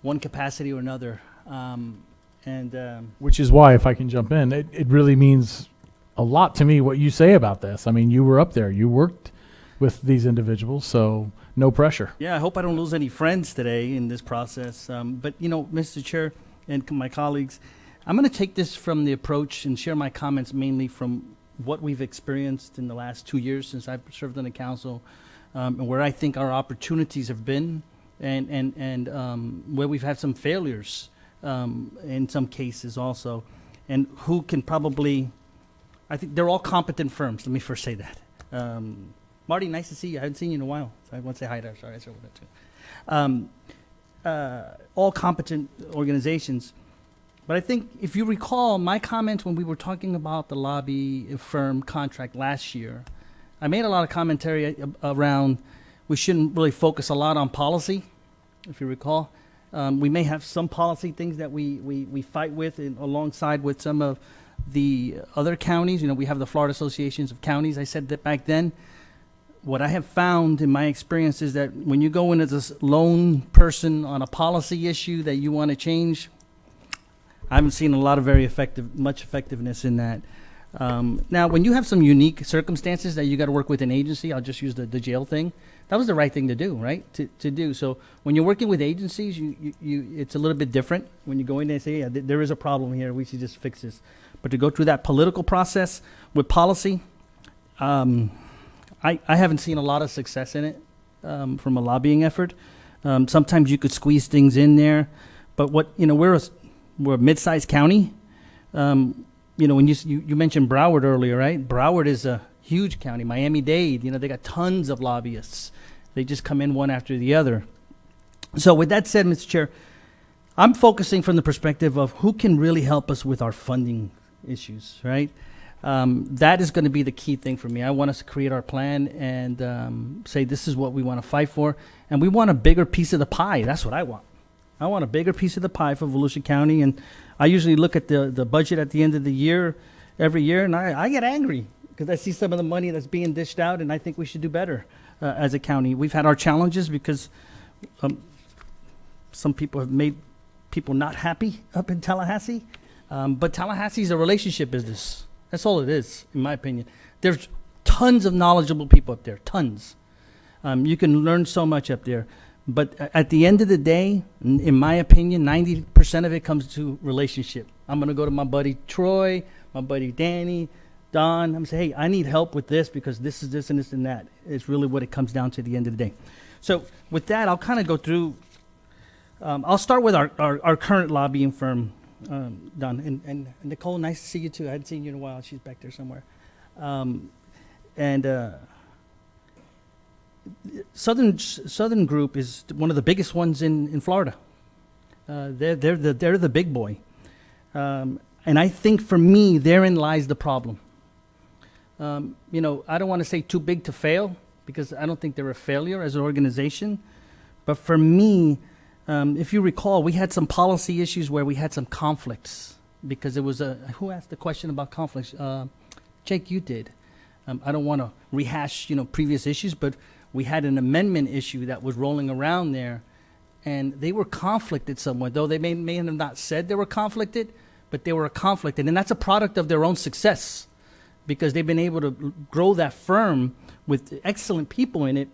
one capacity or another. Which is why, if I can jump in, it really means a lot to me what you say about this. I mean, you were up there. You worked with these individuals, so no pressure. Yeah, I hope I don't lose any friends today in this process. But, Mr. Chair and my colleagues, I'm going to take this from the approach and share my comments mainly from what we've experienced in the last 2 years since I've served on the council, and where I think our opportunities have been, and where we've had some failures in some cases also, and who can probably, I think they're all competent firms. Let me first say that. Marty, nice to see you. I haven't seen you in a while. So I want to say hi there. Sorry, I said that too. All competent organizations. But I think if you recall my comments when we were talking about the lobby firm contract last year, I made a lot of commentary around we shouldn't really focus a lot on policy, if you recall. We may have some policy things that we fight with alongside with some of the other counties. You know, we have the Florida Associations of Counties. I said that back then. What I have found in my experience is that when you go in as a lone person on a policy issue that you want to change, I haven't seen a lot of much effectiveness in that. Now, when you have some unique circumstances that you got to work with an agency, I'll just use the jail thing. That was the right thing to do, right? To do. So when you're working with agencies, it's a little bit different. When you go in there and say, yeah, there is a problem here, we should just fix this. But to go through that political process with policy, I haven't seen a lot of success in it from a lobbying effort. Sometimes you could squeeze things in there, but we're a mid-sized county. When you mentioned Broward earlier, right? Broward is a huge county. Miami-Dade, they got tons of lobbyists. They just come in one after the other. So with that said, Mr. Chair, I'm focusing from the perspective of who can really help us with our funding issues, right? That is going to be the key thing for me. I want us to create our plan and say this is what we want to fight for. And we want a bigger piece of the pie. That's what I want. I want a bigger piece of the pie for Volusia County. And I usually look at the budget at the end of the year, every year, and I get angry because I see some of the money that's being dished out, and I think we should do better as a county. We've had our challenges because some people have made people not happy up in Tallahassee. But Tallahassee is a relationship business. That's all it is, in my opinion. There's tons of knowledgeable people up there, tons. You can learn so much up there. But at the end of the day, in my opinion, 90% of it comes to relationship. I'm going to go to my buddy Troy, my buddy Danny, Don. I'm going to say, hey, I need help with this because this is this and this and that. It's really what it comes down to at the end of the day. So with that, I'll kind of go through. I'll start with our current lobbying firm, Don. And Nicole, nice to see you too. I hadn't seen you in a while. She's back there somewhere. Southern Group is one of the biggest ones in Florida. They're the big boy, and I think for me therein lies the problem. I don't want to say too big to fail because I don't think they're a failure as an organization, but for me, if you recall, we had some policy issues where we had some conflicts because it was who asked the question about conflicts? Jake, you did. I don't want to rehash previous issues, but we had an amendment issue that was rolling around there, and they were conflicted somewhat, though they may have not said they were conflicted, but they were conflicted, and that's a product of their own success because they've been able to grow that firm with excellent people in it.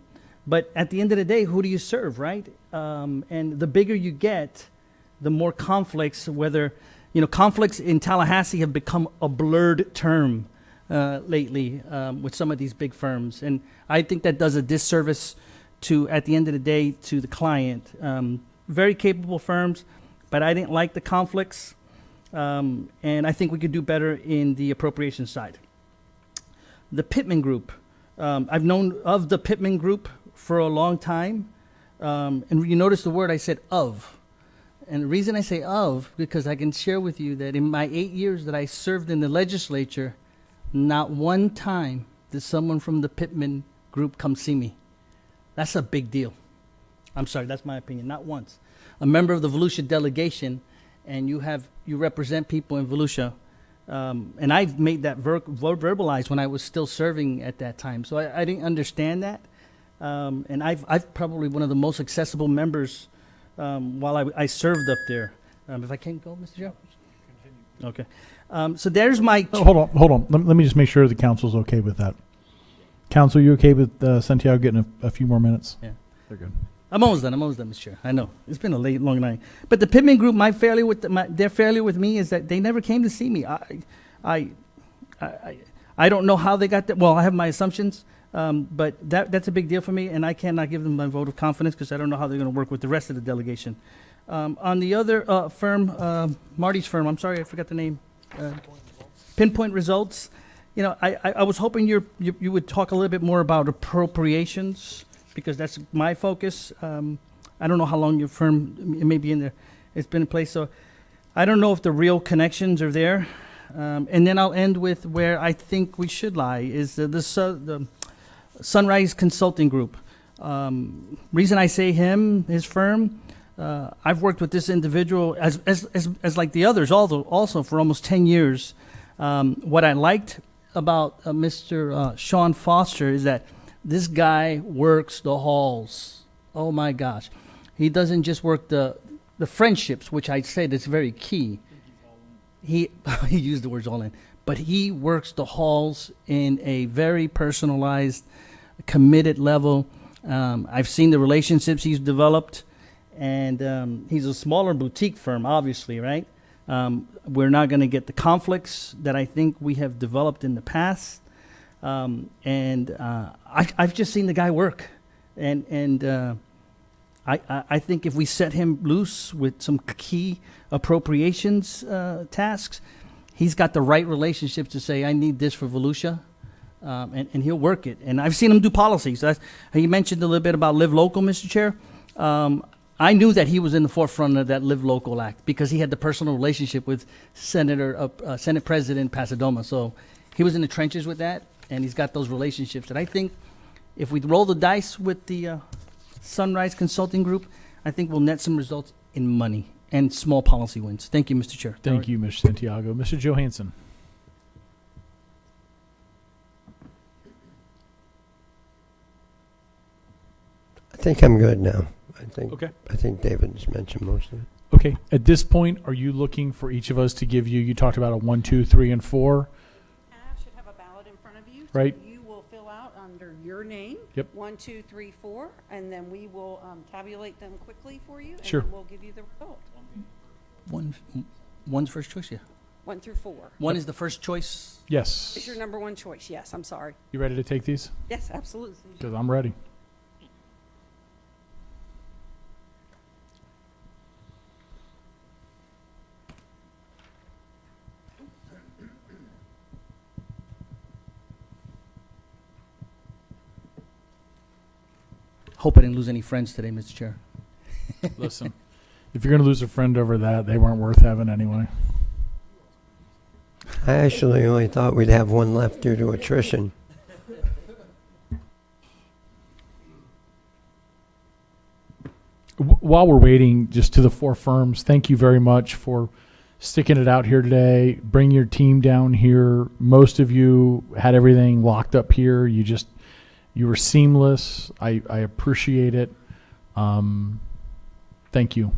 But at the end of the day, who do you serve, right? And the bigger you get, the more conflicts, conflicts in Tallahassee have become a blurred term lately with some of these big firms. And I think that does a disservice at the end of the day, to the client. Very capable firms, but I didn't like the conflicts. And I think we could do better in the appropriation side. The Pittman Group. I've known of the Pittman Group for a long time. And you notice the word I said of. And the reason I say of, because I can share with you that in my 8 years that I served in the legislature, not one time did someone from the Pittman Group come see me. That's a big deal. I'm sorry, that's my opinion. Not once. A member of the Volusia delegation, and you represent people in Volusia. And I've made that verbalized when I was still serving at that time. So I didn't understand that. And I've probably one of the most accessible members while I served up there. If I can go, Mr. Joe? Okay. So there's my... Hold on. Let me just make sure the council's okay with that. Council, you okay with Santiago getting a few more minutes? Yeah. They're good. I'm almost done, Mr. Chair. I know. It's been a long night. But the Pittman Group, their failure with me is that they never came to see me. I don't know how they got that. Well, I have my assumptions, but that's a big deal for me, and I cannot give them my vote of confidence because I don't know how they're going to work with the rest of the delegation. On the other firm, Marty's firm, I'm sorry, I forgot the name. Pinpoint Results. You know, I was hoping you would talk a little bit more about appropriations because that's my focus. I don't know how long your firm may be in there. It's been in place, so I don't know if the real connections are there. And then I'll end with where I think we should lie is the Sunrise Consulting Group. Reason I say him, his firm, I've worked with this individual as like the others also for almost 10 years. What I liked about Mr. Sean Foster is that this guy works the halls. Oh my gosh. He doesn't just work the friendships, which I said is very key. He used the words all in, but he works the halls in a very personalized, committed level. I've seen the relationships he's developed, and he's a smaller boutique firm, obviously, right? We're not going to get the conflicts that I think we have developed in the past. I've just seen the guy work, and I think if we set him loose with some key appropriations tasks, he's got the right relationships to say, I need this for Volusia, and he'll work it. And I've seen him do policies. He mentioned a little bit about Live Local, Mr. Chair. I knew that he was in the forefront of that Live Local Act because he had the personal relationship with Senate President Pasadoma. So he was in the trenches with that, and he's got those relationships. And I think if we roll the dice with the Sunrise Consulting Group, I think we'll net some results in money and small policy wins. Thank you, Mr. Chair. Thank you, Mr. Santiago. Mr. Johansson. I think I'm good now. Okay. I think David's mentioned most of it. Okay. At this point, are you looking for each of us to give you? You talked about a 1, 2, 3, and 4. Should have a ballot in front of you. Right. So you will fill out under your name. Yep. 1, 2, 3, 4, and then we will tabulate them quickly for you, and Sure. then we'll give you the result. One's first choice, yeah. 1 through 4. One is the first choice. Yes. It's your number one choice. Yes, I'm sorry. You ready to take these? Yes, absolutely. Because I'm ready. Hope I didn't lose any friends today, Mr. Chair. Listen, if you're going to lose a friend over that, they weren't worth having anyway. I actually only thought we'd have one left due to attrition. While we're waiting, just to the 4 firms, thank you very much for sticking it out here today. Bring your team down here. Most of you had everything locked up here. You were seamless. I appreciate it. Thank you.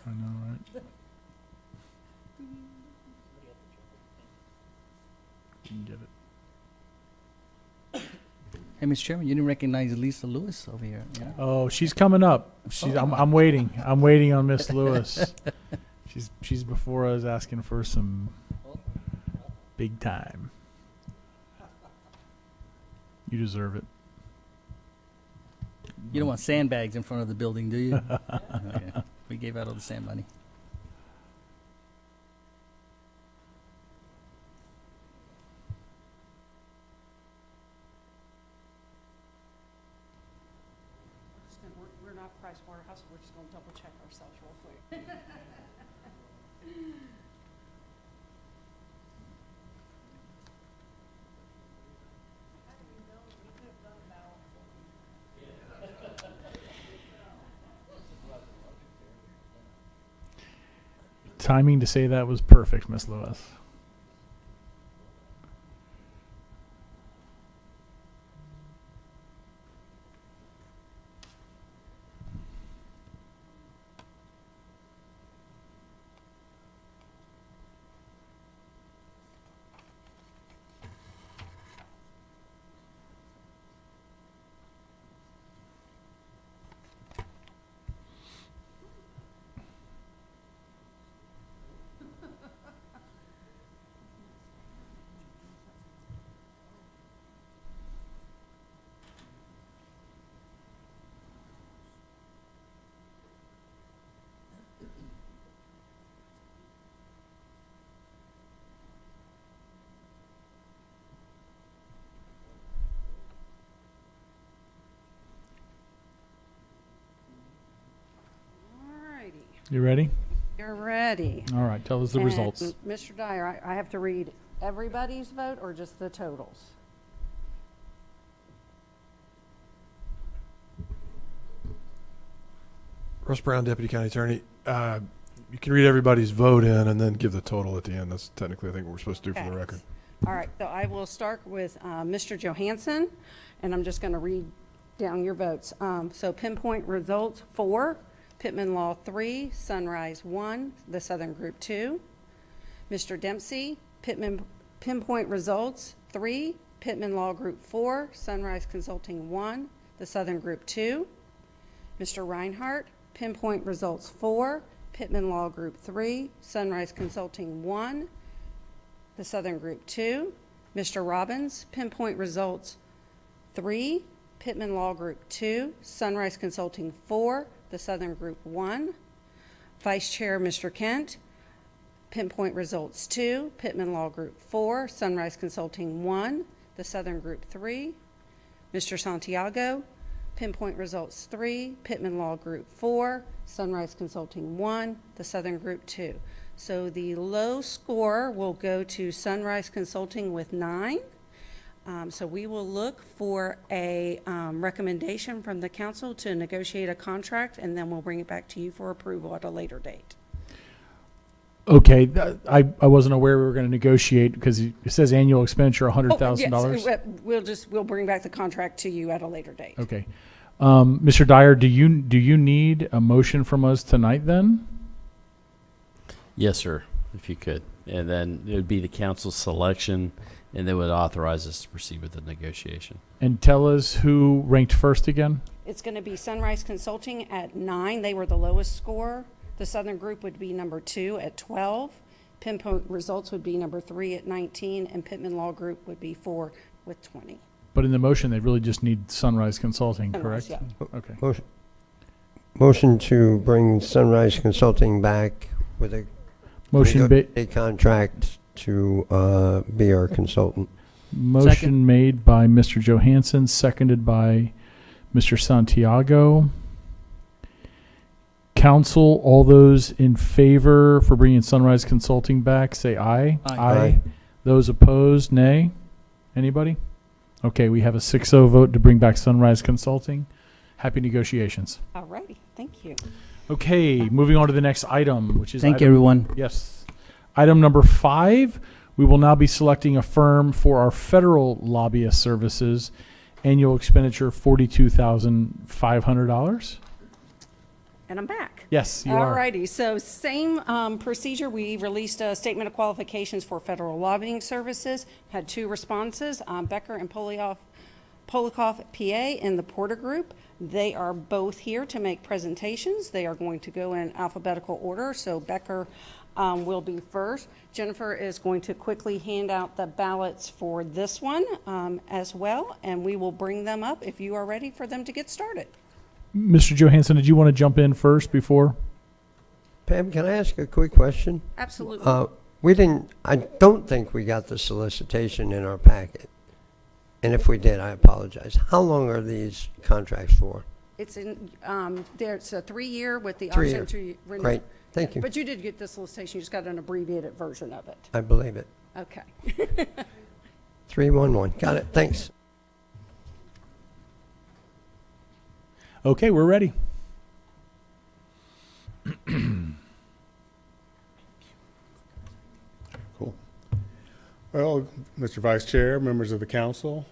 I know, right? You can get it. Hey, Mr. Chairman, you didn't recognize Lisa Lewis over here. Yeah? Oh, she's coming up. I'm waiting. I'm waiting on Miss Lewis. She's before us asking for some big time. You deserve it. You don't want sandbags in front of the building, do you? Okay. We gave out all the sand money. Price Waterhouse. We're just going to double check ourselves real quick. Timing to say that was perfect, Miss Lewis. You ready? You're ready. All right, tell us the results. Mr. Dyer, I have to read everybody's vote or just the totals? Russ Brown, Deputy County Attorney. You can read everybody's vote in and then give the total at the end. That's technically, I think, what we're supposed to do for the record. All right, so I will start with Mr. Johansson, and I'm just going to read down your votes. So pinpoint results 4, Pittman Law 3, Sunrise 1, the Southern Group 2. Mr. Dempsey, pinpoint results 3, Pittman Law Group 4, Sunrise Consulting 1, the Southern Group 2. Mr. Reinhardt, pinpoint results 4, Pittman Law Group 3, Sunrise Consulting 1, the Southern Group 2. Mr. Robbins, pinpoint results 3, Pittman Law Group 2, Sunrise Consulting 4, the Southern Group 1. Vice Chair Mr. Kent, pinpoint results 2, Pittman Law Group 4, Sunrise Consulting 1, the Southern Group 3. Mr. Santiago, pinpoint results 3, Pittman Law Group 4, Sunrise Consulting 1, the Southern Group 2. So the low score will go to Sunrise Consulting with 9. So we will look for a recommendation from the council to negotiate a contract, and then we'll bring it back to you for approval at a later date. Okay, I wasn't aware we were going to negotiate because it says annual expenditure $100,000. Yes, we'll bring back the contract to you at a later date. Okay, Mr. Dyer, do you need a motion from us tonight then? Yes, sir, if you could. And then it would be the council's selection, and they would authorize us to proceed with the negotiation. And tell us who ranked first again? It's going to be Sunrise Consulting at 9. They were the lowest score. The Southern Group would be number 2 at 12. Pinpoint Results would be number 3 at 19, and Pittman Law Group would be 4 with 20. But in the motion, they really just need Sunrise Consulting, correct? Yeah. Okay. Motion to bring Sunrise Consulting back with a contract to be our consultant. Motion made by Mr. Johansson, seconded by Mr. Santiago. Council, all those in favor for bringing Sunrise Consulting back, say aye. Aye. Those opposed, nay. Anybody? Okay, we have a 6-0 vote to bring back Sunrise Consulting. Happy negotiations. All righty, thank you. Okay, moving on to the next item, which is Thank you, everyone. Yes. Item number 5, we will now be selecting a firm for our federal lobbyist services. Annual expenditure $42,500. And I'm back. Yes, you are. All righty, so same procedure. We released a statement of qualifications for federal lobbying services. Had 2 responses, Becker and Polikoff, PA, in the Porter Group. They are both here to make presentations. They are going to go in alphabetical order, so Becker will be first. Jennifer is going to quickly hand out the ballots for this one as well, and we will bring them up if you are ready for them to get started. Mr. Johansson, did you want to jump in first before? Pam, can I ask a quick question? Absolutely. I don't think we got the solicitation in our packet. And if we did, I apologize. How long are these contracts for? It's in, there's a 3-year with the 3-year. option to renew. Great. Thank you. But you did get this solicitation, you just got an abbreviated version of it. I believe it. Okay. 311. Got it. Thanks. Okay, we're ready. Cool. Well, Mr. Vice Chair, members of the council,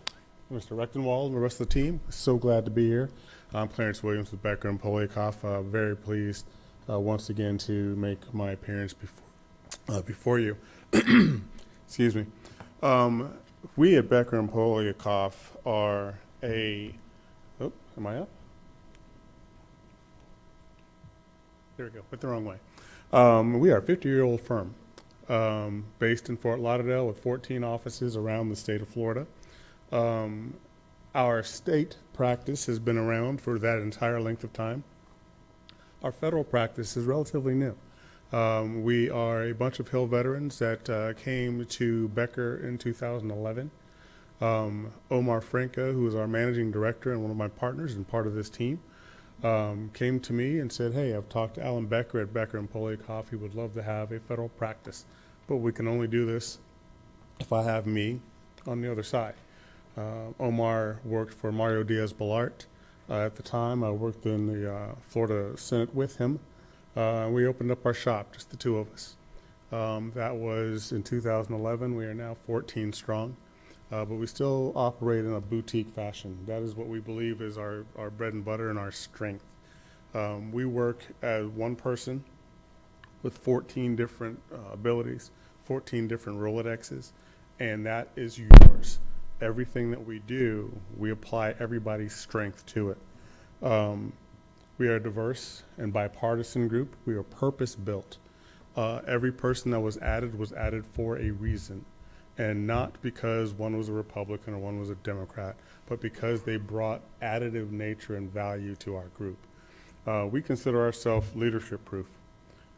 Mr. Rechtenwald, and the rest of the team, so glad to be here. I'm Clarence Williams with Becker and Polikoff. Very pleased once again to make my appearance before you. Excuse me. We at Becker and Polikoff are a. Oh, am I up? There we go. Went the wrong way. We are a 50-year-old firm based in Fort Lauderdale with 14 offices around the state of Florida. Our state practice has been around for that entire length of time. Our federal practice is relatively new. We are a bunch of Hill veterans that came to Becker in 2011. Omar Franco, who is our managing director and one of my partners and part of this team, came to me and said, hey, I've talked to Alan Becker at Becker and Polikoff. He would love to have a federal practice, but we can only do this if I have me on the other side. Omar worked for Mario Diaz-Balart. At the time, I worked in the Florida Senate with him. We opened up our shop, just the two of us. That was in 2011. We are now 14 strong, but we still operate in a boutique fashion. That is what we believe is our bread and butter and our strength. We work as one person with 14 different abilities, 14 different Rolodexes, and that is yours. Everything that we do, we apply everybody's strength to it. We are a diverse and bipartisan group. We are purpose-built. Every person that was added for a reason, and not because one was a Republican or one was a Democrat, but because they brought additive nature and value to our group. We consider ourselves leadership proof.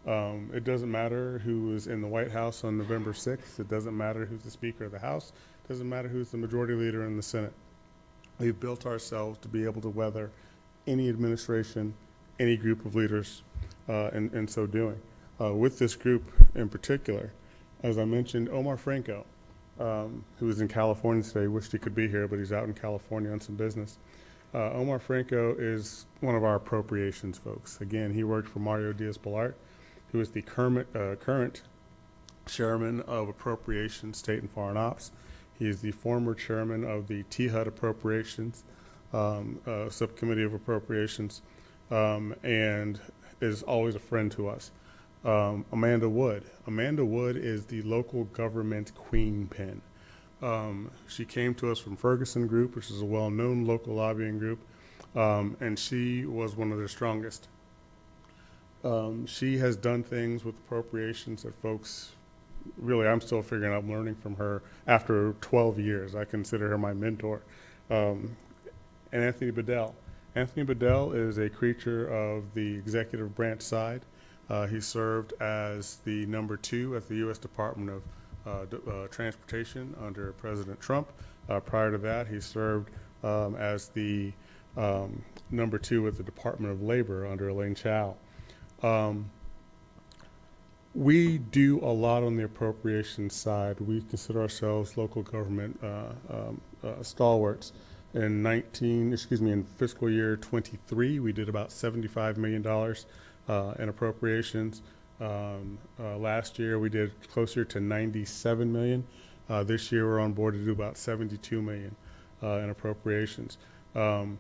It doesn't matter who is in the White House on November 6th. It doesn't matter who's the Speaker of the House. It doesn't matter who's the majority leader in the Senate. We've built ourselves to be able to weather any administration, any group of leaders, in so doing. With this group in particular, as I mentioned, Omar Franco, who is in California today, wished he could be here, but he's out in California on some business. Omar Franco is one of our appropriations folks. Again, he worked for Mario Diaz-Balart, who is the current chairman of Appropriations, State and Foreign Ops. He is the former chairman of the THUD Appropriations, Subcommittee of Appropriations, and is always a friend to us. Amanda Wood. Amanda Wood is the local government queen pin. She came to us from Ferguson Group, which is a well-known local lobbying group, and she was one of their strongest. She has done things with appropriations that folks, really, I'm still figuring out, learning from her after 12 years. I consider her my mentor. And Anthony Bedell. Anthony Bedell is a creature of the executive branch side. He served as the number 2 at the U.S. Department of Transportation under President Trump. Prior to that, he served as the number 2 at the Department of Labor under Elaine Chao. We do a lot on the appropriations side. We consider ourselves local government stalwarts. In fiscal year 23, we did about $75 million in appropriations. Last year, we did closer to $97 million. This year, we're on board to do about $72 million in appropriations. One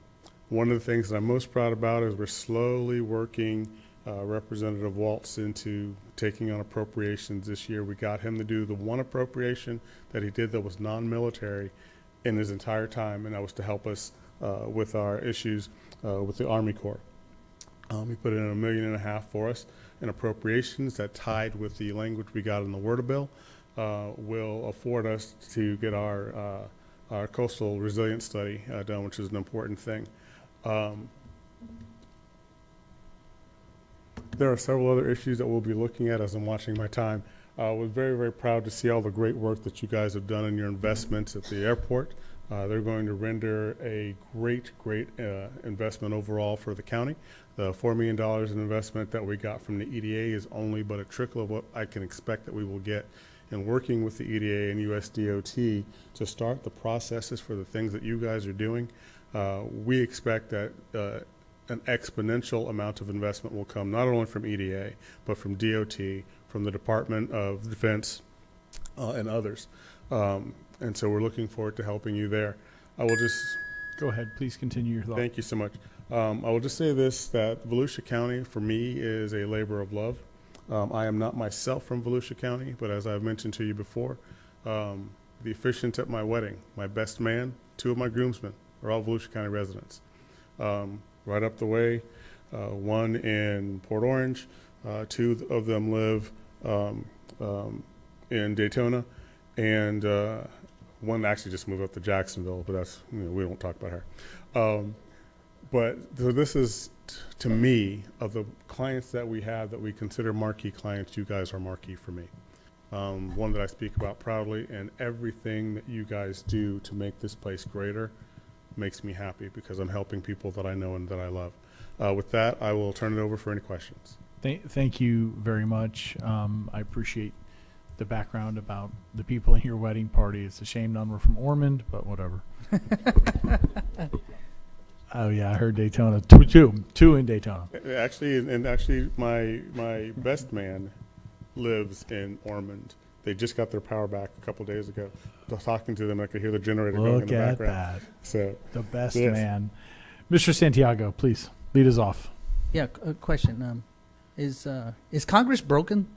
of the things that I'm most proud about is we're slowly working Representative Waltz into taking on appropriations this year. We got him to do the one appropriation that he did that was non-military in his entire time, and that was to help us with our issues with the Army Corps. He put in $1.5 million for us in appropriations that tied with the language we got in the Word bill, will afford us to get our coastal resilience study done, which is an important thing. There are several other issues that we'll be looking at as I'm watching my time. We're very, very proud to see all the great work that you guys have done in your investments at the airport. They're going to render a great investment overall for the county. The $4 million in investment that we got from the EDA is only but a trickle of what I can expect that we will get in working with the EDA and USDOT to start the processes for the things that you guys are doing. We expect that an exponential amount of investment will come not only from EDA, but from DOT, from the Department of Defense, and others. And so we're looking forward to helping you there. I will just... Go ahead, please continue your thought. Thank you so much. I will just say this, that Volusia County, for me, is a labor of love. I am not myself from Volusia County, but as I've mentioned to you before, the officiants at my wedding, my best man, 2 of my groomsmen, are all Volusia County residents. Right up the way, one in Port Orange, 2 of them live in Daytona, and one actually just moved up to Jacksonville, but that's, we don't talk about her. But so this is, to me, of the clients that we have that we consider marquee clients, you guys are marquee for me. One that I speak about proudly, and everything that you guys do to make this place greater makes me happy because I'm helping people that I know and that I love. With that, I will turn it over for any questions. Thank you very much. I appreciate the background about the people in your wedding party. It's a shame none were from Ormond, but whatever. Oh yeah, I heard Daytona. Two in Daytona. Actually, my best man lives in Ormond. They just got their power back a couple days ago. I was talking to them, I could hear the generator going in the background. Look at that. So the best yes. man. Mr. Santiago, please lead us off. Yeah, a question. Is Congress broken?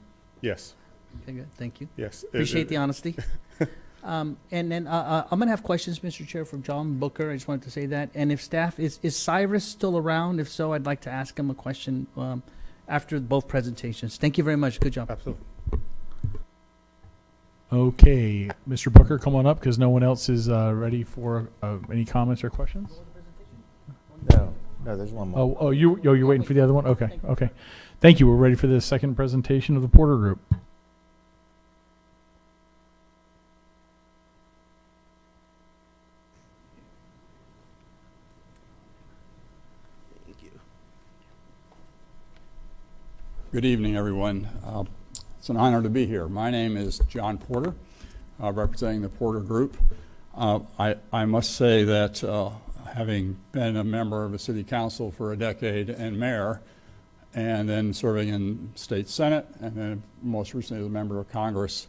Yes. Okay, good. Thank you. Yes. Appreciate the honesty. And then I'm going to have questions, Mr. Chair, from John Booker. I just wanted to say that. And if staff, is Cyrus still around? If so, I'd like to ask him a question after both presentations. Thank you very much. Good job. Absolutely. Okay, Mr. Booker, come on up because no one else is ready for any comments or questions. No, there's one more. You're waiting for the other one? Okay. Thank you. We're ready for the second presentation of the Porter Group. Good evening, everyone. It's an honor to be here. My name is John Porter, representing the Porter Group. I must say that having been a member of the City Council for a decade and mayor, and then serving in State Senate, and then most recently as a member of Congress,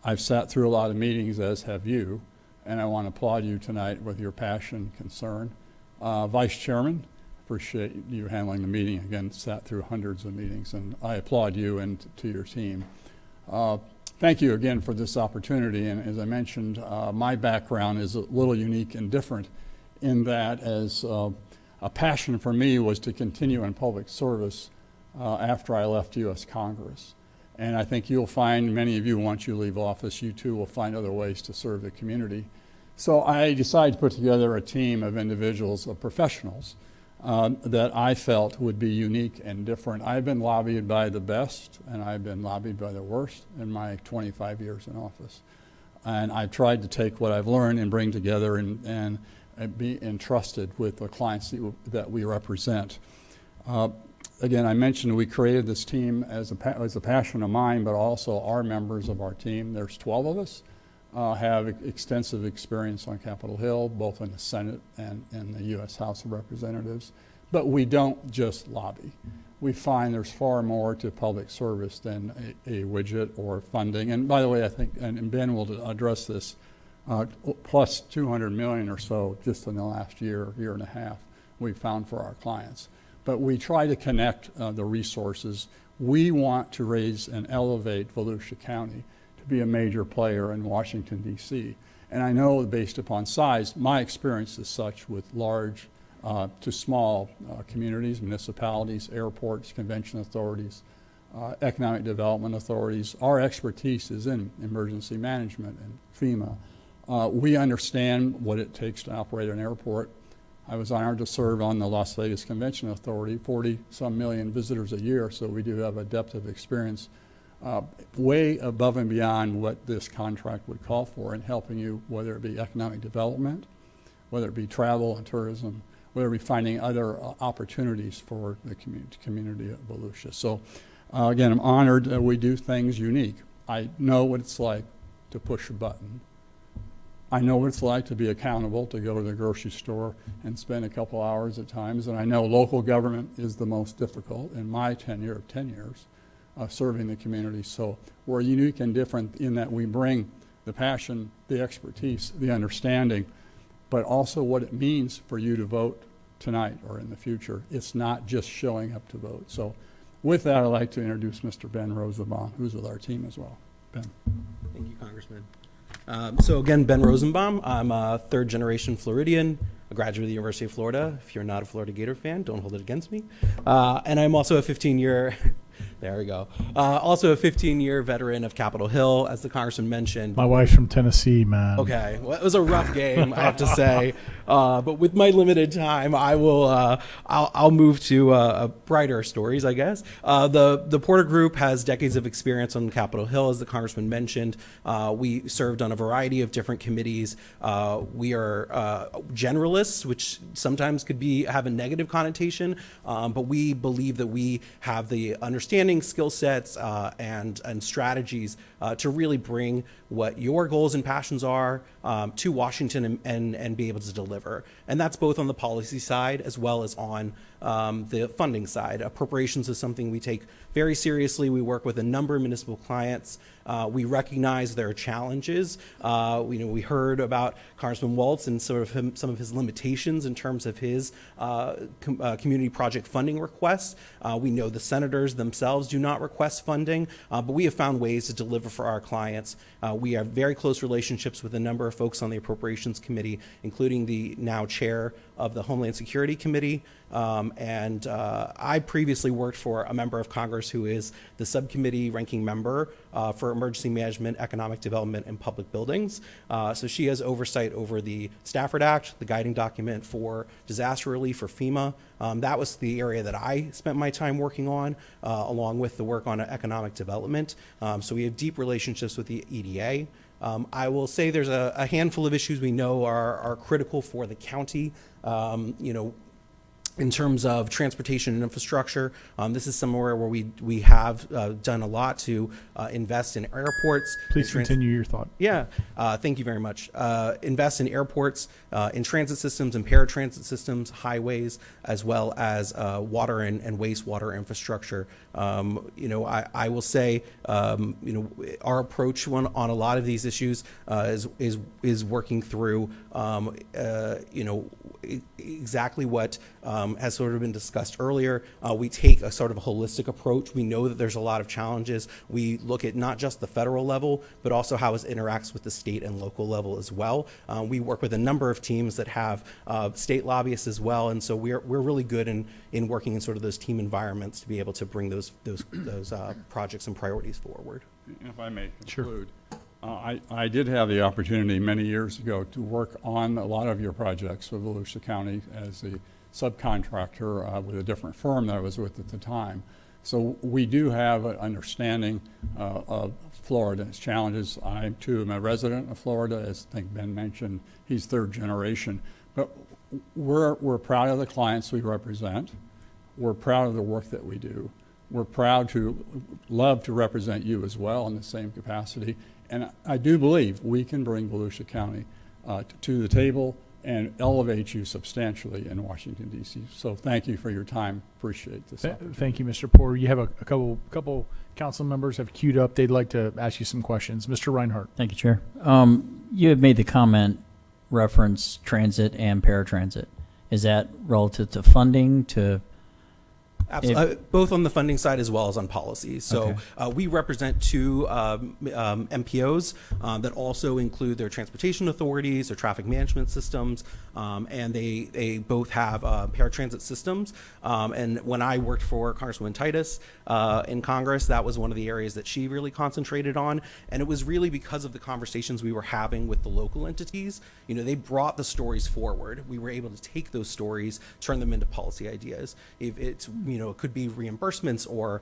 I've sat through a lot of meetings, as have you, and I want to applaud you tonight with your passion and concern. Vice Chairman, appreciate you handling the meeting. Again, sat through hundreds of meetings, and I applaud you and to your team. Thank you again for this opportunity, and as I mentioned, my background is a little unique and different in that as a passion for me was to continue in public service after I left U.S. Congress. And I think you'll find, many of you, once you leave office, you too will find other ways to serve the community. So I decided to put together a team of individuals, of professionals, that I felt would be unique and different. I've been lobbied by the best, and I've been lobbied by the worst in my 25 years in office. And I've tried to take what I've learned and bring together and be entrusted with the clients that we represent. Again, I mentioned we created this team as a passion of mine, but also our members of our team. There's 12 of us. Have extensive experience on Capitol Hill, both in the Senate and in the U.S. House of Representatives. But we don't just lobby. We find there's far more to public service than a widget or funding. And by the way, I think, and Ben will address this, plus $200 million or so just in the last year and a half we've found for our clients. But we try to connect the resources. We want to raise and elevate Volusia County to be a major player in Washington, D.C. And I know based upon size, my experience is such with large to small communities, municipalities, airports, convention authorities, economic development authorities. Our expertise is in emergency management and FEMA. We understand what it takes to operate an airport. I was honored to serve on the Las Vegas Convention Authority, 40-some million visitors a year, so we do have a depth of experience way above and beyond what this contract would call for in helping you, whether it be economic development, whether it be travel and tourism, whether it be finding other opportunities for the community of Volusia. So again, I'm honored that we do things unique. I know what it's like to push a button. I know what it's like to be accountable, to go to the grocery store and spend a couple hours at times. And I know local government is the most difficult in my tenure of 10 years serving the community. So we're unique and different in that we bring the passion, the expertise, the understanding, but also what it means for you to vote tonight or in the future. It's not just showing up to vote. So with that, I'd like to introduce Mr. Ben Rosenbaum, who's with our team as well. Ben. Thank you, Congressman. So again, Ben Rosenbaum. I'm a third-generation Floridian, a graduate of the University of Florida. If you're not a Florida Gator fan, don't hold it against me. And I'm also a 15-year there we go. Also a 15-year veteran of Capitol Hill, as the Congressman mentioned. My wife's from Tennessee, man. Okay, well, it was a rough game, I have to say. But with my limited time, I'll move to brighter stories, I guess. The Porter Group has decades of experience on Capitol Hill, as the Congressman mentioned. We served on a variety of different committees. We are generalists, which sometimes could have a negative connotation, but we believe that we have the understanding, skill sets, and strategies to really bring what your goals and passions are to Washington and be able to deliver. And that's both on the policy side as well as on the funding side. Appropriations is something we take very seriously. We work with a number of municipal clients. We recognize their challenges. We heard about Congressman Waltz and some of his limitations in terms of his community project funding requests. We know the senators themselves do not request funding, but we have found ways to deliver for our clients. We have very close relationships with a number of folks on the Appropriations Committee, including the now chair of the Homeland Security Committee. And I previously worked for a member of Congress who is the subcommittee ranking member for Emergency Management, Economic Development, and Public Buildings. So she has oversight over the Stafford Act, the guiding document for disaster relief for FEMA. That was the area that I spent my time working on, along with the work on economic development. So we have deep relationships with the EDA. I will say there's a handful of issues we know are critical for the county. In terms of transportation and infrastructure, this is somewhere where we have done a lot to invest in airports. Please continue your thought. Yeah, thank you very much. Invest in airports, in transit systems and paratransit systems, highways, as well as water and wastewater infrastructure. I will say, our approach on a lot of these issues is working through, exactly what has sort of been discussed earlier. We take a sort of a holistic approach. We know that there's a lot of challenges. We look at not just the federal level, but also how it interacts with the state and local level as well. We work with a number of teams that have state lobbyists as well, and so we're really good in working in sort of those team environments to be able to bring those projects and priorities forward. If I may Sure. conclude. I did have the opportunity many years ago to work on a lot of your projects with Volusia County as a subcontractor with a different firm that I was with at the time. So we do have an understanding of Florida and its challenges. I, too, am a resident of Florida. As I think Ben mentioned, he's third generation. But we're proud of the clients we represent. We're proud of the work that we do. We're proud to love to represent you as well in the same capacity. And I do believe we can bring Volusia County to the table and elevate you substantially in Washington, D.C. So thank you for your time. Appreciate this. Thank you, Mr. Porter. You have a couple council members have queued up. They'd like to ask you some questions. Mr. Reinhardt. Thank you, Chair. You had made the comment reference transit and paratransit. Is that relative to funding, to Absolutely. Both on the funding side as well as on policy. So we represent two MPOs that also include their transportation authorities, their traffic management systems, and they both have paratransit systems. And when I worked for Congresswoman Titus in Congress, that was one of the areas that she really concentrated on. And it was really because of the conversations we were having with the local entities. They brought the stories forward. We were able to take those stories, turn them into policy ideas. If it's, it could be reimbursements or,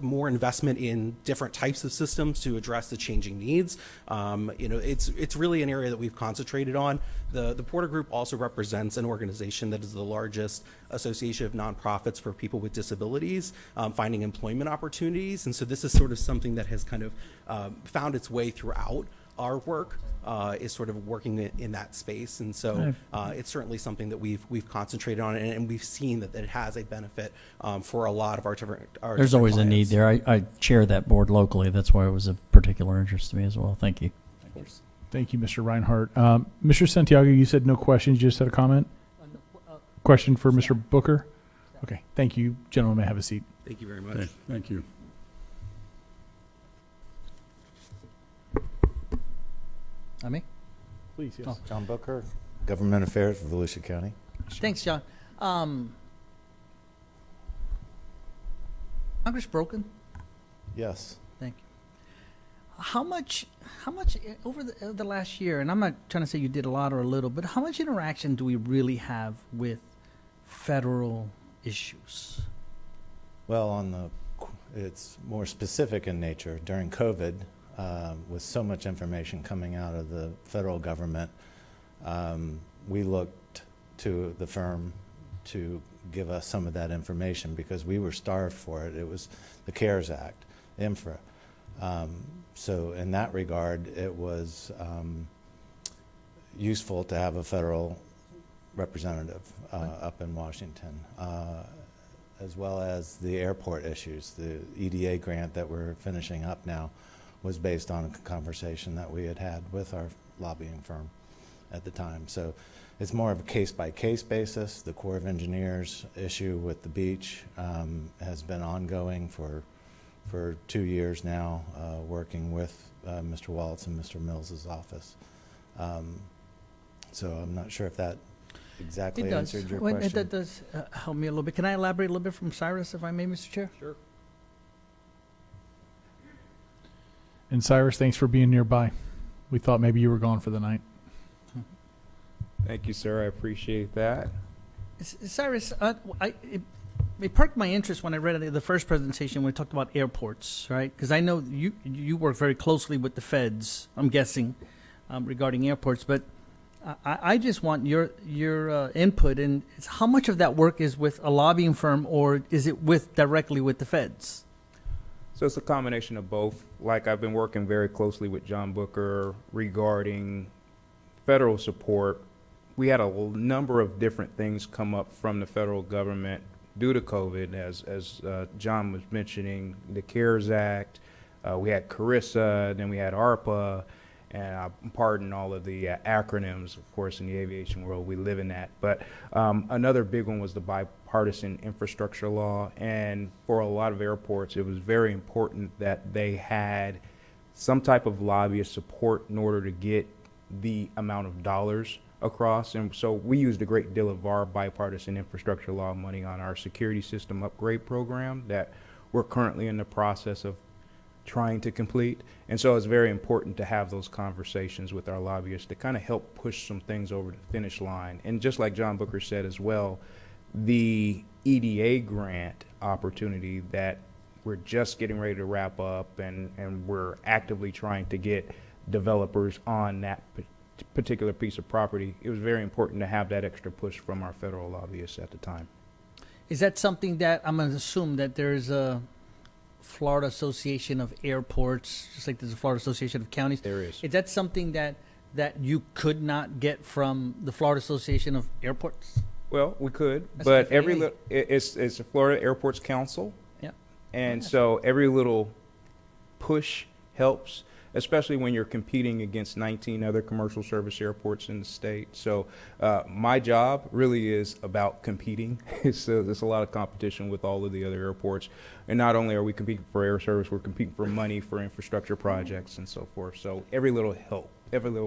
more investment in different types of systems to address the changing needs. It's really an area that we've concentrated on. The Porter Group also represents an organization that is the largest association of nonprofits for people with disabilities, finding employment opportunities. And so this is sort of something that has kind of found its way throughout our work, is sort of working in that space. And so it's certainly something that we've concentrated on, and we've seen that it has a benefit for a lot of our different There's always clients. a need there. I chair that board locally. That's why it was of particular interest to me as well. Thank you. Of course. Thank you, Mr. Reinhardt. Mr. Santiago, you said no questions. You just had a comment? Question for Mr. Booker? Okay. Thank you. Gentlemen, may have a seat. Thank you very much. Okay, thank you. Me? Please, yes. Oh. John Booker, Government Affairs for Volusia County. Thanks, John. Congress broken? Yes. Thank you. How much over the last year, and I'm not trying to say you did a lot or a little, but how much interaction do we really have with federal issues? Well, it's more specific in nature. During COVID, with so much information coming out of the federal government, we looked to the firm to give us some of that information because we were starved for it. It was the CARES Act, infra. So in that regard, it was useful to have a federal representative up in Washington, as well as the airport issues. The EDA grant that we're finishing up now was based on a conversation that we had with our lobbying firm at the time. So it's more of a case-by-case basis. The Corps of Engineers issue with the beach has been ongoing for 2 years now, working with Mr. Waltz and Mr. Mills's office. So I'm not sure if that exactly answered your question. That does help me a little bit. Can I elaborate a little bit from Cyrus, if I may, Mr. Chair? Sure. And Cyrus, thanks for being nearby. We thought maybe you were gone for the night. Thank you, sir. I appreciate that. Cyrus, it perked my interest when I read the first presentation when we talked about airports, right? Because I know you work very closely with the feds, I'm guessing, regarding airports. But I just want your input in how much of that work is with a lobbying firm or is it directly with the feds? So it's a combination of both. Like I've been working very closely with John Booker regarding federal support. We had a number of different things come up from the federal government due to COVID, as John was mentioning, the CARES Act, we had CARISA, then we had ARPA, and pardon all of the acronyms, of course, in the aviation world, we live in that. But another big one was the bipartisan infrastructure law, and for a lot of airports, it was very important that they had some type of lobbyist support in order to get the amount of dollars across. And so we used a great deal of our bipartisan infrastructure law money on our security system upgrade program that we're currently in the process of trying to complete. And so it's very important to have those conversations with our lobbyists to kind of help push some things over the finish line. And just like John Booker said as well, the EDA grant opportunity that we're just getting ready to wrap up, and we're actively trying to get developers on that particular piece of property, it was very important to have that extra push from our federal lobbyists at the time. Is that something that I'm going to assume that there's a Florida Association of Airports, just like there's a Florida Association of Counties? There is. Is that something that you could not get from the Florida Association of Airports? Well, we could, That's but FAA. it's the Florida Airports Council. Yeah. And so every little push helps, especially when you're competing against 19 other commercial service airports in the state. So my job really is about competing. So there's a lot of competition with all of the other airports. And not only are we competing for air service, we're competing for money for infrastructure projects and so forth. So every little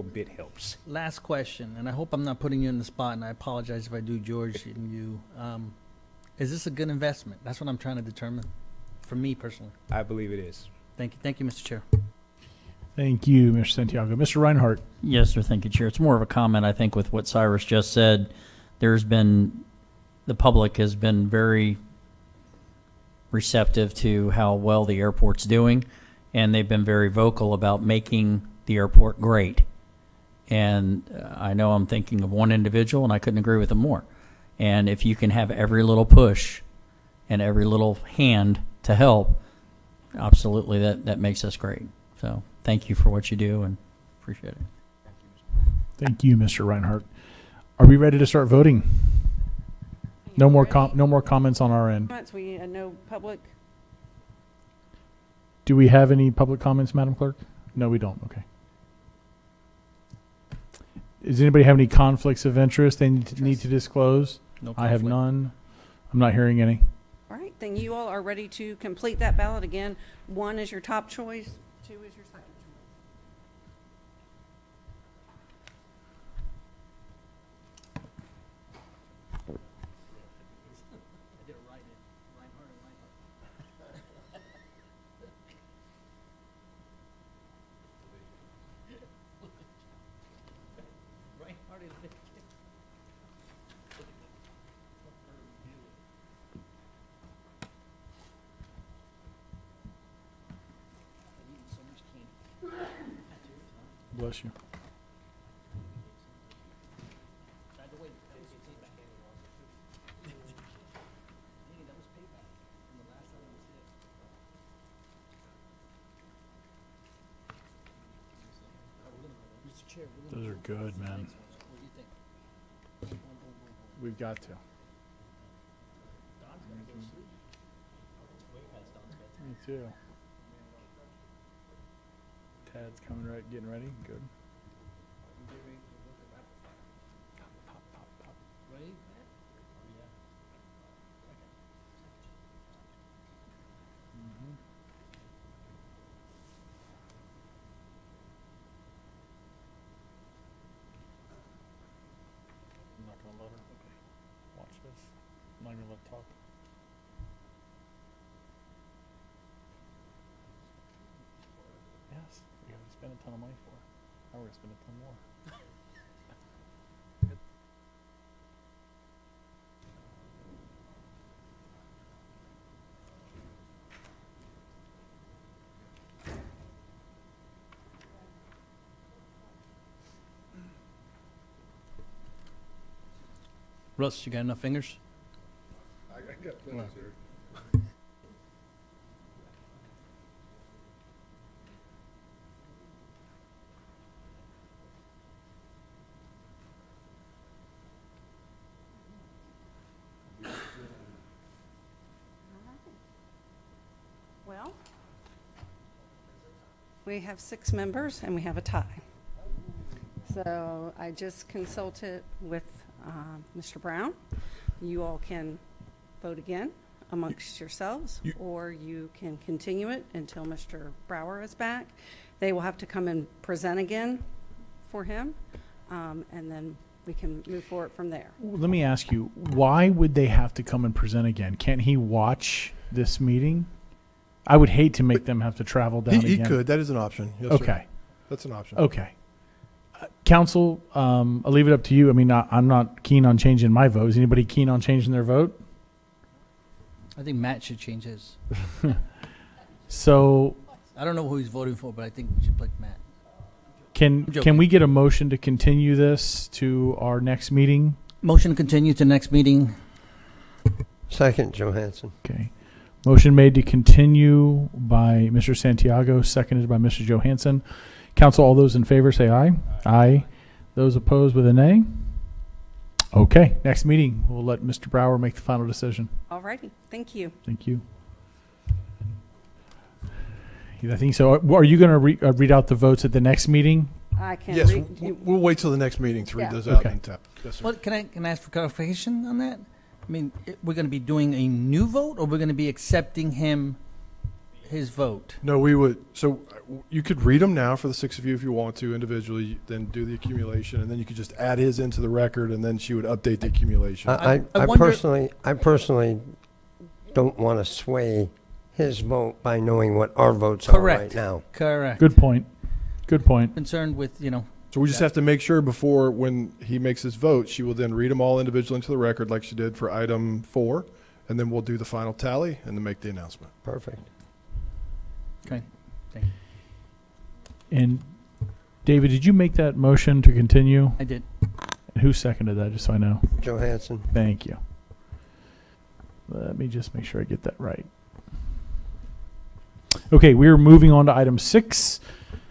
bit helps. Last question, and I hope I'm not putting you in the spot, and I apologize if I do, George and you. Is this a good investment? That's what I'm trying to determine, for me personally. I believe it is. Thank you. Thank you, Mr. Chair. Thank you, Mr. Santiago. Mr. Reinhardt. Yes, sir. Thank you, Chair. It's more of a comment, I think, with what Cyrus just said. There's been the public has been very receptive to how well the airport's doing, and they've been very vocal about making the airport great. And I know I'm thinking of one individual, and I couldn't agree with him more. And if you can have every little push and every little hand to help, absolutely, that makes us great. So thank you for what you do, and appreciate it. Thank you, Mr. Reinhardt. Are we ready to start voting? No more comments on our end. Comments? We no public. Do we have any public comments, Madam Clerk? No, we don't. Okay. Does anybody have any conflicts of interest they need to disclose? No I have conflict. none. I'm not hearing any. All right, then you all are ready to complete that ballot. Again, 1 is your top choice, 2 is your second choice. Bless you. Those are good, man. We've got to. Me too. Tad's coming right, getting ready. Good. I'm not gonna let her. Okay. Watch this. I'm not gonna let her talk. Yes, we have to spend a ton of money for it. Now we're gonna spend a ton more. Russ, you got enough fingers? I got plenty, sir. Well, we have 6 members and we have a tie. So I just consulted with Mr. Brown. You all can vote again amongst yourselves, or you can continue it until Mr. Brower is back. They will have to come and present again for him, and then we can move forward from there. Let me ask you, why would they have to come and present again? Can't he watch this meeting? I would hate to make them have to travel down He again. could. That is an option. Yes, sir. Okay. That's an option. Okay. Council, I'll leave it up to you. I mean, I'm not keen on changing my vote. Is anybody keen on changing their vote? I think Matt should change his. So I don't know who he's voting for, but I think we should pick Matt. can we get a motion to continue this to our next meeting? Motion to continue to next meeting. Second, Johansson. Okay. Motion made to continue by Mr. Santiago, seconded by Mr. Johansson. Council, all those in favor say aye. Aye. Those opposed with a nay? Okay, next meeting. We'll let Mr. Brower make the final decision. All righty, thank you. Thank you. I think so. Are you going to read out the votes at the next meeting? I can Yes, read. we'll wait till the next meeting to read Yeah. those out. Okay. And tap. Yes, sir. Well, can I ask for clarification on that? I mean, we're going to be doing a new vote, or we're going to be accepting his vote? No, we would. So you could read them now for the 6 of you if you want to individually, then do the accumulation, and then you could just add his into the record, and then she would update the accumulation. I personally don't want to sway his vote by knowing what our votes are right now. Correct. Good point. Good point. Concerned with, So we just have to make sure before, when he makes his vote, she will then read them all individually into the record like she did for item 4, and then we'll do the final tally and then make the announcement. Perfect. Okay. Thank you. And David, did you make that motion to continue? I did. And who seconded that, just so I know? Johansson. Thank you. Let me just make sure I get that right. Okay, we are moving on to item 6,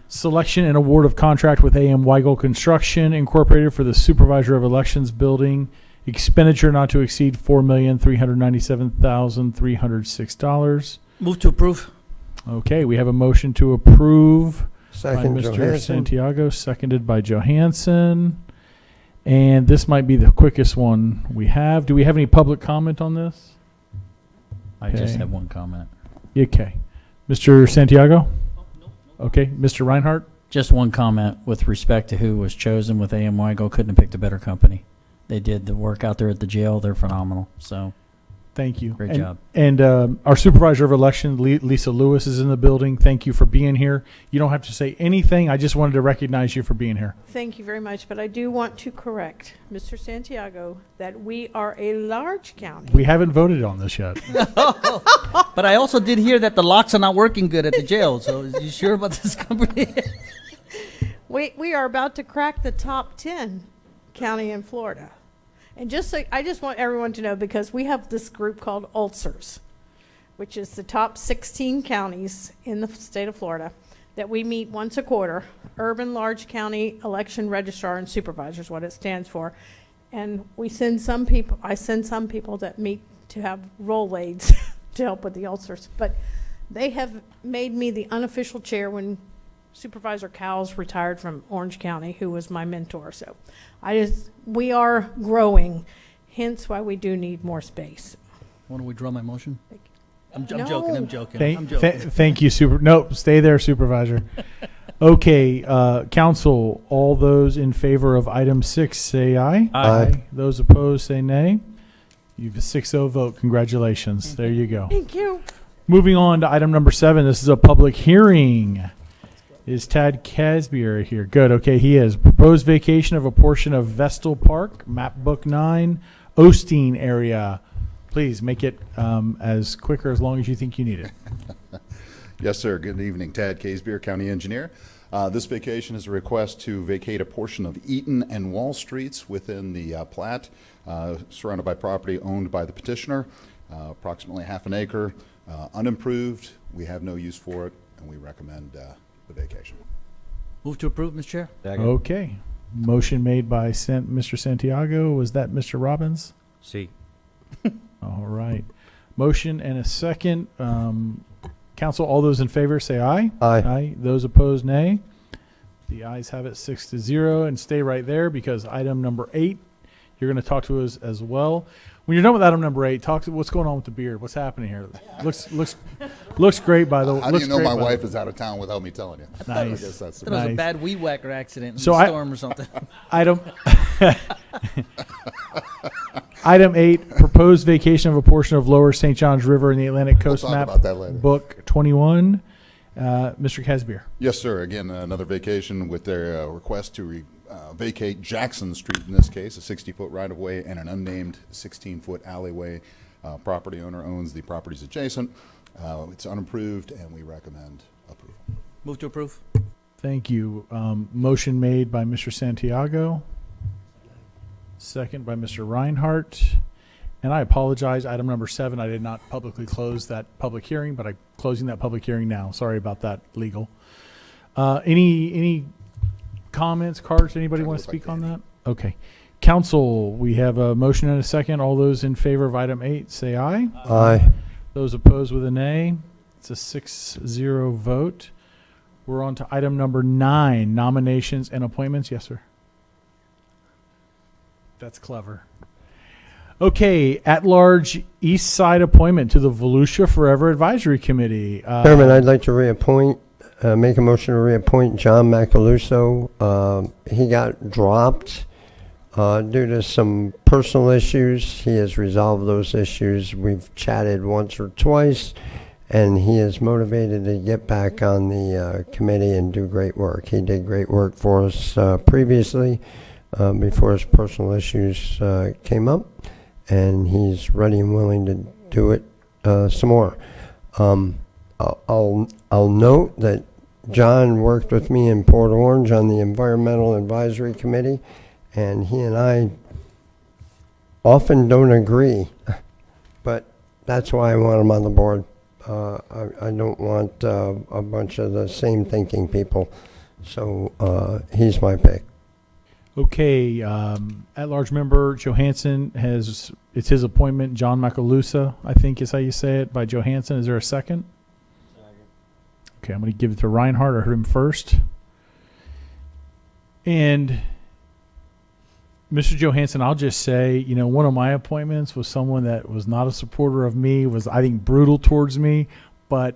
selection and award of contract with A.M. Weigel Construction Incorporated for the Supervisor of Elections Building. Expenditure not to exceed $4,397,306. Move to approve. Okay, we have a motion to approve Second, by Mr. Johansson. Santiago, seconded by Johansson. And this might be the quickest one we have. Do we have any public comment on this? I just Okay. have one comment. Okay. Mr. Santiago? Okay. Mr. Reinhardt? Just one comment with respect to who was chosen with AM Weigel. Couldn't have picked a better company. They did the work out there at the jail. They're phenomenal. So Thank you. Great And- job. And our Supervisor of Elections, Lisa Lewis, is in the building. Thank you for being here. You don't have to say anything. I just wanted to recognize you for being here. Thank you very much, but I do want to correct Mr. Santiago that we are a large county. We haven't voted on this yet. But I also did hear that the locks are not working good at the jail. So is you sure about this company? We are about to crack the top 10 county in Florida. And just so, I just want everyone to know, because we have this group called Ulcers, which is the top 16 counties in the state of Florida, that we meet once a quarter. Urban Large County Election Registrar and Supervisor is what it stands for. And we send some people, I send some people that meet to have roll aids to help with the ulcers. But they have made me the unofficial chair when Supervisor Cowles retired from Orange County, who was my mentor. So we are growing, hence why we do need more space. Want to withdraw my motion? I'm No. joking. I'm joking. Thank, I'm joking. thank you, Nope, stay there, Supervisor. Okay, Council, all those in favor of item 6, say aye. Aye. Those opposed, say nay. You have a 6-0 vote. Congratulations. There you go. Thank you. Moving on to item number 7. This is a public hearing. Is Tad Casbier here? Good. Okay, he is. Proposed vacation of a portion of Vestal Park, map book 9, Osteen area. Please make it as quick or as long as you think you need it. Yes, sir. Good evening. Tad Casbier, County Engineer. This vacation is a request to vacate a portion of Eaton and Wall Streets within the plat, surrounded by property owned by the petitioner, approximately half an acre, unimproved. We have no use for it, and we recommend the vacation. Move to approve, Mr. Chair. Okay. Motion made by Mr. Santiago. Was that Mr. Robbins? See. All right. Motion and a second. Council, all those in favor say aye. Aye. Aye. Those opposed, nay. The ayes have it 6-0. And stay right there, because item number 8, you're going to talk to us as well. When you're done with item number 8, talk to what's going on with the beard. What's happening here? Looks great, by the way. How do you know my wife is out of town without me telling you? Nice. I guess that's I thought it was a bad weed whacker accident in So the storm or something. Item 8, proposed vacation of a portion of Lower St. Johns River in the Atlantic Coast talk map about that later. book 21. Mr. Casbier. Yes, sir. Again, another vacation with their request to vacate Jackson Street, in this case, a 60-foot right-of-way and an unnamed 16-foot alleyway. Property owner owns the properties adjacent. It's unimproved, and we recommend approval. Move to approve. Thank you. Motion made by Mr. Santiago. Second by Mr. Reinhardt. And I apologize, item number 7, I did not publicly close that public hearing, but I'm closing that public hearing now. Sorry about that, legal. Any comments, cards? Anybody want to speak on that? Okay. Council, we have a motion and a second. All those in favor of item 8, say aye. Aye. Those opposed with a nay. It's a 6-0 vote. We're on to item number 9, nominations and appointments. Yes, sir. That's clever. Okay, at-large East Side appointment to the Volusia Forever Advisory Committee. Chairman, I'd like to make a motion to reappoint John Macaluso. He got dropped due to some personal issues. He has resolved those issues. We've chatted once or twice, and he is motivated to get back on the committee and do great work. He did great work for us previously before his personal issues came up, and he's ready and willing to do it some more. I'll note that John worked with me in Port Orange on the Environmental Advisory Committee, and he and I often don't agree, but that's why I want him on the board. I don't want a bunch of the same thinking people, so he's my pick. Okay, at-large member Johansson it's his appointment. John Macalusa, I think is how you say it, by Johansson. Is there a second? Okay, I'm going to give it to Reinhardt. I heard him first. And Mr. Johansson, I'll just say, one of my appointments was someone that was not a supporter of me, was, I think, brutal towards me, but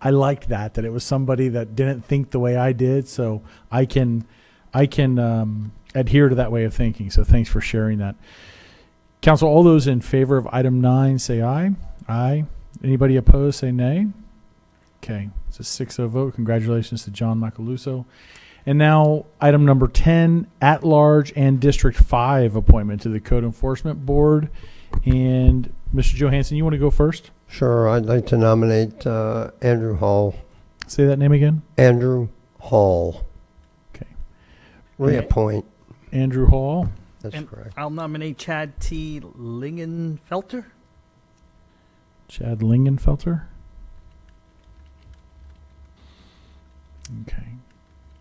I liked that it was somebody that didn't think the way I did, so I can adhere to that way of thinking. So thanks for sharing that. Council, all those in favor of item 9, say aye. Aye. Anybody opposed, say nay. Okay, it's a 6-0 vote. Congratulations to John Macaluso. And now item number 10, at-large and District 5 appointment to the Code Enforcement Board. And Mr. Johansson, you want to go first? Sure, I'd like to nominate Andrew Hall. Say that name again. Andrew Hall. Okay. Reappoint. Andrew Hall. That's And correct. I'll nominate Chad T. Lingenfelter. Chad Lingenfelter. Okay.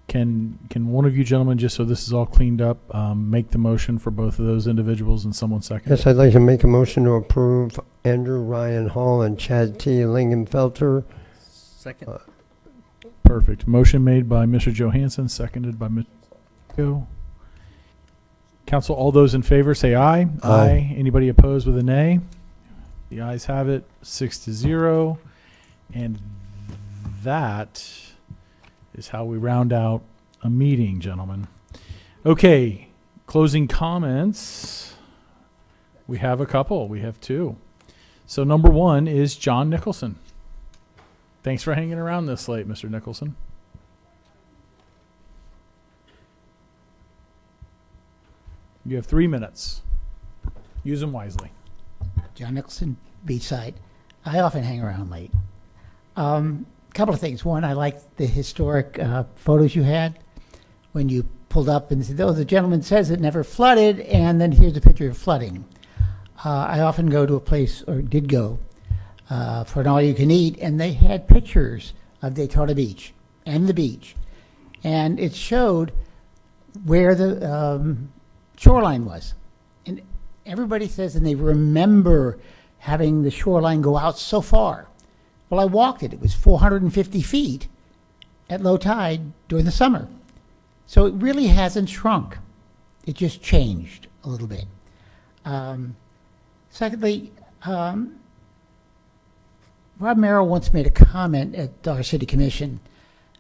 Can one of you gentlemen, just so this is all cleaned up, make the motion for both of those individuals and someone second? Yes, I'd like to make a motion to approve Andrew Ryan Hall and Chad T. Lingenfelter. Second. Perfect. Motion made by Mr. Johansson, seconded by Mr. Go. Council, all those in favor say aye. Aye. Anybody opposed with a nay? The ayes have it, 6-0. And that is how we round out a meeting, gentlemen. Okay, closing comments. We have a couple. We have 2. So number 1 is John Nicholson. Thanks for hanging around this late, Mr. Nicholson. You have 3 minutes. Use them wisely. John Nicholson, Beachside. I often hang around late. Couple of things. One, I like the historic photos you had when you pulled up and said, oh, the gentleman says it never flooded, and then here's a picture of flooding. I often go to a place, or did go, for an all-you-can-eat, and they had pictures of Daytona Beach and the beach. And it showed where the shoreline was. And everybody says, and they remember having the shoreline go out so far. Well, I walked it. It was 450 feet at low tide during the summer. So it really hasn't shrunk. It just changed a little bit. Secondly, Rob Merrill once made a comment at our city commission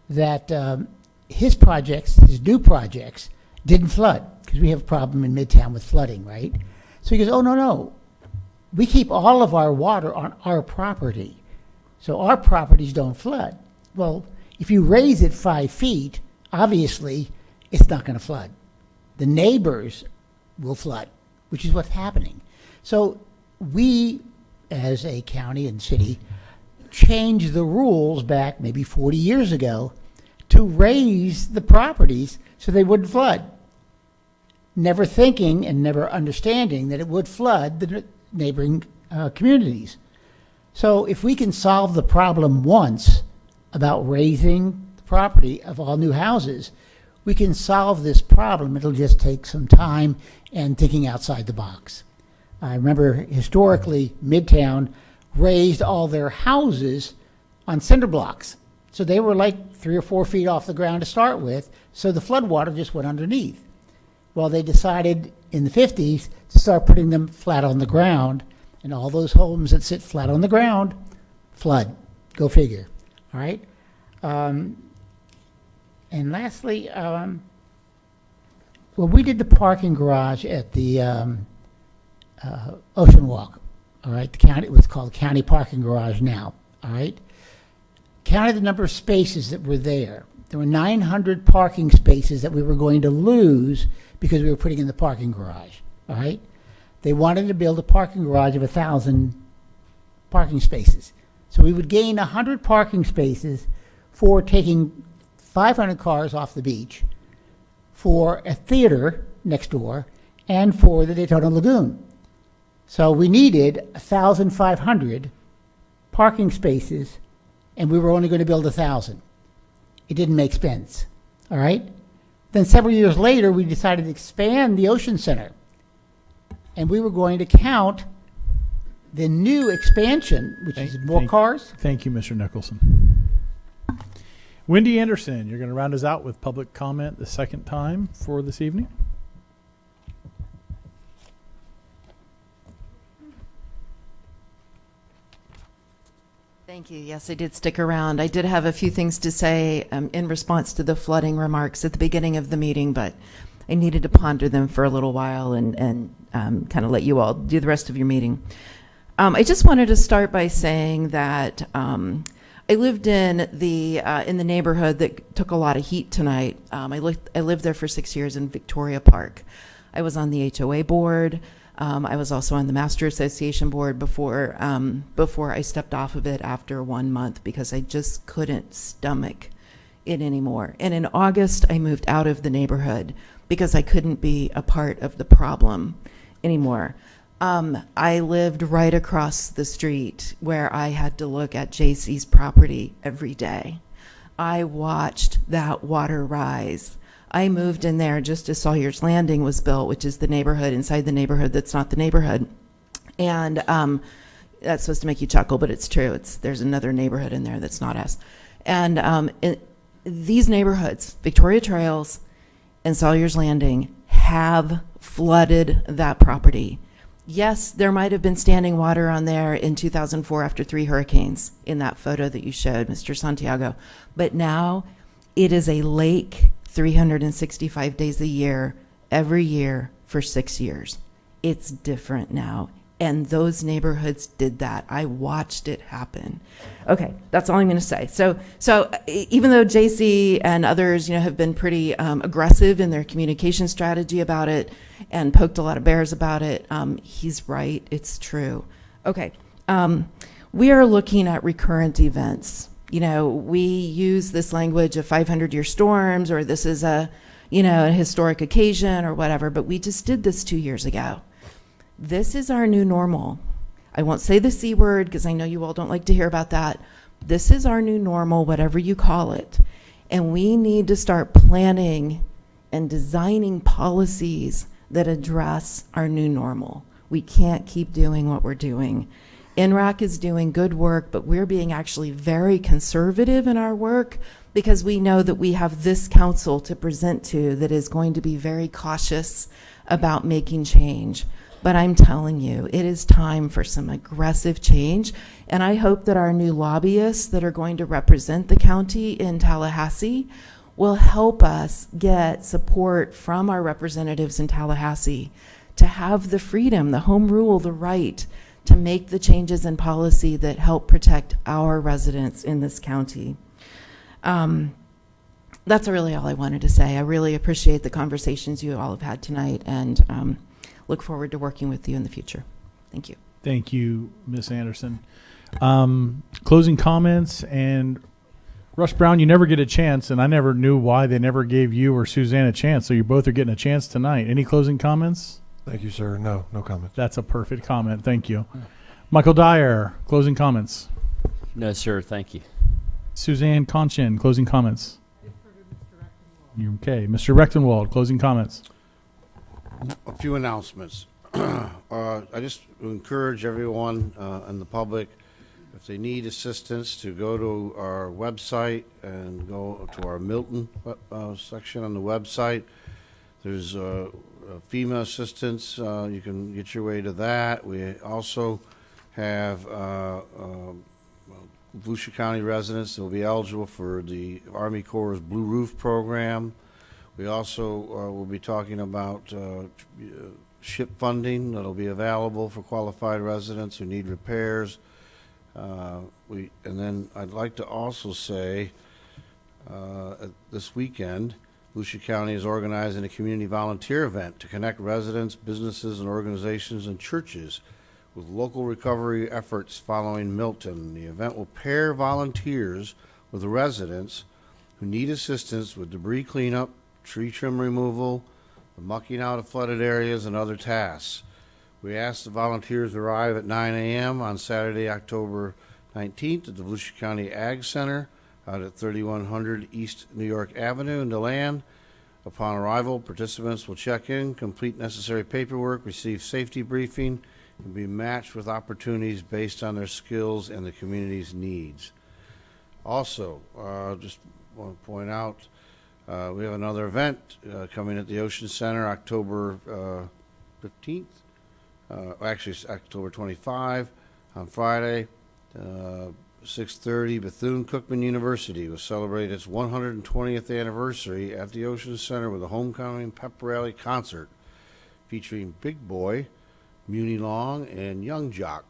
that his new projects, didn't flood, because we have a problem in Midtown with flooding, right? So he goes, oh, no. We keep all of our water on our property. So our properties don't flood. Well, if you raise it 5 feet, obviously it's not going to flood. The neighbors will flood, which is what's happening. So we, as a county and city, changed the rules back maybe 40 years ago to raise the properties so they wouldn't flood. Never thinking and never understanding that it would flood the neighboring communities. So if we can solve the problem once about raising the property of all new houses, we can solve this problem. It'll just take some time and thinking outside the box. I remember historically Midtown raised all their houses on cinder blocks. So they were like 3 or 4 feet off the ground to start with, so the floodwater just went underneath. Well, they decided in the 50s to start putting them flat on the ground, and all those homes that sit flat on the ground flood. Go figure. All right? And lastly, well, we did the parking garage at the Ocean Walk. All right? The county, it was called County Parking Garage now. All right? counted the number of spaces that were there. There were 900 parking spaces that we were going to lose because we were putting in the parking garage, all right? They wanted to build a parking garage of 1,000 parking spaces. So we would gain 100 parking spaces for taking 500 cars off the beach, for a theater next door, and for the Daytona Lagoon. So we needed 1,500 parking spaces, and we were only going to build 1,000. It didn't make sense, all right? Then several years later, we decided to expand the Ocean Center, and we were going to count the new expansion, which is more cars. Thank you, Mr. Nicholson. Wendy Anderson, you're going to round us out with public comment the second time for this evening. Thank you. Yes, I did stick around. I did have a few things to say in response to the flooding remarks at the beginning of the meeting, but I needed to ponder them for a little while and kind of let you all do the rest of your meeting. I just wanted to start by saying that I lived in the neighborhood that took a lot of heat tonight. I lived there for 6 years in Victoria Park. I was on the HOA board. I was also on the Master Association board before I stepped off of it after 1 month because I just couldn't stomach it anymore. And in August, I moved out of the neighborhood because I couldn't be a part of the problem anymore. I lived right across the street where I had to look at JC's property every day. I watched that water rise. I moved in there just as Sawyer's Landing was built, which is the neighborhood inside the neighborhood that's not the neighborhood. And that's supposed to make you chuckle, but it's true. There's another neighborhood in there that's not us. And these neighborhoods, Victoria Trails and Sawyer's Landing, have flooded that property. Yes, there might have been standing water on there in 2004 after 3 hurricanes in that photo that you showed, Mr. Santiago. But now it is a lake 365 days a year, every year for 6 years. It's different now. And those neighborhoods did that. I watched it happen. Okay, that's all I'm going to say. So even though JC and others, have been pretty aggressive in their communication strategy about it and poked a lot of bears about it, he's right. It's true. Okay, we are looking at recurrent events. We use this language of 500-year storms, or this is a historic occasion or whatever, but we just did this 2 years ago. This is our new normal. I won't say the C word because I know you all don't like to hear about that. This is our new normal, whatever you call it. And we need to start planning and designing policies that address our new normal. We can't keep doing what we're doing. NRAC is doing good work, but we're being actually very conservative in our work because we know that we have this council to present to that is going to be very cautious about making change. But I'm telling you, it is time for some aggressive change. And I hope that our new lobbyists that are going to represent the county in Tallahassee will help us get support from our representatives in Tallahassee to have the freedom, the home rule, the right to make the changes in policy that help protect our residents in this county. That's really all I wanted to say. I really appreciate the conversations you all have had tonight, and look forward to working with you in the future. Thank you. Thank you, Ms. Anderson. Closing comments, and Russ Brown, you never get a chance, and I never knew why they never gave you or Suzanne a chance, so you both are getting a chance tonight. Any closing comments? Thank you, sir. No comment. That's a perfect comment. Thank you. Michael Dyer, closing comments. No, sir. Thank you. Suzanne Conchin, closing comments. Okay. Mr. Rechtenwald, closing comments. A few announcements. I just encourage everyone and the public, if they need assistance, to go to our website and go to our Milton section on the website. There's FEMA assistance. You can get your way to that. We also have Volusia County residents that will be eligible for the Army Corps' Blue Roof program. We also will be talking about SHIP funding that will be available for qualified residents who need repairs. And then I'd like to also say, this weekend, Volusia County is organizing a community volunteer event to connect residents, businesses, and organizations and churches with local recovery efforts following Milton. The event will pair volunteers with residents who need assistance with debris cleanup, tree trim removal, the mucking out of flooded areas, and other tasks. We ask the volunteers arrive at 9 a.m. on Saturday, October 19th at the Volusia County Ag Center out at 3100 East New York Avenue in DeLand. Upon arrival, participants will check in, complete necessary paperwork, receive safety briefing, and be matched with opportunities based on their skills and the community's needs. Also, just want to point out, we have another event coming at the Ocean Center October 15th. Actually, it's October 25 on Friday. 6:30, Bethune-Cookman University will celebrate its 120th anniversary at the Ocean Center with a homecoming pep rally concert featuring Big Boy, Muni Long, and Young Jock.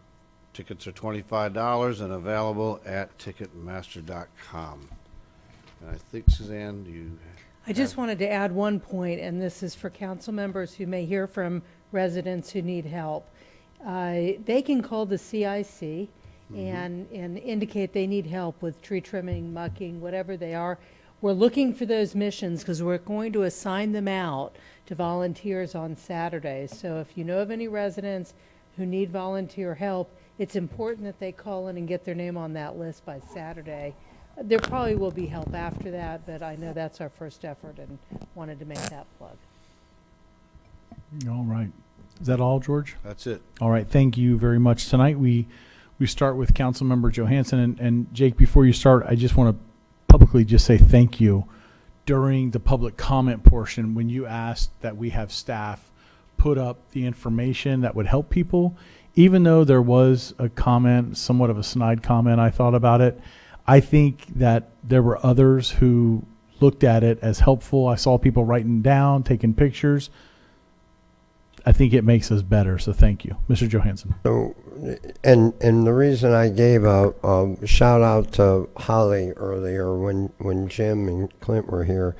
Tickets are $25 and available at Ticketmaster.com. And I think, Suzanne, you... I just wanted to add one point, and this is for council members who may hear from residents who need help. They can call the CIC and indicate they need help with tree trimming, mucking, whatever they are. We're looking for those missions because we're going to assign them out to volunteers on Saturdays. So if you know of any residents who need volunteer help, it's important that they call in and get their name on that list by Saturday. There probably will be help after that, but I know that's our first effort and wanted to make that plug. All right. Is that all, George? That's it. All right. Thank you very much. Tonight we start with Councilmember Johansson. And Jake, before you start, I just want to publicly just say thank you. During the public comment portion, when you asked that we have staff put up the information that would help people, even though there was a comment, somewhat of a snide comment, I thought about it, I think that there were others who looked at it as helpful. I saw people writing down, taking pictures. I think it makes us better. So thank you, Mr. Johansson. So, and the reason I gave a shout out to Holly earlier when Jim and Clint were here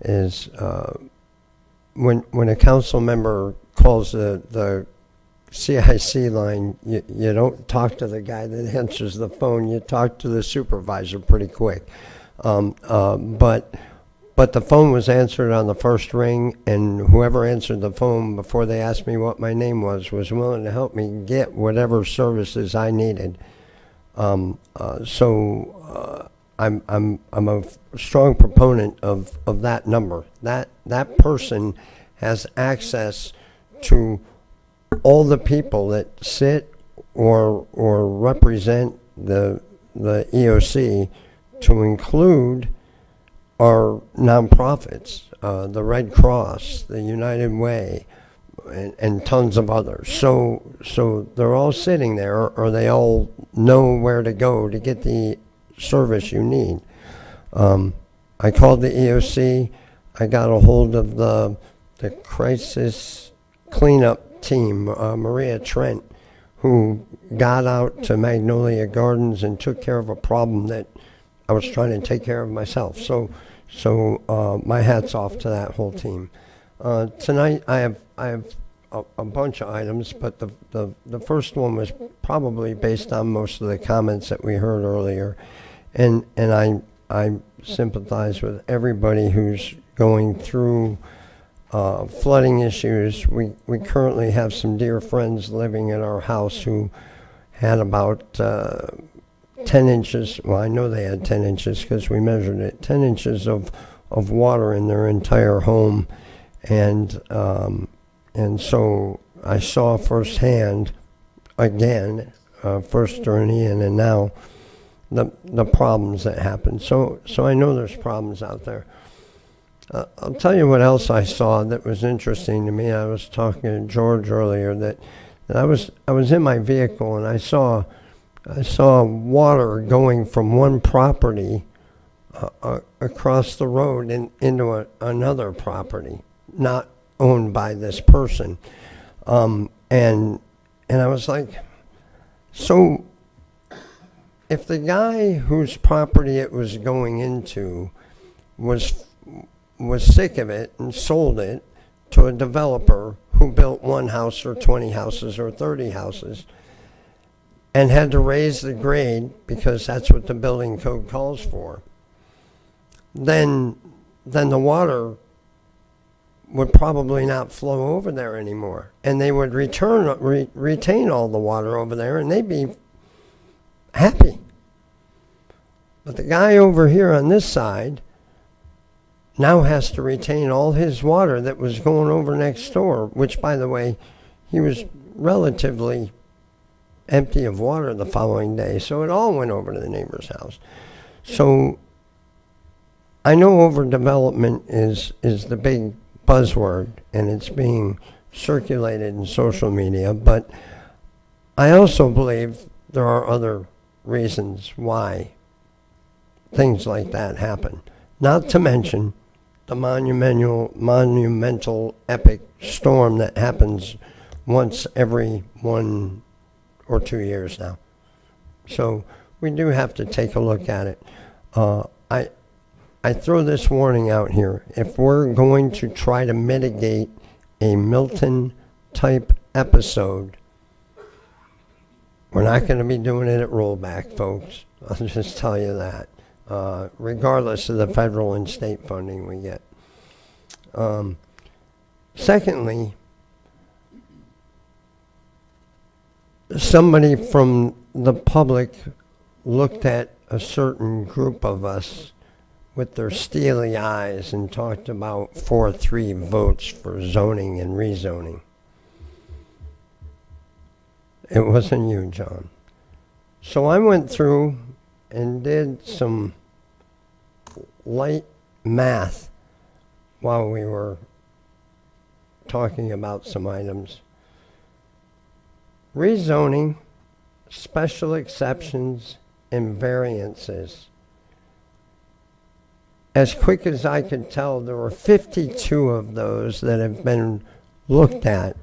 is when a council member calls the CIC line, you don't talk to the guy that answers the phone. You talk to the supervisor pretty quick. But the phone was answered on the first ring, and whoever answered the phone before they asked me what my name was willing to help me get whatever services I needed. I'm a strong proponent of that number. That person has access to all the people that sit or represent the EOC, to include our nonprofits, the Red Cross, the United Way, and tons of others. So they're all sitting there, or they all know where to go to get the service you need. I called the EOC. I got a hold of the crisis cleanup team, Maria Trent, who got out to Magnolia Gardens and took care of a problem that I was trying to take care of myself. So my hat's off to that whole team. Tonight I have a bunch of items, but the first one was probably based on most of the comments that we heard earlier, and I sympathize with everybody who's going through flooding issues. We currently have some dear friends living in our house who had about 10 inches, well, I know they had 10 inches because we measured it, 10 inches of water in their entire home. And so I saw firsthand, again, first during Ian and now, the problems that happen. So I know there's problems out there. I'll tell you what else I saw that was interesting to me. I was talking to George earlier that I was in my vehicle and I saw water going from one property across the road and into another property not owned by this person, and I was like, so if the guy whose property it was going into was sick of it and sold it to a developer who built one house or 20 houses or 30 houses and had to raise the grade because that's what the building code calls for, then the water would probably not flow over there anymore. And they would retain all the water over there, and they'd be happy. But the guy over here on this side now has to retain all his water that was going over next door, which, by the way, he was relatively empty of water the following day, so it all went over to the neighbor's house. So I know overdevelopment is the big buzzword, and it's being circulated in social media, but I also believe there are other reasons why things like that happen. Not to mention the monumental epic storm that happens once every 1 or 2 years now. So we do have to take a look at it. I throw this warning out here. If we're going to try to mitigate a Milton type episode, we're not going to be doing it at rollback, folks. I'll just tell you that. Regardless of the federal and state funding we get. Secondly, somebody from the public looked at a certain group of us with their steely eyes and talked about 4-3 votes for zoning and rezoning. It wasn't you, John. So I went through and did some light math while we were talking about some items. Rezoning, special exceptions, and variances. As quick as I could tell, there were 52 of those that have been looked at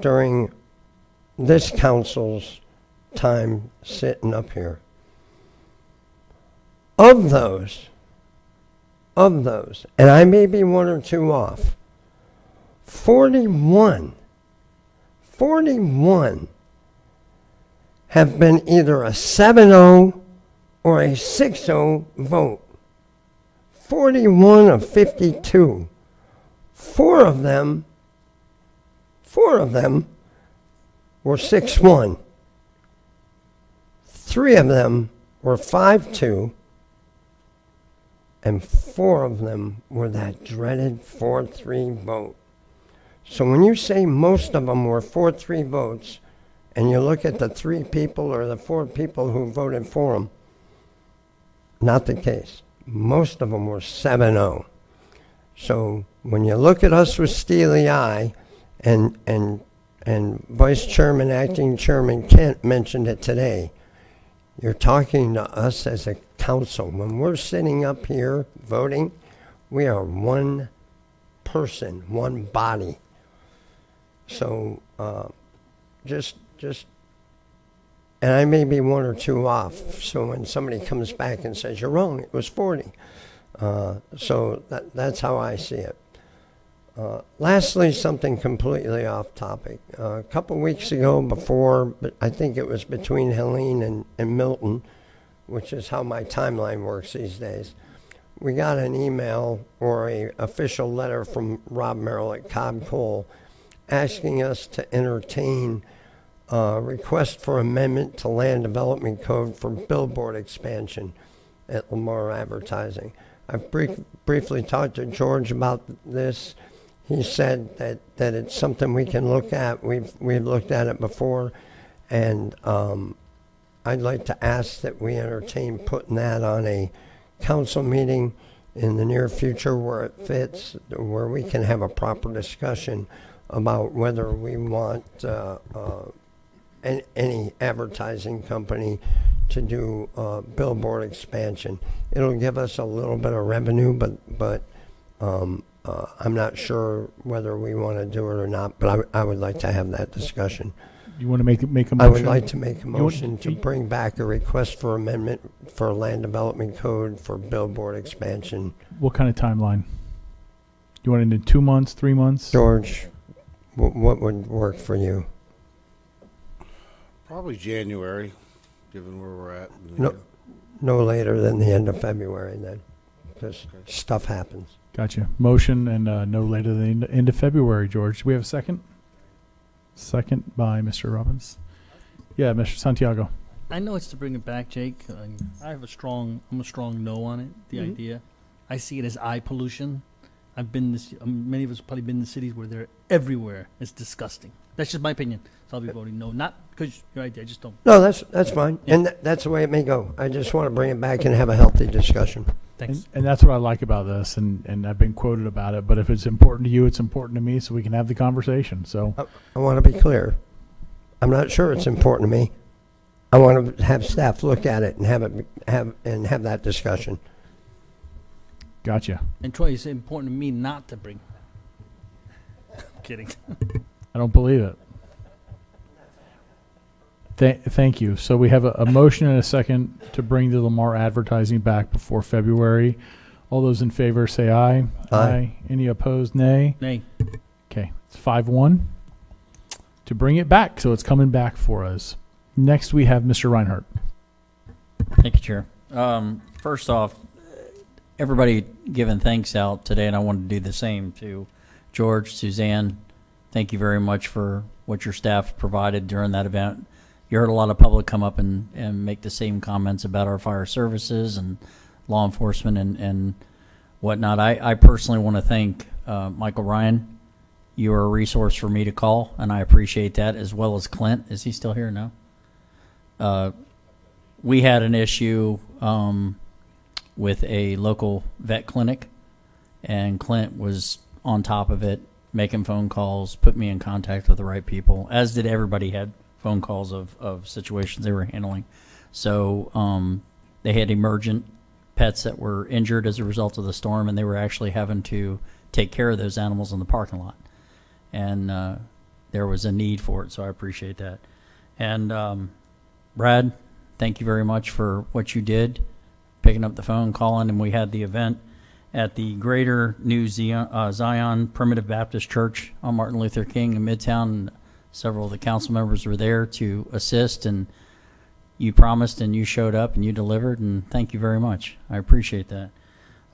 during this council's time sitting up here. Of those, and I may be 1 or 2 off, 41 have been either a 7-0 or a 6-0 vote. 41 of 52. 4 of them were 6-1. 3 of them were 5-2. And 4 of them were that dreaded 4-3 vote. So when you say most of them were 4-3 votes, and you look at the 3 people or the 4 people who voted for them, not the case. Most of them were 7-0. So when you look at us with steely eye, and Vice Chairman, Acting Chairman Kent mentioned it today, you're talking to us as a council. When we're sitting up here voting, we are one person, one body. So just, and I may be 1 or 2 off. So when somebody comes back and says, you're wrong, it was 40. So that's how I see it. Lastly, something completely off topic. A couple weeks ago, but I think it was between Helene and Milton, which is how my timeline works these days, we got an email or a official letter from Rob Merrill at Cobb Cole asking us to entertain a request for amendment to Land Development Code for billboard expansion at Lamar Advertising. I've briefly talked to George about this. He said that it's something we can look at. We've looked at it before, and I'd like to ask that we entertain putting that on a council meeting in the near future where it fits, where we can have a proper discussion about whether we want any advertising company to do billboard expansion. It'll give us a little bit of revenue, but I'm not sure whether we want to do it or not, but I would like to have that discussion. You want to make a motion? I would like to make a want- motion to bring back a request for amendment for land development code for billboard expansion. What kind of timeline? You want it in 2 months, 3 months? George, what would work for you? Probably January, given where we're at. in the No, year. no later than the end of February then, because stuff happens. Gotcha. Motion and no later than the end of February, George. Do we have a second? Second by Mr. Robbins. Yeah, Mr. Santiago. I know it's to bring it back, Jake. I'm a strong no on it. The Mhm. idea, I see it as eye pollution. I've been this. Many of us have probably been in cities where they're everywhere. It's disgusting. That's just my opinion. So I'll be voting no. Not because you're right there. I just don't. No, that's fine, and that's the way it may go. I just want to bring it back and have a healthy discussion. Thanks. And that's what I like about this, and I've been quoted about it, but if it's important to you, it's important to me, so we can have the conversation. So I want to be clear. I'm not sure it's important to me. I want to have staff look at it and have that discussion. Gotcha. And Troy, it's important to me not to bring. I'm kidding. I don't believe it. Thank you. So we have a motion and a second to bring the Lamar advertising back before February. All those in favor say aye. Aye. Any opposed, nay? Nay. Okay, it's 5-1 to bring it back. So it's coming back for us. Next, we have Mr. Reinhardt. Thank you, Chair. First off, everybody giving thanks out today, and I wanted to do the same to George, Suzanne. Thank you very much for what your staff provided during that event. You heard a lot of public come up and make the same comments about our fire services and law enforcement and whatnot. I personally want to thank Michael Ryan. You are a resource for me to call, and I appreciate that, as well as Clint. Is he still here now? We had an issue with a local vet clinic, and Clint was on top of it, making phone calls, put me in contact with the right people, as did everybody had phone calls of situations they were handling. So they had emergent pets that were injured as a result of the storm, and they were actually having to take care of those animals in the parking lot. And there was a need for it, so I appreciate that. And Brad, thank you very much for what you did, picking up the phone, calling, and we had the event at the Greater New Zion Primitive Baptist Church on Martin Luther King in Midtown. And several of the council members were there to assist, and you promised and you showed up and you delivered, and thank you very much. I appreciate that.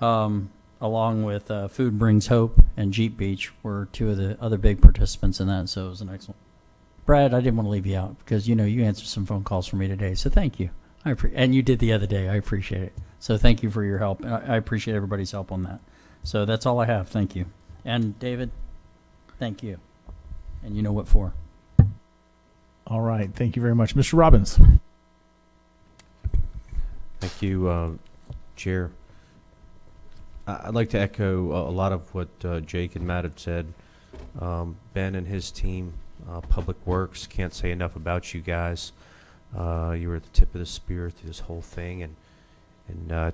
Along with Food Brings Hope and Jeep Beach were two of the other big participants in that, so it was an excellent. Brad, I didn't want to leave you out because, you answered some phone calls for me today, so thank you. And you did the other day. I appreciate it. So thank you for your help. I appreciate everybody's help on that. So that's all I have. Thank you. And David, thank you. And you know what for. All right. Thank you very much. Mr. Robbins. Thank you, Chair. I'd like to echo a lot of what Jake and Matt had said. Ben and his team, Public Works, can't say enough about you guys. You were at the tip of the spear through this whole thing, and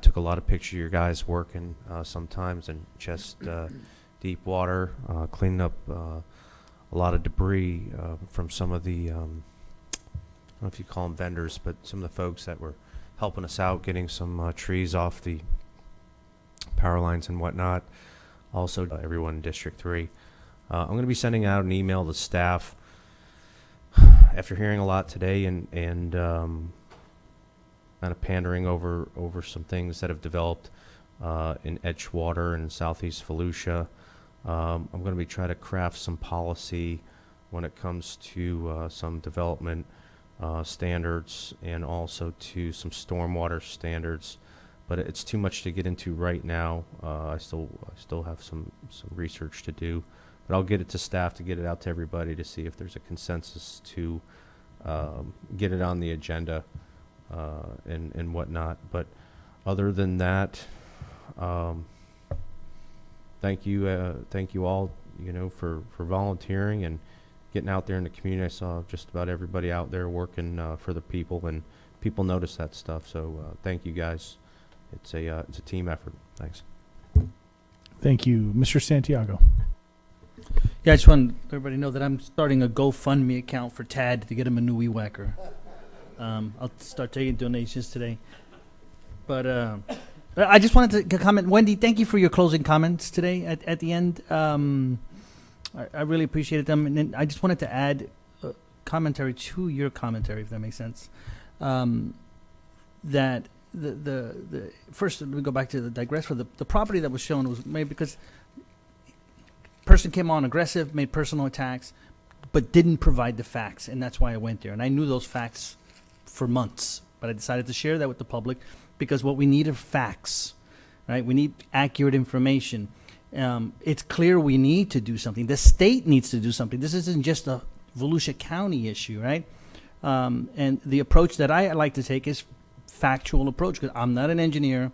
took a lot of pictures of your guys working sometimes in chest deep water, cleaning up a lot of debris from some of the, I don't know if you call them vendors, but some of the folks that were helping us out, getting some trees off the power lines and whatnot. Also, everyone in District 3. I'm going to be sending out an email to staff after hearing a lot today and kind of pandering over some things that have developed in Edgewater and Southeast Volusia. I'm going to be trying to craft some policy when it comes to some development standards and also to some stormwater standards, but it's too much to get into right now. I still have some research to do, but I'll get it to staff to get it out to everybody to see if there's a consensus to get it on the agenda and whatnot. But other than that, thank you all, for volunteering and getting out there in the community. I saw just about everybody out there working for the people, and people notice that stuff. So thank you guys. It's a team effort. Thanks. Thank you, Mr. Santiago. Yeah, I just want everybody to know that I'm starting a GoFundMe account for Tad to get him a new weed whacker. I'll start taking donations today. But I just wanted to comment. Wendy, thank you for your closing comments today at the end. I really appreciated them. And then I just wanted to add commentary to your commentary, if that makes sense. That the first, let me go back to the digress for the property that was shown was made because person came on aggressive, made personal attacks, but didn't provide the facts, and that's why I went there. And I knew those facts for months, but I decided to share that with the public because what we need are facts, right? We need accurate information. It's clear we need to do something. The state needs to do something. This isn't just a Volusia County issue, right? And the approach that I like to take is factual approach because I'm not an engineer.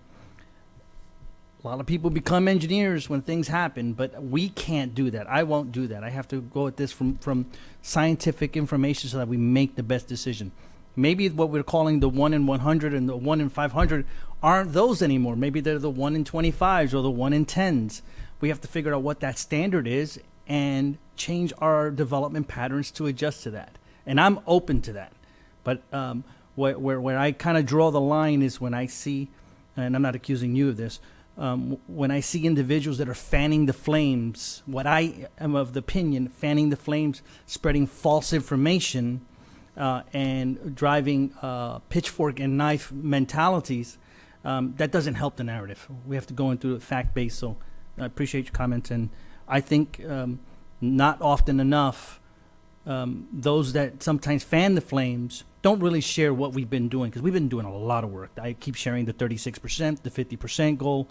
A lot of people become engineers when things happen, but we can't do that. I won't do that. I have to go at this from scientific information so that we make the best decision. Maybe what we're calling the 1 in 100 and the 1 in 500 aren't those anymore. Maybe they're the 1 in 25s or the 1 in 10s. We have to figure out what that standard is and change our development patterns to adjust to that. And I'm open to that. But where I kind of draw the line is when I see, and I'm not accusing you of this, when I see individuals that are fanning the flames, what I am of the opinion, fanning the flames, spreading false information, and driving pitchfork and knife mentalities, that doesn't help the narrative. We have to go into it fact-based. So I appreciate your comments, and I think not often enough those that sometimes fan the flames don't really share what we've been doing, because we've been doing a lot of work. I keep sharing the 36%, the 50% goal.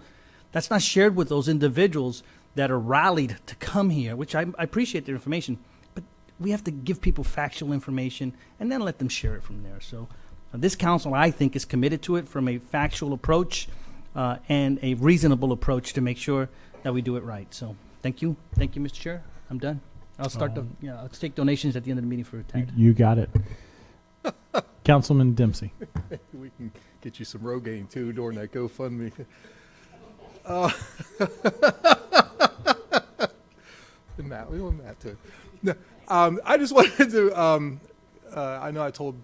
That's not shared with those individuals that are rallied to come here, which I appreciate their information, but we have to give people factual information and then let them share it from there. So this council, I think, is committed to it from a factual approach and a reasonable approach to make sure that we do it right. So thank you. Thank you, Mr. Chair. I'm done. I'll start I'll take donations at the end of the meeting for a tag. You got it. Councilman Dempsey. We can get you some Rogaine too during that GoFundMe. Matt, we want Matt too. No, I just wanted to. I know I told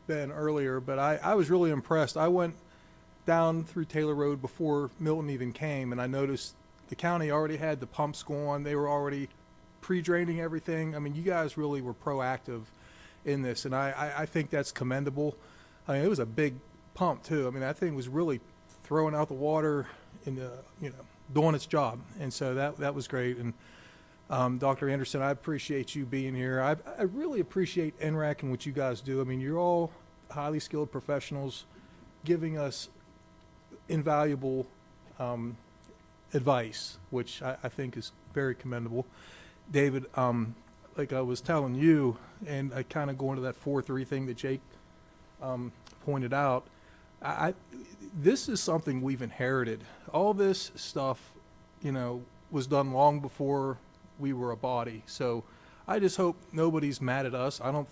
Ben earlier, but I was really impressed. I went down through Taylor Road before Milton even came, and I noticed the county already had the pumps going. They were already pre-draining everything. I mean, you guys really were proactive in this, and I think that's commendable. I mean, it was a big pump too. I mean, that thing was really throwing out the water in the, doing its job, and so that was great. And Dr. Anderson, I appreciate you being here. I really appreciate NRAC and what you guys do. I mean, you're all highly skilled professionals giving us invaluable advice, which I think is very commendable. David, like I was telling you, and I kind of go into that 4-3 thing that Jake pointed out, this is something we've inherited. All this stuff, was done long before we were a body. So I just hope nobody's mad at us. I don't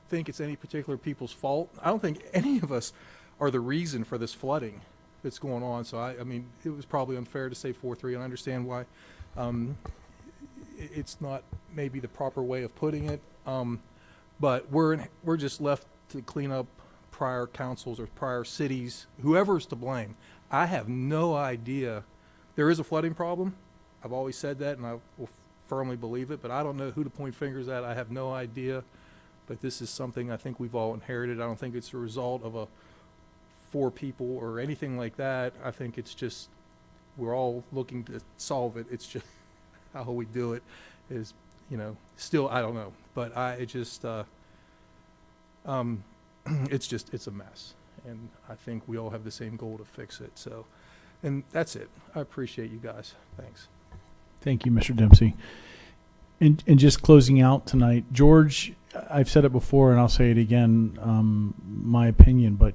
think it's any particular people's fault. I don't think any of us are the reason for this flooding that's going on. So I mean, it was probably unfair to say 4-3, and I understand why. It's not maybe the proper way of putting it, but we're just left to clean up prior councils or prior cities, whoever's to blame. I have no idea. There is a flooding problem. I've always said that, and I will firmly believe it, but I don't know who to point fingers at. I have no idea, but this is something I think we've all inherited. I don't think it's a result of 4 people or anything like that. I think it's just we're all looking to solve it. It's just how we do it is, still, I don't know, but it's a mess, and I think we all have the same goal to fix it. So, and that's it. I appreciate you guys. Thanks. Thank you, Mr. Dempsey. And just closing out tonight, George, I've said it before and I'll say it again, my opinion, but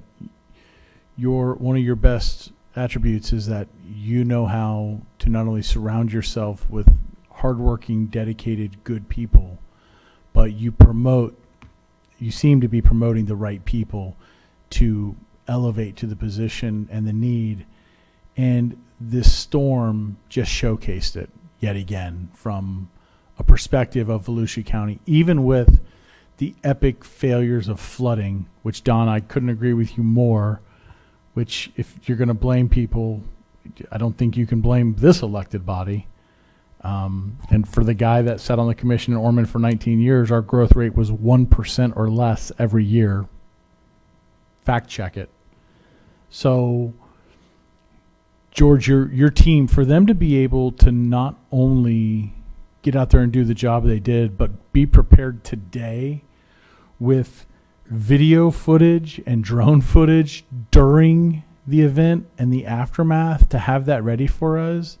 one of your best attributes is that you know how to not only surround yourself with hardworking, dedicated, good people, but you seem to be promoting the right people to elevate to the position and the need. And this storm just showcased it yet again from a perspective of Volusia County, even with the epic failures of flooding, which, Don, I couldn't agree with you more, which if you're going to blame people, I don't think you can blame this elected body. And for the guy that sat on the commission in Ormond for 19 years, our growth rate was 1% or less every year. Fact check it. So, George, your team, for them to be able to not only get out there and do the job they did, but be prepared today with video footage and drone footage during the event and the aftermath, to have that ready for us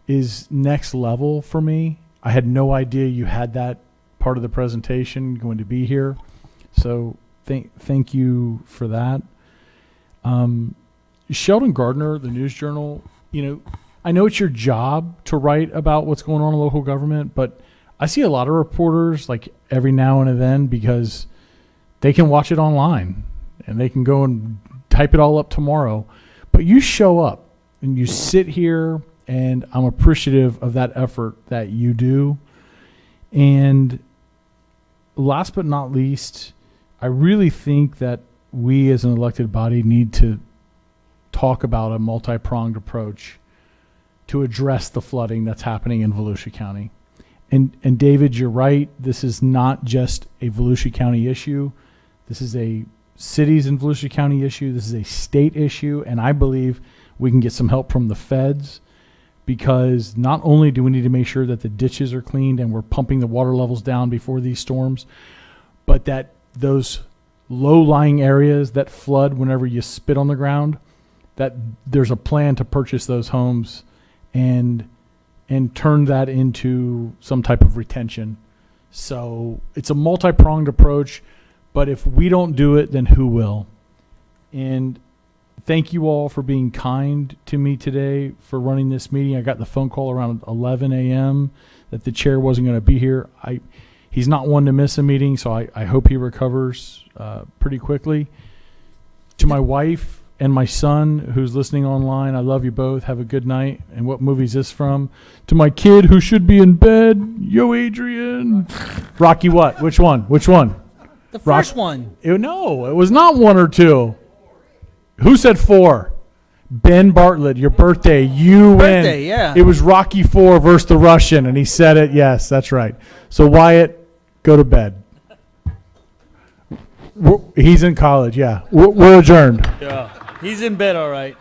is next level for me. I had no idea you had that part of the presentation going to be here. So thank you for that. Sheldon Gardner, the News Journal, I know it's your job to write about what's going on in local government, but I see a lot of reporters like every now and then, because they can watch it online and they can go and type it all up tomorrow. But you show up and you sit here, and I'm appreciative of that effort that you do. And last but not least, I really think that we as an elected body need to talk about a multi-pronged approach to address the flooding that's happening in Volusia County. And David, you're right. This is not just a Volusia County issue. This is a cities in Volusia County issue. This is a state issue. And I believe we can get some help from the feds, because not only do we need to make sure that the ditches are cleaned and we're pumping the water levels down before these storms, but that those low-lying areas that flood whenever you spit on the ground, that there's a plan to purchase those homes and turn that into some type of retention. So it's a multi-pronged approach, but if we don't do it, then who will? And thank you all for being kind to me today for running this meeting. I got the phone call around 11 a.m. that the chair wasn't going to be here. He's not one to miss a meeting, so I hope he recovers pretty quickly. To my wife and my son who's listening online, I love you both. Have a good night. And what movie is this from? To my kid who should be in bed, yo, Adrian. Rocky what? Which one? The first one. No, it was not 1 or 2. Who said 4? Ben Bartlett, your birthday. You win. Birthday, yeah. It was Rocky 4 versus the Russian, and he said it. Yes, that's right. So Wyatt, go to bed. He's in college, yeah. We're adjourned. Yeah, he's in bed, all right.